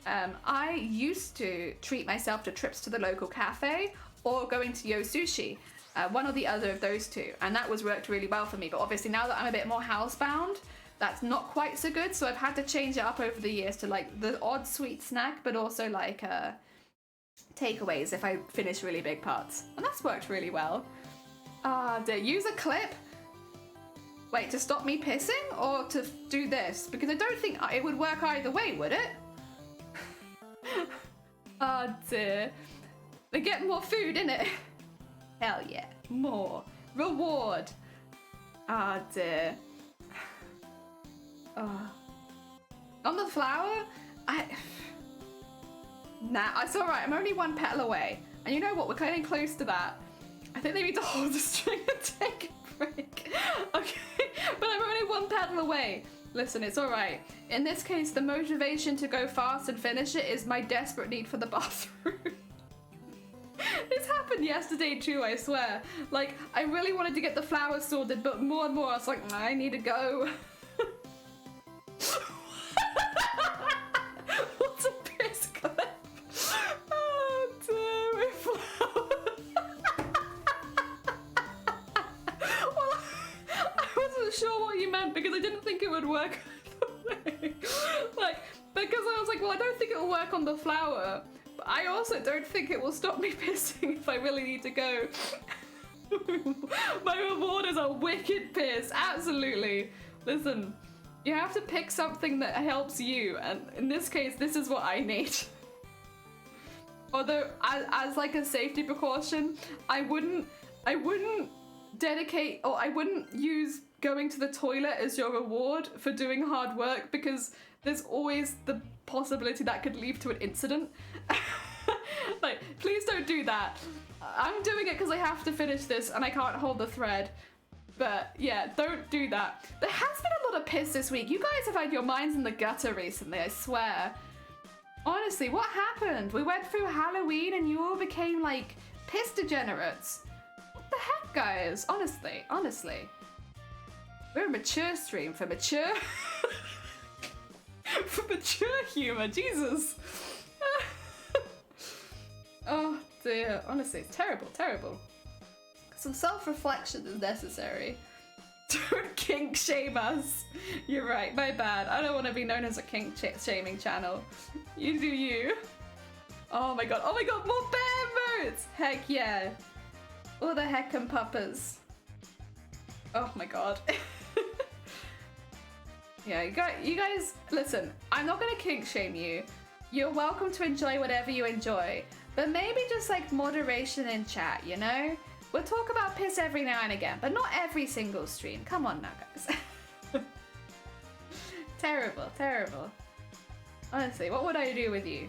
I used to treat myself to trips to the local cafe or going to Yo Sushi. One or the other of those two. And that worked really well for me. But obviously now that I'm a bit more housebound, that's not quite so good, so I've had to change it up over the years to like the odd sweet snack, but also like takeaways if I finish really big parts. And that's worked really well. Use a clip. Wait, to stop me pissing or to do this? Because I don't think it would work either way, would it? Oh dear. They get more food, innit? Hell yeah, more. Reward. Ah dear. On the flower, nah, it's alright, I'm only one petal away. And you know what, we're getting close to that. I think they need to hold the string and take a break. Okay, but I'm only one petal away. Listen, it's alright. In this case, the motivation to go fast and finish it is my desperate need for the bathroom. This happened yesterday too, I swear. Like, I really wanted to get the flowers sorted, but more and more I was like, I need to go. What's a piss clip? Oh damn it, well, I wasn't sure what you meant because I didn't think it would work either way. Like, because I was like, well, I don't think it'll work on the flower, but I also don't think it will stop me pissing if I really need to go. My reward is a wicked piss, absolutely. Listen. You have to pick something that helps you, and in this case, this is what I need. Although, as like a safety precaution, I wouldn't dedicate, or I wouldn't use going to the toilet as your reward for doing hard work, because there's always the possibility that could lead to an incident. Like, please don't do that. I'm doing it because I have to finish this, and I can't hold the thread. But yeah, don't do that. There has been a lot of piss this week. You guys have had your minds in the gutter recently, I swear. Honestly, what happened? We went through Halloween and you all became like piss degenerates. What the heck, guys? Honestly. We're a mature stream for mature... for mature humor, Jesus. Oh dear, honestly, it's terrible. Some self-reflection is necessary. Don't kink shame us. You're right, my bad. I don't want to be known as a kink shaming channel. You do you. Oh my god, more bear modes! Heck yeah. All the heckin' puppers. Oh my god. Yeah, you guys, listen, I'm not gonna kink shame you. You're welcome to enjoy whatever you enjoy. But maybe just like moderation in chat, you know? We'll talk about piss every now and again, but not every single stream. Come on now, guys. Terrible. Honestly, what would I do with you?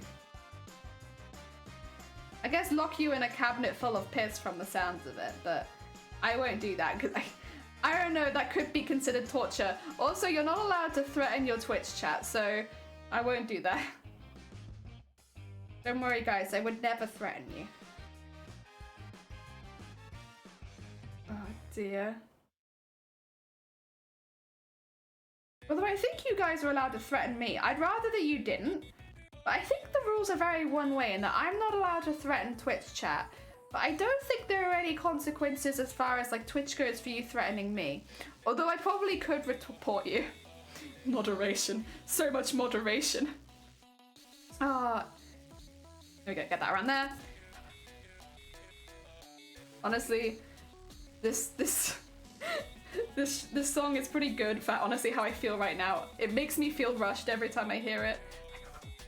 I guess lock you in a cabinet full of piss from the sounds of it, but I won't do that because I don't know, that could be considered torture. Also, you're not allowed to threaten your Twitch chat, so I won't do that. Don't worry, guys, I would never threaten you. Oh, dear. Although I think you guys are allowed to threaten me. I'd rather that you didn't. But I think the rules are very one way in that I'm not allowed to threaten Twitch chat. But I don't think there are any consequences as far as like Twitch goes for you threatening me. Although I probably could report you. Moderation. So much moderation. There we go, get that around there. Honestly, this song is pretty good for honestly how I feel right now. It makes me feel rushed every time I hear it.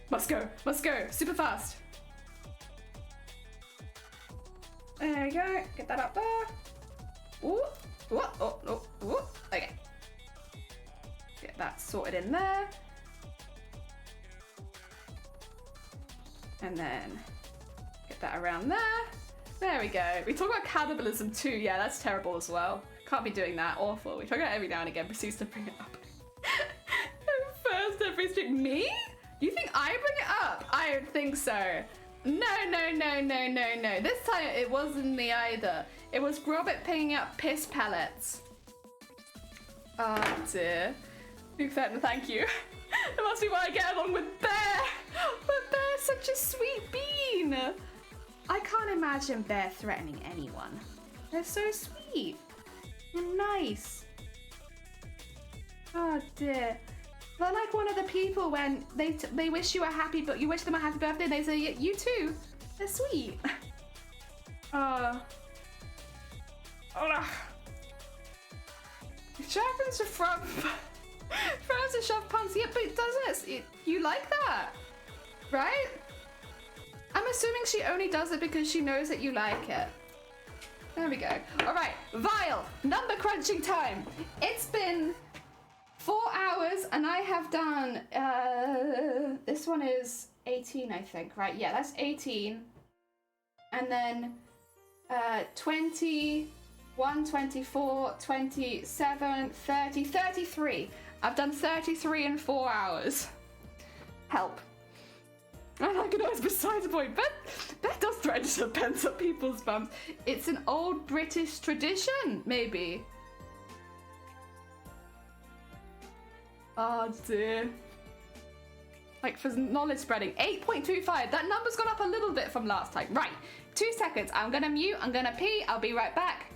Must go, super fast. There we go, get that up there. Ooh, ooh, okay. Get that sorted in there. And then get that around there. There we go. We talk about cannibalism too. Yeah, that's terrible as well. Can't be doing that. Awful. We talk about it every now and again. Proceeds to bring it up. First every stream. Me? You think I bring it up? I don't think so. No. This time it wasn't me either. It was Robert picking up piss pellets. Oh dear. Thank you. That must be why I get along with Bear. But Bear's such a sweet bean. I can't imagine Bear threatening anyone. They're so sweet and nice. Oh dear. They're like one of the people when they wish you a happy, but you wish them a happy birthday and they say, you too. They're sweet. It happens to Franz to shove puns. Yeah, but does it? You like that, right? I'm assuming she only does it because she knows that you like it. There we go. All right, Vile, number crunching time. It's been 4 hours and I have done, this one is 18, I think, right? Yeah, that's 18. And then 21, 24, 27, 30, 33. I've done 33 in 4 hours. Help. And I can always besides the point. Beth does threaten to shove pens up people's bums. It's an old British tradition, maybe. Oh dear. Like for knowledge spreading. 8.25. That number's gone up a little bit from last time. Right. 2 seconds. I'm gonna mute. I'm gonna pee. I'll be right back.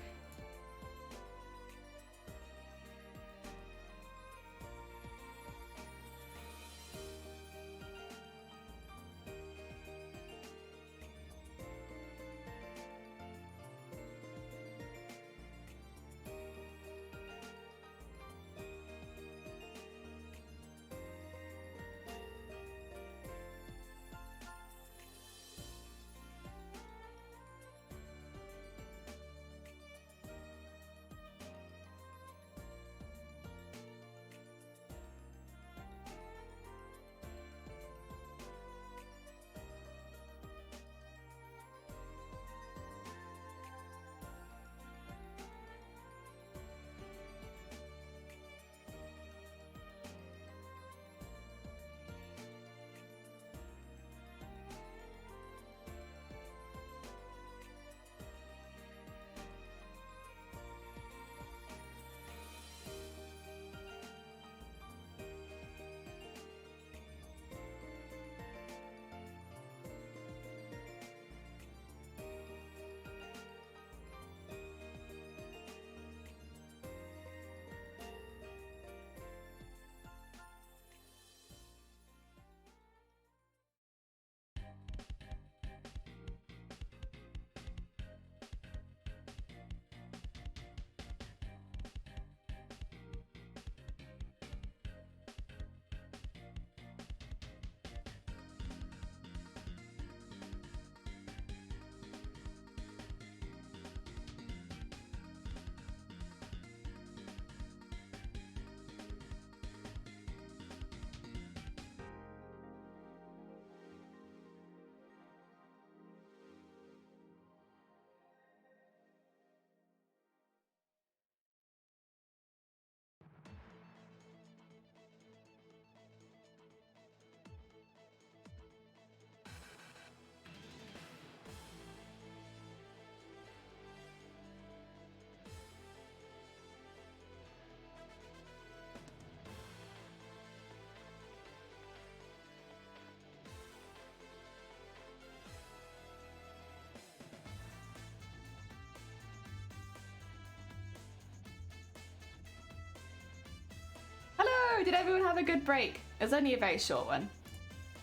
everyone have a good break. It was only a very short one.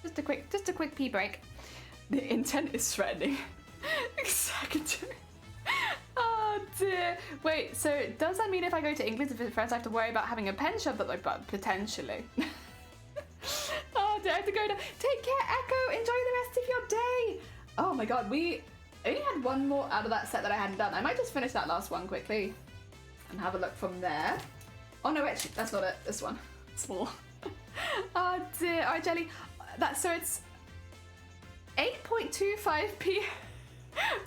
Just a quick pee break. The intent is threatening. Secondary. Oh dear. Wait, so does that mean if I go to England to visit friends I have to worry about having a pen shoved up my butt? Potentially. Oh dear, I have to go to... Take care, Echo! Enjoy the rest of your day! Oh my god, we only had one more out of that set that I hadn't done. I might just finish that last one quickly and have a look from there. Oh no, actually, that's not it. This one. Small. Oh dear. Alright, Jelly. So it's 8.25p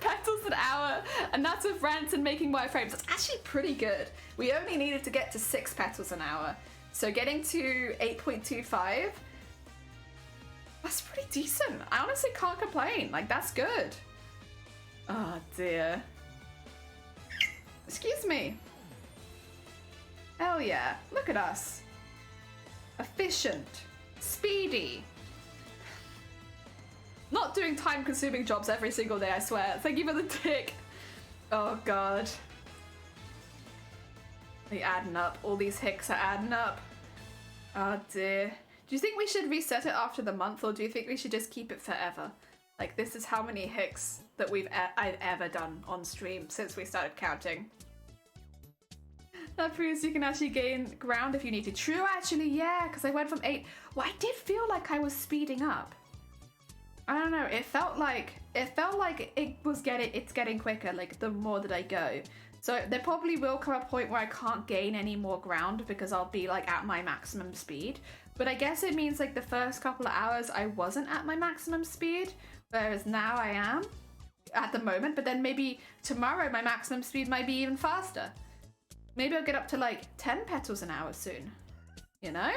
petals an hour, and that's with rents and making wireframes. That's actually pretty good. We only needed to get to 6 petals an hour. So getting to 8.25, that's pretty decent. I honestly can't complain. Like, that's good. Oh dear. Excuse me. Hell yeah. Look at us. Efficient. Speedy. Not doing time-consuming jobs every single day, I swear. Thank you for the tick. Oh god. They're adding up. All these hicks are adding up. Oh dear. Do you think we should reset it after the month, or do you think we should just keep it forever? Like, this is how many hicks that I've ever done on stream since we started counting. That proves you can actually gain ground if you need to. True, actually, yeah, because I went from 8. Well, I did feel like I was speeding up. I don't know. It felt like it's getting quicker. Like the more that I go. So there probably will come a point where I can't gain any more ground because I'll be like at my maximum speed. But I guess it means like the first couple of hours I wasn't at my maximum speed, whereas now I am at the moment. But then maybe tomorrow my maximum speed might be even faster. Maybe I'll get up to like 10 petals an hour soon, you know?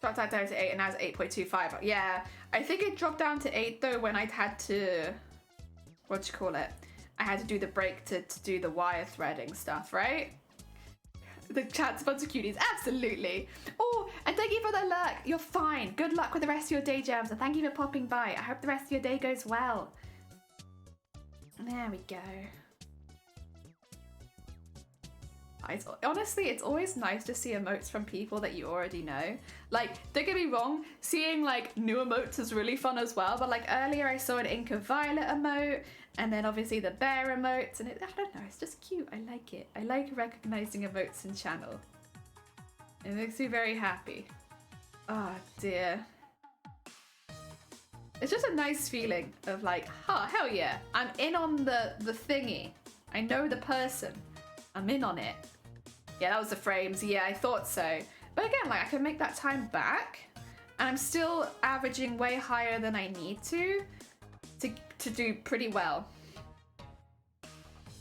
Dropped that down to 8 and now it's 8.25. Yeah, I think it dropped down to 8 though when I'd had to, what do you call it? I had to do the break to do the wire threading stuff, right? The chat's a bunch of cuties, absolutely. Oh, and thank you for the luck. You're fine. Good luck with the rest of your day, Jams, and thank you for popping by. I hope the rest of your day goes well. There we go. Honestly, it's always nice to see emotes from people that you already know. Like, don't get me wrong, seeing like new emotes is really fun as well, but like earlier I saw an Ink of Violet emote, and then obviously the bear emotes, and I don't know, it's just cute. I like it. I like recognizing emotes in channel. It makes me very happy. Oh dear. It's just a nice feeling of like, oh, hell yeah, I'm in on the thingy. I know the person. I'm in on it. Yeah, that was the frames. Yeah, I thought so. But again, like I can make that time back, and I'm still averaging way higher than I need to do pretty well.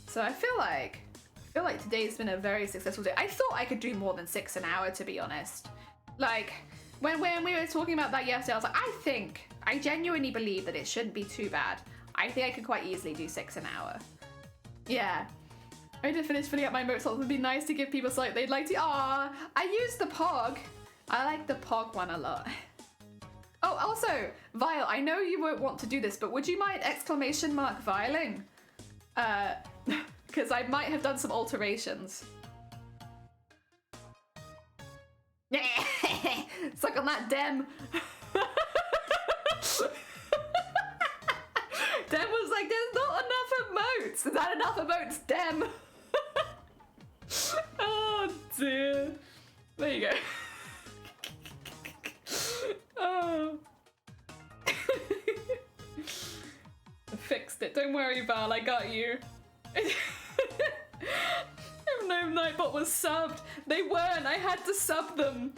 So I feel like today's been a very successful day. I thought I could do more than 6 an hour, to be honest. Like when we were talking about that yesterday, I was like, I genuinely believe that it shouldn't be too bad. I think I could quite easily do 6 an hour. Yeah. I need to finish filling out my emotes. It would be nice to give people something they'd like to. Aw, I use the Pog. I like the Pog one a lot. Oh, also, Vile, I know you won't want to do this, but would you mind !viling? Because I might have done some alterations. Suck on that, Dem. Dem was like, there's not enough emotes. Is that enough emotes, Dem? Oh dear. There you go. Oh. I fixed it. Don't worry, Val. I got you. No, Nightbot was subbed. They weren't. I had to sub them.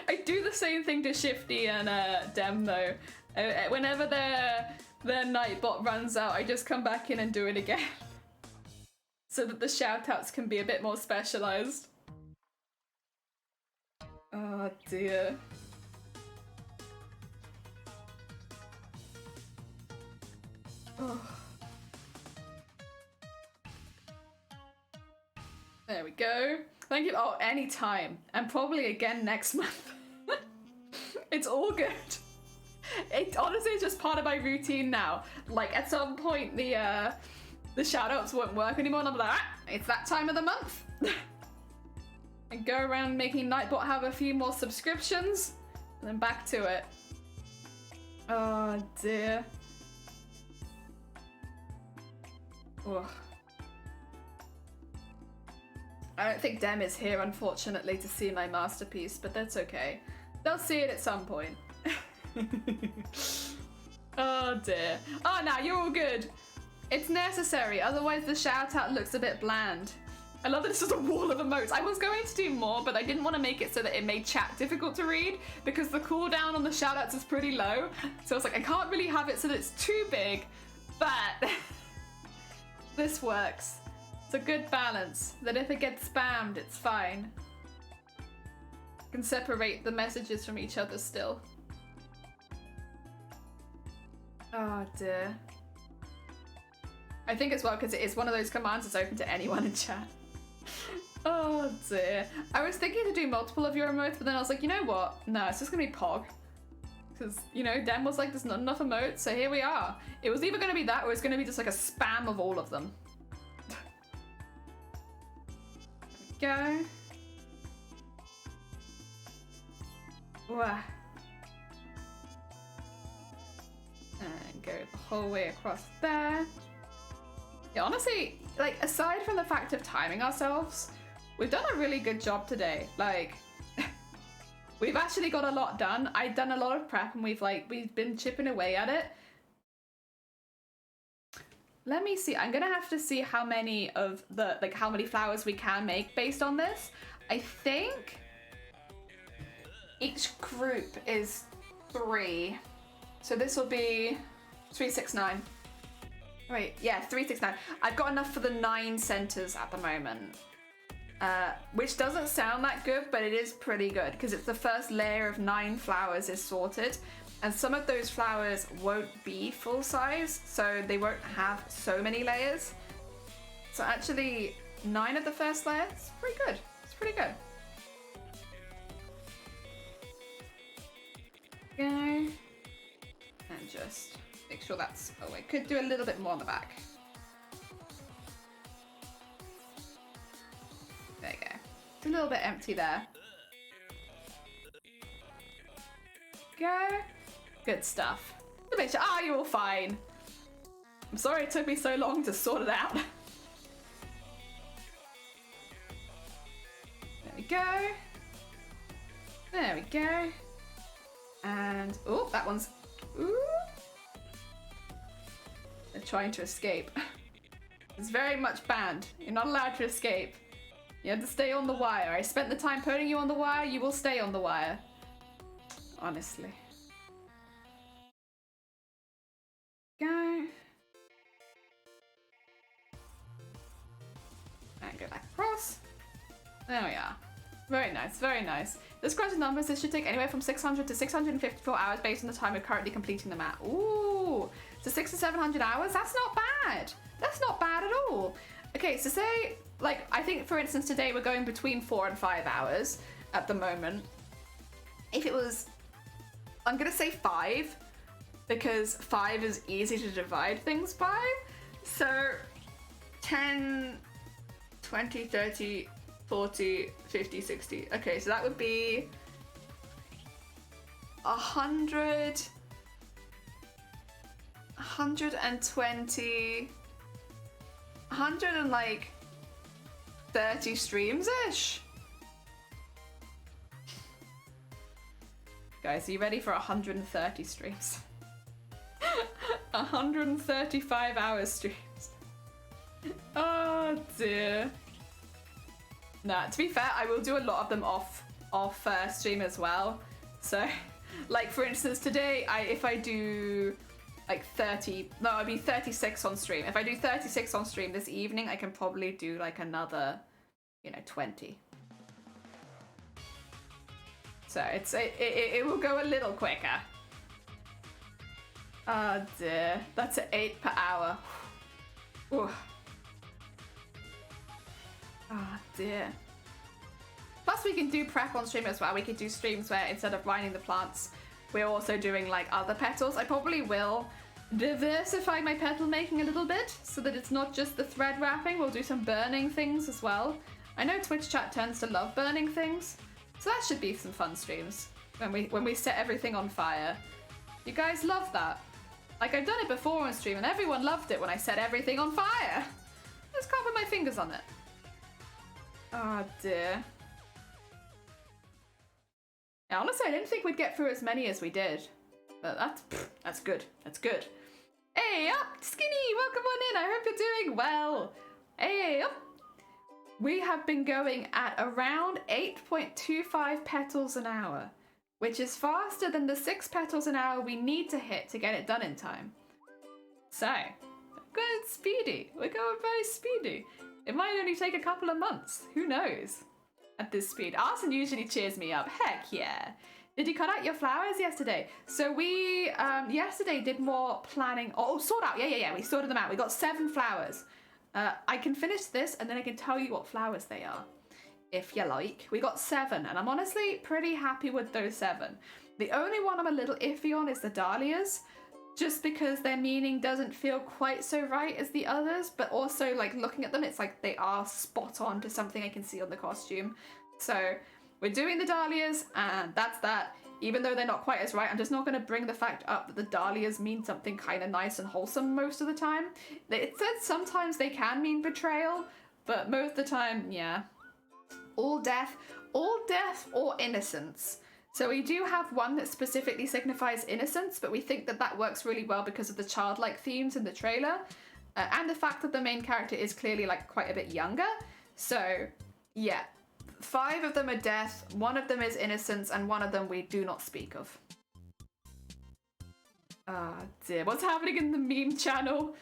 I do the same thing to Shifty and Dem though. Whenever their Nightbot runs out, I just come back in and do it again. So that the shoutouts can be a bit more specialized. Oh dear. Oh. There we go. Thank you. Oh, anytime. And probably again next month. It's all good. It honestly is just part of my routine now. Like at some point the shoutouts won't work anymore and I'm like, it's that time of the month. And go around making Nightbot have a few more subscriptions. And then back to it. Oh dear. Ugh. I don't think Dem is here, unfortunately, to see my masterpiece, but that's okay. They'll see it at some point. Oh dear. Oh, no, you're all good. It's necessary, otherwise the shout-out looks a bit bland. I love that it's just a wall of emotes. I was going to do more, but I didn't want to make it so that it made chat difficult to read because the cooldown on the shout-outs is pretty low. So I was like, I can't really have it so that it's too big, but this works. It's a good balance, that if it gets spammed, it's fine. I can separate the messages from each other still. Oh dear. I think as well, because it is one of those commands that's open to anyone in chat. Oh dear. I was thinking to do multiple of your emotes, but then I was like, you know what? No, it's just gonna be Pog. Because, you know, Dem was like, there's not enough emotes, so here we are. It was either gonna be that or it's gonna be just like a spam of all of them. Go. Wah. And go the whole way across there. Yeah, honestly, like, aside from the fact of timing ourselves, we've done a really good job today. Like, we've actually got a lot done. I've done a lot of prep and we've been chipping away at it. Let me see. I'm gonna have to see how many of the, like, how many flowers we can make based on this. I think each group is 3. So this will be 3, 6, 9. Wait, yeah, 3, 6, 9. I've got enough for the 9 centers at the moment. Which doesn't sound that good, but it is pretty good because it's the first layer of 9 flowers is sorted. And some of those flowers won't be full size, so they won't have so many layers. So actually, 9 of the first layer, it's pretty good. It's pretty good. Go. And just make sure that's, oh, I could do a little bit more on the back. There you go. It's a little bit empty there. Go. Good stuff. Ah, you're all fine. I'm sorry it took me so long to sort it out. There we go. There we go. And, oh, that one's, ooh. They're trying to escape. It's very much banned. You're not allowed to escape. You have to stay on the wire. I spent the time putting you on the wire, you will stay on the wire. Honestly. Go. And go back across. There we are. Very nice, very nice. This crunch numbers, this should take anywhere from 600 to 654 hours based on the time we're currently completing the map. Ooh, so 600 to 700 hours? That's not bad. That's not bad at all. Okay, so say, like, I think for instance today we're going between 4 and 5 hours at the moment. If it was, I'm gonna say 5, because 5 is easy to divide things by. So 10, 20, 30, 40, 50, 60. Okay, so that would be 100, 120, 100 and like 30 streams-ish. Guys, are you ready for 130 streams? 135 hours streams. Oh dear. Nah, to be fair, I will do a lot of them off stream as well. So, like for instance, today, if I do like 30, no, I'll be 36 on stream. If I do 36 on stream this evening, I can probably do like another, 20. So it will go a little quicker. Oh dear, that's at 8 per hour. Ooh. Oh dear. Plus we can do prep on stream as well. We could do streams where instead of lining the plants, we're also doing like other petals. I probably will diversify my petal making a little bit so that it's not just the thread wrapping. We'll do some burning things as well. I know Twitch chat tends to love burning things, so that should be some fun streams when we set everything on fire. You guys love that. Like, I've done it before on stream and everyone loved it when I set everything on fire. I just can't put my fingers on it. Oh dear. Yeah, honestly, I didn't think we'd get through as many as we did. But that's good. That's good. Hey up, Skinny, welcome on in. I hope you're doing well. Hey up. We have been going at around 8.25 petals an hour, which is faster than the 6 petals an hour we need to hit to get it done in time. So, good speedy. We're going very speedy. It might only take a couple of months. Who knows? At this speed. Arson usually cheers me up. Heck yeah. Did you cut out your flowers yesterday? So we, yesterday did more planning. Oh, sort out. Yeah. We sorted them out. We got 7 flowers. I can finish this and then I can tell you what flowers they are, if you like. We got 7 and I'm honestly pretty happy with those 7. The only one I'm a little iffy on is the dahlias, just because their meaning doesn't feel quite so right as the others, but also like looking at them, it's like they are spot on to something I can see on the costume. So we're doing the dahlias and that's that. Even though they're not quite as right, I'm just not going to bring the fact up that the dahlias mean something kind of nice and wholesome most of the time. It says sometimes they can mean betrayal, but most of the time, yeah. All death or innocence. So we do have one that specifically signifies innocence, but we think that that works really well because of the childlike themes in the trailer, and the fact that the main character is clearly like quite a bit younger. So yeah, 5 of them are death, 1 of them is innocence, and 1 of them we do not speak of. Ah dear, what's happening in the meme channel?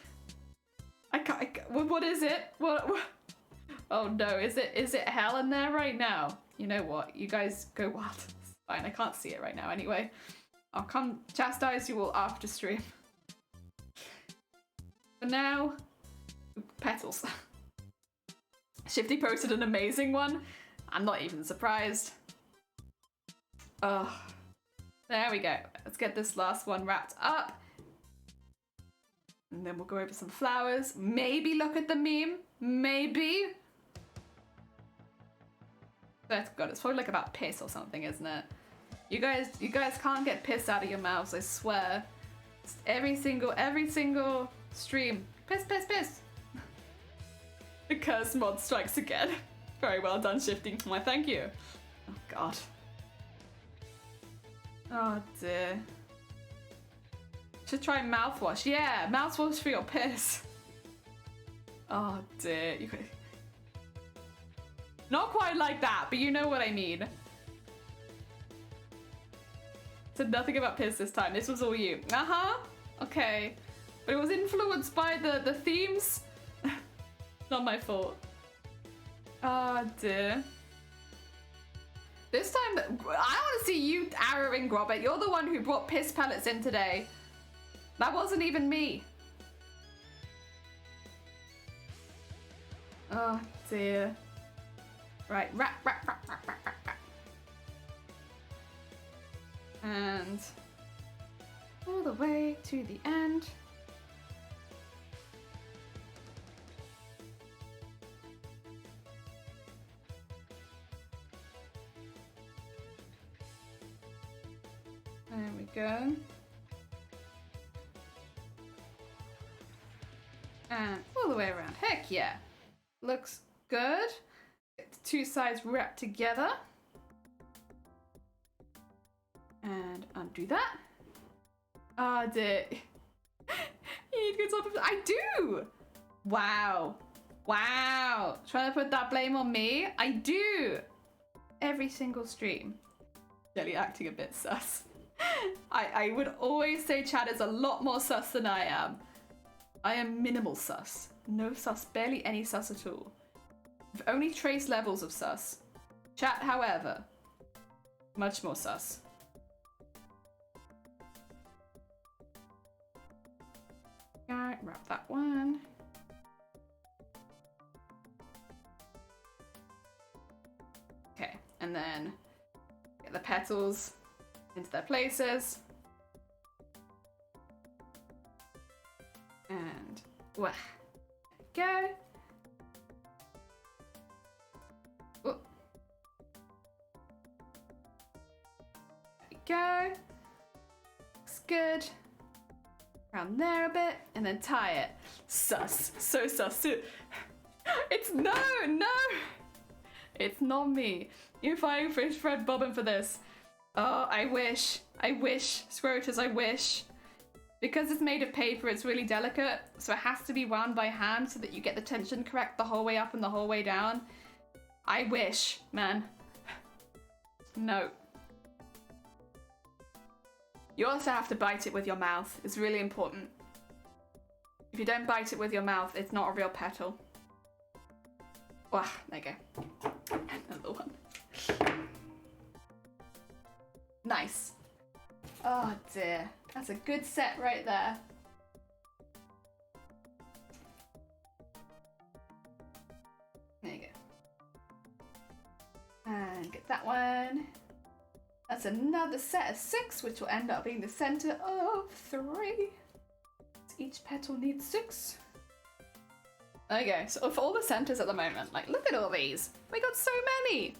What is it? What? Oh no, is it hell in there right now? You know what? You guys go wild. It's fine, I can't see it right now anyway. I'll come chastise you all after stream. For now, petals. Shifty posted an amazing one. I'm not even surprised. Oh, there we go. Let's get this last one wrapped up. And then we'll go over some flowers. Maybe look at the meme. Maybe. But God, it's probably like about piss or something, isn't it? You guys can't get piss out of your mouths, I swear. Just every single stream. Piss. The curse mod strikes again. Very well done, Shifty. Why, thank you. Oh, God. Oh, dear. Should try mouthwash. Yeah, mouthwash for your piss. Oh, dear. You could... Not quite like that, but you know what I mean. Said nothing about piss this time. This was all you. Uh-huh. Okay. But it was influenced by the themes. Not my fault. Oh dear. This time, I want to see you arrowing Grobert. You're the one who brought piss pellets in today. That wasn't even me. Oh dear. Right, wrap. And all the way to the end. There we go. And all the way around. Heck yeah. Looks good. Get the 2 sides wrapped together. And undo that. Ah, dear. You need good sort of... I do! Wow. Trying to put that blame on me? I do! Every single stream. Jelly acting a bit sus. I would always say Chad is a lot more sus than I am. I am minimal sus. No sus, barely any sus at all. Only trace levels of sus. Chat, however, much more sus. Alright, wrap that one. Okay, and then get the petals into their places. And, there we go. go. Looks good. Around there a bit, and then tie it. Sus. So sus. It's no! It's not me. You're fighting for Fred Bobbin for this. Oh, I wish. Scrotus, I wish. Because it's made of paper, it's really delicate, so it has to be wound by hand so that you get the tension correct the whole way up and the whole way down. I wish, man. No. You also have to bite it with your mouth. It's really important. If you don't bite it with your mouth, it's not a real petal. Wow, there you go. Another one. Nice. Oh dear. That's a good set right there. There you go. And get that one. That's another set of 6, which will end up being the center of 3. Each petal needs 6. Okay, so for all the centers at the moment, like, look at all these. We got so many.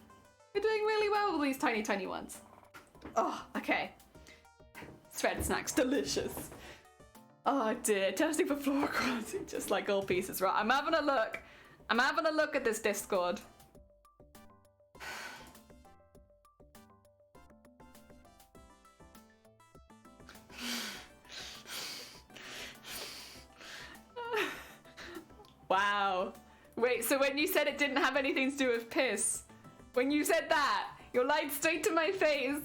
We're doing really well with these tiny, tiny ones. Oh, okay. Thread snacks, delicious. Oh dear, testing for floral quality, just like all pieces. Right, I'm having a look. I'm having a look at this Discord. Wow. Wait, so when you said it didn't have anything to do with piss, when you said that, you lied straight to my face.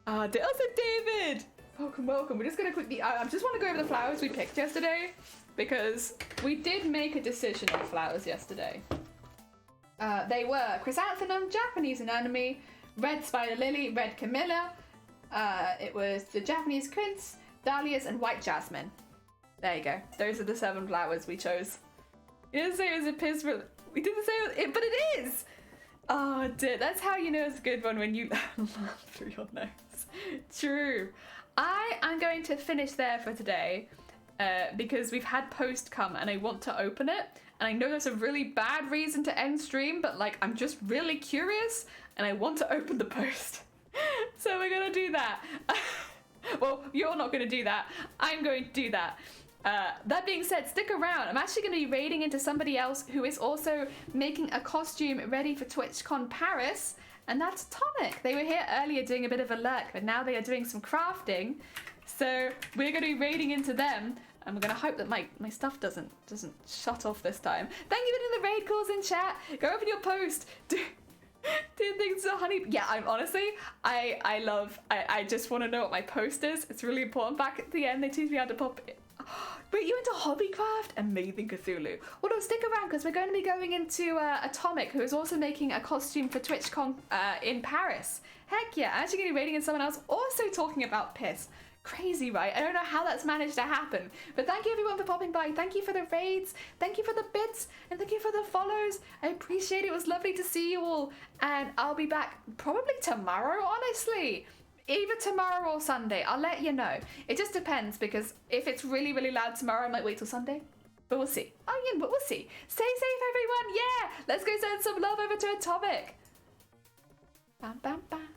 Also David! Welcome, welcome. We're just gonna quickly, I just want to go over the flowers we picked yesterday, because we did make a decision on flowers yesterday. They were chrysanthemum, Japanese anemone, red spider lily, red camilla, it was the Japanese quince, dahlias, and white jasmine. There you go. Those are the 7 flowers we chose. You didn't say it was a piss, we didn't say it, but it is! Oh dear, that's how you know it's a good one, when you laugh through your nose. True. I am going to finish there for today because we've had post come and I want to open it. And I know that's a really bad reason to end stream, but like I'm just really curious and I want to open the post. So we're gonna do that. Well, you're not gonna do that. I'm going to do that. That being said, stick around. I'm actually going to be raiding into somebody else who is also making a costume ready for TwitchCon Paris, and that's Tonic. They were here earlier doing a bit of a lurk, but now they are doing some crafting. So we're going to be raiding into them, and we're going to hope that my stuff doesn't shut off this time. Thank you for doing the raid calls in chat. Go open your post. Do things to honey. Yeah, I'm honestly, I just want to know what my post is. It's really important. Back at the end, they teach me how to pop it. Wait, you into hobbycraft? Amazing Cthulhu. Well, no, stick around because we're going to be going into Atomic, who is also making a costume for TwitchCon in Paris. Heck yeah, I'm actually going to be raiding in someone else also talking about piss. Crazy, right? I don't know how that's managed to happen. But thank you everyone for popping by. Thank you for the raids. Thank you for the bits. And thank you for the follows. I appreciate it. It was lovely to see you all. And I'll be back probably tomorrow, honestly. Either tomorrow or Sunday. I'll let you know. It just depends because if it's really, really loud tomorrow, I might wait till Sunday. But we'll see. Oh, yeah, but we'll see. Stay safe, everyone. Yeah. Let's go send some love over to Atomic. Bam, bam, bam.